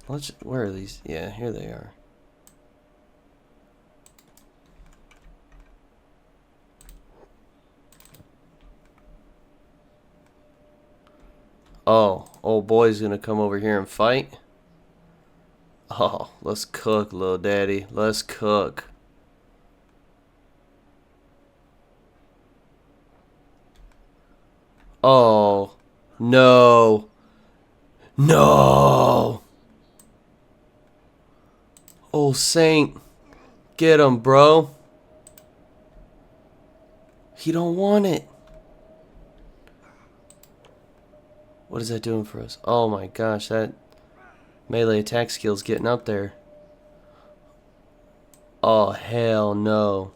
Where are these? Yeah, here they are. Oh, old boy's gonna come over here and fight? Oh, let's cook, little daddy. Let's cook. Oh, no. No! Oh, Saint. Get him, bro. He don't want it. What is that doing for us? Oh my gosh, that melee attack skill's getting up there. Oh, hell no.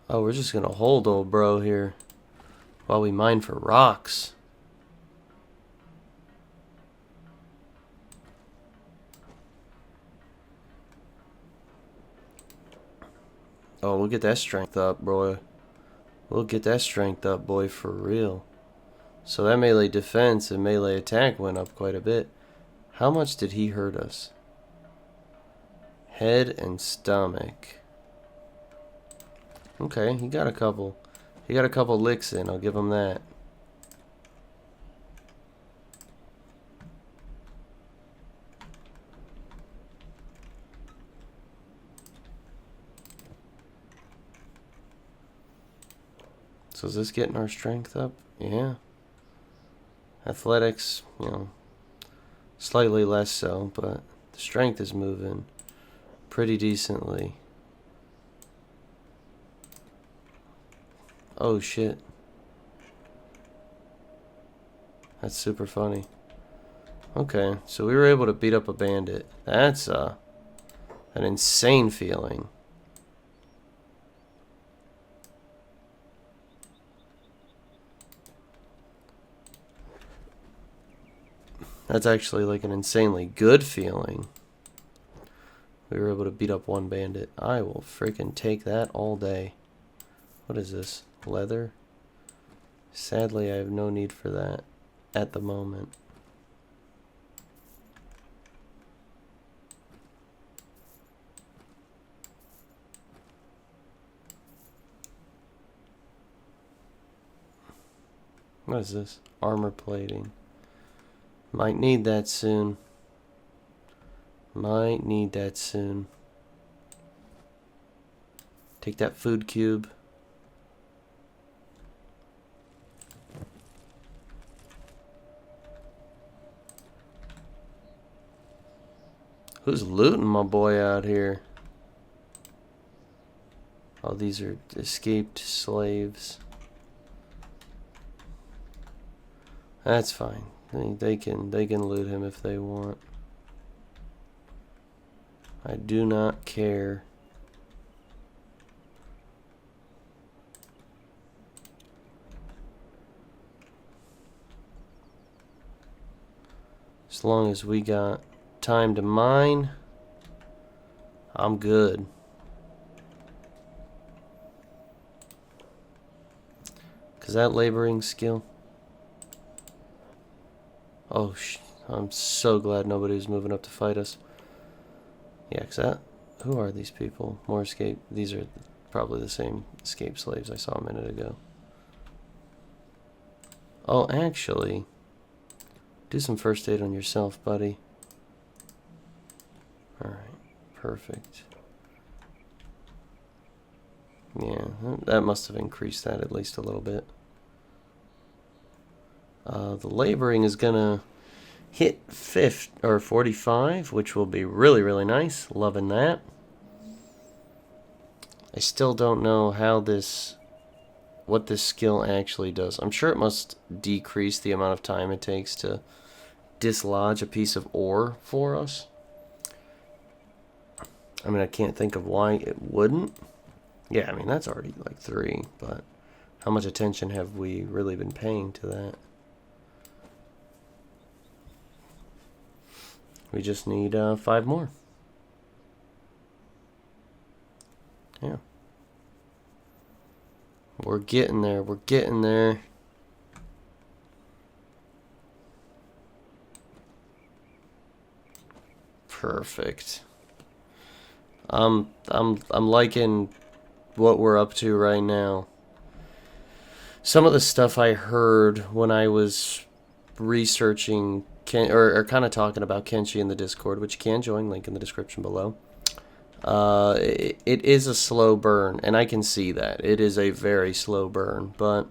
Oh, we're just gonna hold old bro here while we mine for rocks. Oh, we'll get that strength up, bro. We'll get that strength up, boy, for real. So that melee defense and melee attack went up quite a bit. How much did he hurt us? Head and stomach. Okay, he got a couple. He got a couple licks in, I'll give him that. So is this getting our strength up? Yeah. Athletics, you know, slightly less so, but the strength is moving pretty decently. Oh shit. That's super funny. Okay, so we were able to beat up a bandit. That's an insane feeling. That's actually like an insanely good feeling. We were able to beat up one bandit. I will freaking take that all day. What is this? Leather? Sadly, I have no need for that at the moment. What is this? Armor plating. Might need that soon. Might need that soon. Take that food cube. Who's looting my boy out here? Oh, these are escaped slaves. That's fine. They can loot him if they want. I do not care. As long as we got time to mine, I'm good. Cause that laboring skill. Oh, I'm so glad nobody's moving up to fight us. Yeah, cause that. Who are these people? More escape. These are probably the same escaped slaves I saw a minute ago. Oh, actually, do some first aid on yourself, buddy. All right, perfect. Yeah, that must have increased that at least a little bit. The laboring is gonna hit 50 or 45, which will be really, really nice. Loving that. I still don't know how what this skill actually does. I'm sure it must decrease the amount of time it takes to dislodge a piece of ore for us. I mean, I can't think of why it wouldn't. Yeah, I mean, that's already like 3, but how much attention have we really been paying to that? We just need 5 more. Yeah. We're getting there. We're getting there. Perfect. I'm liking what we're up to right now. Some of the stuff I heard when I was researching or kind of talking about Kenshi in the Discord, which you can join, link in the description below. It is a slow burn, and I can see that. It is a very slow burn, but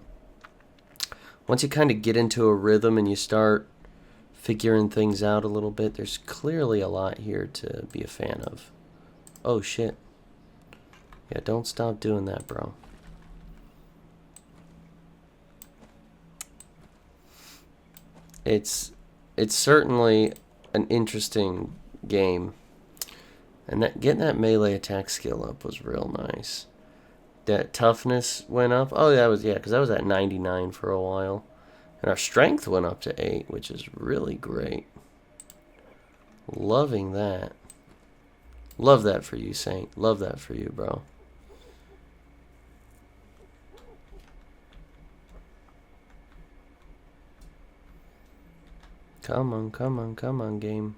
once you kind of get into a rhythm and you start figuring things out a little bit, there's clearly a lot here to be a fan of. Oh, shit. Yeah, don't stop doing that, bro. It's certainly an interesting game. And getting that melee attack skill up was real nice. That toughness went up. Oh, because that was at 99 for a while. And our strength went up to 8, which is really great. Loving that. Love that for you, Saint. Love that for you, bro. Come on, come on, come on, game.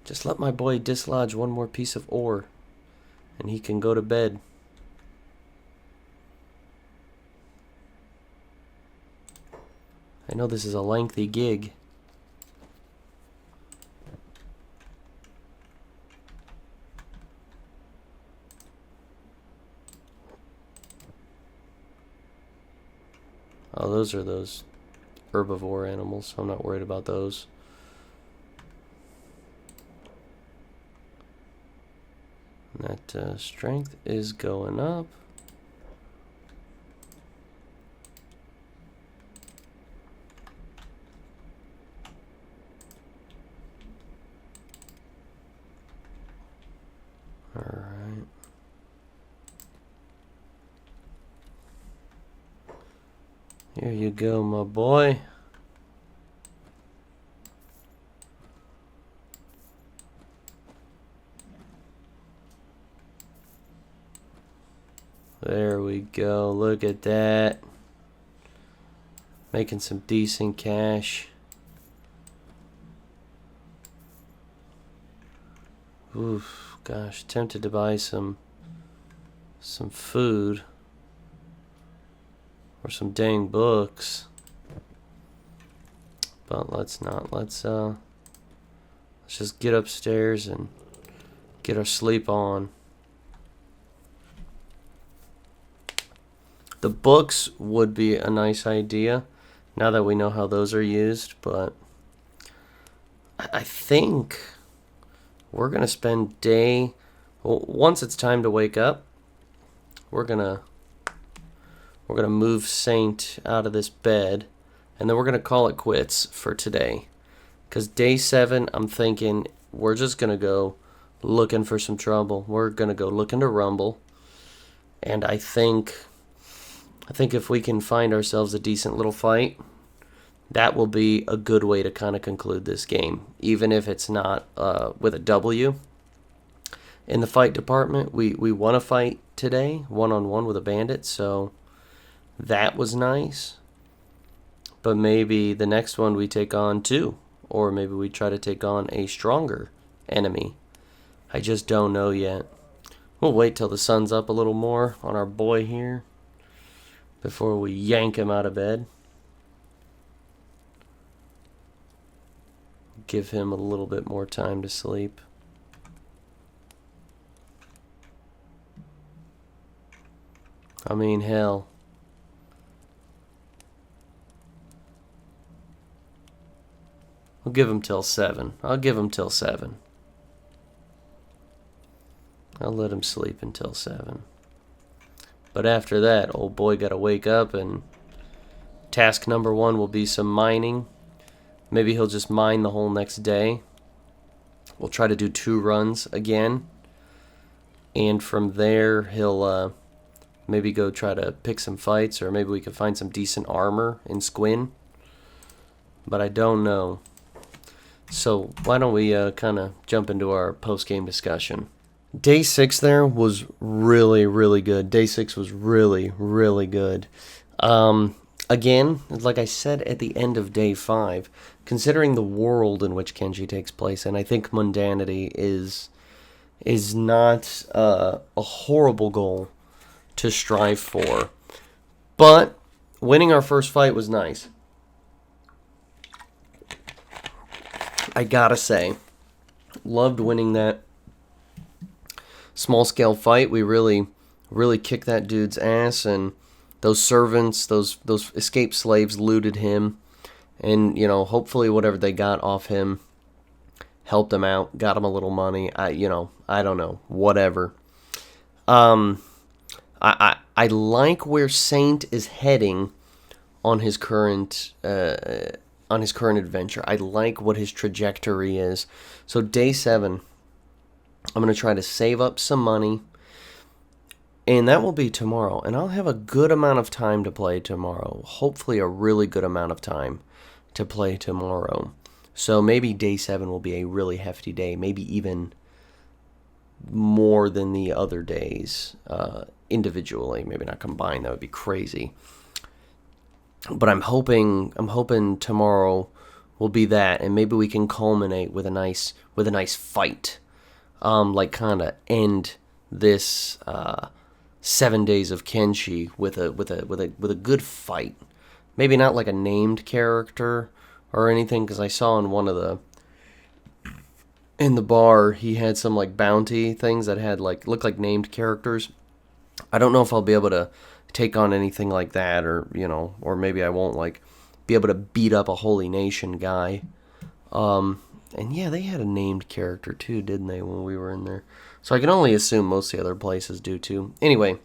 Just let my boy dislodge one more piece of ore, and he can go to bed. I know this is a lengthy gig. Oh, those are those herbivore animals. I'm not worried about those. And that strength is going up. Alright. Here you go, my boy. There we go. Look at that. Making some decent cash. Oof, gosh, tempted to buy some food or some dang books. But let's not. Let's just get upstairs and get our sleep on. The books would be a nice idea now that we know how those are used, but I think we're going to spend once it's time to wake up, we're going to move Saint out of this bed, and then we're going to call it quits for today. Cuz day 7, I'm thinking we're just going to go looking for some trouble. We're going to go look into Rumble, and I think if we can find ourselves a decent little fight, that will be a good way to kind of conclude this game. Even if it's not with a W. In the fight department, we won a fight today, one-on-one with a bandit, so that was nice. But maybe the next one we take on 2, or maybe we try to take on a stronger enemy. I just don't know yet. We'll wait till the sun's up a little more on our boy here before we yank him out of bed. Give him a little bit more time to sleep. I mean, hell. We'll give him till 7. I'll give him till 7. I'll let him sleep until 7. But after that, old boy gotta wake up, and task number 1 will be some mining. Maybe he'll just mine the whole next day. We'll try to do 2 runs again. And from there, he'll maybe go try to pick some fights, or maybe we can find some decent armor in Squin. But I don't know. So why don't we kind of jump into our post-game discussion. Day 6 there was really, really good. Day 6 was really, really good. Again, like I said at the end of day 5, considering the world in which Kenshi takes place, and I think mundanity is not a horrible goal to strive for. But winning our first fight was nice. I gotta say, loved winning that small scale fight. We really kicked that dude's ass, and those servants, those escaped slaves looted him, and hopefully whatever they got off him helped him out, got him a little money. I don't know, whatever. I like where Saint is heading on his current adventure. I like what his trajectory is. So day 7, I'm going to try to save up some money, and that will be tomorrow. And I'll have a good amount of time to play tomorrow. Hopefully a really good amount of time to play tomorrow. So maybe day 7 will be a really hefty day, maybe even more than the other days individually. Maybe not combined, that would be crazy. But I'm hoping tomorrow will be that, and maybe we can culminate with a nice fight. Like kind of end this 7 days of Kenshi with a good fight. Maybe not like a named character or anything, because I saw in the bar he had some like bounty things that had looked like named characters. I don't know if I'll be able to take on anything like that, or maybe I won't be able to beat up a Holy Nation guy. And yeah, they had a named character too, didn't they, when we were in there? So I can only assume most of the other places do too. Anyway,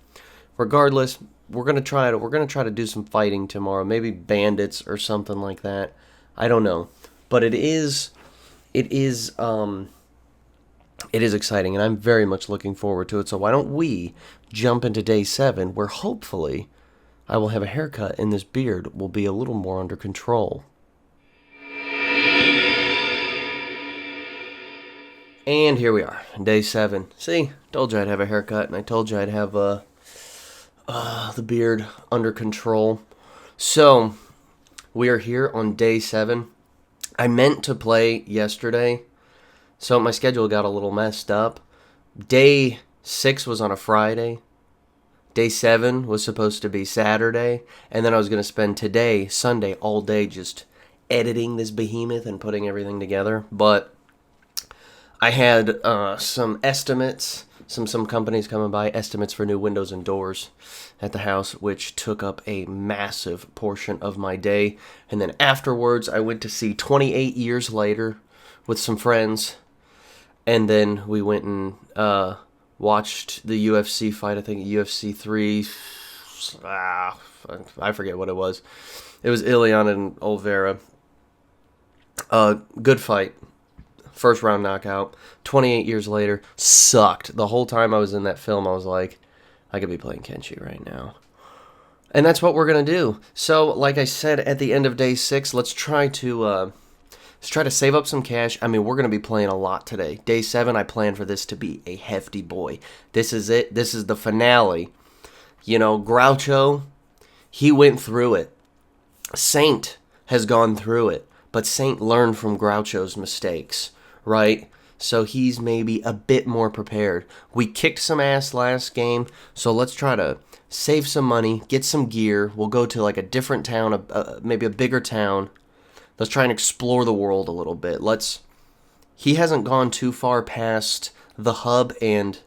regardless, we're gonna try to do some fighting tomorrow. Maybe bandits or something like that. I don't know, but it is exciting, and I'm very much looking forward to it. So why don't we jump into day 7, where hopefully I will have a haircut and this beard will be a little more under control. And here we are, day 7. See, told you I'd have a haircut, and I told you I'd have a The beard under control. So, we are here on day 7. I meant to play yesterday, so my schedule got a little messed up. Day 6 was on a Friday. Day 7 was supposed to be Saturday. And then I was going to spend today, Sunday, all day just editing this behemoth and putting everything together. But I had some estimates, some companies coming by, estimates for new windows and doors at the house, which took up a massive portion of my day. And then afterwards, I went to see 28 Years Later with some friends. And then we went and watched the UFC fight, I think UFC 3. I forget what it was. It was Ilion and Oliveira. Good fight. First round knockout. 28 Years Later. Sucked. The whole time I was in that film, I was like, I could be playing Kenshi right now. And that's what we're going to do. So, like I said, at the end of day 6, let's try to save up some cash. I mean, we're going to be playing a lot today. Day 7, I plan for this to be a hefty boy. This is it. This is the finale. You know, Groucho, he went through it. Saint has gone through it. But Saint learned from Groucho's mistakes, right? So he's maybe a bit more prepared. We kicked some ass last game, so let's try to save some money, get some gear. We'll go to like a different town, maybe a bigger town. Let's try and explore the world a little bit. He hasn't gone too far past the hub and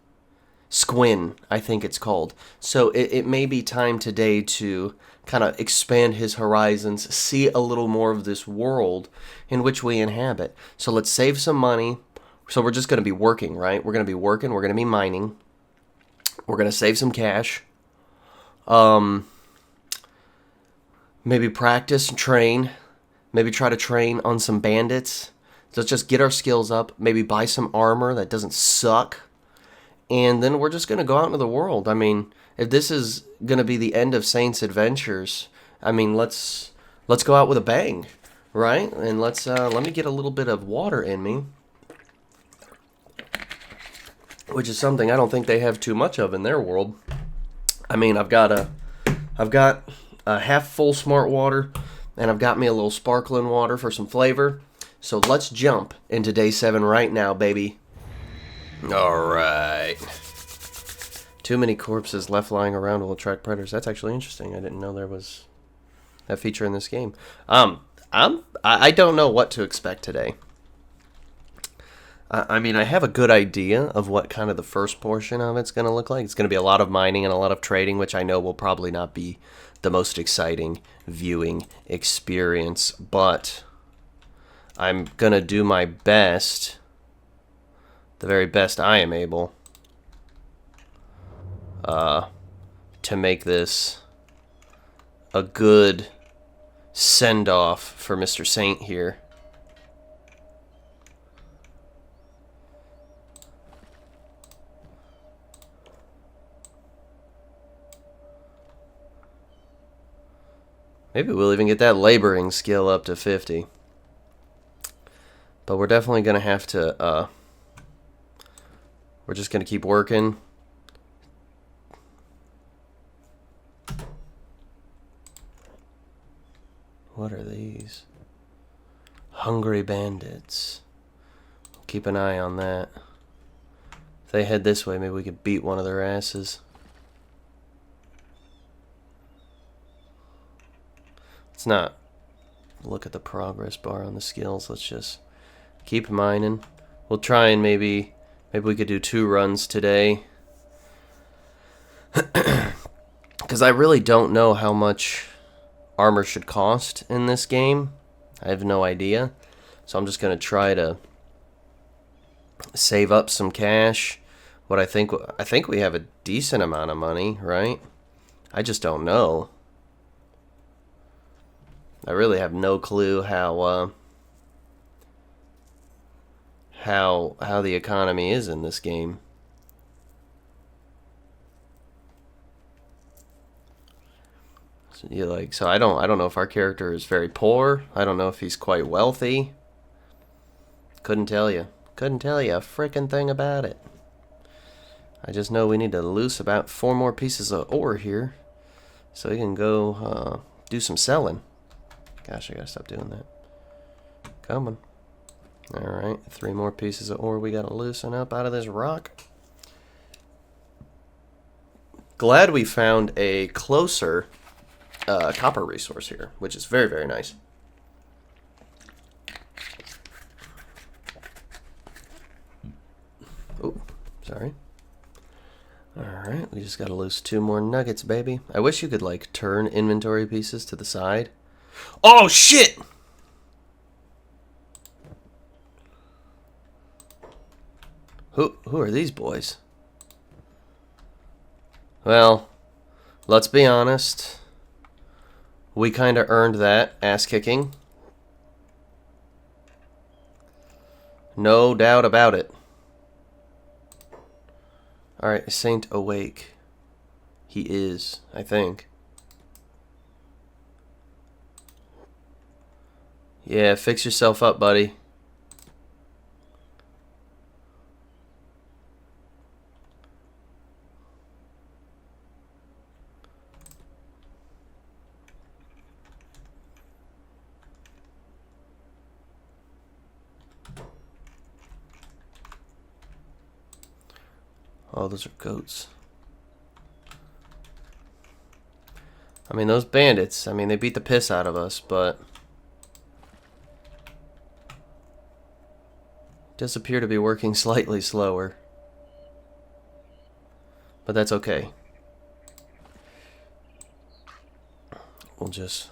Squin, I think it's called. So it may be time today to kind of expand his horizons, see a little more of this world in which we inhabit. So let's save some money. So we're just going to be working, right? We're going to be working. We're going to be mining. We're going to save some cash. Maybe practice and train. Maybe try to train on some bandits. Let's just get our skills up. Maybe buy some armor that doesn't suck. And then we're just going to go out into the world. I mean, if this is going to be the end of Saint's adventures, I mean, let's go out with a bang, right? And let me get a little bit of water in me, which is something I don't think they have too much of in their world. I mean, I've got a half full smart water, and I've got me a little sparkling water for some flavor. So let's jump into day 7 right now, baby. Alright. Too many corpses left lying around will attract predators. That's actually interesting. I didn't know there was that feature in this game. I don't know what to expect today. I mean, I have a good idea of what kind of the first portion of it's going to look like. It's going to be a lot of mining and a lot of trading, which I know will probably not be the most exciting viewing experience, but I'm going to do my best, the very best I am able, to make this a good send-off for Mr. Saint here. Maybe we'll even get that laboring skill up to 50. But we're definitely going to have to, we're just going to keep working. What are these? Hungry bandits. Keep an eye on that. If they head this way, maybe we could beat one of their asses. Let's not look at the progress bar on the skills. Let's just keep mining. We'll try and maybe we could do 2 runs today. Because I really don't know how much armor should cost in this game. I have no idea. So I'm just going to try to save up some cash. I think we have a decent amount of money, right? I just don't know. I really have no clue how the economy is in this game. So I don't know if our character is very poor. I don't know if he's quite wealthy. Couldn't tell you. Couldn't tell you a frickin' thing about it. I just know we need to loose about 4 more pieces of ore here so we can go do some selling. Gosh, I gotta stop doing that. Come on. Alright, 3 more pieces of ore we gotta loosen up out of this rock. Glad we found a closer copper resource here, which is very, very nice. Oh, sorry. Alright, we just gotta lose 2 more nuggets, baby. I wish you could, like, turn inventory pieces to the side. Oh, shit! Who are these boys? Well, let's be honest. We kinda earned that ass-kicking. No doubt about it. Alright, Saint awake. He is, I think. Yeah, fix yourself up, buddy. Oh, those are goats. I mean, those bandits, I mean, they beat the piss out of us, but does appear to be working slightly slower. But that's okay. We'll just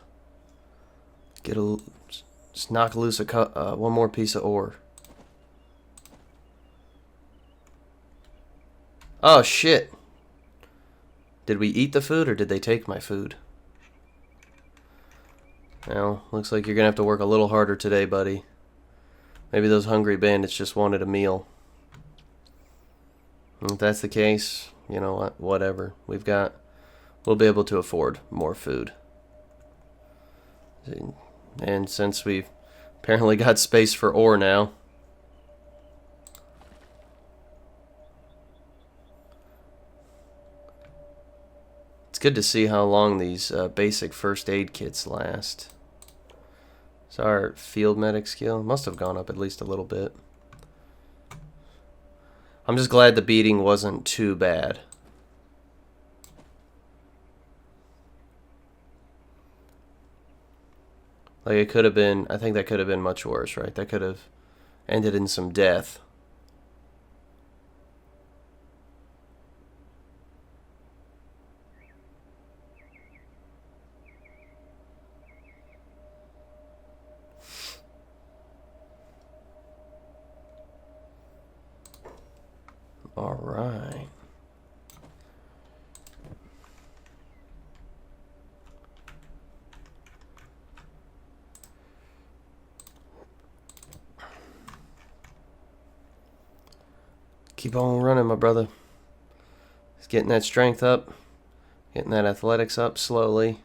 just knock loose one more piece of ore. Oh, shit. Did we eat the food, or did they take my food? Well, looks like you're gonna have to work a little harder today, buddy. Maybe those hungry bandits just wanted a meal. And if that's the case, you know what? Whatever. We'll be able to afford more food. And since we've apparently got space for ore now, it's good to see how long these basic first aid kits last. So our field medic skill must have gone up at least a little bit. I'm just glad the beating wasn't too bad. Like, it could have been, I think that could have been much worse, right? That could have ended in some death. All right. Keep on running, my brother. He's getting that strength up, getting that athletics up slowly.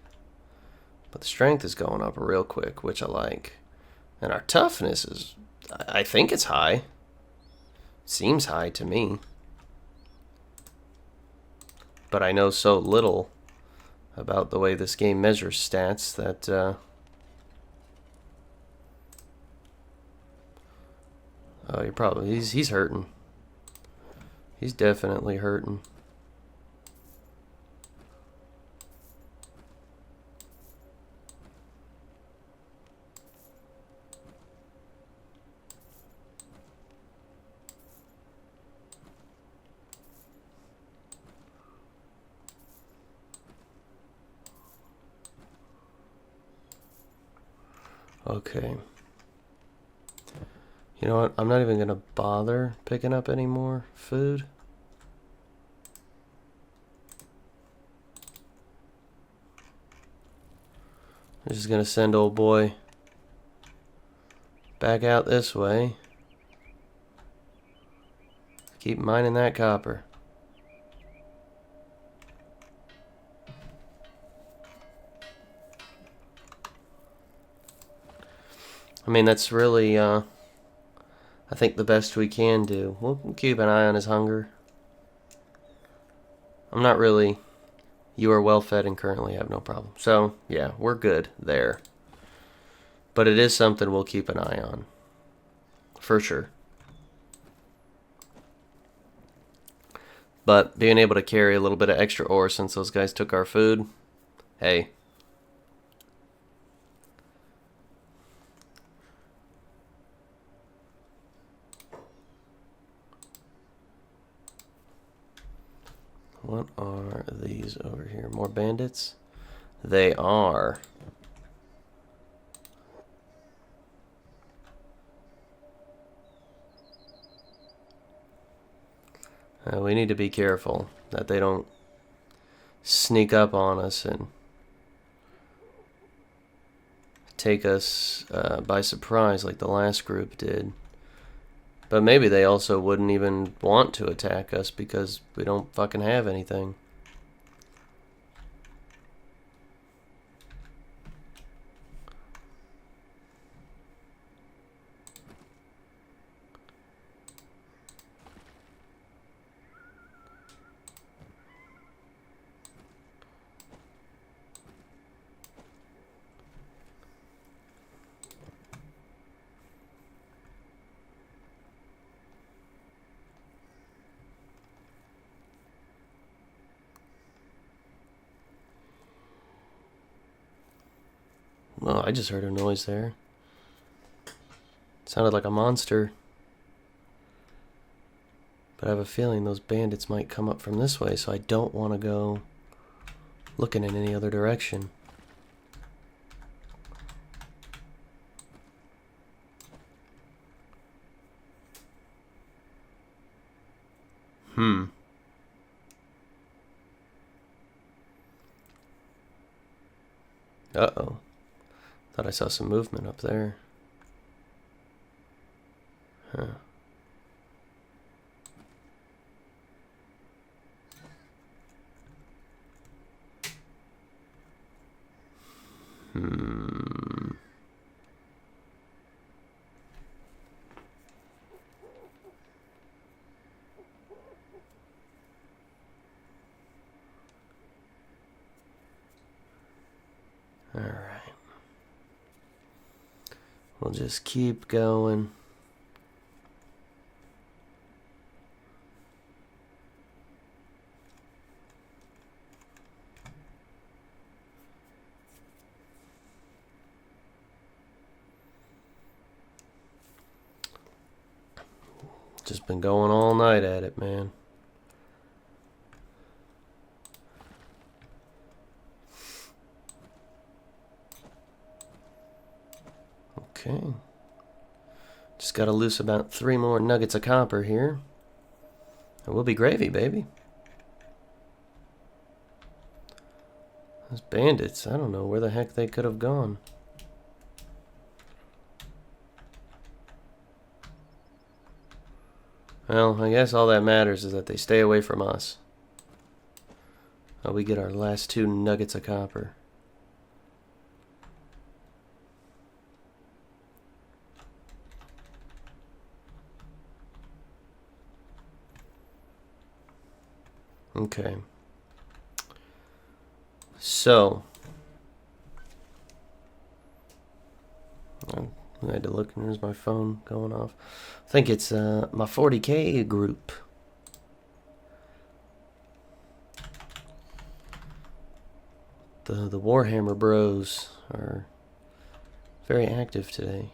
But the strength is going up real quick, which I like. And our toughness is, I think it's high. Seems high to me. But I know so little about the way this game measures stats that oh, you're probably he's hurting. He's definitely hurting. Okay. You know what? I'm not even gonna bother picking up any more food. I'm just gonna send old boy back out this way. Keep mining that copper. I mean, that's really, I think the best we can do. We'll keep an eye on his hunger. I'm not really... You are well fed and currently have no problem. So, yeah, we're good there. But it is something we'll keep an eye on. For sure. But being able to carry a little bit of extra ore since those guys took our food, hey. What are these over here? More bandits? They are. We need to be careful that they don't sneak up on us and take us by surprise like the last group did. But maybe they also wouldn't even want to attack us because we don't fucking have anything. Well, I just heard a noise there. It sounded like a monster. But I have a feeling those bandits might come up from this way, so I don't want to go looking in any other direction. Uh-oh. Thought I saw some movement up there. Huh. Alright. We'll just keep going. Just been going all night at it, man. Okay. Just gotta loose about 3 more nuggets of copper here. And we'll be gravy, baby. Those bandits, I don't know where the heck they could have gone. Well, I guess all that matters is that they stay away from us. Oh, we get our last 2 nuggets of copper. Okay. So, I had to look, and there's my phone going off. I think it's my 40K group. The Warhammer Bros are very active today.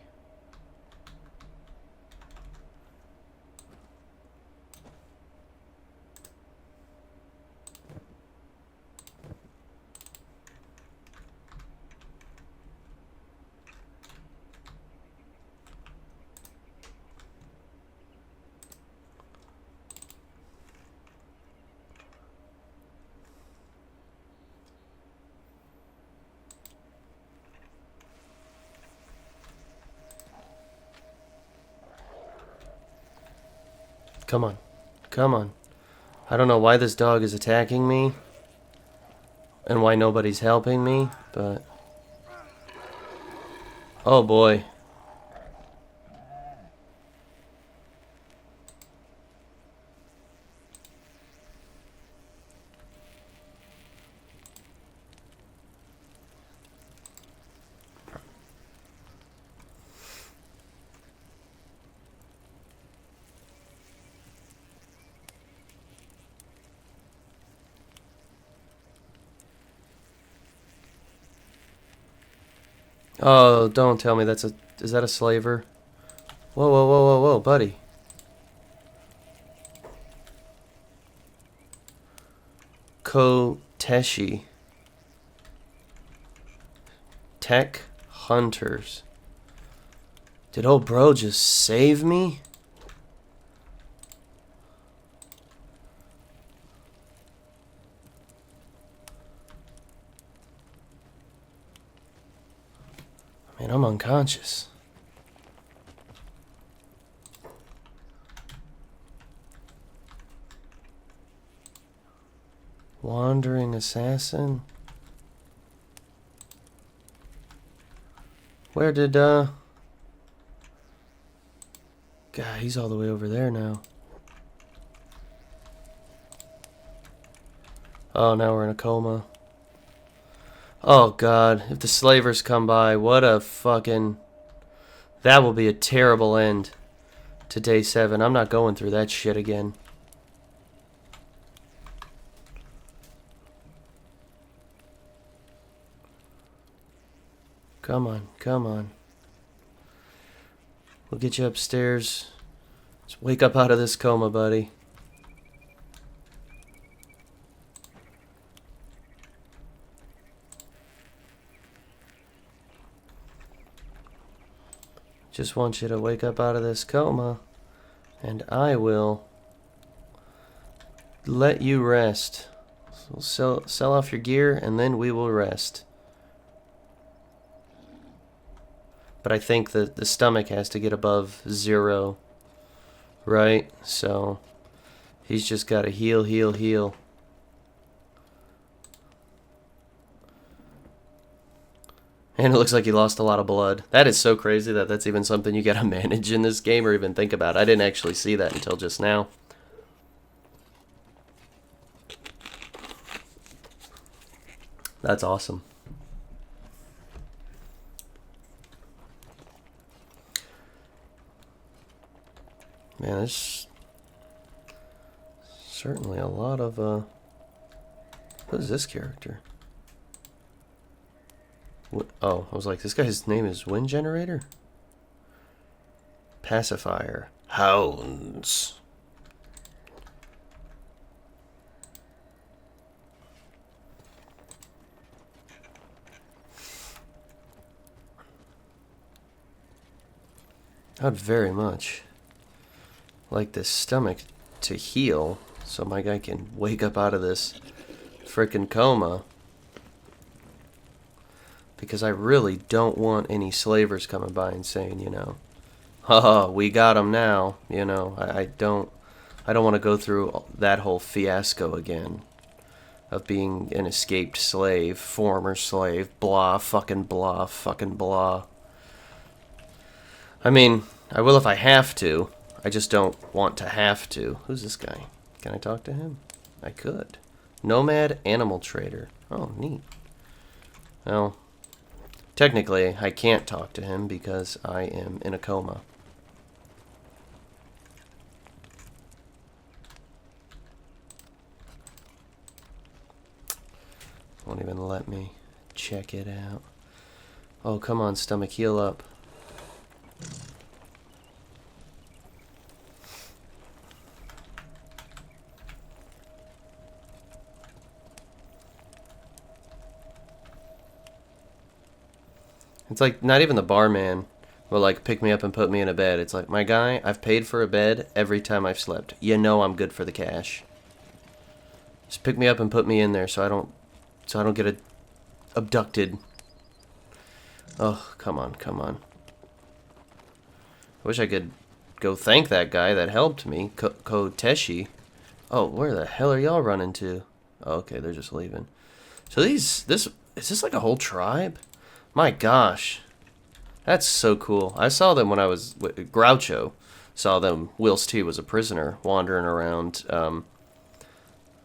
Come on. Come on. I don't know why this dog is attacking me and why nobody's helping me, but... Oh boy. Oh, don't tell me that's a... Is that a slaver? Whoa, whoa, whoa, whoa, whoa, buddy. Koteshi. Tech Hunters. Did old bro just save me? Man, I'm unconscious. Wandering assassin? Where did, God, he's all the way over there now. Oh, now we're in a coma. Oh, God, if the slavers come by, what a fucking... That will be a terrible end to day 7. I'm not going through that shit again. Come on, come on. We'll get you upstairs. Just wake up out of this coma, buddy. Just want you to wake up out of this coma, and I will let you rest. So sell off your gear, and then we will rest. But I think that the stomach has to get above 0, right? So he's just got to heal, heal, heal. And it looks like he lost a lot of blood. That is so crazy that that's even something you gotta manage in this game or even think about. I didn't actually see that until just now. That's awesome. Man, there's certainly a lot of, what is this character? Oh, I was like, this guy's name is Wind Generator? Pacifier. Hounds. I'd very much like this stomach to heal so my guy can wake up out of this frickin' coma. Because I really don't want any slavers coming by and saying, you know, haha, we got him now. You know, I don't want to go through that whole fiasco again of being an escaped slave, former slave, blah, fucking blah, fucking blah. I mean, I will if I have to. I just don't want to have to. Who's this guy? Can I talk to him? I could. Nomad Animal Trader. Oh, neat. Well, technically, I can't talk to him because I am in a coma. Won't even let me check it out. Oh, come on, stomach, heal up. It's like, not even the barman will, like, pick me up and put me in a bed. It's like, my guy, I've paid for a bed every time I've slept. You know I'm good for the cash. Just pick me up and put me in there so I don't get abducted. Oh, come on, come on. I wish I could go thank that guy that helped me, Koteshi. Oh, where the hell are y'all running to? Oh, okay, they're just leaving. So is this like a whole tribe? My gosh. That's so cool. I saw them when I was... Groucho saw them whilst he was a prisoner wandering around.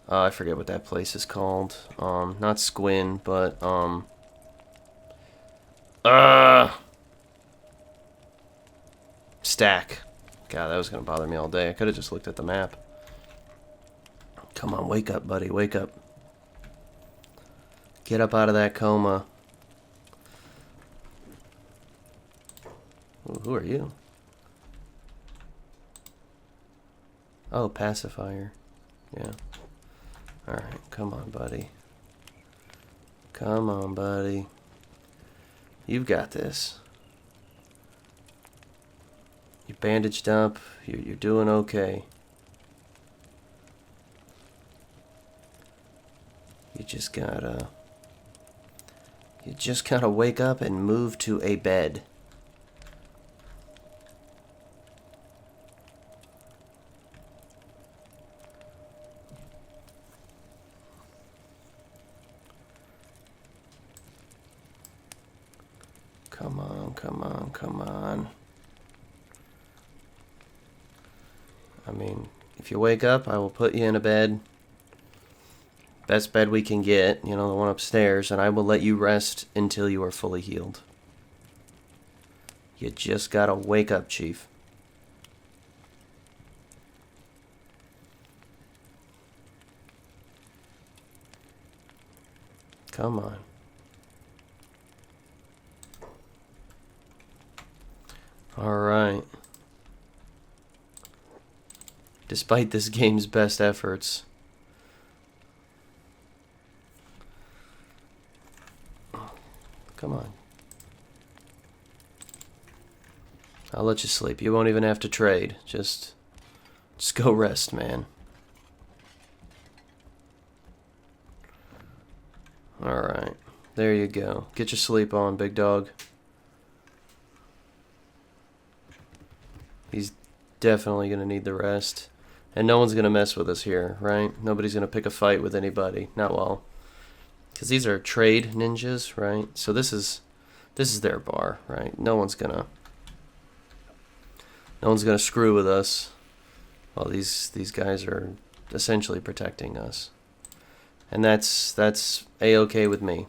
I forget what that place is called. Not Squin, but... Stack. God, that was going to bother me all day. I could have just looked at the map. Come on, wake up, buddy. Wake up. Get up out of that coma. Ooh, who are you? Oh, pacifier. Yeah. Alright, come on, buddy. Come on, buddy. You've got this. You're bandaged up. You're doing okay. You just gotta wake up and move to a bed. Come on, come on, come on. I mean, if you wake up, I will put you in a bed. Best bed we can get, you know, the one upstairs, and I will let you rest until you are fully healed. You just gotta wake up, Chief. Come on. Alright. Despite this game's best efforts. Come on. I'll let you sleep. You won't even have to trade. Just go rest, man. Alright. There you go. Get your sleep on, big dog. He's definitely going to need the rest. And no one's going to mess with us here, right? Nobody's going to pick a fight with anybody. Not well. Because these are trade ninjas, right? So this is their bar, right? No one's gonna screw with us. Well, these guys are essentially protecting us. And that's A-okay with me.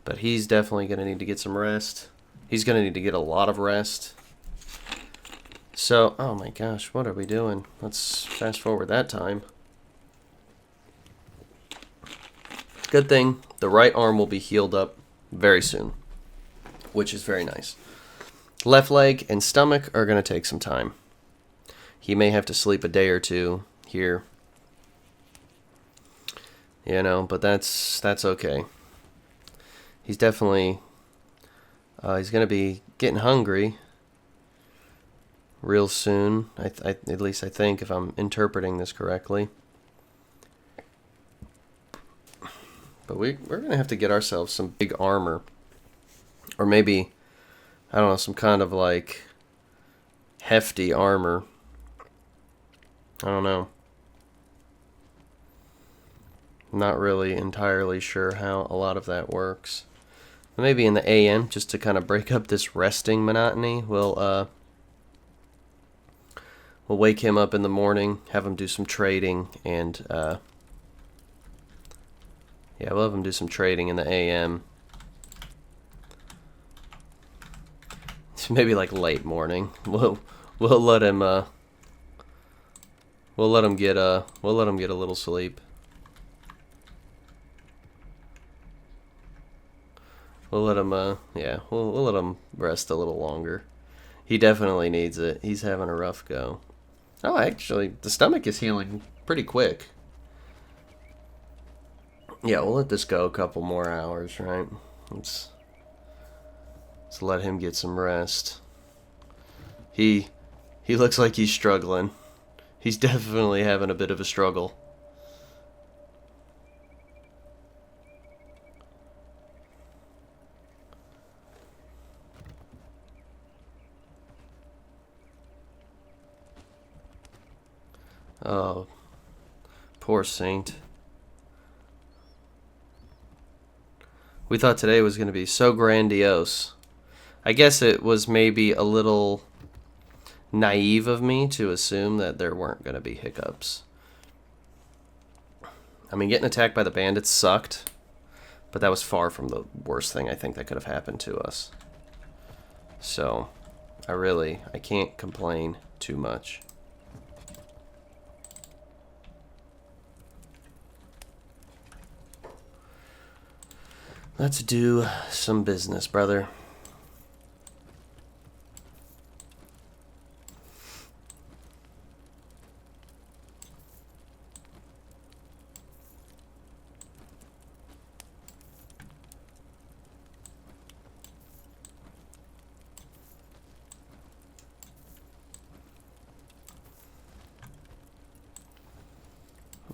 But he's definitely going to need to get some rest. He's going to need to get a lot of rest. So, oh my gosh, what are we doing? Let's fast forward that time. Good thing, the right arm will be healed up very soon, which is very nice. Left leg and stomach are going to take some time. He may have to sleep a day or two here. You know, but that's okay. He's definitely, he's going to be getting hungry real soon. At least I think, if I'm interpreting this correctly. But we're going to have to get ourselves some big armor. Or maybe, I don't know, some kind of like hefty armor. I don't know. I'm not really entirely sure how a lot of that works. But maybe in the AM, just to kind of break up this resting monotony, we'll wake him up in the morning, have him do some trading, and yeah, we'll have him do some trading in the AM. It's maybe like late morning. We'll let him get a little sleep. We'll let him we'll let him rest a little longer. He definitely needs it. He's having a rough go. Oh, actually, the stomach is healing pretty quick. Yeah, we'll let this go a couple more hours, right? Let's let him get some rest. He looks like he's struggling. He's definitely having a bit of a struggle. Oh, poor Saint. We thought today was going to be so grandiose. I guess it was maybe a little naive of me to assume that there weren't going to be hiccups. I mean, getting attacked by the bandits sucked, but that was far from the worst thing I think that could have happened to us. So, I can't complain too much. Let's do some business, brother.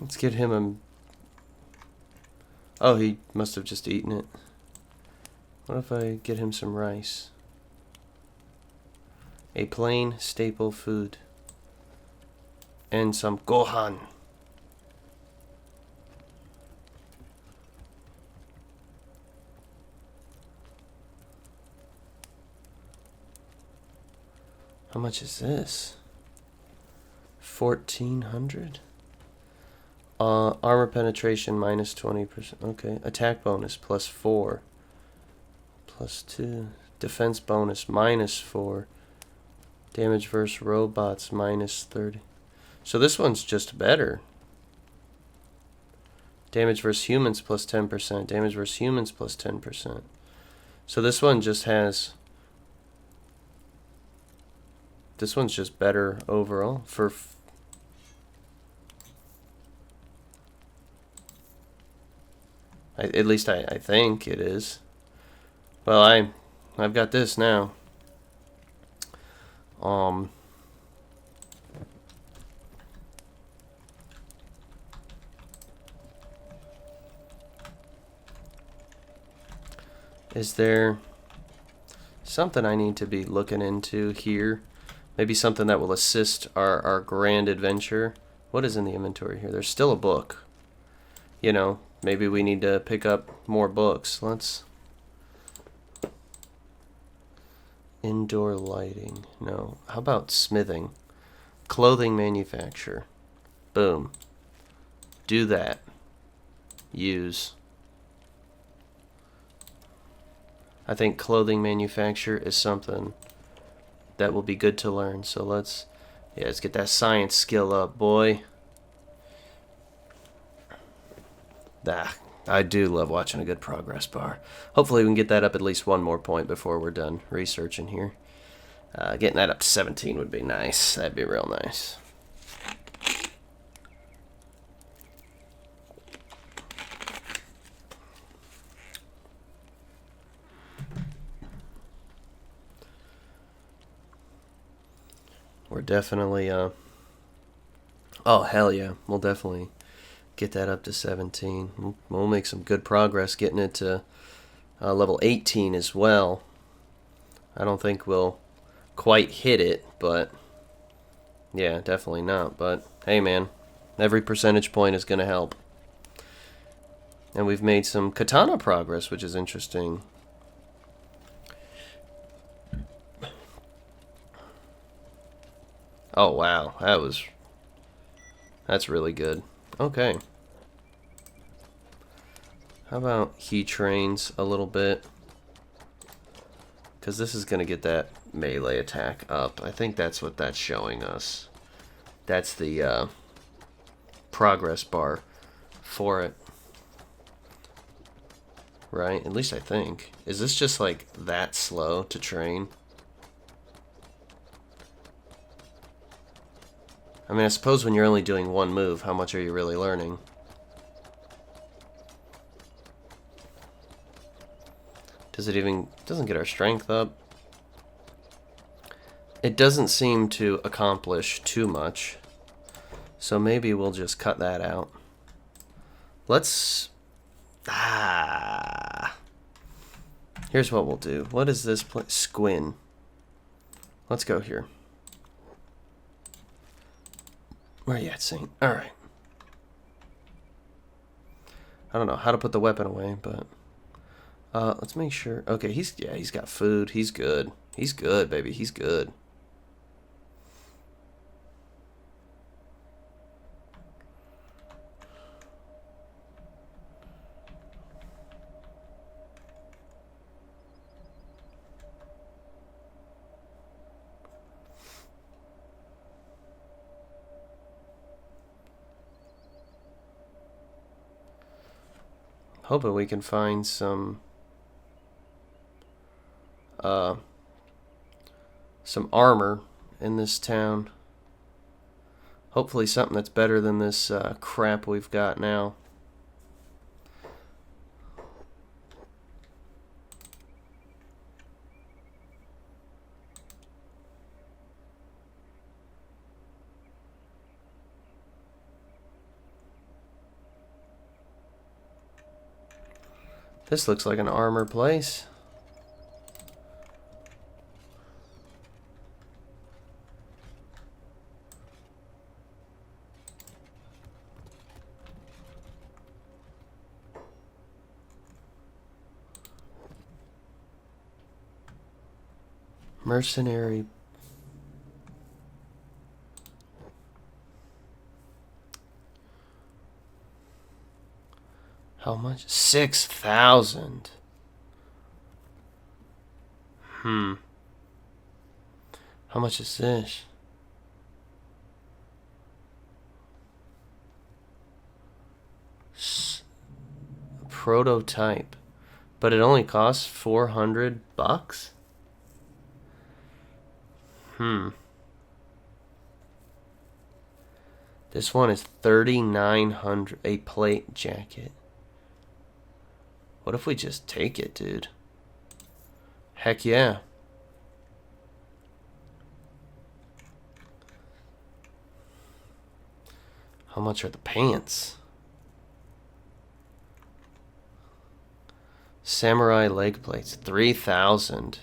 Let's get him a... Oh, he must have just eaten it. What if I get him some rice? A plain staple food. And some gohan. How much is this? 1,400? Armor penetration minus 20%. Okay. Attack bonus plus 4. Plus 2. Defense bonus minus 4. Damage versus robots minus 30. So this one's just better. Damage versus humans plus 10%. Damage versus humans plus 10%. So this one just has... This one's just better overall for... At least I think it is. Well, I've got this now. Is there something I need to be looking into here? Maybe something that will assist our grand adventure. What is in the inventory here? There's still a book. You know, maybe we need to pick up more books. Let's... Indoor lighting. No. How about smithing? Clothing manufacture. Boom. Do that. Use. I think clothing manufacture is something that will be good to learn. So let's get that science skill up, boy. I do love watching a good progress bar. Hopefully we can get that up at least one more point before we're done researching here. Getting that up to 17 would be nice. That'd be real nice. We're definitely, oh, hell yeah. We'll definitely get that up to 17. We'll make some good progress getting it to level 18 as well. I don't think we'll quite hit it, but yeah, definitely not. But hey, man, every percentage point is going to help. And we've made some katana progress, which is interesting. Oh, wow. That's really good. Okay. How about he trains a little bit? Because this is going to get that melee attack up. I think that's what that's showing us. That's the progress bar for it. Right? At least I think. Is this just like that slow to train? I mean, I suppose when you're only doing one move, how much are you really learning? Does it even... doesn't get our strength up. It doesn't seem to accomplish too much. So maybe we'll just cut that out. Let's... Here's what we'll do. What is this place? Squin. Let's go here. Where are you at, Saint? Alright. I don't know how to put the weapon away, but... let's make sure... Okay, he's got food. He's good. He's good, baby. He's good. Hoping we can find some armor in this town. Hopefully something that's better than this crap we've got now. This looks like an armor place. Mercenary. How much? 6,000. How much is this? Prototype. But it only costs 400 bucks? This one is 3,900. A plate jacket. What if we just take it, dude? Heck yeah. How much are the pants? Samurai leg plates, 3,000.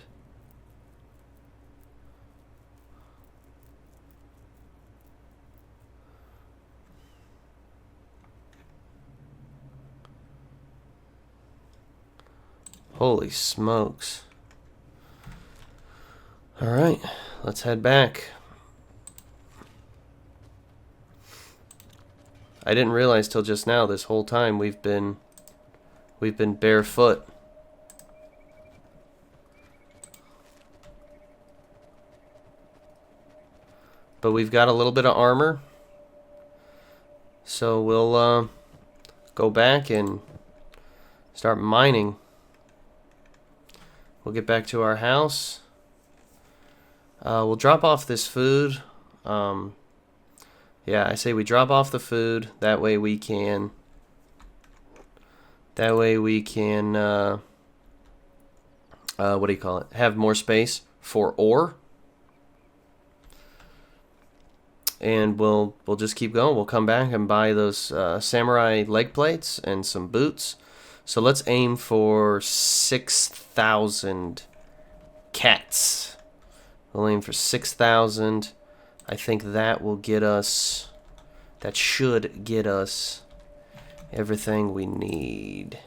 Holy smokes. Alright, let's head back. I didn't realize till just now this whole time we've been barefoot. But we've got a little bit of armor. So we'll go back and start mining. We'll get back to our house. We'll drop off this food. Yeah, I say we drop off the food. That way we can. What do you call it? Have more space for ore. And we'll just keep going. We'll come back and buy those samurai leg plates and some boots. So let's aim for 6,000 cats. We'll aim for 6,000. I think that will get us. That should get us everything we need.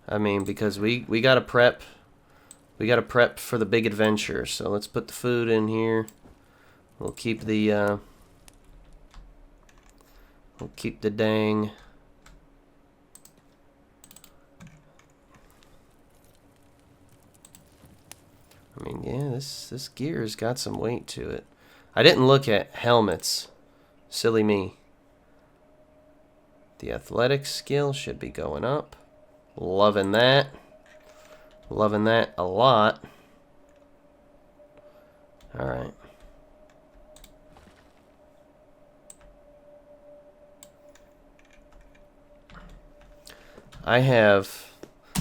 I mean, because we gotta prep. We gotta prep for the big adventure. So let's put the food in here. We'll keep the dang. I mean, yeah, this gear's got some weight to it. I didn't look at helmets. Silly me. The athletic skill should be going up. Loving that. Loving that a lot. Alright. I have...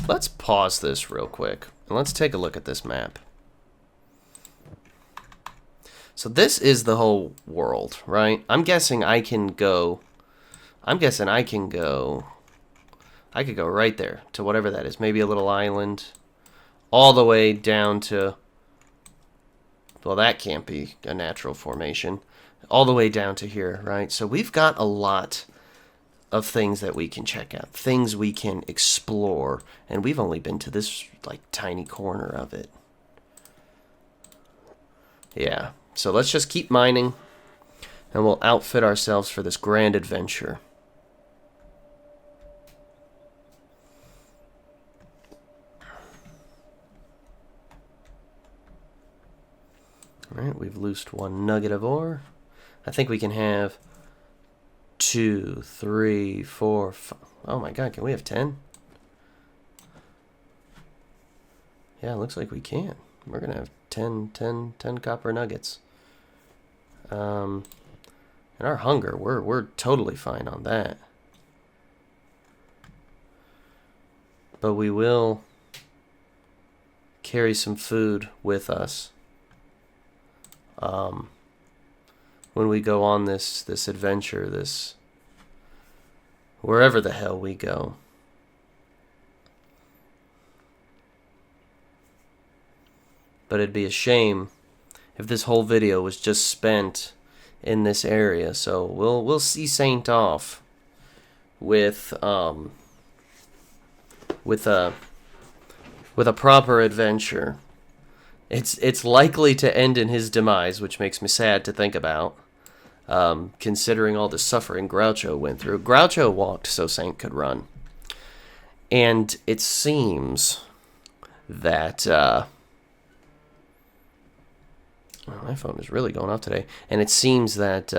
Let's pause this real quick. And let's take a look at this map. So this is the whole world, right? I'm guessing I can go... I could go right there to whatever that is. Maybe a little island. All the way down to... Well, that can't be a natural formation. All the way down to here, right? So we've got a lot of things that we can check out. Things we can explore. And we've only been to this, like, tiny corner of it. Yeah. So let's just keep mining. And we'll outfit ourselves for this grand adventure. Alright, we've loosed one nugget of ore. I think we can have 2, 3, 4, 5. Oh my god, can we have 10? Yeah, looks like we can. We're going to have 10 copper nuggets. And our hunger, we're totally fine on that. But we will carry some food with us. when we go on this adventure, this wherever the hell we go. But it'd be a shame if this whole video was just spent in this area. So we'll see Saint off with a proper adventure. It's likely to end in his demise, which makes me sad to think about. Considering all the suffering Groucho went through. Groucho walked so Saint could run. And it seems that my phone is really going off today. And it seems that,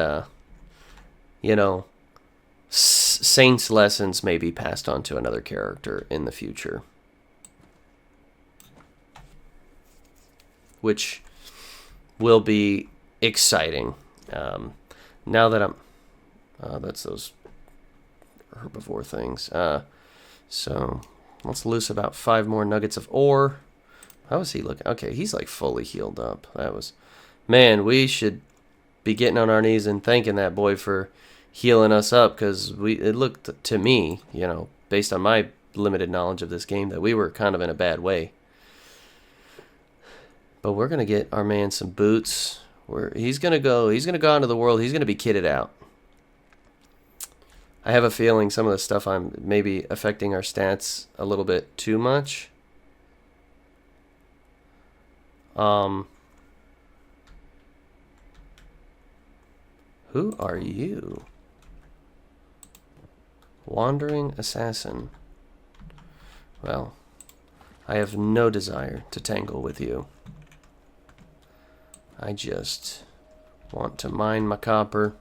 Saint's lessons may be passed on to another character in the future. Which will be exciting. Now that I'm... that's those herbivore things. So, let's loose about 5 more nuggets of ore. How is he looking? Okay, he's like fully healed up. That was... Man, we should be getting on our knees and thanking that boy for healing us up, because it looked to me, based on my limited knowledge of this game, that we were kind of in a bad way. But we're gonna get our man some boots. He's gonna go into the world. He's gonna be kitted out. I have a feeling some of the stuff I'm maybe affecting our stats a little bit too much. Who are you? Wandering assassin. Well, I have no desire to tangle with you. I just want to mine my copper.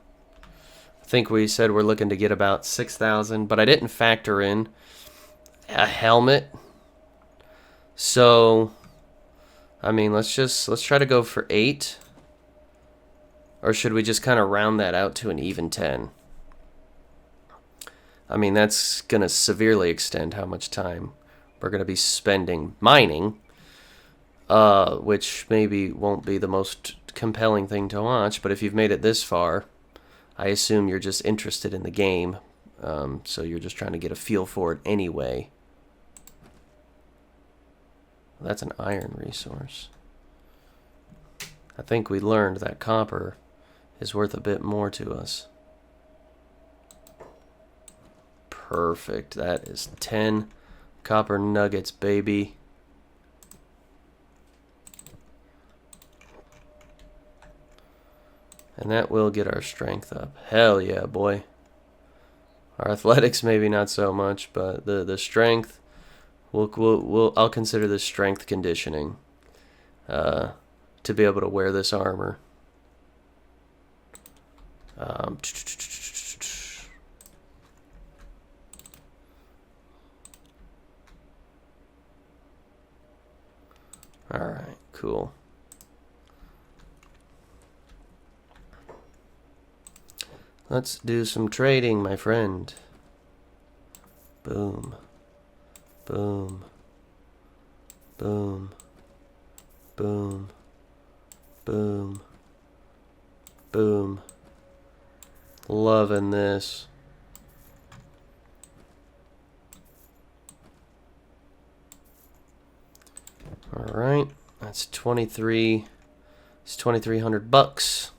I think we said we're looking to get about 6,000, but I didn't factor in a helmet. So, I mean, let's try to go for 8. Or should we just kind of round that out to an even 10? I mean, that's going to severely extend how much time we're going to be spending mining, which maybe won't be the most compelling thing to watch, but if you've made it this far, I assume you're just interested in the game, so you're just trying to get a feel for it anyway. That's an iron resource. I think we learned that copper is worth a bit more to us. Perfect. That is 10 copper nuggets, baby. And that will get our strength up. Hell yeah, boy. Our athletics maybe not so much, but the strength, I'll consider this strength conditioning to be able to wear this armor. Alright, cool. Let's do some trading, my friend. Boom. Boom. Boom. Boom. Boom. Boom. Loving this. Alright, that's 23. It's 2,300 bucks.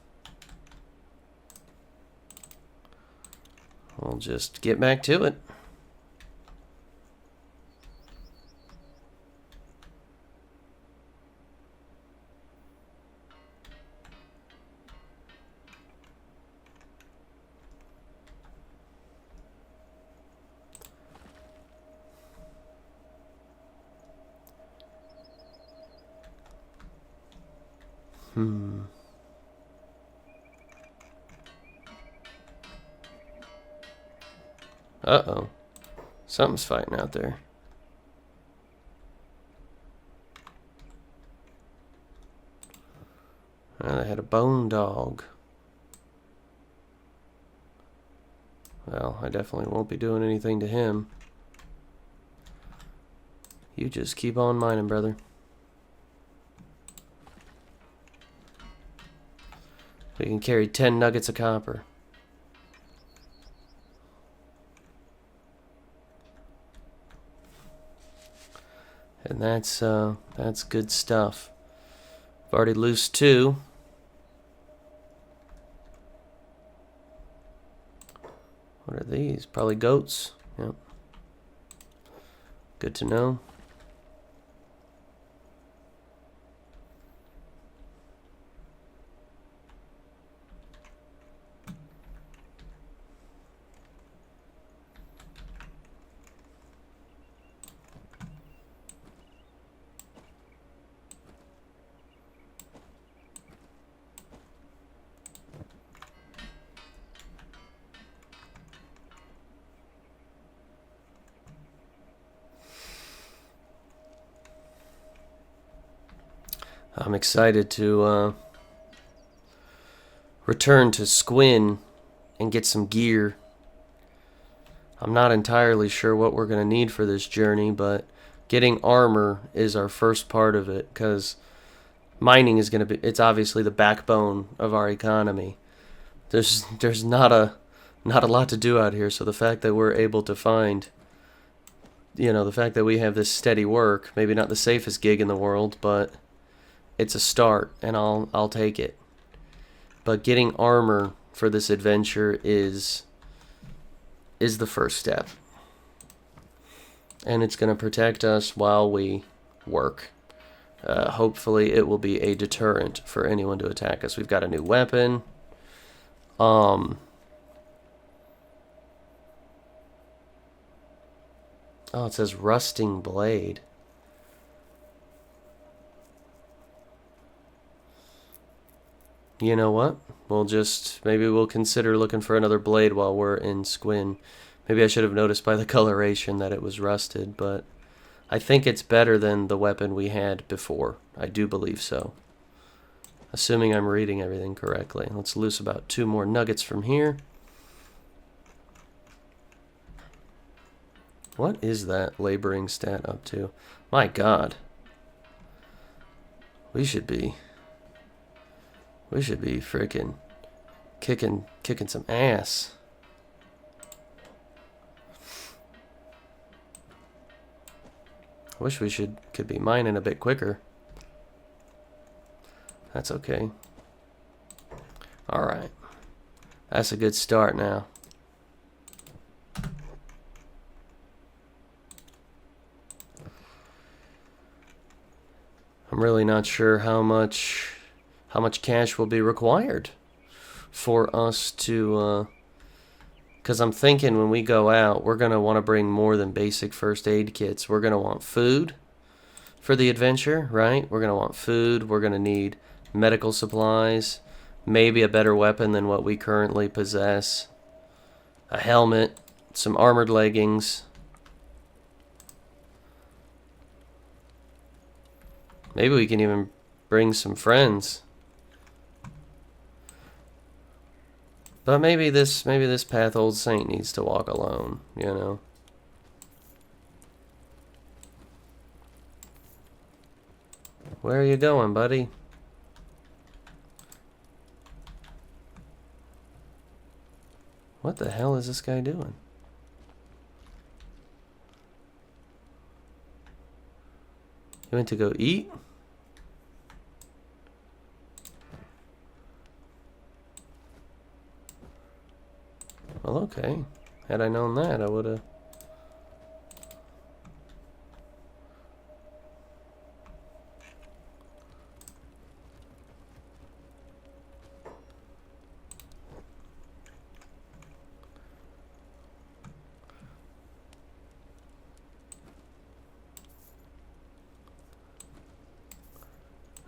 We'll just get back to it. Uh-oh. Something's fighting out there. They had a bone dog. Well, I definitely won't be doing anything to him. You just keep on mining, brother. We can carry 10 nuggets of copper. And that's good stuff. I've already loosed 2. What are these? Probably goats. Yep. Good to know. I'm excited to return to Squin and get some gear. I'm not entirely sure what we're going to need for this journey, but getting armor is our first part of it, because mining is going to be, it's obviously the backbone of our economy. There's not a lot to do out here, so the fact that we're able to find, the fact that we have this steady work, maybe not the safest gig in the world, but it's a start, and I'll take it. But getting armor for this adventure is the first step. And it's going to protect us while we work. Hopefully it will be a deterrent for anyone to attack us. We've got a new weapon. Oh, it says rusting blade. You know what? Maybe we'll consider looking for another blade while we're in Squin. Maybe I should have noticed by the coloration that it was rusted, but I think it's better than the weapon we had before. I do believe so. Assuming I'm reading everything correctly. Let's loose about 2 more nuggets from here. What is that laboring stat up to? My God. We should be freaking kicking some ass. I wish we could be mining a bit quicker. That's okay. All right. That's a good start now. I'm really not sure how much cash will be required for us to, because I'm thinking when we go out, we're going to want to bring more than basic first aid kits. We're going to want food for the adventure, right? We're going to want food. We're going to need medical supplies, maybe a better weapon than what we currently possess, a helmet, some armored leggings. Maybe we can even bring some friends. But maybe this path old saint needs to walk alone, Where are you going, buddy? What the hell is this guy doing? You went to go eat? Well, okay. Had I known that, I would have...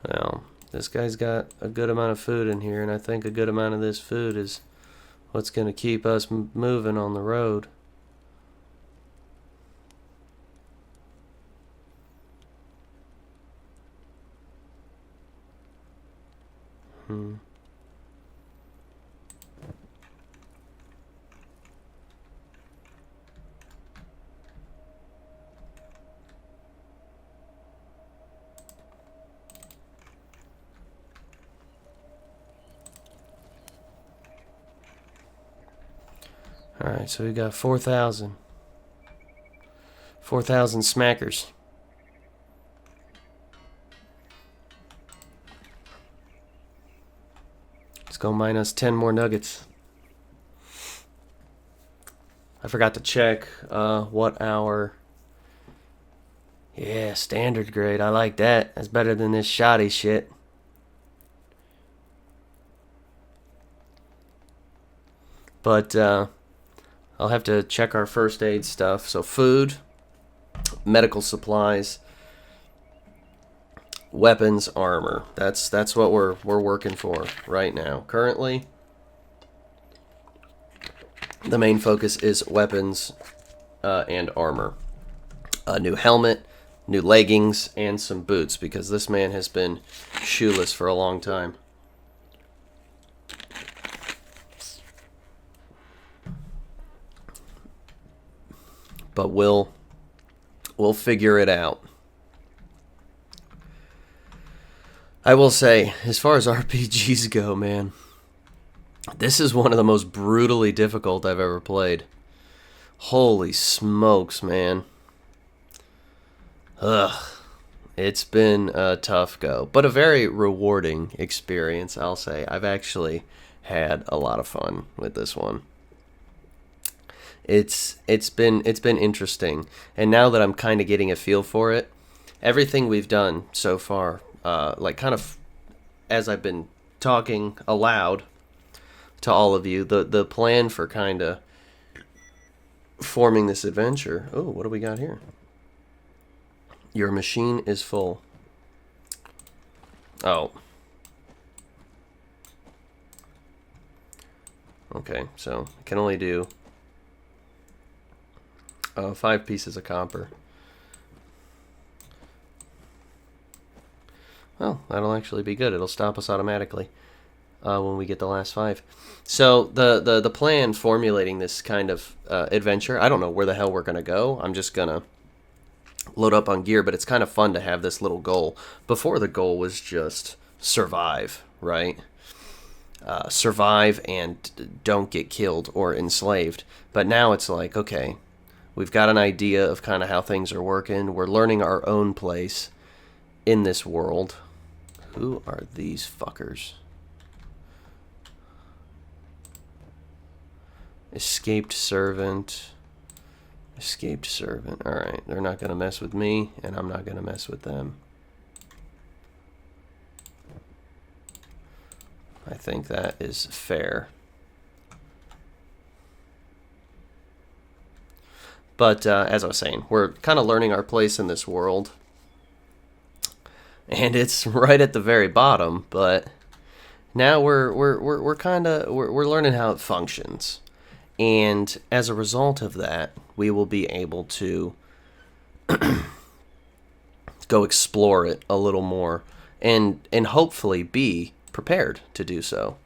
Well, this guy's got a good amount of food in here, and I think a good amount of this food is what's going to keep us moving on the road. Alright, so we got 4,000. 4,000 smackers. Let's go mine us 10 more nuggets. I forgot to check what our... Yeah, standard grade. I like that. That's better than this shoddy shit. But I'll have to check our first aid stuff. So food, medical supplies, weapons, armor. That's what we're working for right now. Currently, the main focus is weapons and armor. A new helmet, new leggings, and some boots, because this man has been shoeless for a long time. But we'll figure it out. I will say, as far as RPGs go, man, this is one of the most brutally difficult I've ever played. Holy smokes, man. Ugh. It's been a tough go, but a very rewarding experience, I'll say. I've actually had a lot of fun with this one. It's been interesting, and now that I'm kind of getting a feel for it, everything we've done so far, like kind of as I've been talking aloud to all of you, the plan for kind of forming this adventure. Oh, what do we got here? Your machine is full. Oh. Okay, so I can only do 5 pieces of copper. Well, that'll actually be good. It'll stop us automatically when we get the last 5. So the plan formulating this kind of adventure, I don't know where the hell we're going to go. I'm just going to load up on gear, but it's kind of fun to have this little goal. Before, the goal was just survive, right? Survive and don't get killed or enslaved. But now it's like, okay, we've got an idea of kind of how things are working. We're learning our own place in this world. Who are these fuckers? Escaped servant. Escaped servant. Alright, they're not going to mess with me, and I'm not going to mess with them. I think that is fair. But as I was saying, we're kind of learning our place in this world. And it's right at the very bottom, but now we're learning how it functions. And as a result of that, we will be able to go explore it a little more and hopefully be prepared to do so.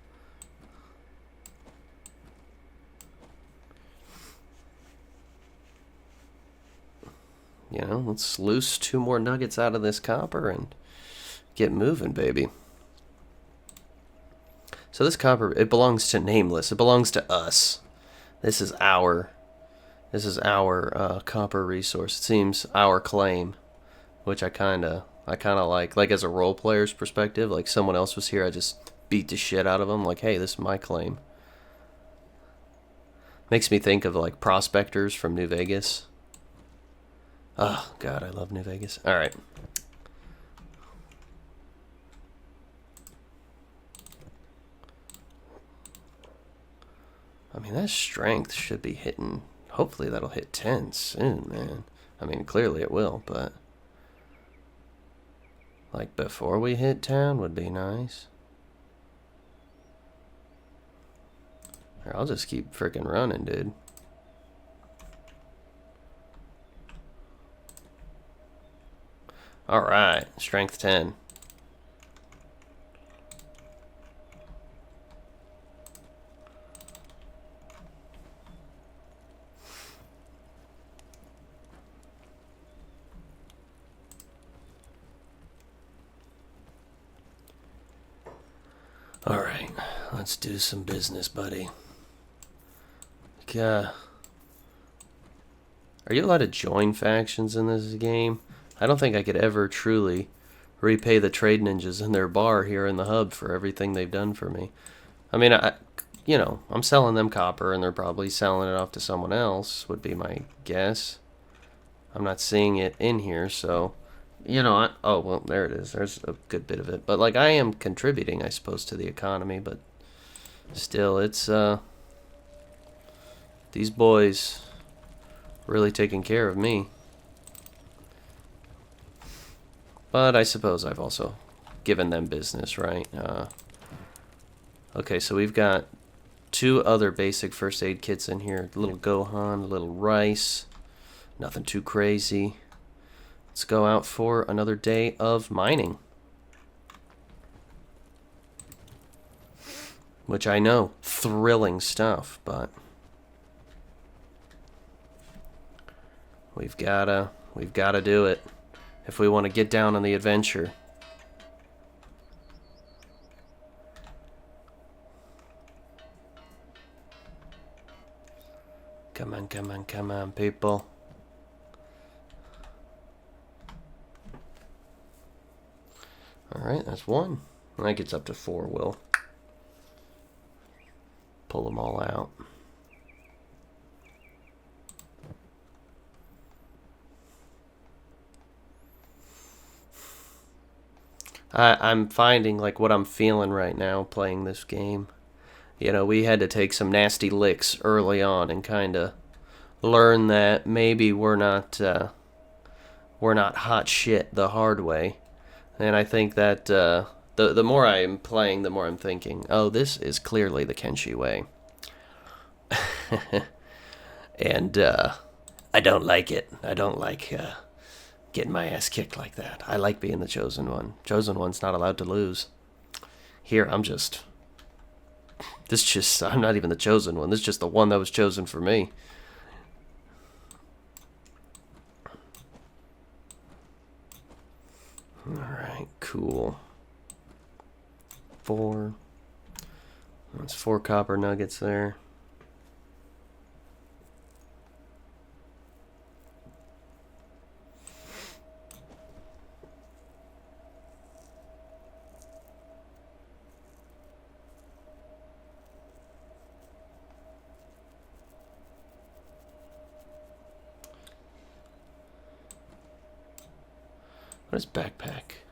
You know, let's loose 2 more nuggets out of this copper and get moving, baby. So this copper, it belongs to Nameless. It belongs to us. This is our copper resource. It seems our claim, which I kind of like as a role player's perspective. Like someone else was here, I just beat the shit out of them. Like, hey, this is my claim. Makes me think of like prospectors from New Vegas. Oh God, I love New Vegas. All right. I mean, that strength should be hitting. Hopefully that'll hit 10 soon, man. I mean, clearly it will, but like before we hit town would be nice. Here, I'll just keep freaking running, dude. Alright, strength 10. Alright, let's do some business, buddy. Are you allowed to join factions in this game? I don't think I could ever truly repay the trade ninjas in their bar here in the hub for everything they've done for me. I mean, I'm selling them copper, and they're probably selling it off to someone else, would be my guess. I'm not seeing it in here, so, oh, well, there it is. There's a good bit of it. But, like, I am contributing, I suppose, to the economy, but still, it's, these boys really taking care of me. But I suppose I've also given them business, right? Okay, so we've got 2 other basic first aid kits in here. A little Gohan, a little rice. Nothing too crazy. Let's go out for another day of mining. Which I know, thrilling stuff, but we've gotta do it if we want to get down on the adventure. Come on, come on, come on, people. Alright, that's 1. That gets up to 4, Will. Pull them all out. I'm finding, like, what I'm feeling right now playing this game. We had to take some nasty licks early on and kind of learn that maybe we're not hot shit the hard way. And I think that the more I'm playing, the more I'm thinking, oh, this is clearly the Kenshi way. And I don't like it. I don't like getting my ass kicked like that. I like being the chosen one. Chosen one's not allowed to lose. Here, I'm not even the chosen one. This is just the one that was chosen for me. Alright, cool. 4. That's 4 copper nuggets there. What is backpack?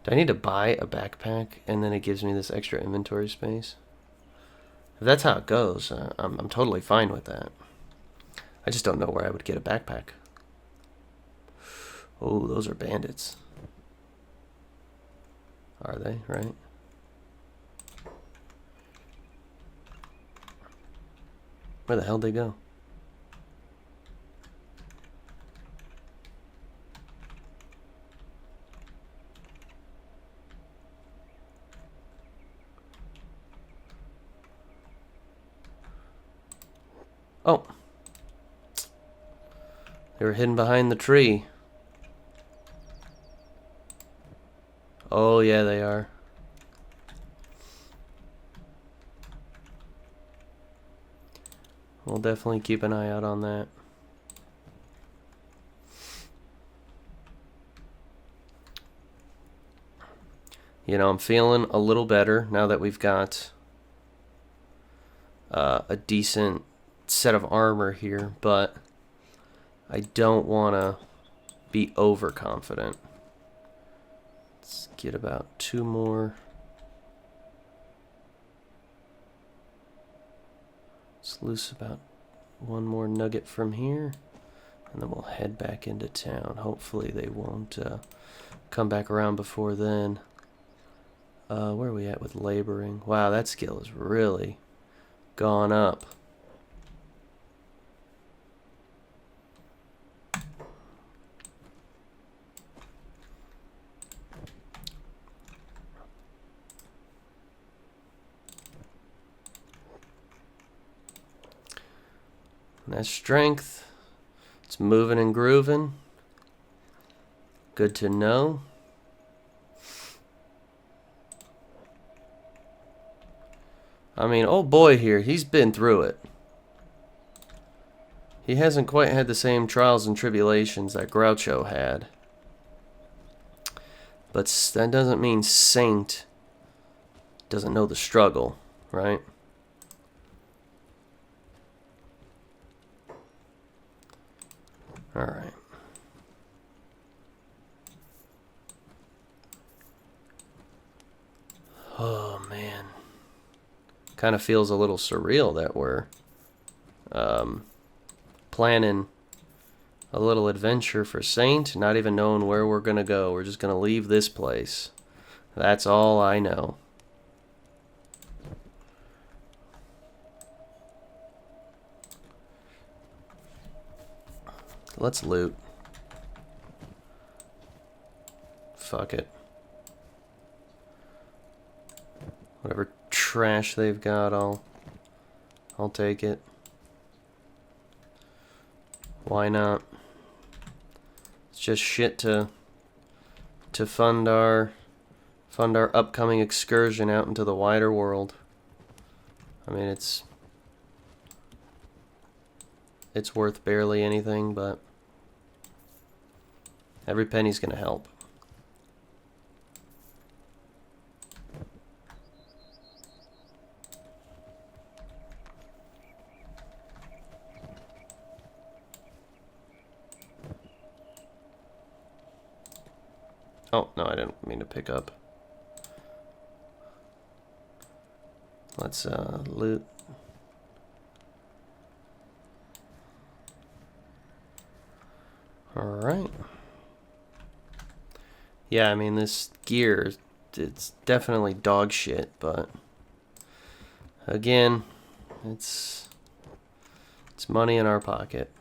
Do I need to buy a backpack and then it gives me this extra inventory space? If that's how it goes, I'm totally fine with that. I just don't know where I would get a backpack. Oh, those are bandits. Are they, right? Where the hell did they go? Oh. They were hidden behind the tree. Oh, yeah, they are. We'll definitely keep an eye out on that. I'm feeling a little better now that we've got a decent set of armor here, but I don't want to be overconfident. Let's get about 2 more. Let's loose about 1 more nugget from here, and then we'll head back into town. Hopefully they won't come back around before then. Where are we at with laboring? Wow, that skill has really gone up. And that's strength. It's moving and grooving. Good to know. I mean, old boy here, he's been through it. He hasn't quite had the same trials and tribulations that Groucho had. But that doesn't mean Saint doesn't know the struggle, right? Alright. Oh, man. Kind of feels a little surreal that we're planning a little adventure for Saint, not even knowing where we're going to go. We're just going to leave this place. That's all I know. Let's loot. Fuck it. Whatever trash they've got, I'll take it. Why not? It's just shit to fund our upcoming excursion out into the wider world. I mean, it's worth barely anything, but every penny's gonna help. Oh, no, I didn't mean to pick up. Let's loot. Alright. Yeah, I mean, this gear, it's definitely dog shit, but again, it's money in our pocket.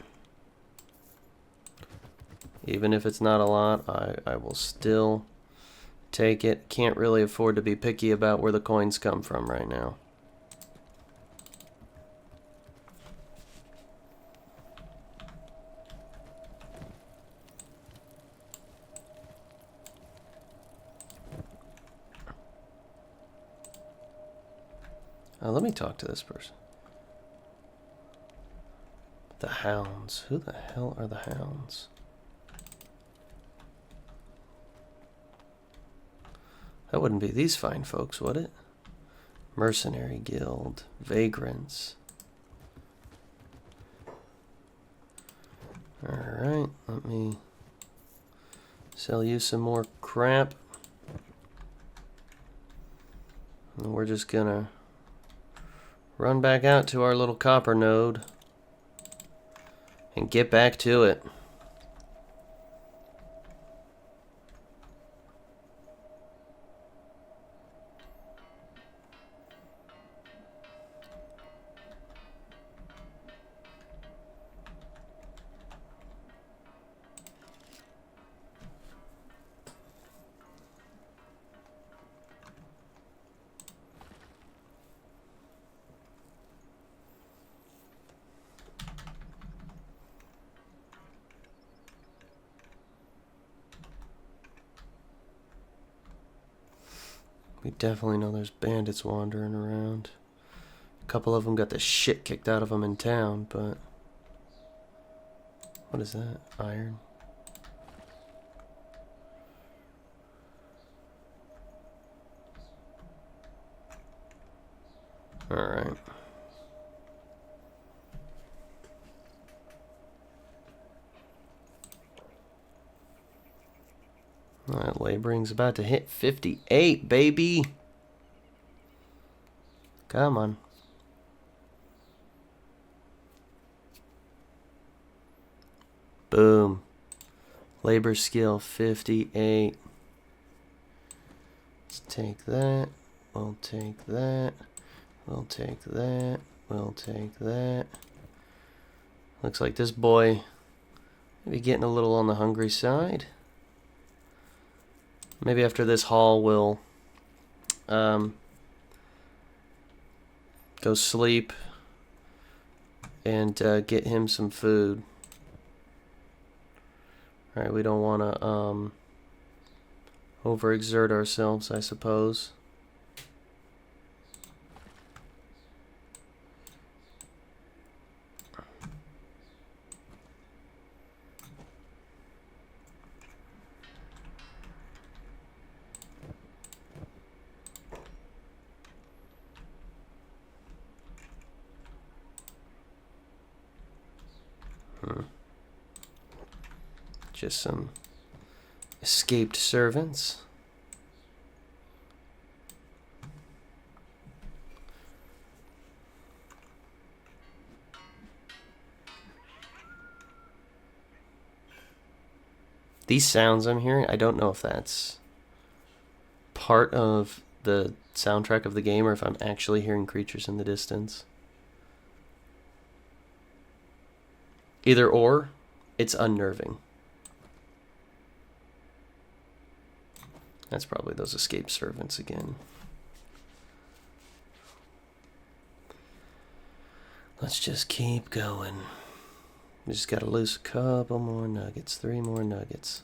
Even if it's not a lot, I will still take it. Can't really afford to be picky about where the coins come from right now. Let me talk to this person. The hounds. Who the hell are the hounds? That wouldn't be these fine folks, would it? Mercenary Guild. Vagrants. Alright, let me sell you some more crap. And we're just gonna run back out to our little copper node and get back to it. We definitely know there's bandits wandering around. A couple of them got the shit kicked out of them in town, but... What is that? Iron? Alright. Alright, laboring's about to hit 58, baby! Come on. Boom. Labor skill 58. Let's take that. We'll take that. We'll take that. We'll take that. Looks like this boy may be getting a little on the hungry side. Maybe after this haul we'll go sleep and get him some food. Alright, we don't want to overexert ourselves, I suppose. Just some escaped servants. These sounds I'm hearing, I don't know if that's part of the soundtrack of the game or if I'm actually hearing creatures in the distance. Either or, it's unnerving. That's probably those escaped servants again. Let's just keep going. We just gotta lose a couple more nuggets. 3 more nuggets.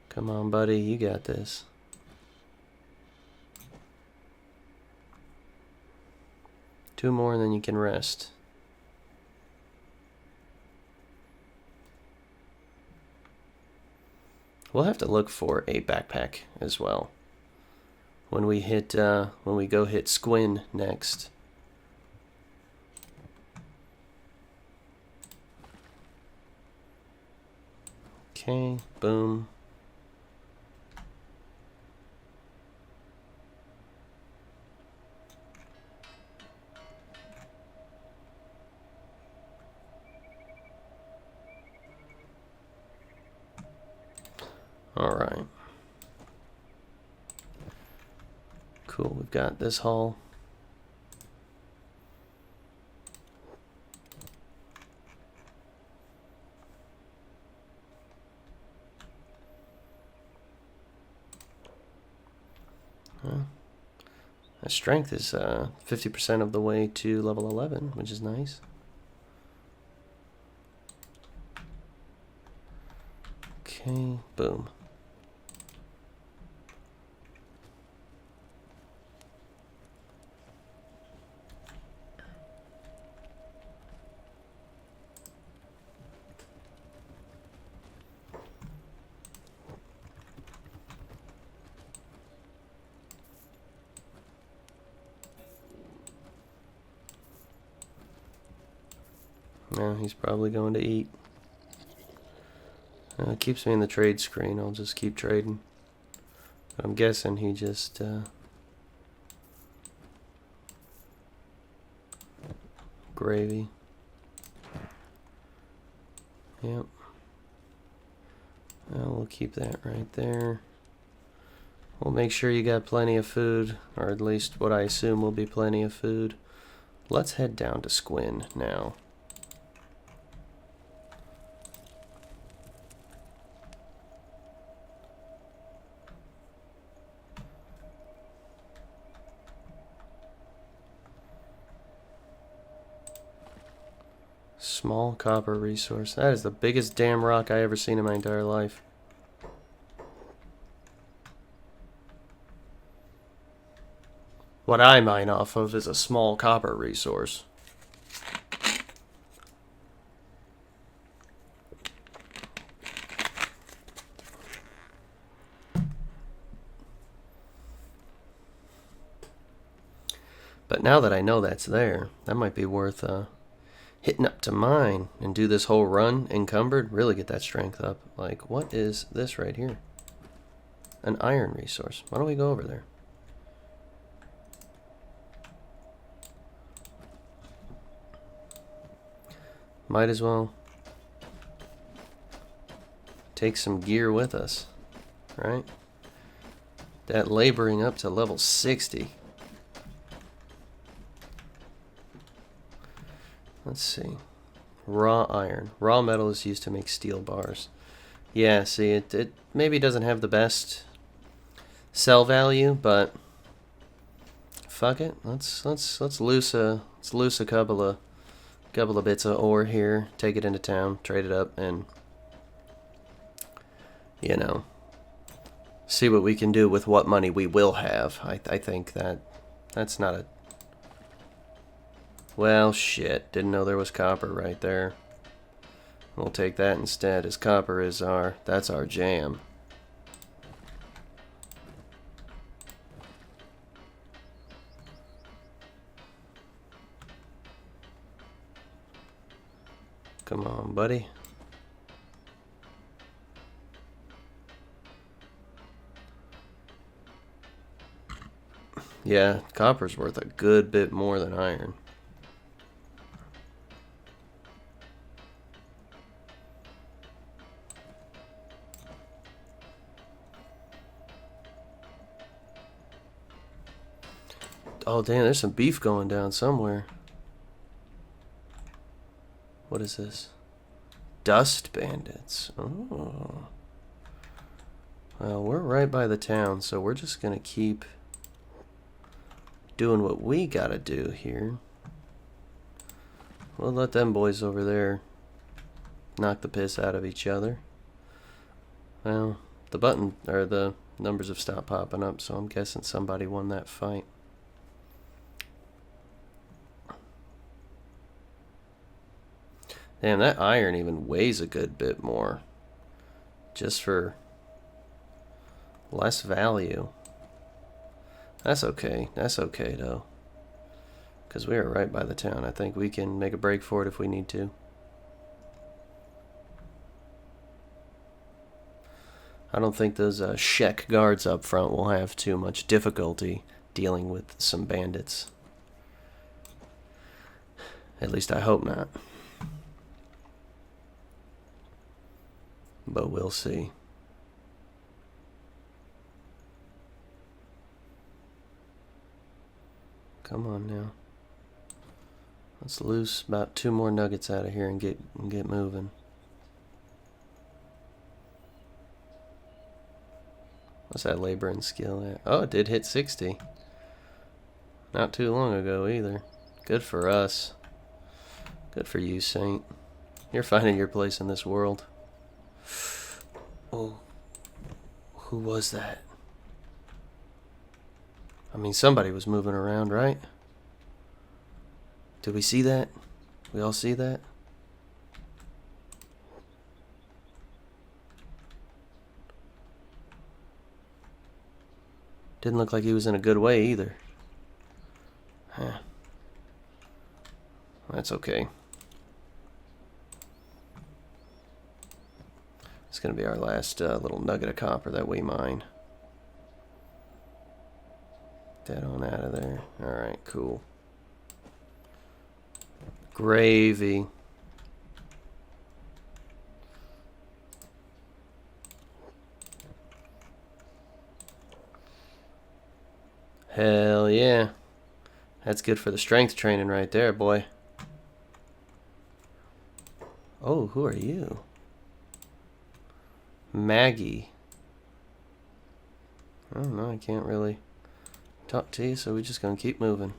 Come on, buddy. You got this. Two more and then you can rest. We'll have to look for a backpack as well when we go hit Squin next. Okay, boom. All right. Cool, we've got this hull. My strength is 50% of the way to level 11, which is nice. Okay, boom. Yeah, he's probably going to eat. It keeps me in the trade screen. I'll just keep trading. But I'm guessing he just gravy. Yep. Well, we'll keep that right there. We'll make sure you got plenty of food, or at least what I assume will be plenty of food. Let's head down to Squin now. Small copper resource. That is the biggest damn rock I ever seen in my entire life. What I mine off of is a small copper resource. But now that I know that's there, that might be worth hitting up to mine and do this whole run encumbered. Really get that strength up. Like, what is this right here? An iron resource. Why don't we go over there? Might as well take some gear with us, right? That laboring up to level 60. Let's see. Raw iron. Raw metal is used to make steel bars. Yeah, see, it maybe doesn't have the best sell value, but fuck it. Let's loose a couple of bits of ore here, take it into town, trade it up, and you know, see what we can do with what money we will have. I think that's not a... Well, shit. Didn't know there was copper right there. We'll take that instead, as copper is that's our jam. Come on, buddy. Yeah, copper's worth a good bit more than iron. Oh, damn, there's some beef going down somewhere. What is this? Dust bandits. Oh. Well, we're right by the town, so we're just gonna keep doing what we gotta do here. We'll let them boys over there knock the piss out of each other. Well, the button, or the numbers have stopped popping up, so I'm guessing somebody won that fight. Damn, that iron even weighs a good bit more. Just for less value. That's okay. That's okay, though. Because we are right by the town. I think we can make a break for it if we need to. I don't think those Shek guards up front will have too much difficulty dealing with some bandits. At least I hope not. But we'll see. Come on now. Let's loose about 2 more nuggets out of here and get moving. What's that labor and skill at? Oh, it did hit 60. Not too long ago either. Good for us. Good for you, Saint. You're finding your place in this world. Oh, who was that? I mean, somebody was moving around, right? Did we see that? We all see that? Didn't look like he was in a good way either. Huh. That's okay. It's going to be our last little nugget of copper that we mine. That on out of there. Alright, cool. Gravy. Hell yeah. That's good for the strength training right there, boy. Oh, who are you? Maggie. I don't know, I can't really talk to you, so we're just gonna keep moving.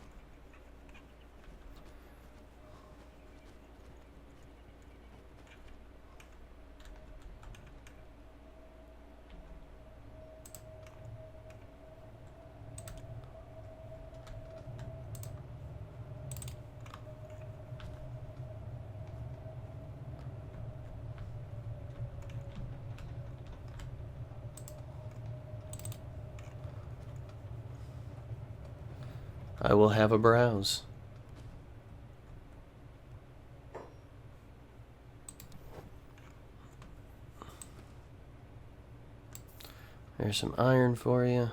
I will have a browse. There's some iron for you.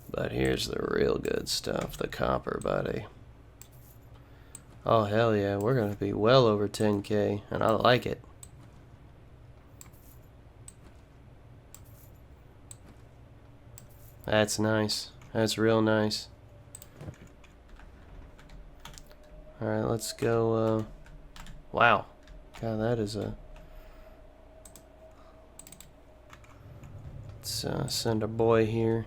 But here's the real good stuff, the copper, buddy. Oh, hell yeah, we're going to be well over 10K, and I like it. That's nice. That's real nice. Alright, let's go, wow. God, that is a... Let's send a boy here.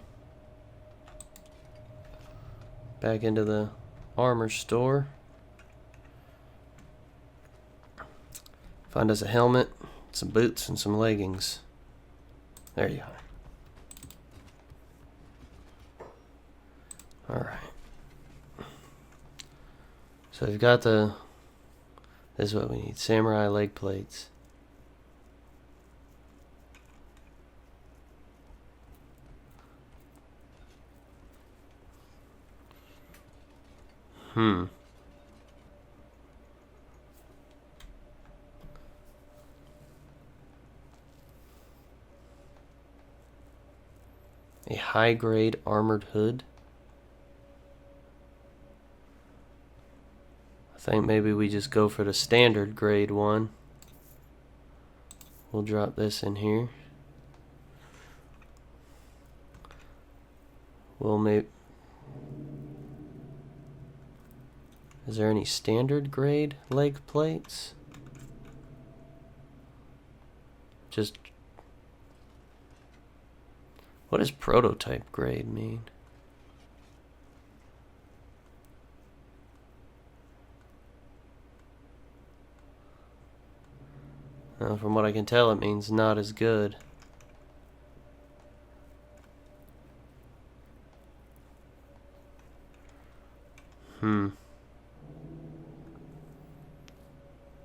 Back into the armor store. Find us a helmet, some boots, and some leggings. There you are. Alright. So we've got the... This is what we need. Samurai leg plates. A high-grade armored hood. I think maybe we just go for the standard grade one. We'll drop this in here. We'll make... Is there any standard grade leg plates? Just... What does prototype grade mean? From what I can tell, it means not as good. Now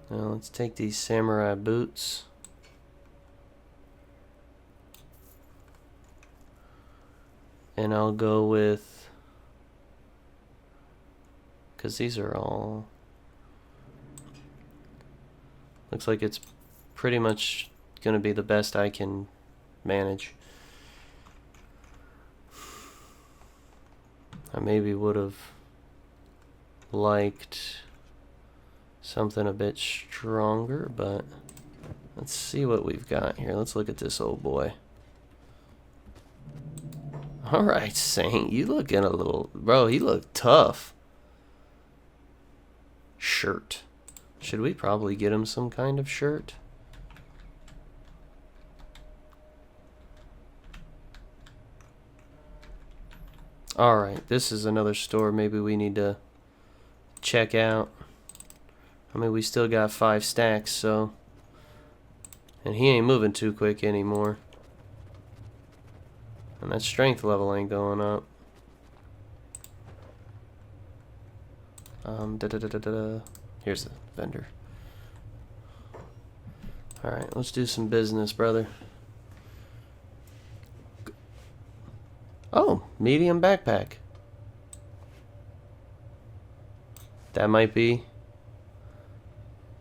let's take these samurai boots. And I'll go with... because these are all... Looks like it's pretty much going to be the best I can manage. I maybe would have liked something a bit stronger, but let's see what we've got here. Let's look at this old boy. Alright, Saint, you looking a little... Bro, he looked tough. Shirt. Should we probably get him some kind of shirt? Alright, this is another store maybe we need to check out. I mean, we still got 5 stacks, so... And he ain't moving too quick anymore. And that strength level ain't going up. Here's the vendor. Alright, let's do some business, brother. Oh, medium backpack. That might be...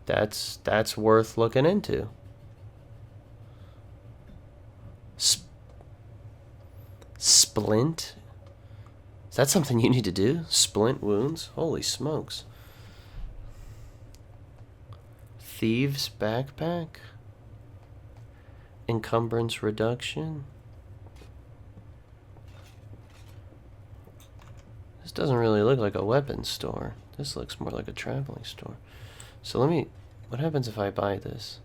That's worth looking into. Splint? Is that something you need to do? Splint wounds? Holy smokes. Thieves backpack? Encumbrance reduction? This doesn't really look like a weapons store. This looks more like a traveling store. So let me... What happens if I buy this?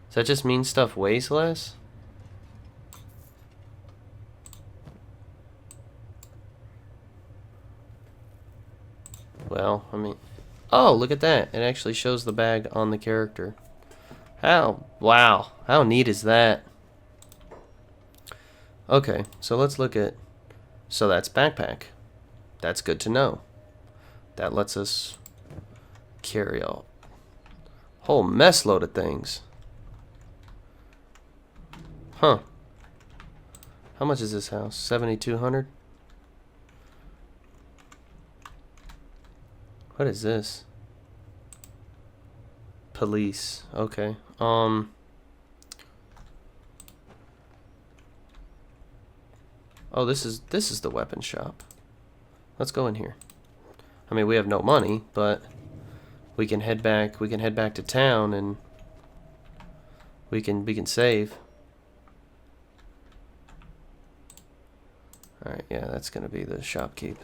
Does that just mean stuff weighs less? Well, I mean... Oh, look at that. It actually shows the bag on the character. Wow. How neat is that? Okay, so let's look at... So that's backpack. That's good to know. That lets us carry a whole mess load of things. Huh. How much is this house? 7,200? What is this? Police. Okay. Oh, this is the weapon shop. Let's go in here. I mean, we have no money, but we can head back. We can head back to town, and we can save. All right, yeah, that's gonna be the shopkeep.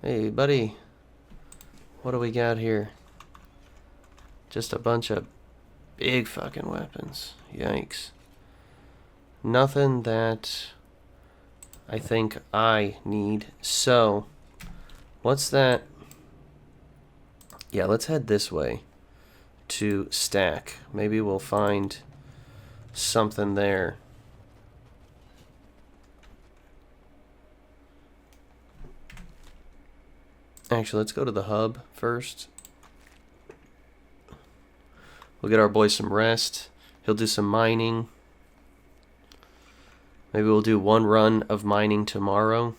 Hey, buddy. What do we got here? Just a bunch of big fucking weapons. Yikes. Nothing that I think I need. So, what's that? Yeah, let's head this way to stack. Maybe we'll find something there. Actually, let's go to the hub first. We'll get our boy some rest. He'll do some mining. Maybe we'll do one run of mining tomorrow.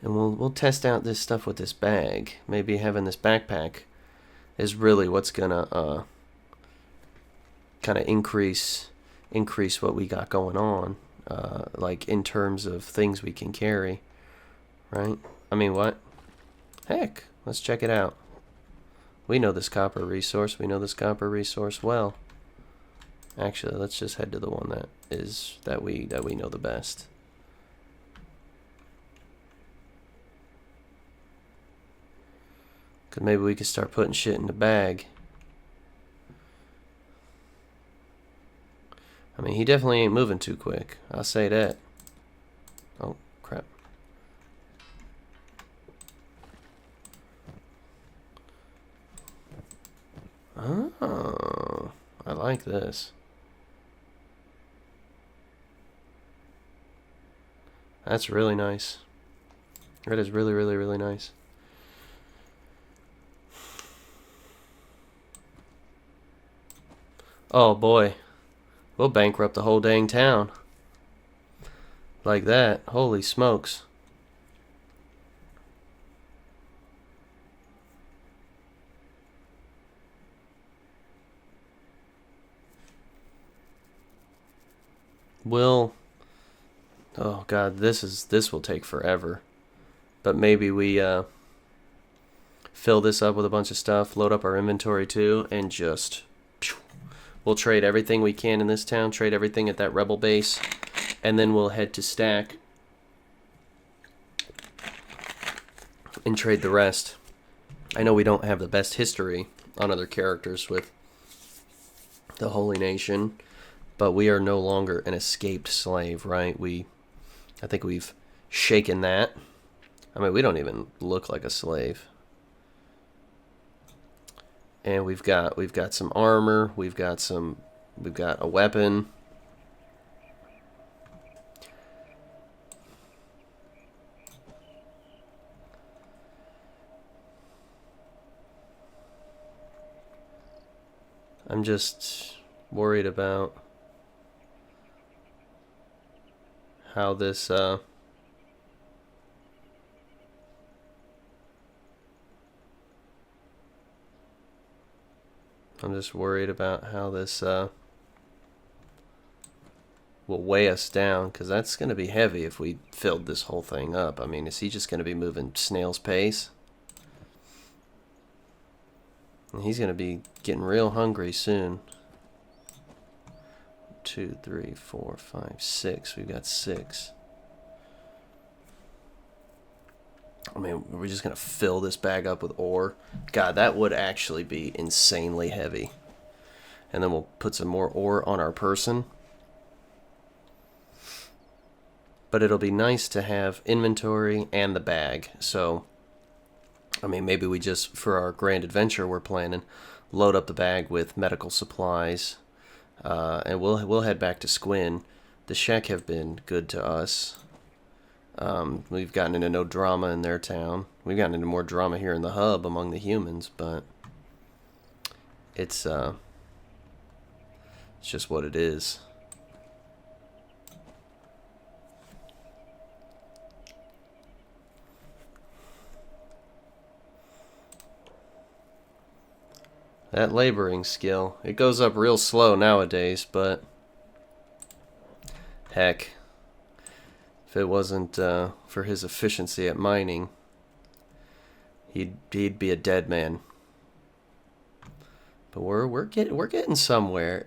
And we'll test out this stuff with this bag. Maybe having this backpack is really what's gonna kind of increase increase what we got going on, like in terms of things we can carry, right? I mean, what? Heck, let's check it out. We know this copper resource. We know this copper resource well. Actually, let's just head to the one that we know the best. Cause maybe we could start putting shit in the bag. I mean, he definitely ain't moving too quick. I'll say that. Oh, crap. Oh, I like this. That's really nice. That is really, really, really nice. Oh boy. We'll bankrupt the whole dang town. Like that. Holy smokes. Will... Oh god, this will take forever. But maybe we fill this up with a bunch of stuff, load up our inventory too, and just we'll trade everything we can in this town, trade everything at that rebel base, and then we'll head to Stack and trade the rest. I know we don't have the best history on other characters with the Holy Nation, but we are no longer an escaped slave, right? I think we've shaken that. I mean, we don't even look like a slave. And we've got some armor, we've got a weapon. I'm just worried about how this will weigh us down, because that's going to be heavy if we filled this whole thing up. I mean, is he just going to be moving snail's pace? And he's going to be getting real hungry soon. 2, 3, 4, 5, 6. We've got 6. I mean, we're just going to fill this bag up with ore. God, that would actually be insanely heavy. And then we'll put some more ore on our person. But it'll be nice to have inventory and the bag. So, I mean, maybe we just, for our grand adventure we're planning, load up the bag with medical supplies. And we'll head back to Squin. The Shek have been good to us. We've gotten into no drama in their town. We've gotten into more drama here in the hub among the humans, but it's just what it is. That laboring skill, it goes up real slow nowadays, but heck, if it wasn't for his efficiency at mining, he'd be a dead man. But we're getting somewhere,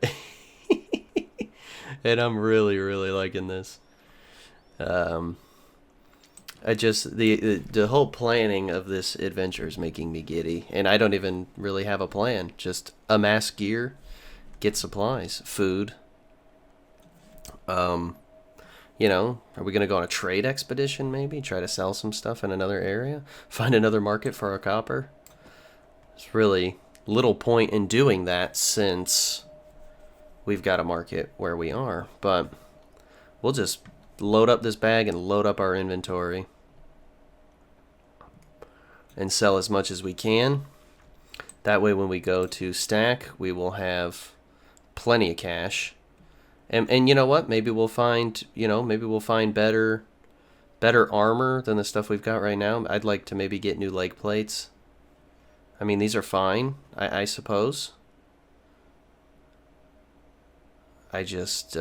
and I'm really liking this. I just the whole planning of this adventure is making me giddy, and I don't even really have a plan. Just amass gear, get supplies, food. You know, are we gonna go on a trade expedition? Maybe try to sell some stuff in another area, find another market for our copper. There's really little point in doing that since we've got a market where we are. But we'll just load up this bag and load up our inventory and sell as much as we can. That way when we go to Stack, we will have plenty of cash. And you know what? Maybe we'll find, better armor than the stuff we've got right now. I'd like to maybe get new leg plates. I mean, these are fine, I suppose. I just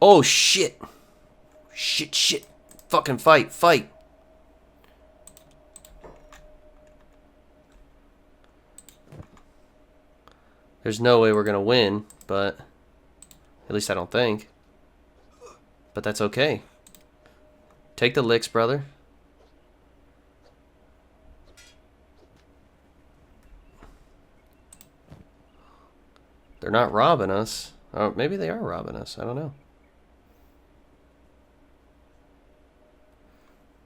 Oh shit! Shit! Fucking fight! There's no way we're gonna win, but at least I don't think. But that's okay. Take the licks, brother. They're not robbing us. Oh, maybe they are robbing us. I don't know.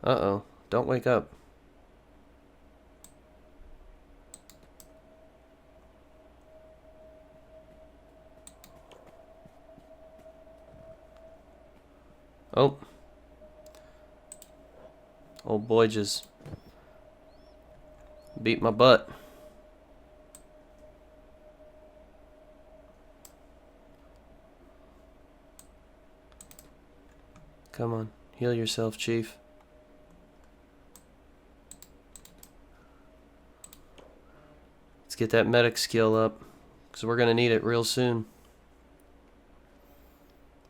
Uh-oh. Don't wake up. Oh. Old boy just beat my butt. Come on. Heal yourself, Chief. Let's get that medic skill up, because we're going to need it real soon.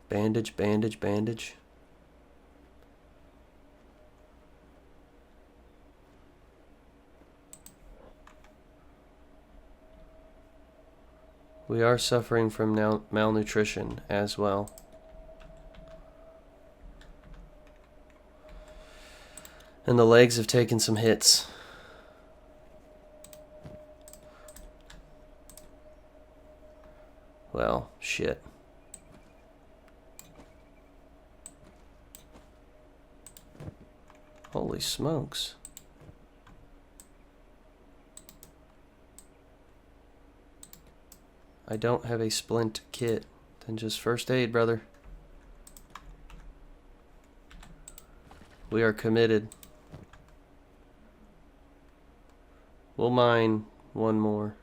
Bandage. We are suffering from malnutrition as well. And the legs have taken some hits. Well, shit. Holy smokes. I don't have a splint kit. Then just first aid, brother. We are committed. We'll mine one more.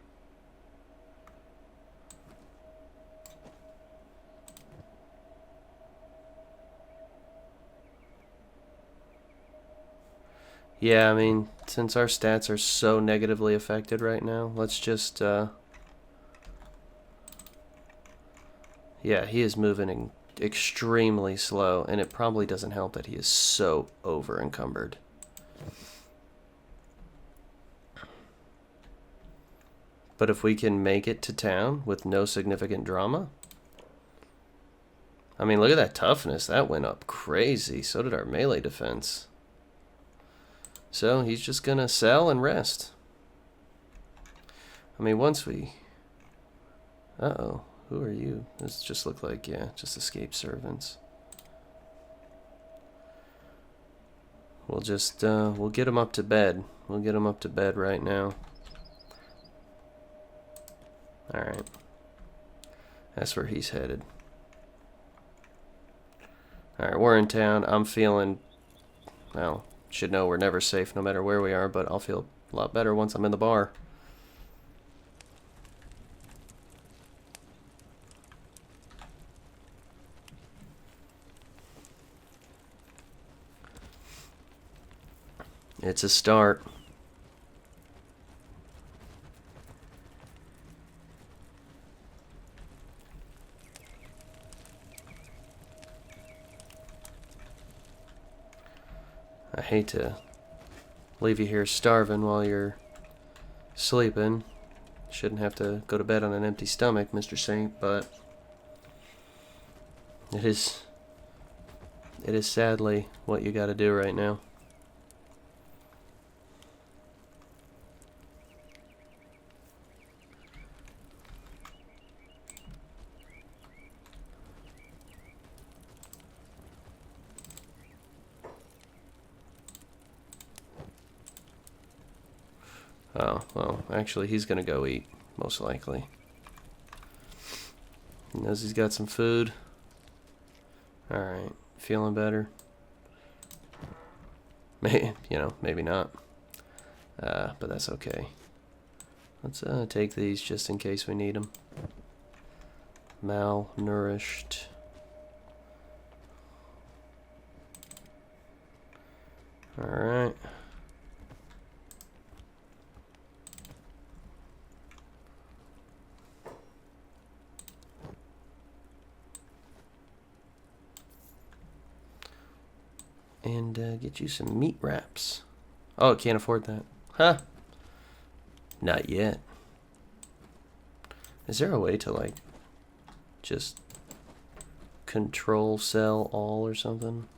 Yeah, I mean, since our stats are so negatively affected right now, let's just, yeah, he is moving extremely slow, and it probably doesn't help that he is so over-encumbered. But if we can make it to town with no significant drama... I mean, look at that toughness. That went up crazy. So did our melee defense. So he's just gonna sell and rest. I mean, once we... Uh-oh. Who are you? This just look like, yeah, just escaped servants. We'll just, we'll get him up to bed. We'll get him up to bed right now. Alright. That's where he's headed. Alright, we're in town. I'm feeling, well, should know we're never safe no matter where we are, but I'll feel a lot better once I'm in the bar. It's a start. I hate to leave you here starving while you're sleeping. Shouldn't have to go to bed on an empty stomach, Mr. Saint, but it is sadly what you gotta do right now. Oh, well, actually, he's gonna go eat, most likely. He knows he's got some food. Alright, feeling better? Maybe, you know, maybe not. But that's okay. Let's take these just in case we need them. Malnourished. Alright. and get you some meat wraps. Oh, can't afford that. Huh. Not yet. Is there a way to, like, just control sell all or something?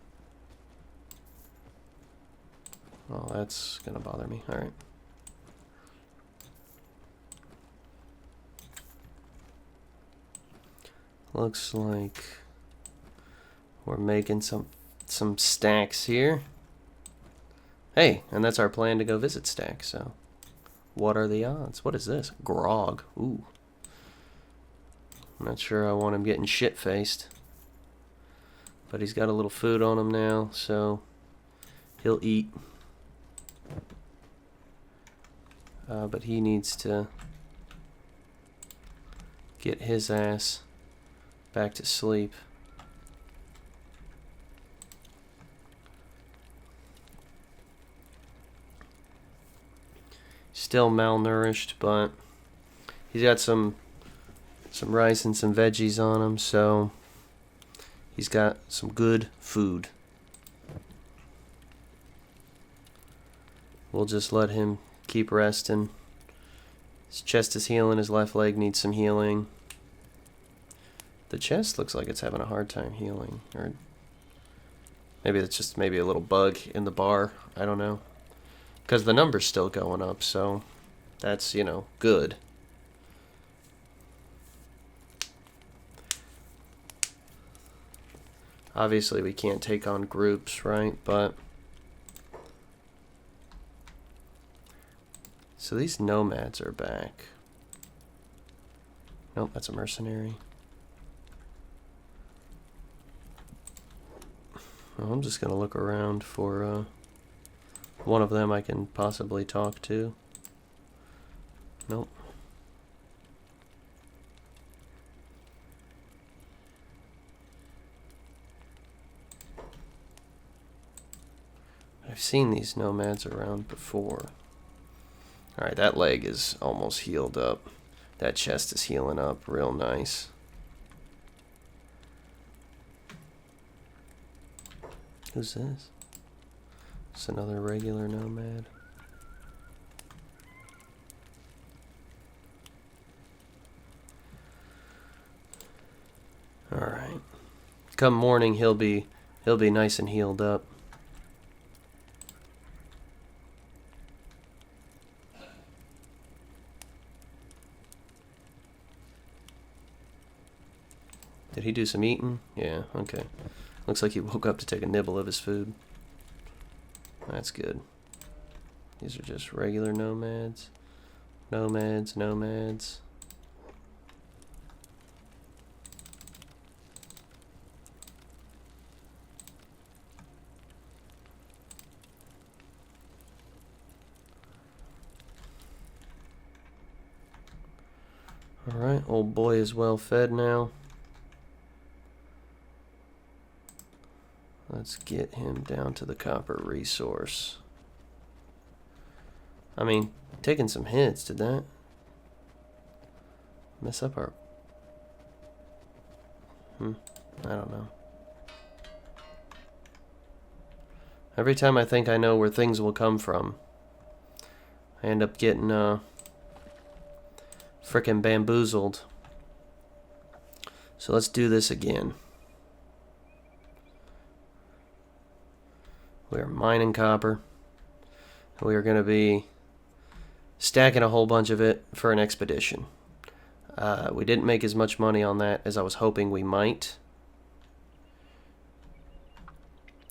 Oh, that's gonna bother me. Alright. Looks like we're making some stacks here. Hey, and that's our plan to go visit Stack, so what are the odds? What is this? Grog. Ooh. I'm not sure I want him getting shit-faced. But he's got a little food on him now, so he'll eat. But he needs to get his ass back to sleep. Still malnourished, but he's got some rice and some veggies on him, so he's got some good food. We'll just let him keep resting. His chest is healing, his left leg needs some healing. The chest looks like it's having a hard time healing, or maybe it's just maybe a little bug in the bar. I don't know. Because the number's still going up, so that's, you know, good. Obviously, we can't take on groups, right? But so these nomads are back. Nope, that's a mercenary. Well, I'm just gonna look around for one of them I can possibly talk to. Nope. I've seen these nomads around before. Alright, that leg is almost healed up. That chest is healing up real nice. Who's this? It's another regular nomad. Alright. Come morning he'll be nice and healed up. Did he do some eating? Yeah, okay. Looks like he woke up to take a nibble of his food. That's good. These are just regular nomads. Nomads. Alright, old boy is well fed now. Let's get him down to the copper resource. I mean, taking some hits, did that mess up our... I don't know. Every time I think I know where things will come from, I end up getting frickin' bamboozled. So let's do this again. We are mining copper. We are going to be stacking a whole bunch of it for an expedition. We didn't make as much money on that as I was hoping we might.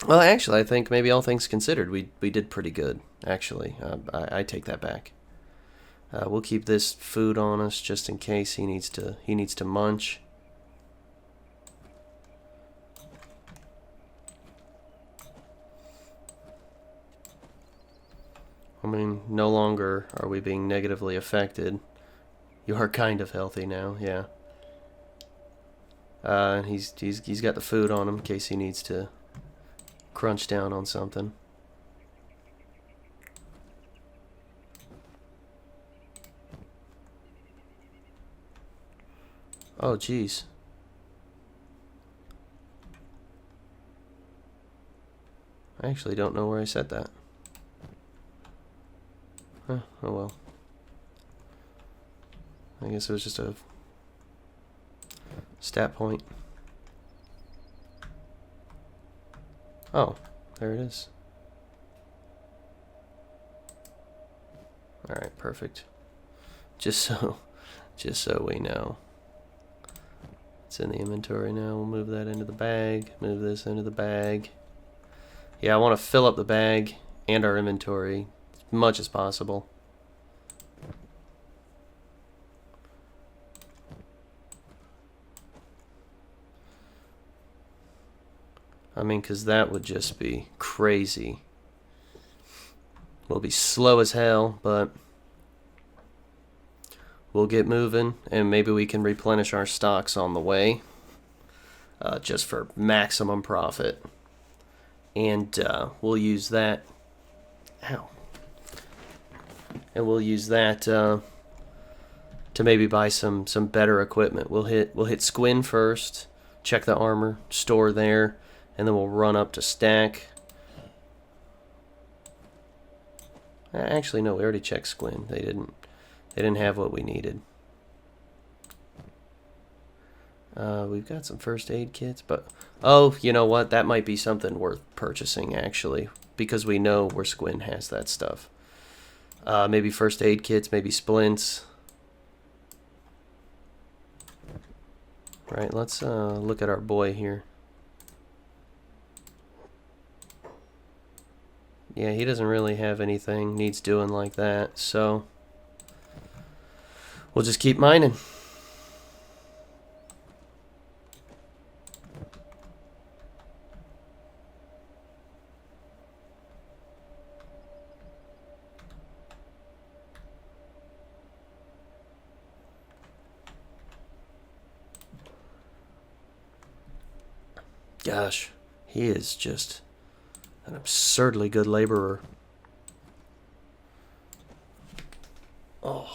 Well, actually, I think maybe all things considered, we did pretty good, actually. I take that back. We'll keep this food on us just in case he needs to munch. I mean, no longer are we being negatively affected. You are kind of healthy now, yeah. He's got the food on him in case he needs to crunch down on something. Oh, jeez. I actually don't know where I set that. Huh, oh well. I guess it was just a stat point. Oh, there it is. Alright, perfect. Just so we know. It's in the inventory now. We'll move that into the bag. Move this into the bag. Yeah, I want to fill up the bag and our inventory as much as possible. I mean, because that would just be crazy. We'll be slow as hell, but we'll get moving, and maybe we can replenish our stocks on the way, just for maximum profit. And we'll use that. Ow. And we'll use that to maybe buy some better equipment. We'll hit Squin first, check the armor, store there, and then we'll run up to stack. Actually, no, we already checked Squin. They didn't have what we needed. We've got some first aid kits, but oh, you know what? That might be something worth purchasing actually, because we know where Squin has that stuff. Maybe first aid kits, maybe splints. Right, let's look at our boy here. Yeah, he doesn't really have anything needs doing like that, so we'll just keep mining. Gosh, he is just an absurdly good laborer. Oh.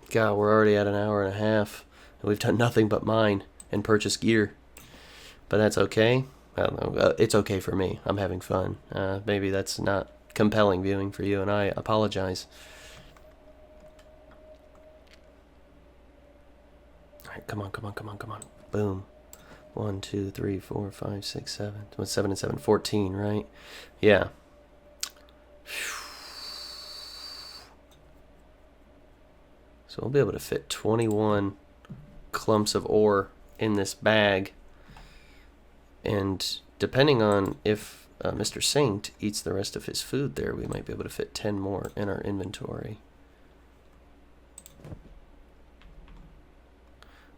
God, we're already at an hour and a half, and we've done nothing but mine and purchase gear. But that's okay. I don't know. It's okay for me. I'm having fun. Maybe that's not compelling viewing for you, and I apologize. Alright, come on, come on, come on, come on. Boom. 1, 2, 3, 4, 5, 6, 7. What's 7 and 7? 14, right? Yeah. So we'll be able to fit 21 clumps of ore in this bag. And depending on if Mr. Saint eats the rest of his food there, we might be able to fit 10 more in our inventory.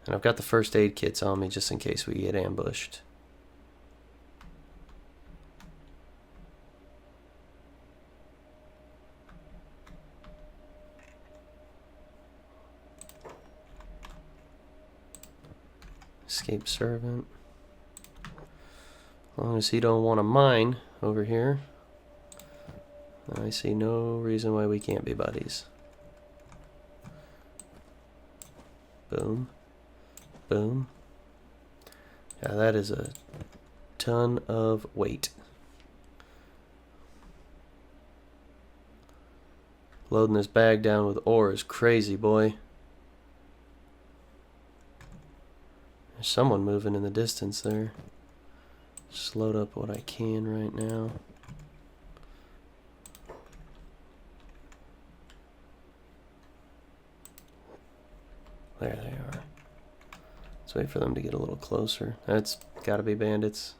And I've got the first aid kits on me just in case we get ambushed. Escape servant. As long as he don't want to mine over here, I see no reason why we can't be buddies. Boom. Boom. Yeah, that is a ton of weight. Loading this bag down with ore is crazy, boy. There's someone moving in the distance there. Just load up what I can right now. There they are. Let's wait for them to get a little closer. That's gotta be bandits.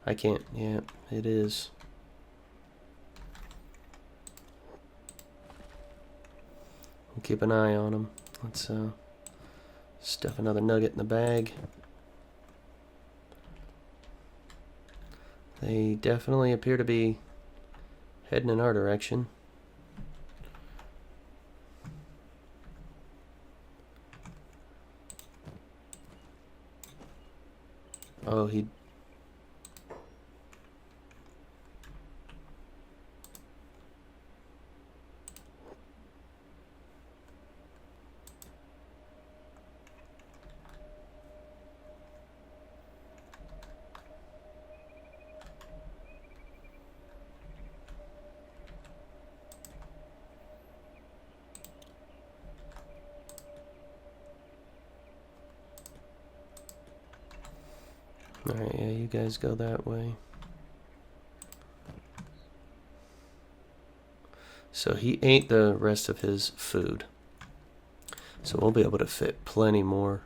I can't, yeah, it is. We'll keep an eye on them. Let's stuff another nugget in the bag. They definitely appear to be heading in our direction. Oh, he... Alright, yeah, you guys go that way. So he ate the rest of his food. So we'll be able to fit plenty more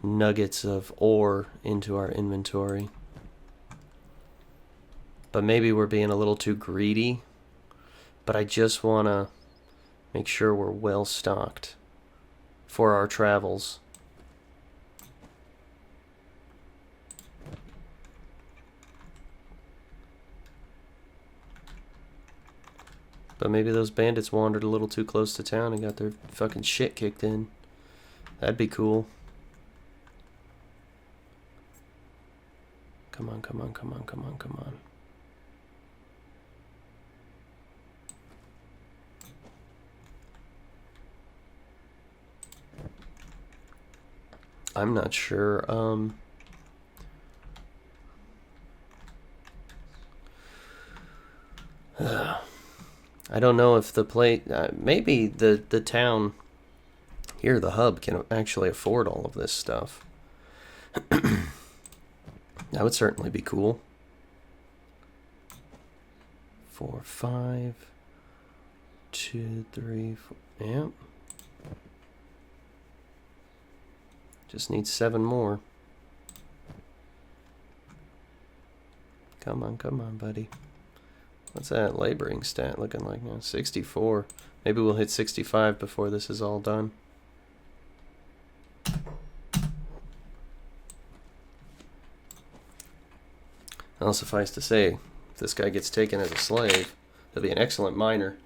nuggets of ore into our inventory. But maybe we're being a little too greedy. But I just want to make sure we're well stocked for our travels. But maybe those bandits wandered a little too close to town and got their fucking shit kicked in. That'd be cool. Come on, come on, come on, come on, come on. I'm not sure. I don't know if the maybe the town here, the hub, can actually afford all of this stuff. That would certainly be cool. 4, 5, 2, 3, 4. Yep. Just need 7 more. Come on, buddy. What's that laboring stat looking like now? 64. Maybe we'll hit 65 before this is all done. I'll suffice to say, if this guy gets taken as a slave, he'll be an excellent miner.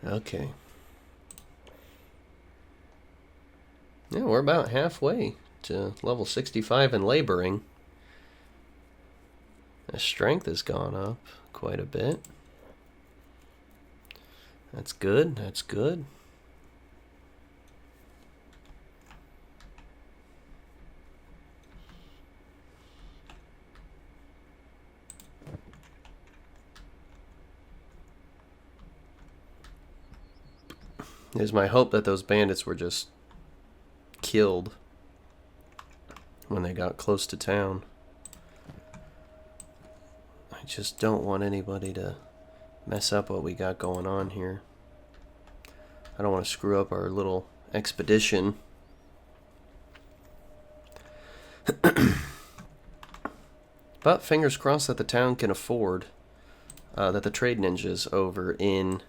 Okay. Yeah, we're about halfway to level 65 in laboring. The strength has gone up quite a bit. That's good, that's good. It is my hope that those bandits were just killed when they got close to town. I just don't want anybody to mess up what we got going on here. I don't want to screw up our little expedition. But fingers crossed that the town can afford, that the trade ninjas over in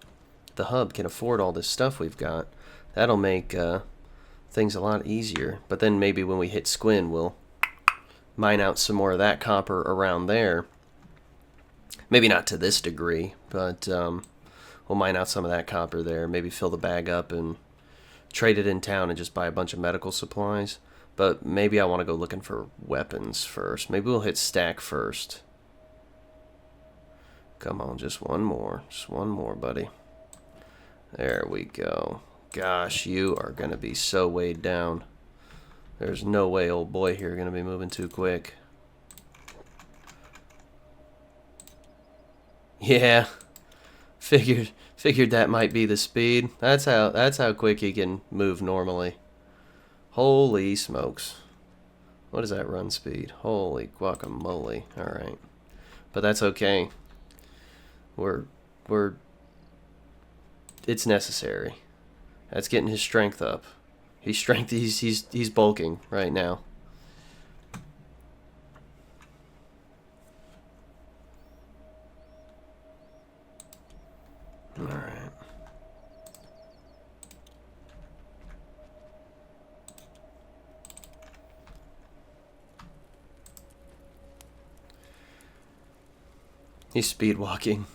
the hub can afford all this stuff we've got. That'll make things a lot easier. But then maybe when we hit Squin, we'll mine out some more of that copper around there. Maybe not to this degree, but we'll mine out some of that copper there. Maybe fill the bag up and trade it in town and just buy a bunch of medical supplies. But maybe I want to go looking for weapons first. Maybe we'll hit stack first. Come on, just one more. Just one more, buddy. There we go. Gosh, you are going to be so weighed down. There's no way old boy here going to be moving too quick. Yeah. Figured that might be the speed. That's how quick he can move normally. Holy smokes. What is that run speed? Holy guacamole. Alright. But that's okay. It's necessary. That's getting his strength up. He's bulking right now. All right. He's speed walking.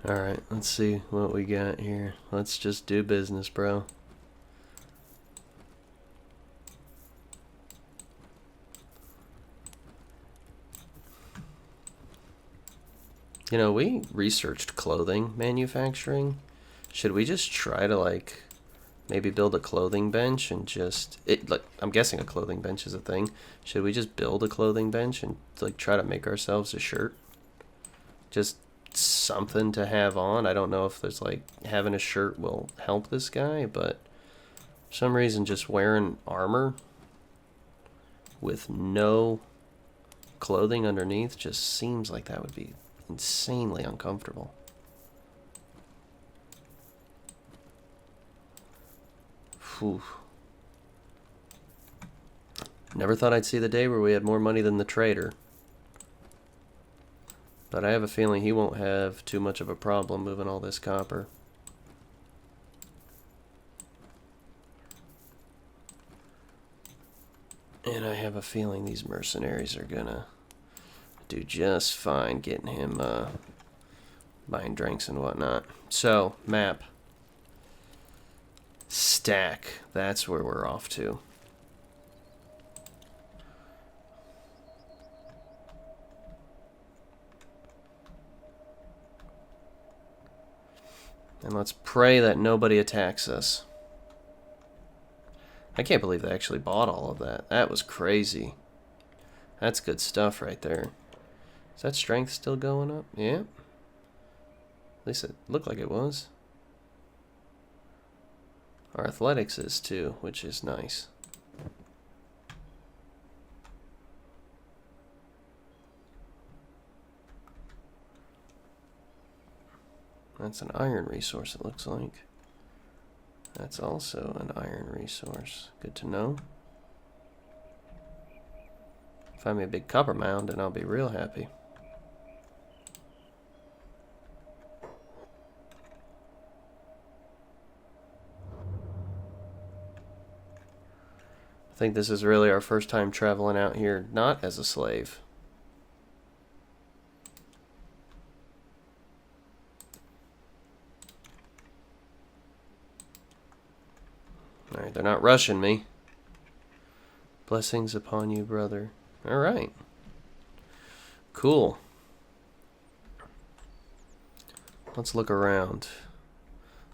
Alright, let's see what we got here. Let's just do business, bro. You know, we researched clothing manufacturing. Should we just try to, like, Maybe build a clothing bench and just like I'm guessing a clothing bench is a thing. Should we just build a clothing bench and like try to make ourselves a shirt? Just something to have on. I don't know if there's like having a shirt will help this guy, but for some reason just wearing armor with no clothing underneath just seems like that would be insanely uncomfortable. Whew. Never thought I'd see the day where we had more money than the trader. But I have a feeling he won't have too much of a problem moving all this copper. And I have a feeling these mercenaries are gonna do just fine getting him buying drinks and whatnot. So, map. Stack. That's where we're off to. And let's pray that nobody attacks us. I can't believe they actually bought all of that. That was crazy. That's good stuff right there. Is that strength still going up? Yeah. At least it looked like it was. Our athletics is too, which is nice. That's an iron resource, it looks like. That's also an iron resource. Good to know. Find me a big copper mound and I'll be real happy. I think this is really our first time traveling out here not as a slave. Alright, they're not rushing me. Blessings upon you, brother. Alright. Cool. Let's look around.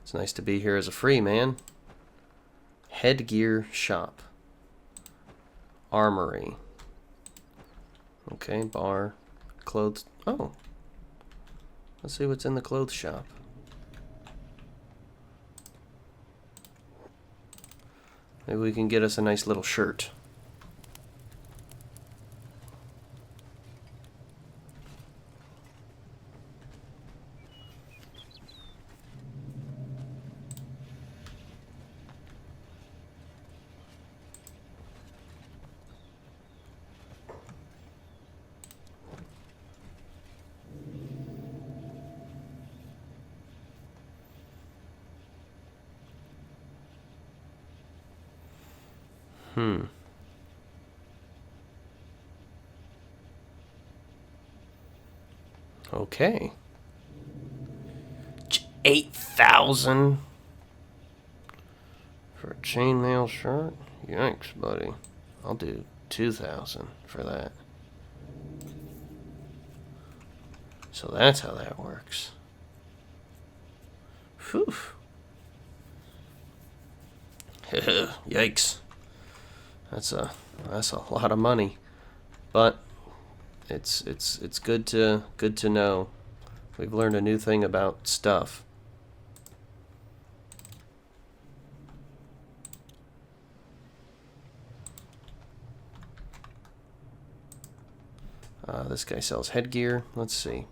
It's nice to be here as a free man. Headgear shop. Armory. Okay, bar. Clothes. Oh. Let's see what's in the clothes shop. Maybe we can get us a nice little shirt. Okay. 8,000 for a chainmail shirt? Yikes, buddy. I'll do 2,000 for that. So that's how that works. Whew. Yikes. That's a lot of money. But it's good to know. We've learned a new thing about stuff. This guy sells headgear. Let's see.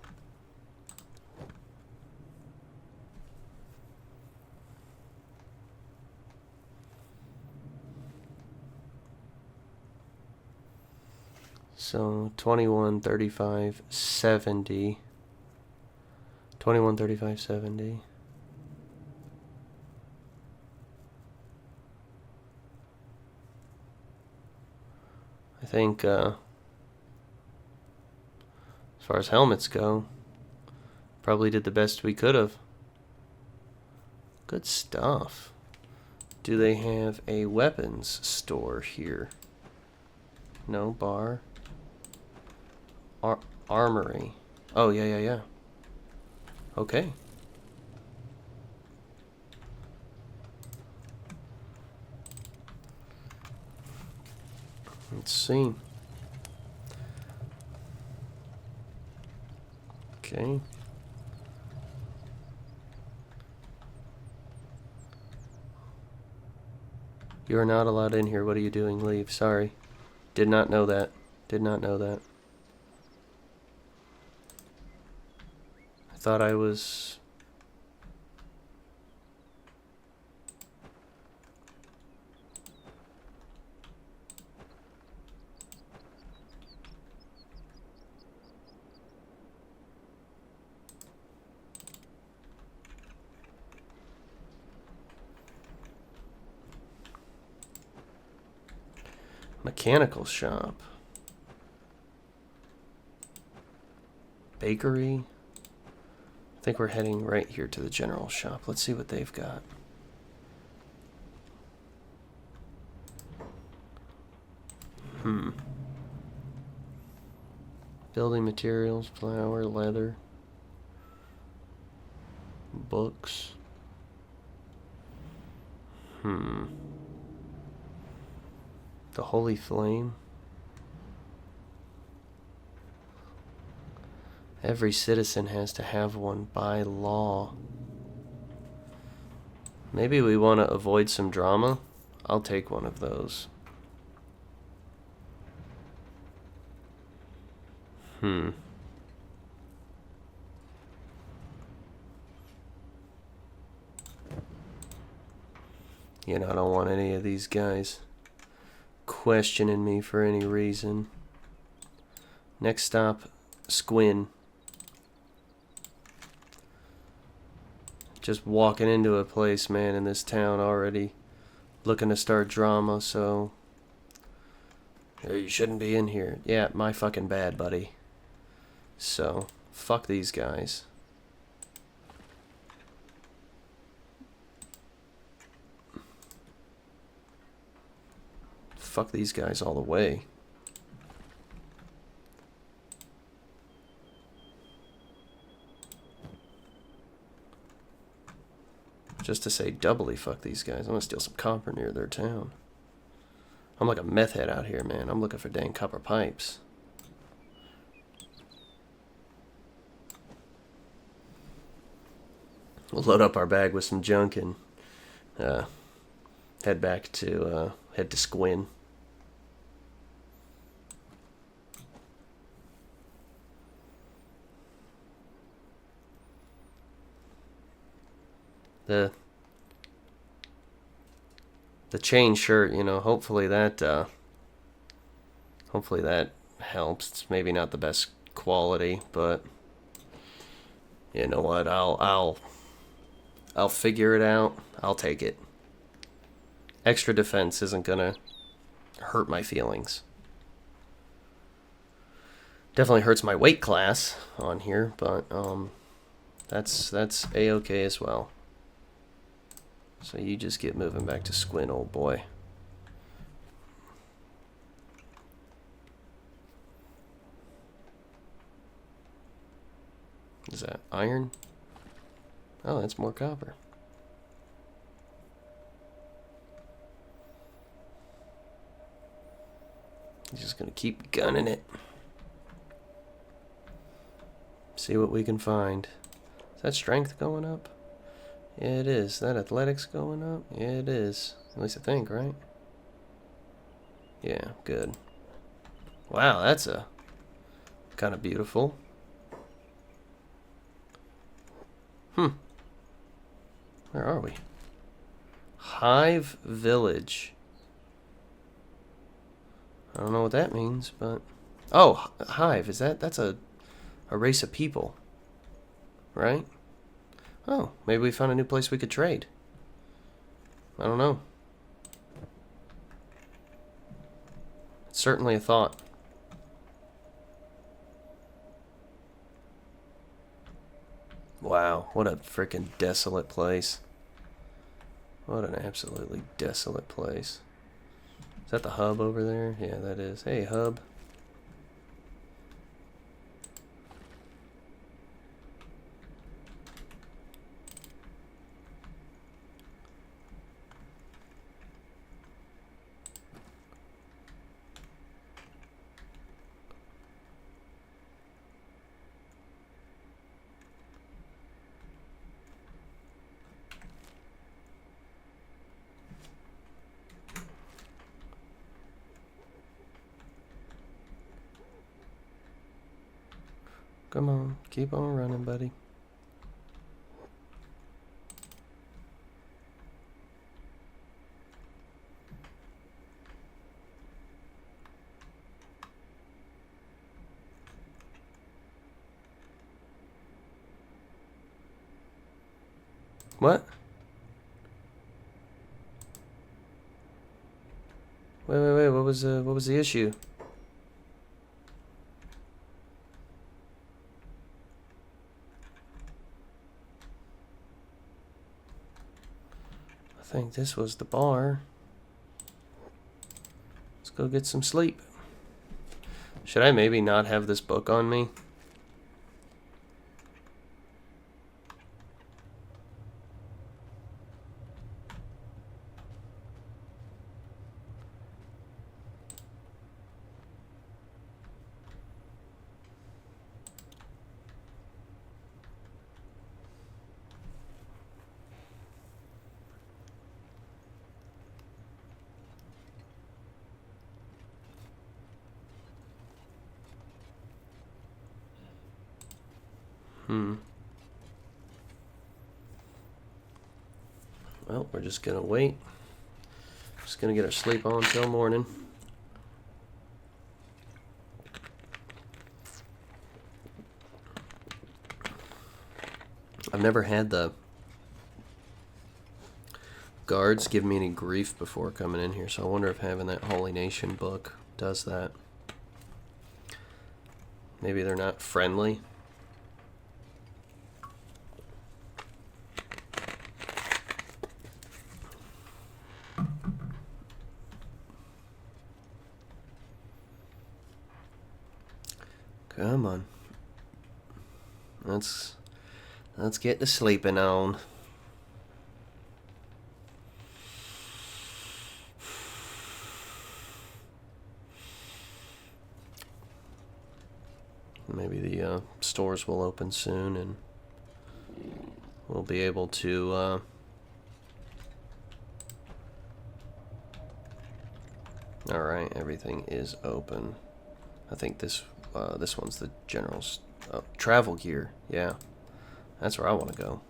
So 21, 35, 70. 21, 35, 70. I think as far as helmets go, probably did the best we could have. Good stuff. Do they have a weapons store here? No, bar. Armory. Oh, yeah. Okay. Let's see. Okay. You are not allowed in here. What are you doing? Leave. Sorry. Did not know that. Did not know that. I thought I was... Mechanical shop. Bakery. I think we're heading right here to the general shop. Let's see what they've got. Building materials, flour, leather, books. The Holy Flame. Every citizen has to have one by law. Maybe we want to avoid some drama. I'll take one of those. You know, I don't want any of these guys questioning me for any reason. Next stop, Squin. Just walking into a place, man, in this town already looking to start drama, so... You shouldn't be in here. Yeah, my fucking bad, buddy. So, fuck these guys. Fuck these guys all the way. Just to say doubly fuck these guys. I'm gonna steal some copper near their town. I'm like a meth head out here, man. I'm looking for dang copper pipes. We'll load up our bag with some junk and head to Squin. The chain shirt, you know, hopefully that helps. It's maybe not the best quality, but you know what? I'll figure it out. I'll take it. Extra defense isn't gonna hurt my feelings. Definitely hurts my weight class on here, but that's a-okay as well. So you just get moving back to Squin, old boy. Is that iron? Oh, that's more copper. He's just gonna keep gunning it. See what we can find. Is that strength going up? Yeah, it is. Is that athletics going up? Yeah, it is. At least I think, right? Yeah, good. Wow, that's a kind of beautiful. Where are we? Hive Village. I don't know what that means, but... Oh, Hive. Is that's a race of people, right? Oh, maybe we found a new place we could trade. I don't know. It's certainly a thought. Wow, what a freaking desolate place. What an absolutely desolate place. Is that the hub over there? Yeah, that is. Hey, hub. Come on, keep on running, buddy. What? Wait. What was the issue? I think this was the bar. Let's go get some sleep. Should I maybe not have this book on me? Well, we're just gonna wait. Just gonna get our sleep on till morning. I've never had the guards give me any grief before coming in here, so I wonder if having that Holy Nation book does that. Maybe they're not friendly. Come on. Let's get to sleeping on. Maybe the stores will open soon and we'll be able to alright, everything is open. I think this one's the general's travel gear. Yeah, that's where I want to go.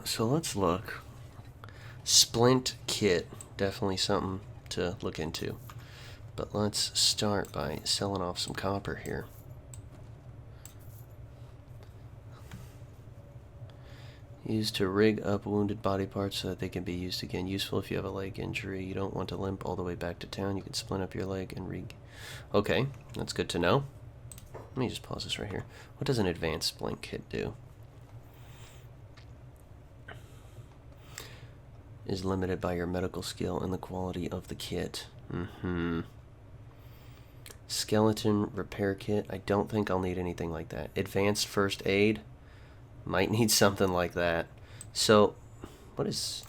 So let's look. Splint kit, definitely something to look into. But let's start by selling off some copper here. Used to rig up wounded body parts so that they can be used again. Useful if you have a leg injury. You don't want to limp all the way back to town. You can splint up your leg and rig. Okay, that's good to know. Let me just pause this right here. What does an advanced splint kit do? Is limited by your medical skill and the quality of the kit. Skeleton repair kit. I don't think I'll need anything like that. Advanced first aid. Might need something like that. So, what is...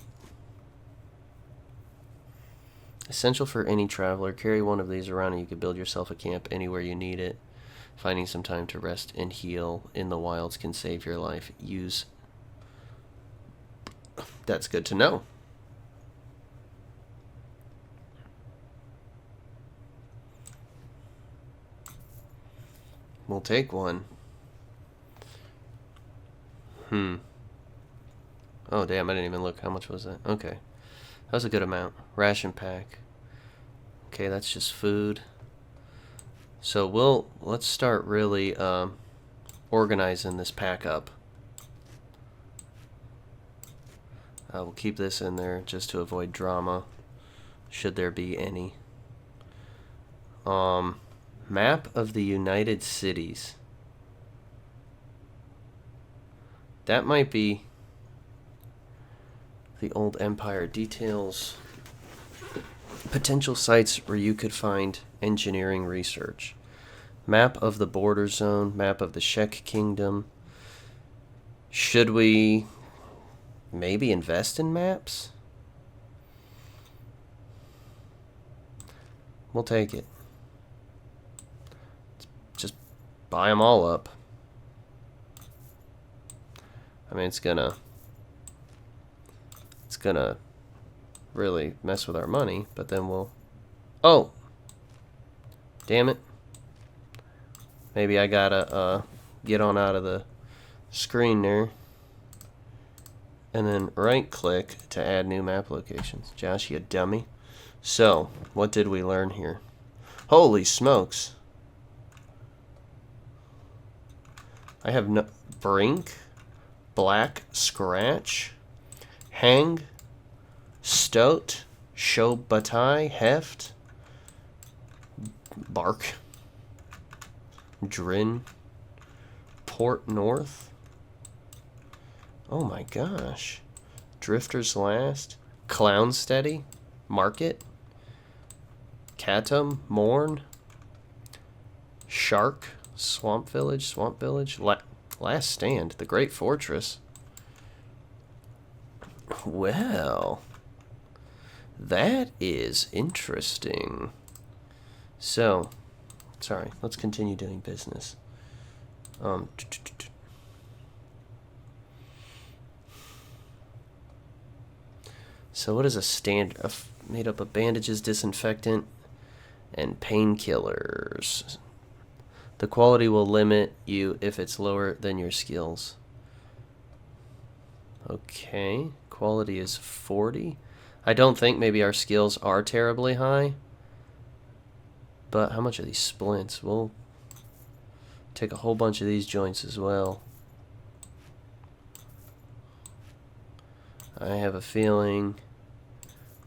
Essential for any traveler. Carry one of these around and you can build yourself a camp anywhere you need it. Finding some time to rest and heal in the wilds can save your life. Use... That's good to know. We'll take one. Oh, damn, I didn't even look. How much was that? Okay. That was a good amount. Ration pack. Okay, that's just food. So let's start really organizing this pack up. We'll keep this in there just to avoid drama, should there be any. Map of the United Cities. That might be the old empire. Details potential sites where you could find engineering research. Map of the border zone. Map of the Czech Kingdom. Should we maybe invest in maps? We'll take it. Just buy them all up. I mean, it's gonna really mess with our money, but then we'll... Oh! Damn it. Maybe I gotta get on out of the screen there. And then right-click to add new map locations. Josh, you dummy. So, what did we learn here? Holy smokes. I have no... Brink, Black Scratch, Hang, Stoat, Show Batai, Heft, Bark, Drin, Port North. Oh my gosh. Drifter's Last, Clown Steady, Market, Catum, Morn, Shark, Swamp Village, Last Stand, The Great Fortress. Well, that is interesting. So, sorry, let's continue doing business. So what is a standard? Made up of bandages, disinfectant, and painkillers. The quality will limit you if it's lower than your skills. Okay, quality is 40. I don't think maybe our skills are terribly high. But how much are these splints? We'll take a whole bunch of these joints as well. I have a feeling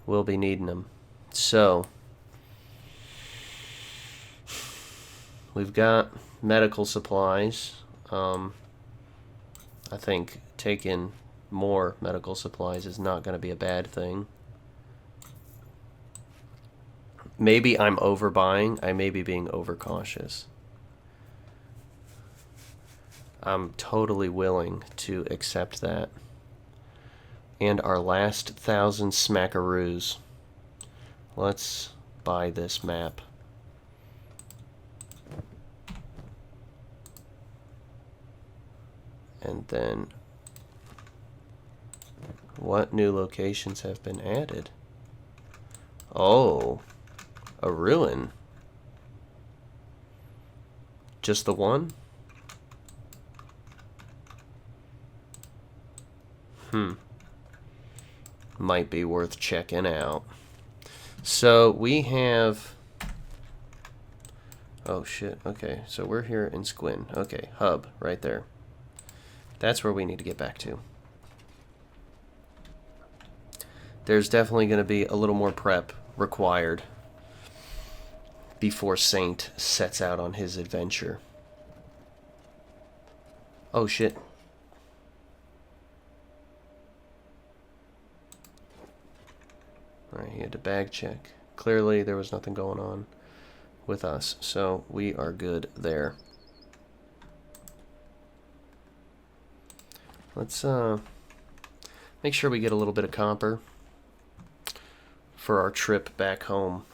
we'll be needing them. So, we've got medical supplies. I think taking more medical supplies is not going to be a bad thing. Maybe I'm overbuying. I may be being overcautious. I'm totally willing to accept that. And our last 1,000 smackaroos. Let's buy this map. And then, what new locations have been added? Oh, a ruin. Just the one? Might be worth checking out. So we have... Oh shit, okay. So we're here in Squin. Okay, hub, right there. That's where we need to get back to. There's definitely going to be a little more prep required before Saint sets out on his adventure. Oh shit. Alright, he had to bag check. Clearly there was nothing going on with us, so we are good there. Let's make sure we get a little bit of copper for our trip back home.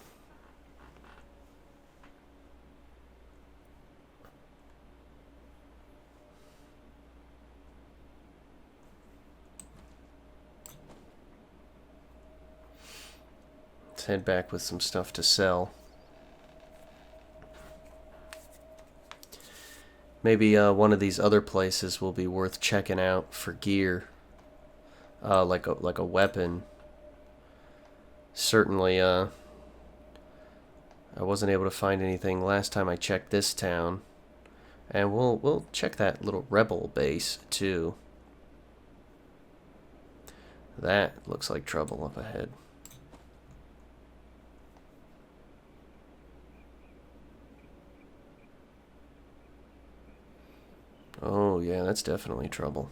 Let's head back with some stuff to sell. Maybe one of these other places will be worth checking out for gear, like a weapon. Certainly, I wasn't able to find anything last time I checked this town, and we'll check that little rebel base too. That looks like trouble up ahead. Oh yeah, that's definitely trouble.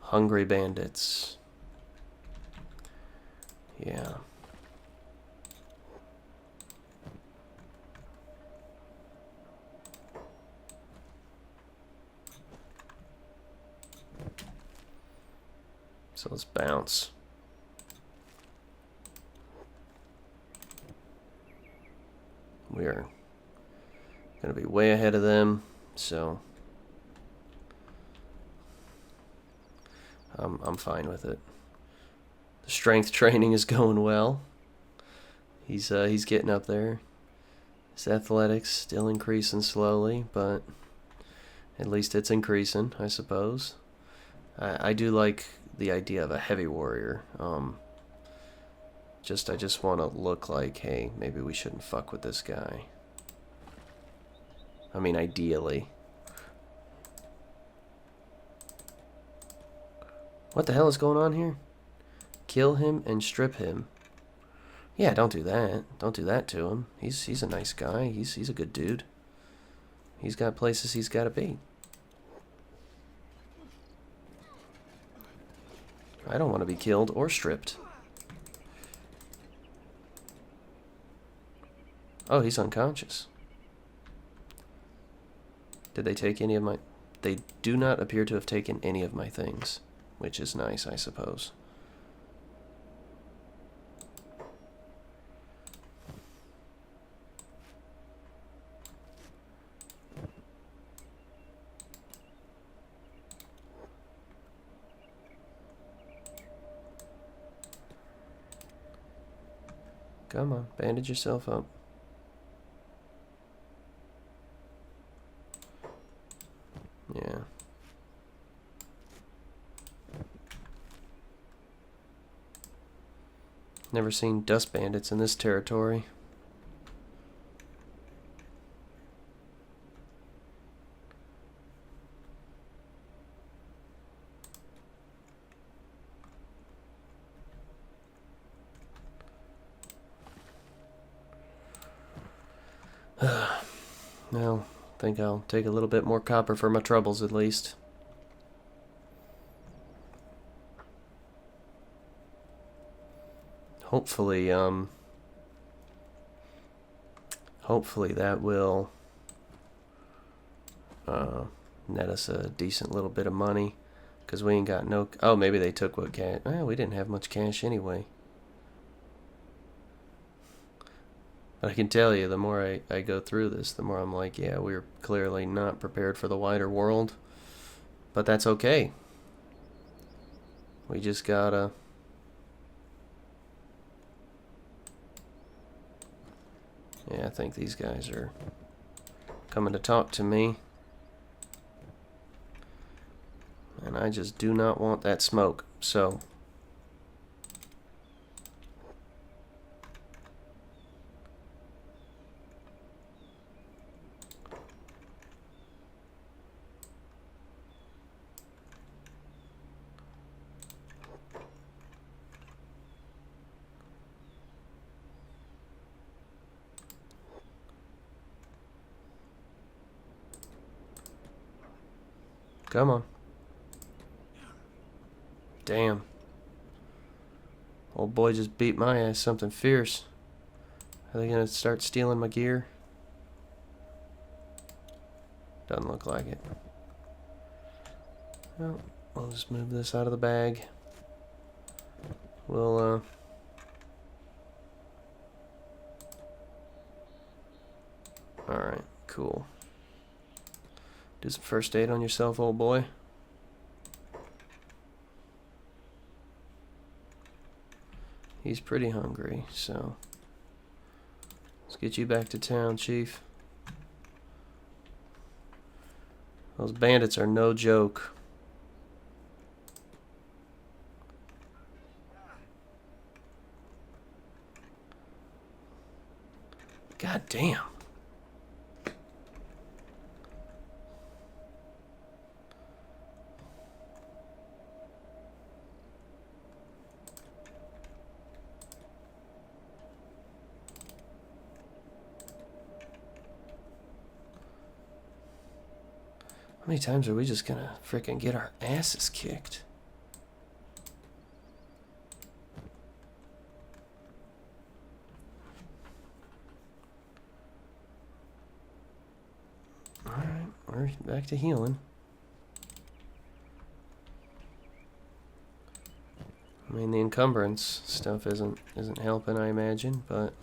Hungry bandits. Yeah. So let's bounce. We are Gonna be way ahead of them, so I'm fine with it. The strength training is going well. He's getting up there. His athletics still increasing slowly, but at least it's increasing, I suppose. I do like the idea of a heavy warrior. I just want to look like, hey, maybe we shouldn't fuck with this guy. I mean, ideally. What the hell is going on here? Kill him and strip him. Yeah, don't do that. Don't do that to him. He's a nice guy. He's a good dude. He's got places he's got to be. I don't want to be killed or stripped. Oh, he's unconscious. Did they take any of my... They do not appear to have taken any of my things, which is nice, I suppose. Come on, bandage yourself up. Yeah. Never seen dust bandits in this territory. Well, I think I'll take a little bit more copper for my troubles at least. Hopefully, hopefully that will net us a decent little bit of money, because we ain't got no... Oh, maybe they took what cash... we didn't have much cash anyway. But I can tell you, the more I go through this, the more I'm like, yeah, we're clearly not prepared for the wider world. But that's okay. We just gotta... Yeah, I think these guys are coming to talk to me. And I just do not want that smoke, so... Come on. Damn. Old boy just beat my ass something fierce. Are they gonna start stealing my gear? Doesn't look like it. Well, I'll just move this out of the bag. We'll, Alright, cool. Do some first aid on yourself, old boy. He's pretty hungry, so... Let's get you back to town, Chief. Those bandits are no joke. God damn. How many times are we just gonna frickin' get our asses kicked? Alright, we're back to healing. I mean, the encumbrance stuff isn't helping, I imagine, but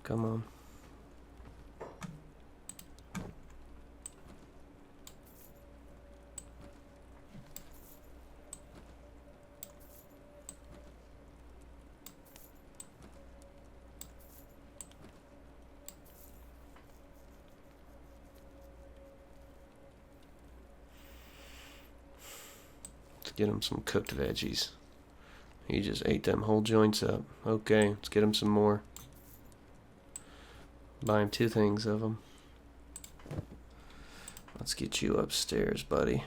come on. Get him some cooked veggies. He just ate them whole joints up. Okay, let's get him some more. Buy him 2 things of them. Let's get you upstairs, buddy.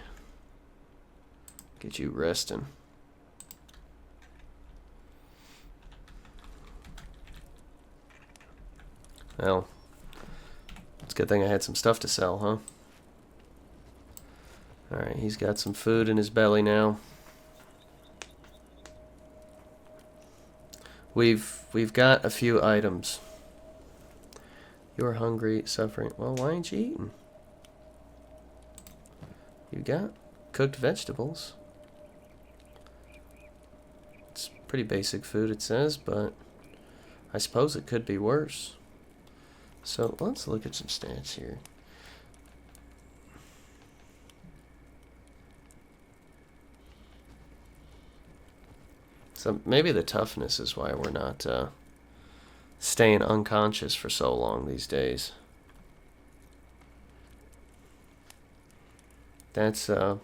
Get you resting. Well, it's a good thing I had some stuff to sell, huh? Alright, he's got some food in his belly now. We've got a few items. You're hungry, suffering. Well, why ain't you eating? You got cooked vegetables. It's pretty basic food, it says, but I suppose it could be worse. So let's look at some stats here. So maybe the toughness is why we're not staying unconscious for so long these days. That's good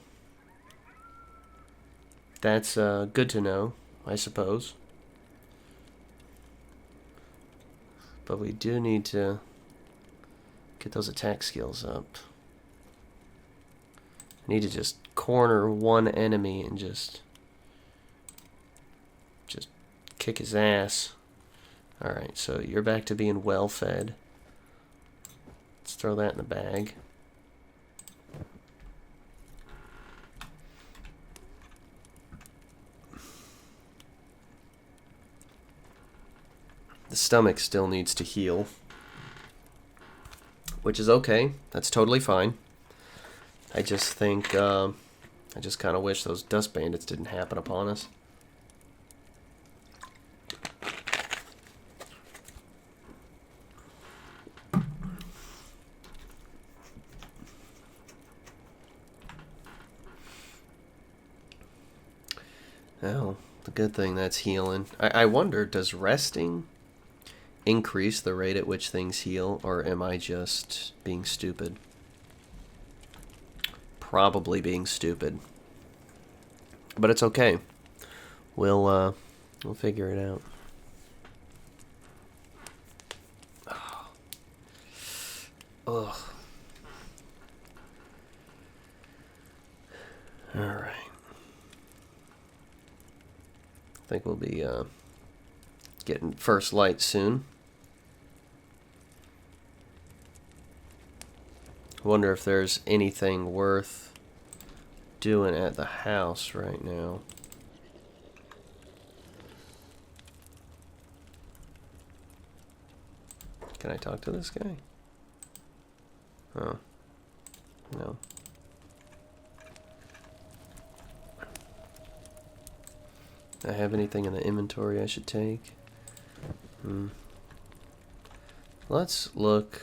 to know, I suppose. But we do need to get those attack skills up. I need to just corner one enemy and just kick his ass. Alright, so you're back to being well fed. Let's throw that in the bag. The stomach still needs to heal, which is okay. That's totally fine. I just think, I just kind of wish those dust bandits didn't happen upon us. Oh, the good thing that's healing. I wonder, does resting increase the rate at which things heal, or am I just being stupid? Probably being stupid. But it's okay. We'll figure it out. Ugh. Alright. I think we'll be getting first light soon. Wonder if there's anything worth doing at the house right now. Can I talk to this guy? Oh. No. I have anything in the inventory I should take? Let's look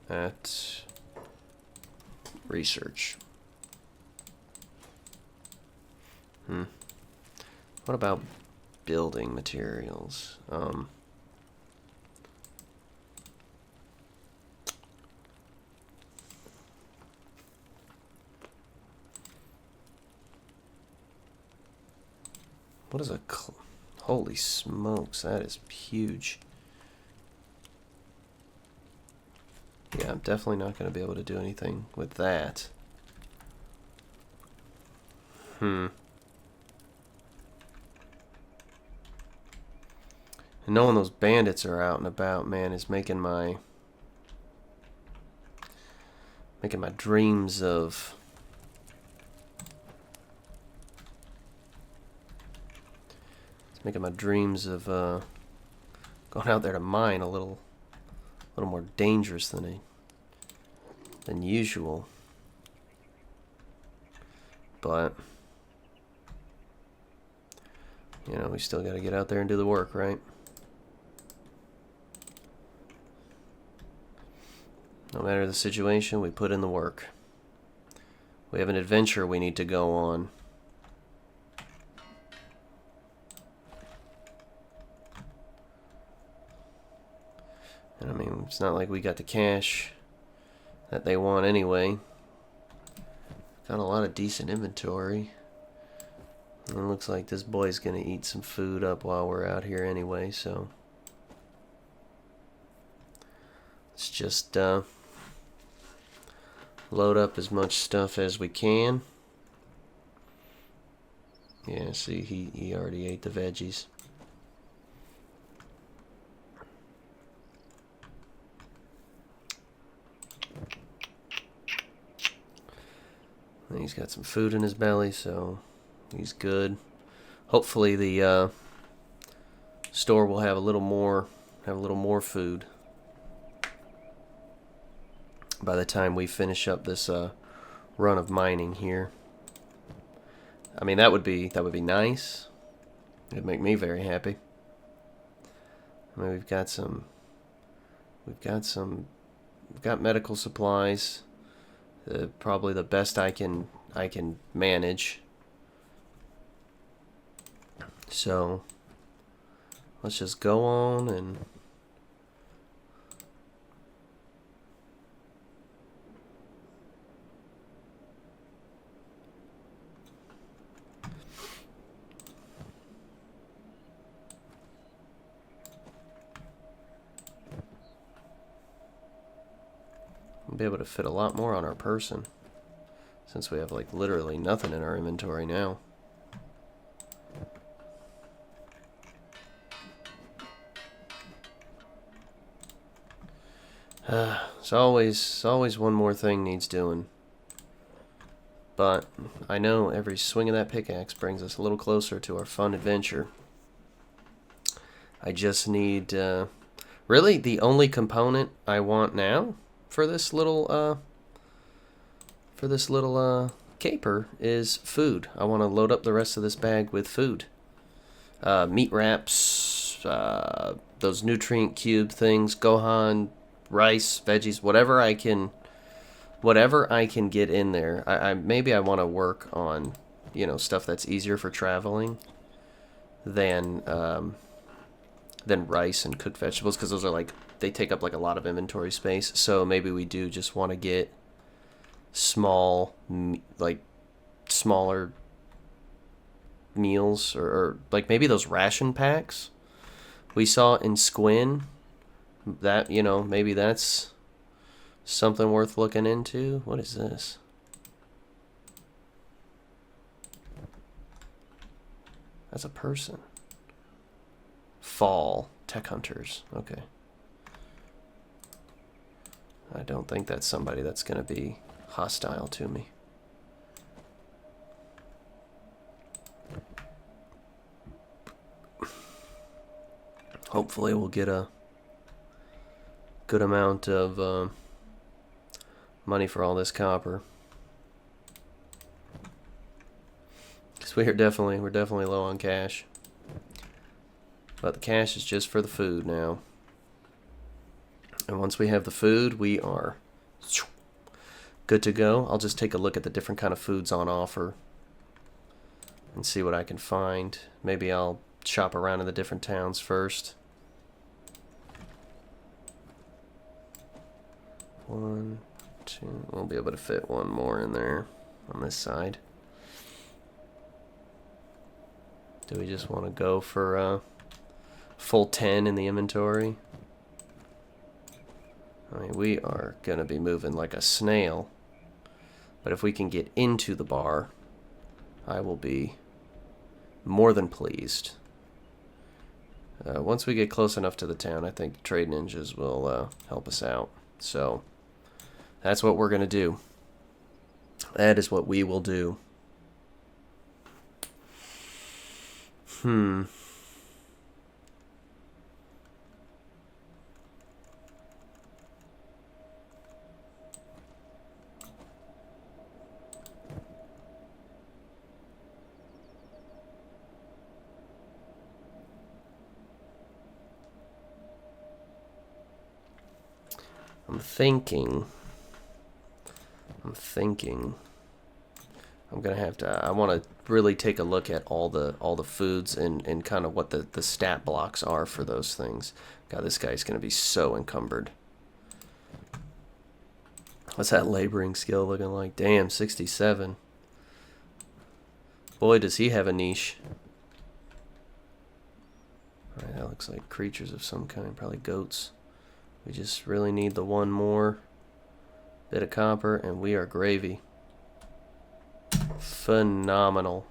at research. What about building materials? What is a... Holy smokes, that is huge. Yeah, I'm definitely not going to be able to do anything with that. And knowing those bandits are out and about, man, is making my dreams of going out there to mine a little more dangerous than usual. But you know, we still got to get out there and do the work, right? No matter the situation, we put in the work. We have an adventure we need to go on. And I mean, it's not like we got the cash that they want anyway. Got a lot of decent inventory. It looks like this boy's gonna eat some food up while we're out here anyway, so let's just load up as much stuff as we can. Yeah, see, he already ate the veggies. And he's got some food in his belly, so he's good. Hopefully the store will have a little more food by the time we finish up this run of mining here. I mean, that would be nice. It'd make me very happy. I mean, we've got medical supplies. Probably the best I can manage. So let's just go on and we'll be able to fit a lot more on our person since we have like literally nothing in our inventory now. It's always one more thing needs doing. But I know every swing of that pickaxe brings us a little closer to our fun adventure. I just need, really the only component I want now for this little caper is food. I want to load up the rest of this bag with food. Meat wraps, those nutrient cube things, Gohan, rice, veggies, whatever I can get in there. Maybe I want to work on, stuff that's easier for traveling than rice and cooked vegetables, because those are they take up a lot of inventory space. So maybe we do just want to get smaller meals, or maybe those ration packs we saw in Squin. That, maybe that's something worth looking into. What is this? That's a person. Fall Tech Hunters. Okay. I don't think that's somebody that's going to be hostile to me. Hopefully we'll get a good amount of money for all this copper, because we're definitely low on cash. But the cash is just for the food now, and once we have the food, we are good to go. I'll just take a look at the different kind of foods on offer and see what I can find. Maybe I'll shop around in the different towns first. 1, 2, we'll be able to fit one more in there on this side. Do we just want to go for full 10 in the inventory? I mean, we are going to be moving like a snail. But if we can get into the bar, I will be more than pleased. Once we get close enough to the town, I think trade ninjas will help us out. So that's what we're going to do. That is what we will do. I'm thinking I'm gonna have to. I want to really take a look at all the foods and kind of what the stat blocks are for those things. God, this guy's gonna be so encumbered. What's that laboring skill looking like? Damn, 67. Boy, does he have a niche. Alright, that looks like creatures of some kind, probably goats. We just really need the one more bit of copper, and we are gravy. Phenomenal.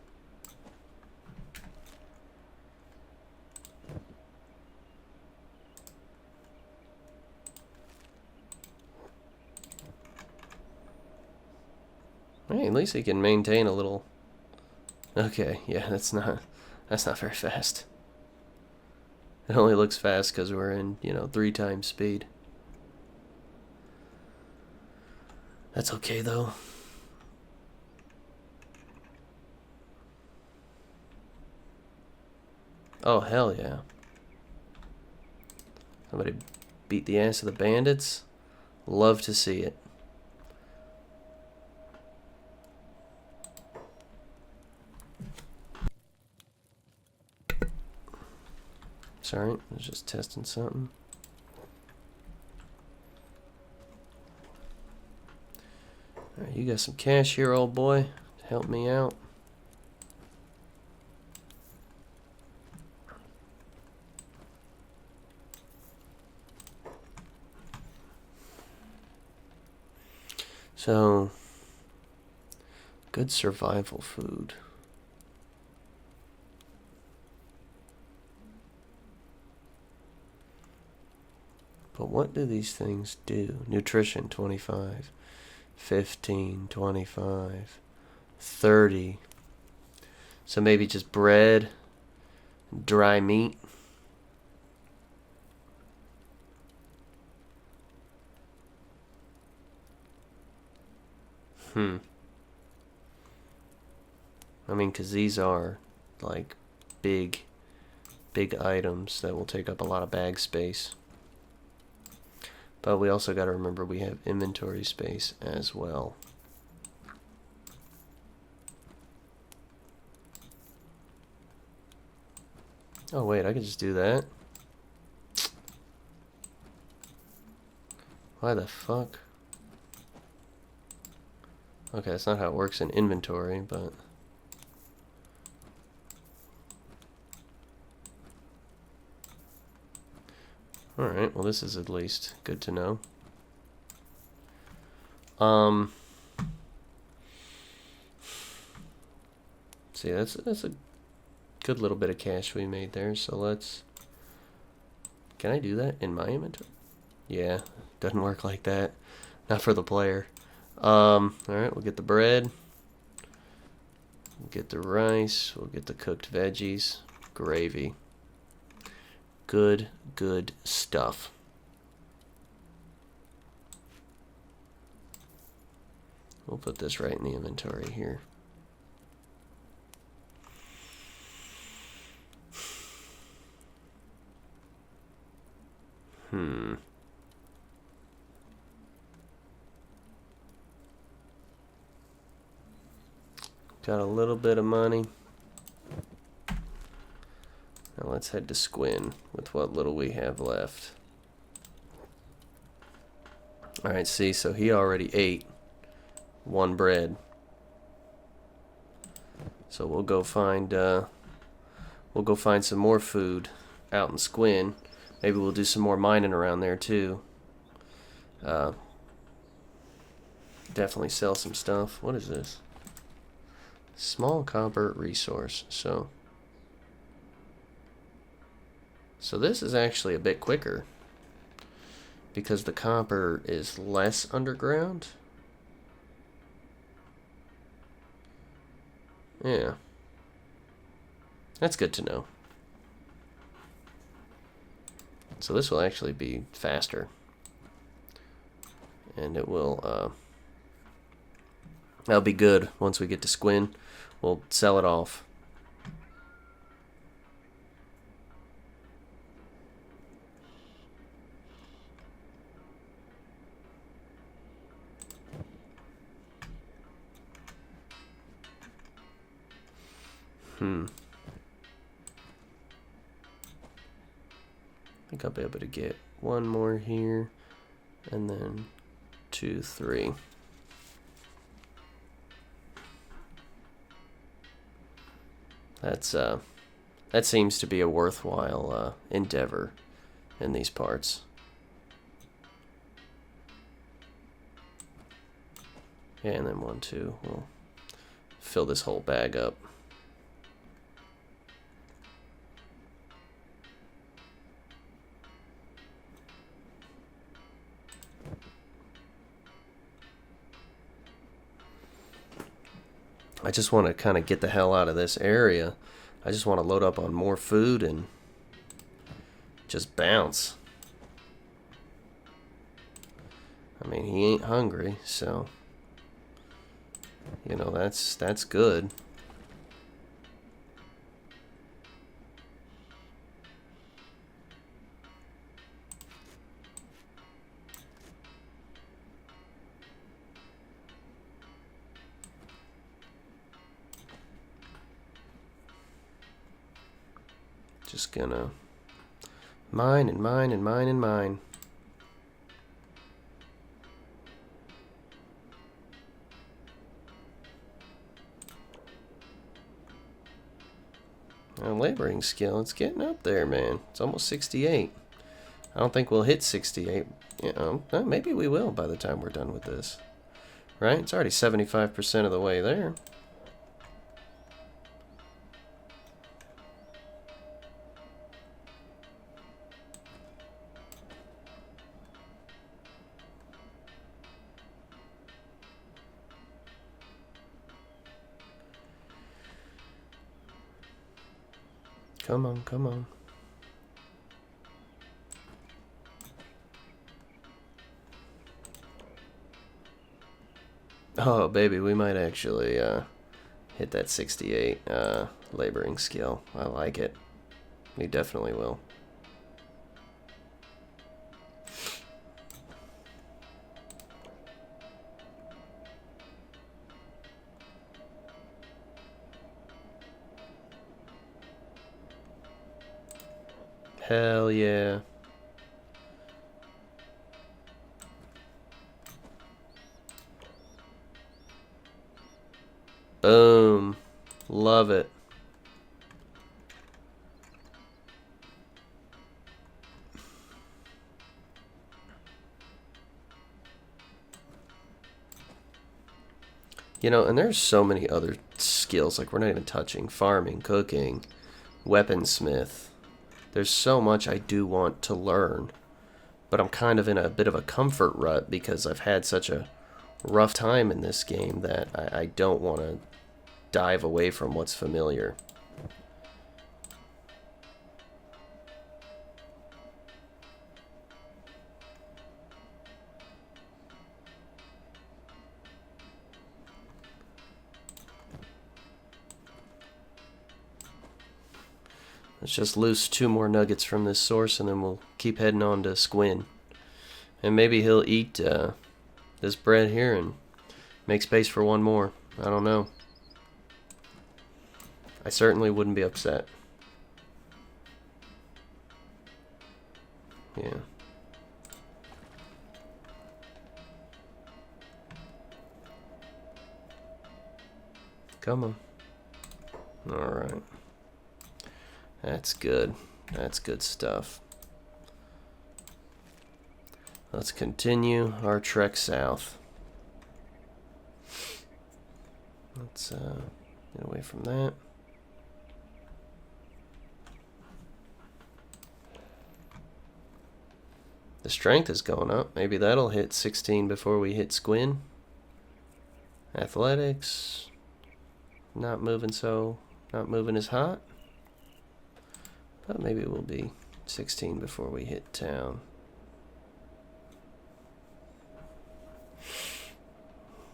Hey, at least he can maintain a little. Okay, yeah, that's not very fast. It only looks fast because we're in, 3 times speed. That's okay though. Oh hell yeah. Somebody beat the ass of the bandits. Love to see it. Sorry, I was just testing something. Alright, you got some cash here, old boy. Help me out. So, good survival food. But what do these things do? Nutrition, 25. 15, 25, 30. So maybe just bread, dry meat. I mean, because these are like big items that will take up a lot of bag space. But we also got to remember we have inventory space as well. Oh wait, I could just do that. Why the fuck? Okay, that's not how it works in inventory, but... Alright, well this is at least good to know. See, that's a good little bit of cash we made there, so let's... Can I do that in my inventory? Yeah, doesn't work like that. Not for the player. Alright, we'll get the bread. We'll get the rice. We'll get the cooked veggies. Gravy. Good stuff. We'll put this right in the inventory here. Got a little bit of money. Now let's head to Squin with what little we have left. Alright, see, so he already ate one bread. So we'll go find some more food out in Squin. Maybe we'll do some more mining around there too. Definitely sell some stuff. What is this? Small copper resource. So this is actually a bit quicker because the copper is less underground. Yeah. That's good to know. So this will actually be faster. And it will, that'll be good once we get to Squin. We'll sell it off. I think I'll be able to get one more here, and then 2, 3. That seems to be a worthwhile endeavor in these parts. And then 1, 2. We'll fill this whole bag up. I just want to kind of get the hell out of this area. I just want to load up on more food and just bounce. I mean, he ain't hungry, so you know, that's good. Just gonna mine and mine and mine and mine. Laboring skill, it's getting up there, man. It's almost 68. I don't think we'll hit 68. You know, maybe we will by the time we're done with this. Right? It's already 75% of the way there. Come on, come on. Oh, baby, we might actually hit that 68 laboring skill. I like it. We definitely will. Hell yeah. Boom. Love it. You know, and there's so many other skills, like we're not even touching. Farming, cooking, weaponsmith. There's so much I do want to learn, but I'm kind of in a bit of a comfort rut because I've had such a rough time in this game that I don't want to dive away from what's familiar. Let's just loose 2 more nuggets from this source, and then we'll keep heading on to Squin. And maybe he'll eat this bread here and make space for 1 more. I don't know. I certainly wouldn't be upset. Yeah. Come on. Alright. That's good. That's good stuff. Let's continue our trek south. Let's get away from that. The strength is going up. Maybe that'll hit 16 before we hit Squin. Athletics. Not moving as hot. But maybe we'll be 16 before we hit town.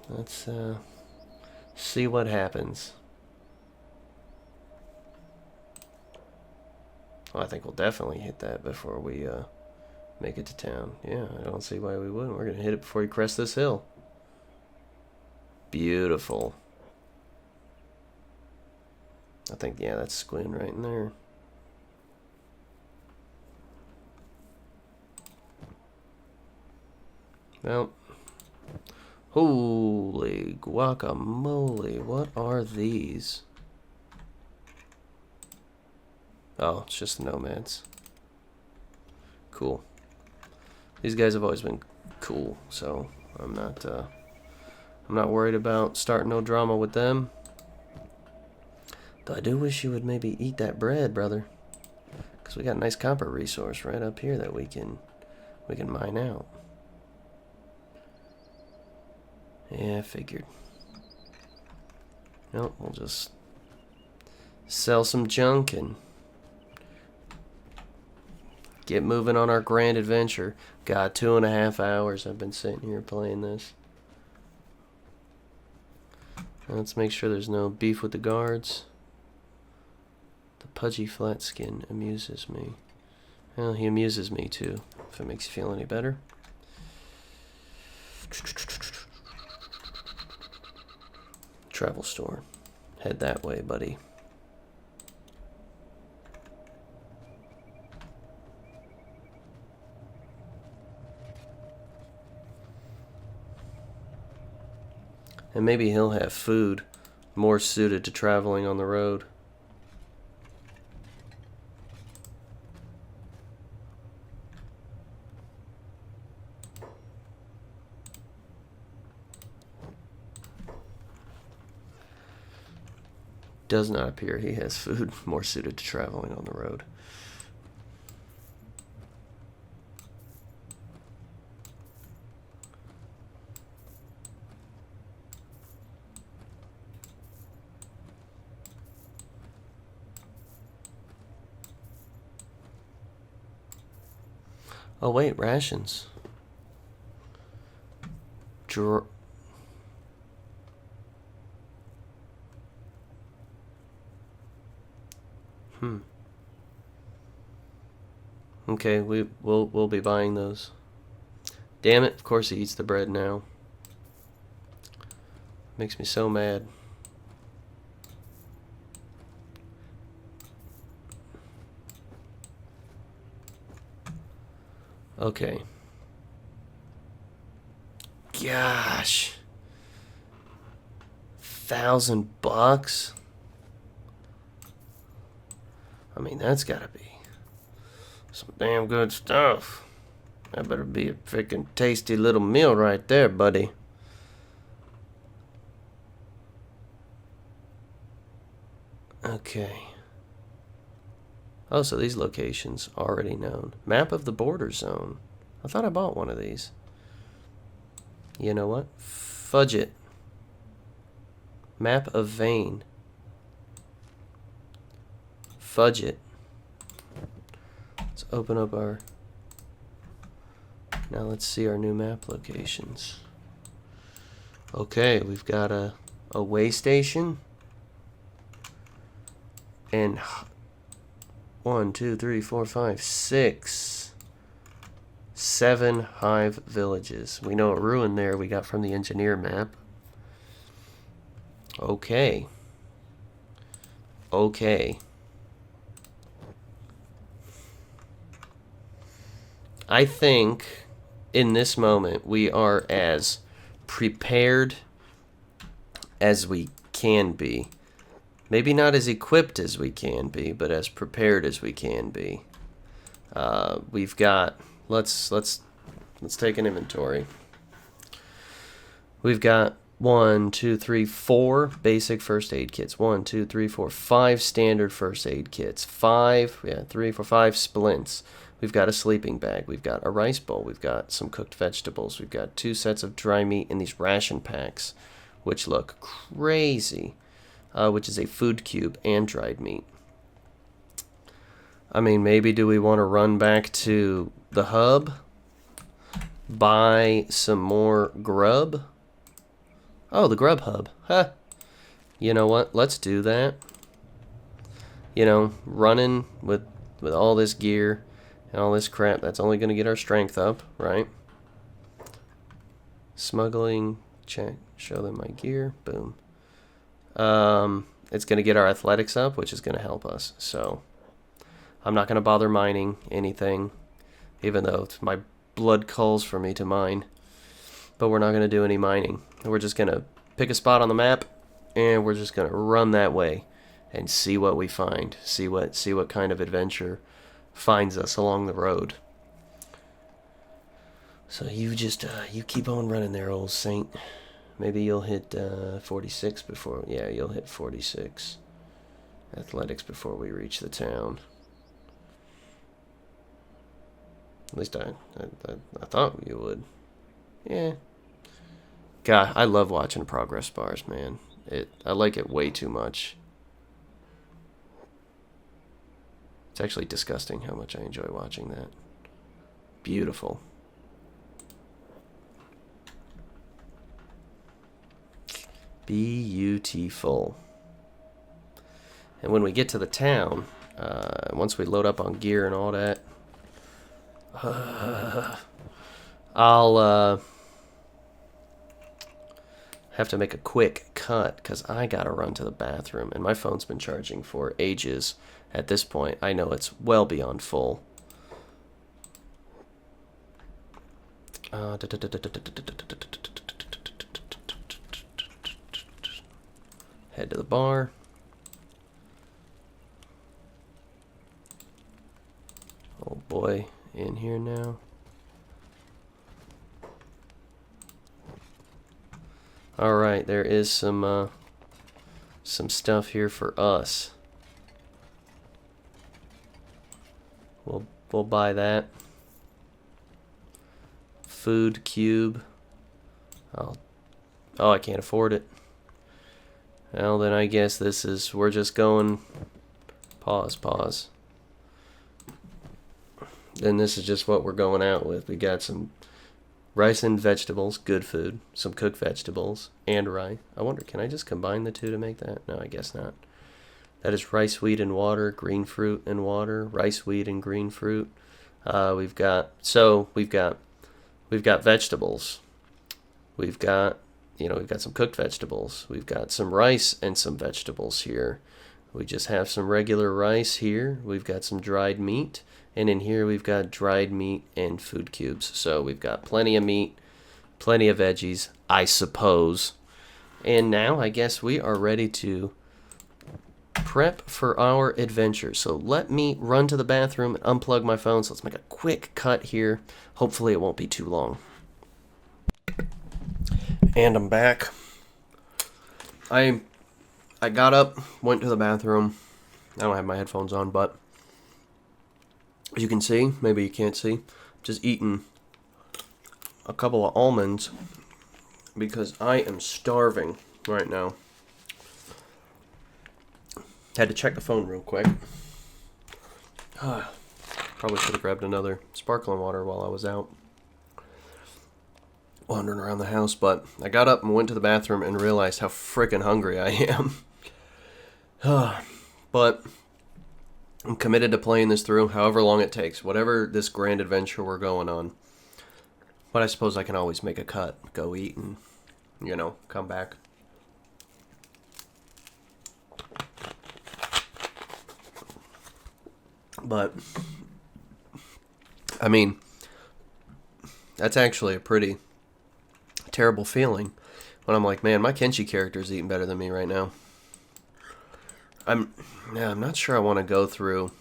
Let's see what happens. Well, I think we'll definitely hit that before we make it to town. Yeah, I don't see why we wouldn't. We're going to hit it before we crest this hill. Beautiful. I think, yeah, that's Squin right in there. Well, holy guacamole, what are these? Oh, it's just the nomads. Cool. These guys have always been cool, so I'm not worried about starting no drama with them. Though I do wish you would maybe eat that bread, brother, because we got a nice copper resource right up here that we can mine out. Yeah, I figured. Nope, we'll just sell some junk and get moving on our grand adventure. God, 2.5 hours I've been sitting here playing this. Let's make sure there's no beef with the guards. The pudgy flat skin amuses me. Well, he amuses me too, if it makes you feel any better. Travel store. Head that way, buddy. And maybe he'll have food more suited to traveling on the road. Does not appear he has food more suited to traveling on the road. Oh wait, rations. Okay, we'll be buying those. Damn it, of course he eats the bread now. Makes me so mad. Okay. Gosh. $1,000? I mean, that's gotta be some damn good stuff. That better be a freaking tasty little meal right there, buddy. Okay. Oh, so these locations already known. Map of the border zone. I thought I bought one of these. You know what? Fudge it. Map of vein. Fudge it. Let's open up our... Now let's see our new map locations. Okay, we've got a way station. And 1, 2, 3, 4, 5, 6, 7 hive villages. We know a ruin there we got from the engineer map. Okay. Okay. I think in this moment we are as prepared as we can be. Maybe not as equipped as we can be, but as prepared as we can be. We've got, let's take an inventory. We've got 1, 2, 3, 4 basic first aid kits. 1, 2, 3, 4, 5 standard first aid kits. 3, 4, 5 splints. We've got a sleeping bag. We've got a rice bowl. We've got some cooked vegetables. We've got 2 sets of dry meat in these ration packs, which look crazy. Which is a food cube and dried meat. I mean, maybe do we want to run back to the hub? Buy some more grub? Oh, the grub hub. Huh. You know what? Let's do that. You know, running with all this gear and all this crap, that's only going to get our strength up, right? Smuggling, check, show them my gear, boom. It's going to get our athletics up, which is going to help us. So I'm not going to bother mining anything, even though my blood calls for me to mine. But we're not going to do any mining. We're just going to pick a spot on the map, and we're just going to run that way. and see what we find. See what kind of adventure finds us along the road. So you just you keep on running there, old saint. Maybe you'll hit 46 before. Yeah, you'll hit 46 athletics before we reach the town. At least I thought you would. Yeah. God, I love watching progress bars, man. I like it way too much. It's actually disgusting how much I enjoy watching that. Beautiful. Beautiful. And when we get to the town, once we load up on gear and all that, I'll have to make a quick cut because I gotta run to the bathroom, and my phone's been charging for ages. At this point, I know it's well beyond full. Head to the bar. Oh boy, in here now. All right, there is some stuff here for us. We'll buy that. Food cube. Oh, I can't afford it. Well, then I guess we're just going. Pause. Then this is just what we're going out with. We got some rice and vegetables, good food, some cooked vegetables, and rice. I wonder, can I just combine the two to make that? No, I guess not. That is rice, wheat, and water, green fruit and water, rice, wheat, and green fruit. We've got vegetables. We've got some cooked vegetables. We've got some rice and some vegetables here. We just have some regular rice here. We've got some dried meat. And in here we've got dried meat and food cubes. So we've got plenty of meat, plenty of veggies, I suppose. And now I guess we are ready to prep for our adventure. So let me run to the bathroom and unplug my phone. So let's make a quick cut here. Hopefully it won't be too long. And I'm back. I got up, went to the bathroom. I don't have my headphones on, but as you can see, maybe you can't see, just eating a couple of almonds because I am starving right now. Had to check the phone real quick. Probably should have grabbed another sparkling water while I was out wandering around the house, but I got up and went to the bathroom and realized how freaking hungry I am. But I'm committed to playing this through however long it takes, whatever this grand adventure we're going on. But I suppose I can always make a cut, go eat, and, come back. But, I mean, that's actually a pretty terrible feeling when I'm like, man, my Kenshi character's eating better than me right now. I'm not sure I want to go through.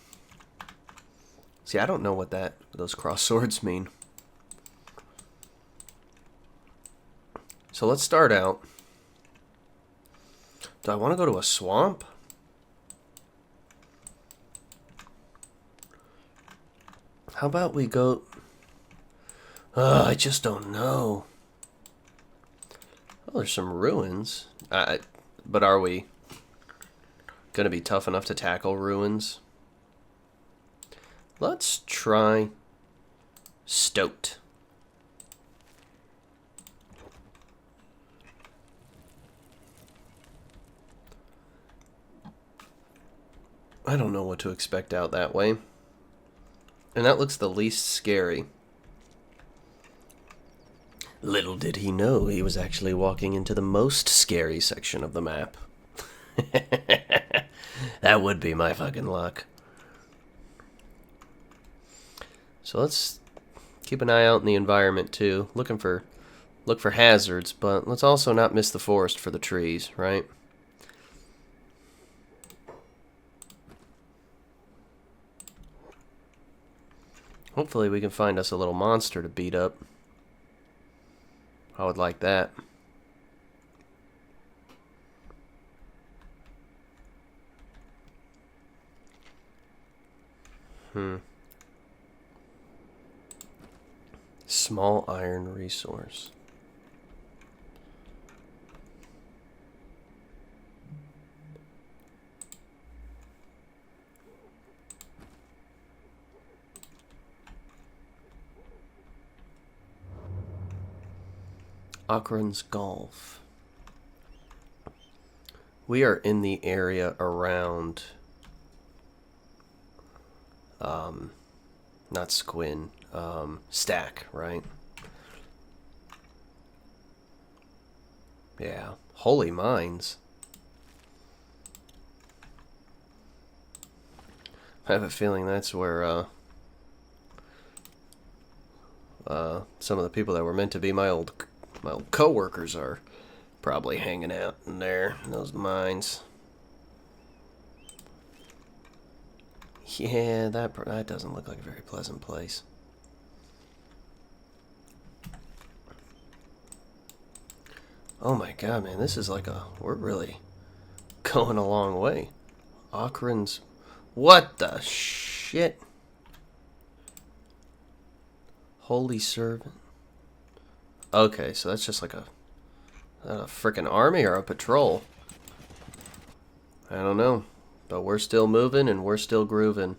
See, I don't know what those cross swords mean. So let's start out. Do I want to go to a swamp? How about we go... I just don't know. Oh, there's some ruins. But are we going to be tough enough to tackle ruins? Let's try Stoat. I don't know what to expect out that way. And that looks the least scary. Little did he know he was actually walking into the most scary section of the map. That would be my fucking luck. So let's keep an eye out in the environment too. Look for hazards, but let's also not miss the forest for the trees, right? Hopefully we can find us a little monster to beat up. I would like that. Small iron resource. Akron's Golf. We are in the area around not Squin, Stack, right? Yeah. Holy Mines. I have a feeling that's where some of the people that were meant to be my old co-workers are probably hanging out in there, in those mines. Yeah, that doesn't look like a very pleasant place. Oh my god, man, this is like we're really going a long way. Akron's... What the shit? Holy Servant. Okay, so that's just like a frickin' army or a patrol. I don't know. But we're still moving and we're still grooving.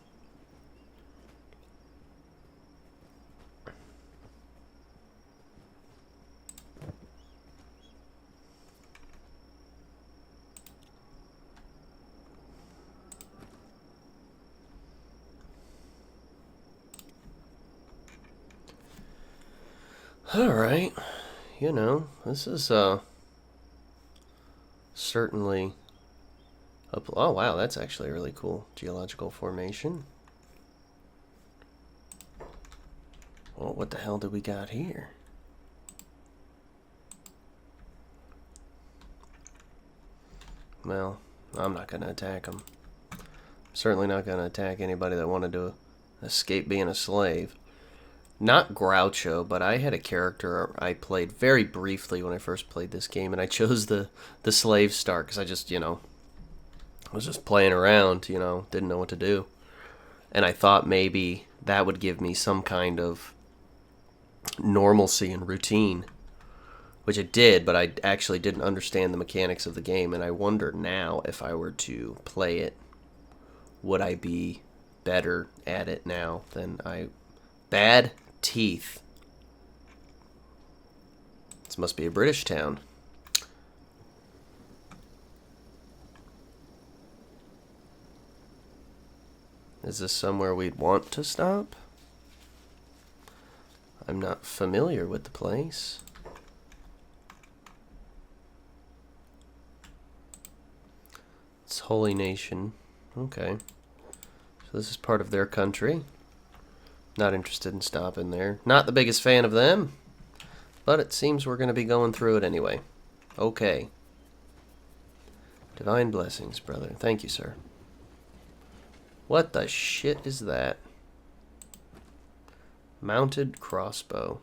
Alright. You know, this is certainly... Oh wow, that's actually a really cool geological formation. Well, what the hell do we got here? Well, I'm not going to attack them. Certainly not going to attack anybody that wanted to escape being a slave. Not Groucho, but I had a character I played very briefly when I first played this game, and I chose the slave start because I just, I was just playing around, didn't know what to do. And I thought maybe that would give me some kind of normalcy and routine, which it did, but I actually didn't understand the mechanics of the game, and I wonder now if I were to play it, would I be better at it now than I... Bad Teeth. This must be a British town. Is this somewhere we'd want to stop? I'm not familiar with the place. It's Holy Nation. Okay. So this is part of their country. Not interested in stopping there. Not the biggest fan of them. But it seems we're going to be going through it anyway. Okay. Divine blessings, brother. Thank you, sir. What the shit is that? Mounted crossbow.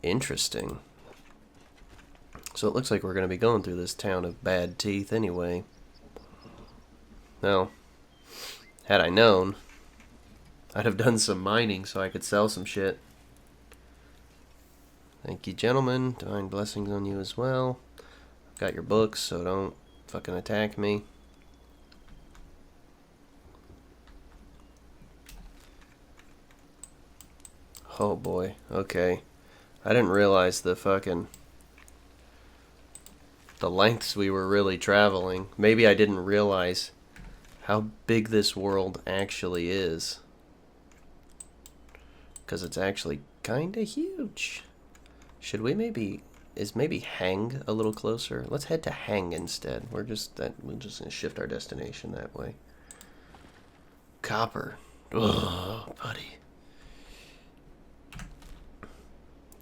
Interesting. So it looks like we're going to be going through this town of Bad Teeth anyway. Well, had I known, I'd have done some mining so I could sell some shit. Thank you, gentlemen. Divine blessings on you as well. I've got your books, so don't fucking attack me. Oh boy, okay. I didn't realize the lengths we were really traveling. Maybe I didn't realize how big this world actually is. Because it's actually kinda huge. Should we maybe Hang a little closer? Let's head to Hang instead. We're just gonna shift our destination that way. Copper. Ugh, buddy.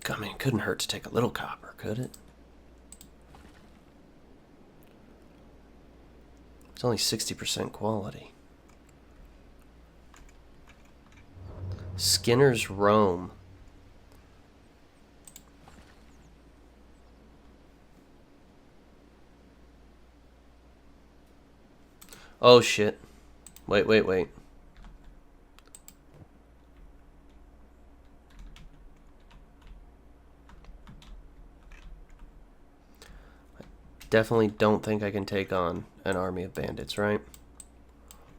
I mean, it couldn't hurt to take a little copper, could it? It's only 60% quality. Skinner's Rome. Oh shit. Wait. Definitely don't think I can take on an army of bandits, right?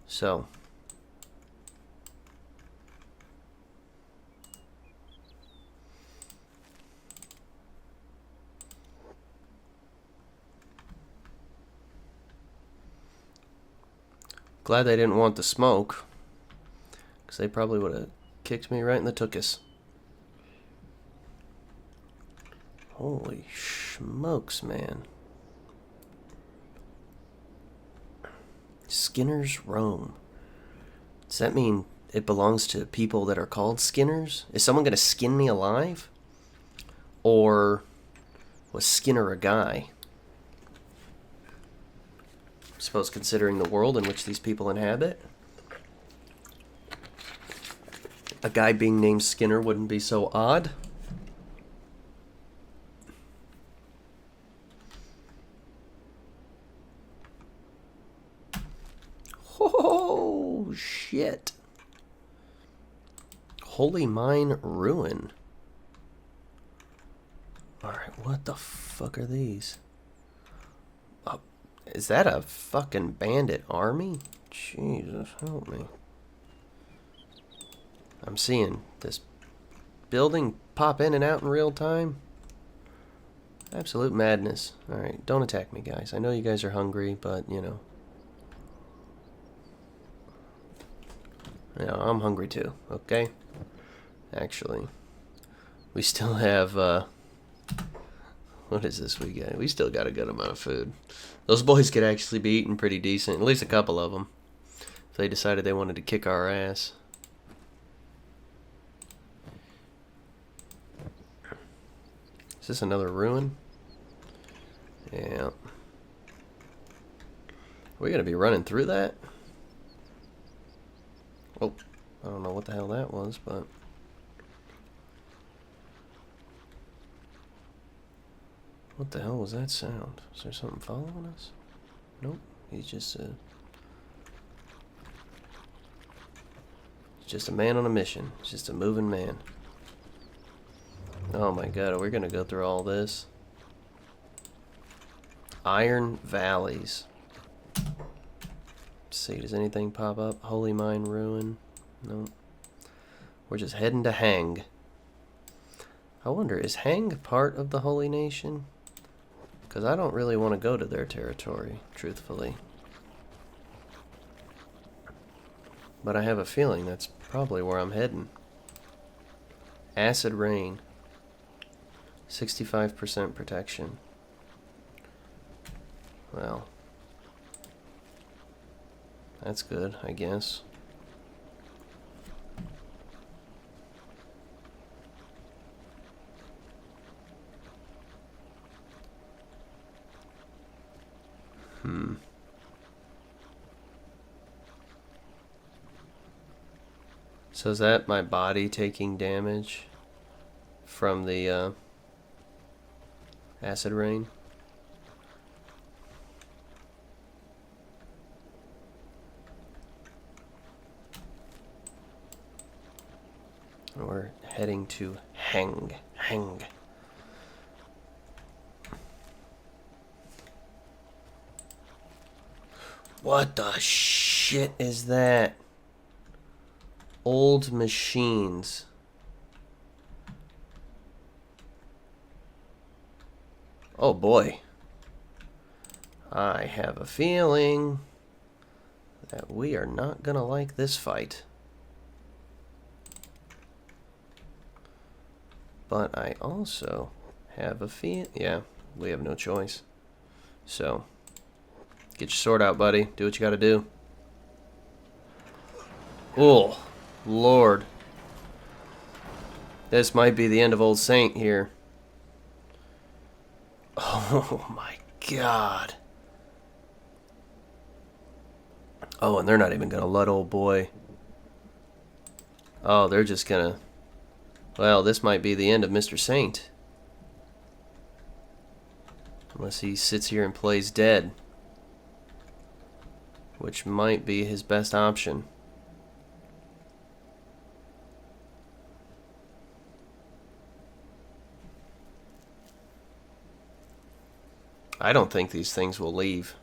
So. Glad they didn't want the smoke, because they probably would have kicked me right in the tuchus. Holy smokes, man. Skinner's Rome. Does that mean it belongs to people that are called Skinners? Is someone going to skin me alive? Or was Skinner a guy? I suppose considering the world in which these people inhabit, a guy being named Skinner wouldn't be so odd. Oh, shit. Holy Mine Ruin. Alright, what the fuck are these? Is that a fucking bandit army? Jesus, help me. I'm seeing this building pop in and out in real time. Absolute madness. Alright, don't attack me, guys. I know you guys are hungry, but, you know. Yeah, I'm hungry too, okay? Actually, we still have, what is this we got? We still got a good amount of food. Those boys could actually be eating pretty decent, at least a couple of them, if they decided they wanted to kick our ass. Is this another ruin? Yeah. We're gonna be running through that? Oh, I don't know what the hell that was, but... What the hell was that sound? Is there something following us? Nope. He's just a man on a mission. He's just a moving man. Oh my god, are we gonna go through all this? Iron Valleys. Let's see, does anything pop up? Holy Mine Ruin? Nope. We're just heading to Hang. I wonder, is Hang part of the Holy Nation? Because I don't really want to go to their territory, truthfully. But I have a feeling that's probably where I'm heading. Acid Rain. 65% protection. Well. That's good, I guess. So is that my body taking damage from the acid rain? We're heading to Hang. What the shit is that? Old machines. Oh boy. I have a feeling that we are not gonna like this fight. But I also have a feeling... Yeah, we have no choice. So, get your sword out, buddy. Do what you gotta do. Oh, Lord. This might be the end of Old Saint here. Oh my god. Oh, and they're not even gonna let old boy. Oh, they're just gonna... Well, this might be the end of Mr. Saint. Unless he sits here and plays dead. Which might be his best option. I don't think these things will leave.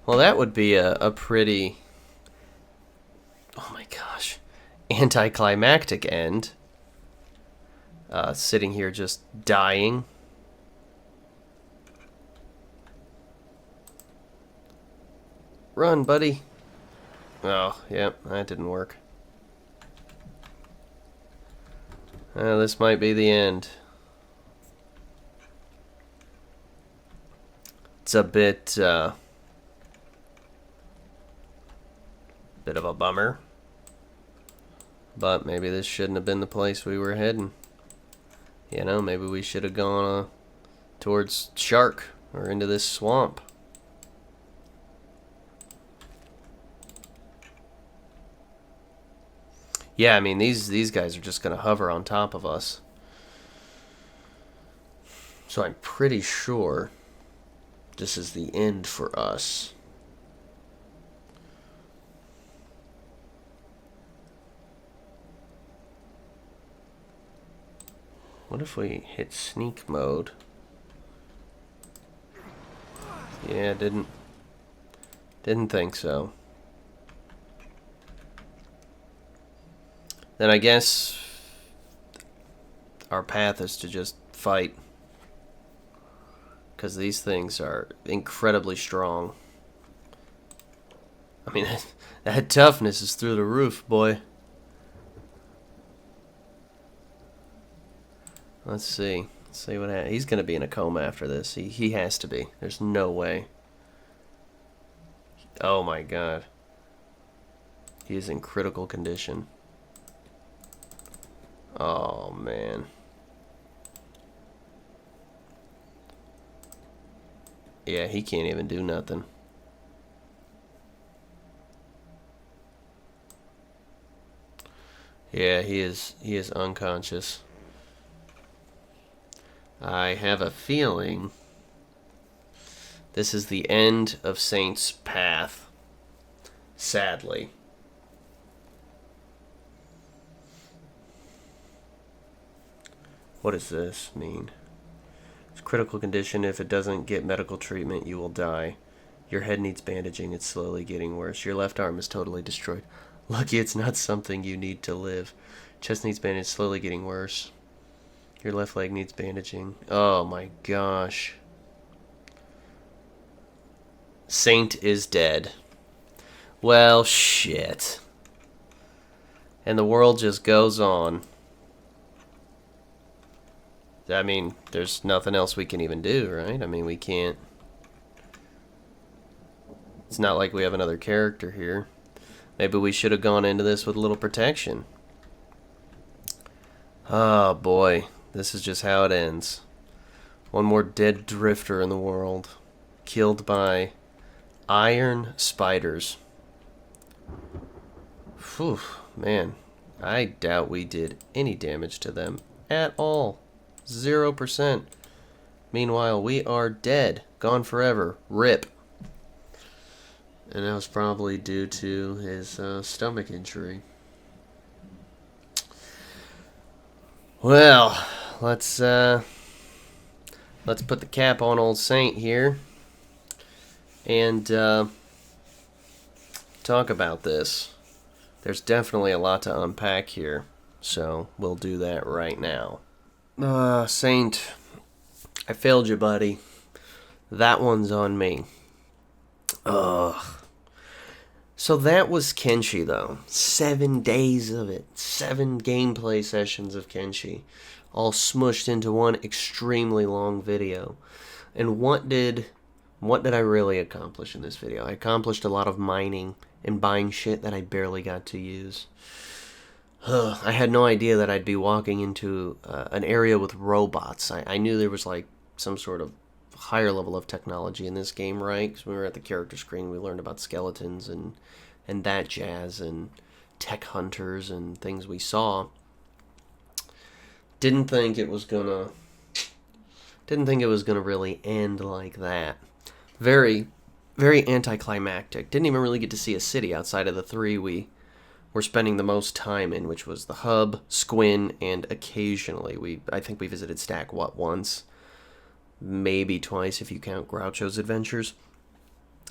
Well, that would be a pretty... Oh my gosh. Anticlimactic end. Sitting here just dying. Run, buddy. Oh, yep, that didn't work. This might be the end. It's a bit of a bummer. But maybe this shouldn't have been the place we were heading. You know, maybe we should have gone towards Shark or into this swamp. Yeah, I mean, these guys are just going to hover on top of us. So I'm pretty sure this is the end for us. What if we hit sneak mode? Yeah, didn't think so. Then I guess our path is to just fight. Because these things are incredibly strong. I mean, that toughness is through the roof, boy. Let's see. Let's see what happens. He's going to be in a coma after this. He has to be. There's no way. Oh my god. He is in critical condition. Oh man. Yeah, he can't even do nothing. Yeah, he is unconscious. I have a feeling this is the end of Saint's path. Sadly. What does this mean? It's critical condition. If it doesn't get medical treatment, you will die. Your head needs bandaging. It's slowly getting worse. Your left arm is totally destroyed. Lucky it's not something you need to live. Chest needs bandaging. It's slowly getting worse. Your left leg needs bandaging. Oh my gosh. Saint is dead. Well, shit. And the world just goes on. I mean, there's nothing else we can even do, right? I mean, we can't... It's not like we have another character here. Maybe we should have gone into this with a little protection. Oh, boy. This is just how it ends. One more dead drifter in the world. Killed by iron spiders. Whew, man. I doubt we did any damage to them at all. 0%. Meanwhile, we are dead. Gone forever. RIP. And that was probably due to his stomach injury. Well, let's put the cap on old Saint here and talk about this. There's definitely a lot to unpack here, so we'll do that right now. Saint, I failed you, buddy. That one's on me. Ugh. So that was Kenshi, though. 7 days of it. 7 gameplay sessions of Kenshi. All smushed into one extremely long video. And what did I really accomplish in this video? I accomplished a lot of mining and buying shit that I barely got to use. I had no idea that I'd be walking into an area with robots. I knew there was like some sort of higher level of technology in this game, right? Because when we were at the character screen, we learned about skeletons and and that jazz and tech hunters and things we saw. Didn't think it was gonna really end like that. Very, very anticlimactic. Didn't even really get to see a city outside of the three we were spending the most time in, which was the hub, Squin, and occasionally I think we visited Stack once, maybe twice if you count Groucho's adventures.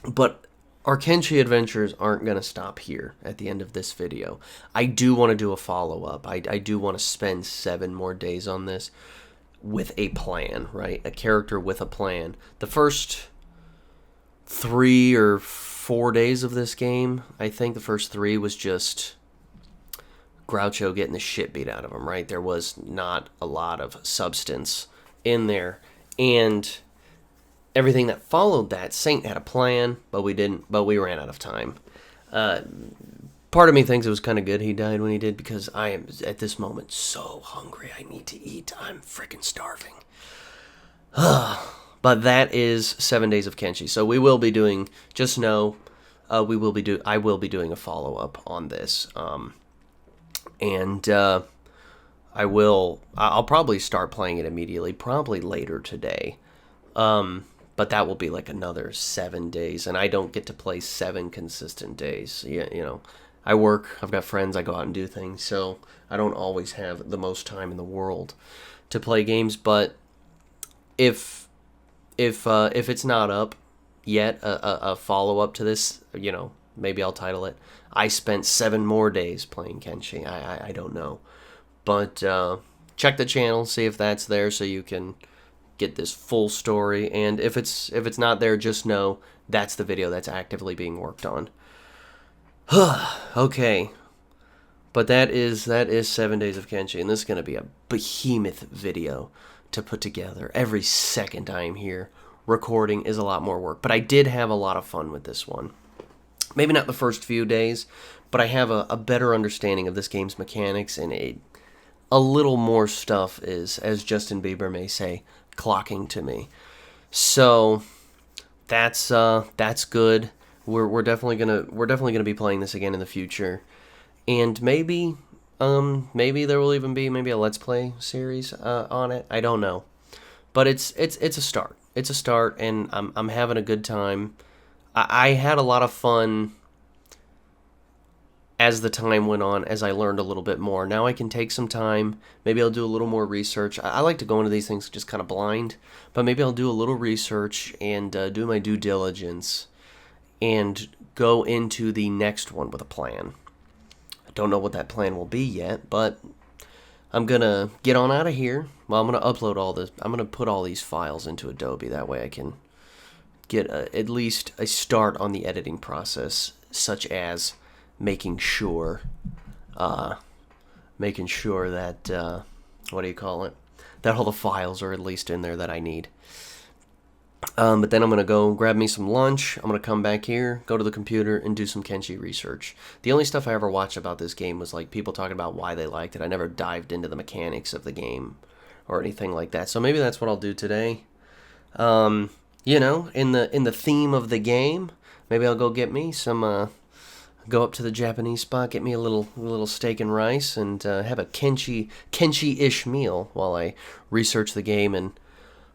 But our Kenshi adventures aren't going to stop here at the end of this video. I do want to do a follow-up. I do want to spend 7 more days on this with a plan, right? A character with a plan. The first 3 or 4 days of this game, I think the first 3 was just Groucho getting the shit beat out of him, right? There was not a lot of substance in there. And everything that followed that, Saint had a plan, but we ran out of time. Part of me thinks it was kind of good he died when he did, because I am, at this moment, so hungry. I need to eat. I'm freaking starving. But that is 7 days of Kenshi. So we will be doing, just know, I will be doing a follow-up on this. I'll probably start playing it immediately, probably later today. But that will be like another 7 days, and I don't get to play 7 consistent days. Yeah, you know, I work, I've got friends, I go out and do things, so I don't always have the most time in the world to play games. But if it's not up yet, a follow-up to this, you know, maybe I'll title it, I spent 7 more days playing Kenshi. I don't know. But check the channel, see if that's there so you can get this full story. And if it's not there, just know that's the video that's actively being worked on. Okay. But that is 7 days of Kenshi, and this is going to be a behemoth video to put together. Every second I am here recording is a lot more work, but I did have a lot of fun with this one. Maybe not the first few days, but I have a better understanding of this game's mechanics, and a little more stuff is, as Justin Bieber may say, clocking to me. So that's good. We're definitely gonna be playing this again in the future, and maybe there will even be maybe a Let's Play series on it. I don't know, but it's a start. It's a start, and I'm having a good time. I had a lot of fun as the time went on, as I learned a little bit more. Now I can take some time. Maybe I'll do a little more research. I like to go into these things just kind of blind, but maybe I'll do a little research and do my due diligence and go into the next one with a plan. I don't know what that plan will be yet, but I'm going to get on out of here. Well, I'm going to upload all this. I'm going to put all these files into Adobe. That way I can get at least a start on the editing process, such as making sure that what do you call it? That all the files are at least in there that I need. But then I'm going to go grab me some lunch. I'm going to come back here, go to the computer, and do some Kenshi research. The only stuff I ever watched about this game was like people talking about why they liked it. I never dived into the mechanics of the game or anything like that. So maybe that's what I'll do today. You know, in the theme of the game, maybe I'll go get me some go up to the Japanese spot, get me a little steak and rice, and have a Kenshi-ish meal while I research the game and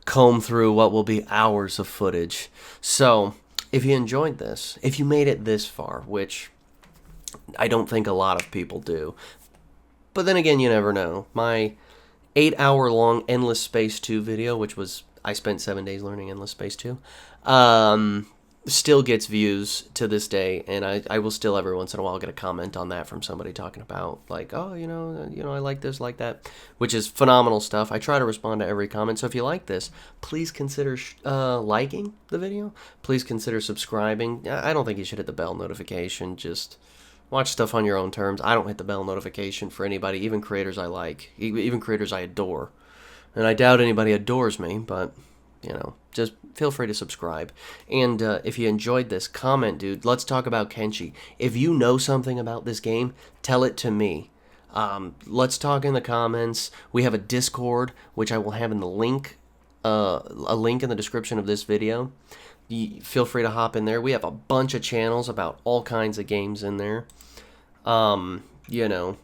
comb through what will be hours of footage. So, if you enjoyed this, if you made it this far, which I don't think a lot of people do, but then again, you never know. My 8-hour-long Endless Space 2 video, which was, I spent 7 days learning Endless Space 2, still gets views to this day, and I will still every once in a while get a comment on that from somebody talking about, like, oh, you know, I like this, like that, which is phenomenal stuff. I try to respond to every comment, so if you like this, please consider liking the video. Please consider subscribing. I don't think you should hit the bell notification. Just watch stuff on your own terms. I don't hit the bell notification for anybody, even creators I like, even creators I adore. And I doubt anybody adores me, but, you know, just feel free to subscribe. And if you enjoyed this, comment, dude. Let's talk about Kenshi. If you know something about this game, tell it to me. Let's talk in the comments. We have a Discord, which I will have in the link a link in the description of this video. Feel free to hop in there. We have a bunch of channels about all kinds of games in there. You know,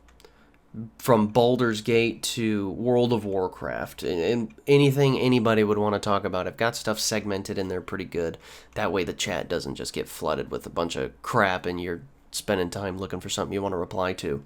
from Baldur's Gate to World of Warcraft, and anything anybody would want to talk about. I've got stuff segmented in there pretty good. That way the chat doesn't just get flooded with a bunch of crap and you're spending time looking for something you want to reply to.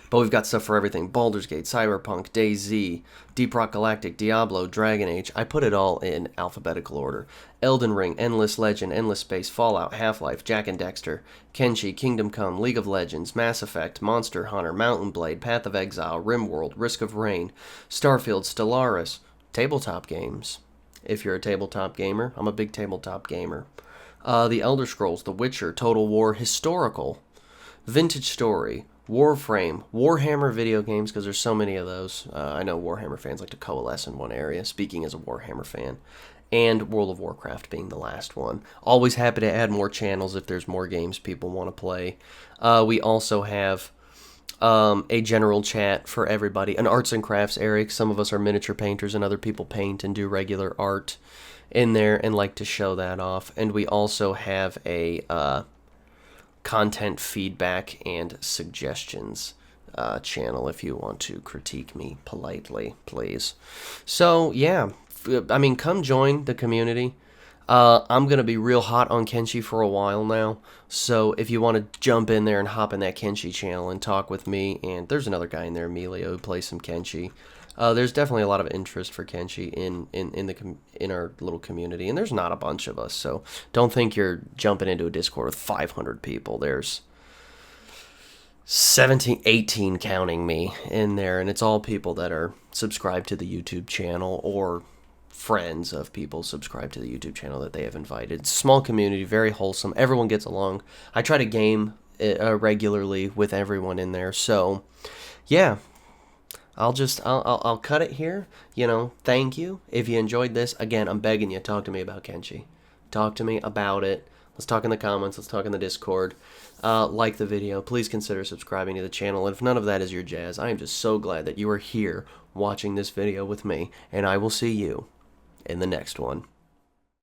But we've got stuff for everything. Baldur's Gate, Cyberpunk, DayZ, Deep Rock Galactic, Diablo, Dragon Age. I put it all in alphabetical order. Elden Ring, Endless Legend, Endless Space, Fallout, Half-Life, Jak and Daxter, Kenshi, Kingdom Come, League of Legends, Mass Effect, Monster Hunter, Mountain Blade, Path of Exile, RimWorld, Risk of Rain, Starfield, Stellaris, tabletop games. If you're a tabletop gamer, I'm a big tabletop gamer. The Elder Scrolls, The Witcher, Total War, Historical, Vintage Story, Warframe, Warhammer video games, because there's so many of those. I know Warhammer fans like to coalesce in one area, speaking as a Warhammer fan. And World of Warcraft being the last one. Always happy to add more channels if there's more games people want to play. We also have a general chat for everybody, an arts and crafts area. Some of us are miniature painters and other people paint and do regular art in there and like to show that off. And we also have a content feedback and suggestions channel if you want to critique me politely, please. So yeah, I mean, come join the community. I'm gonna be real hot on Kenshi for a while now, so if you want to jump in there and hop in that Kenshi channel and talk with me, and there's another guy in there, Emilio, who plays some Kenshi. There's definitely a lot of interest for Kenshi in our little community, and there's not a bunch of us, so don't think you're jumping into a Discord with 500 people. There's 17, 18 counting me in there, and it's all people that are subscribed to the YouTube channel or friends of people subscribed to the YouTube channel that they have invited. It's a small community, very wholesome. Everyone gets along. I try to game regularly with everyone in there, so yeah. I'll cut it here. You know, thank you. If you enjoyed this, again, I'm begging you, talk to me about Kenshi. Talk to me about it. Let's talk in the comments. Let's talk in the Discord. Like the video. Please consider subscribing to the channel. And if none of that is your jazz, I am just so glad that you are here watching this video with me. And I will see you in the next one.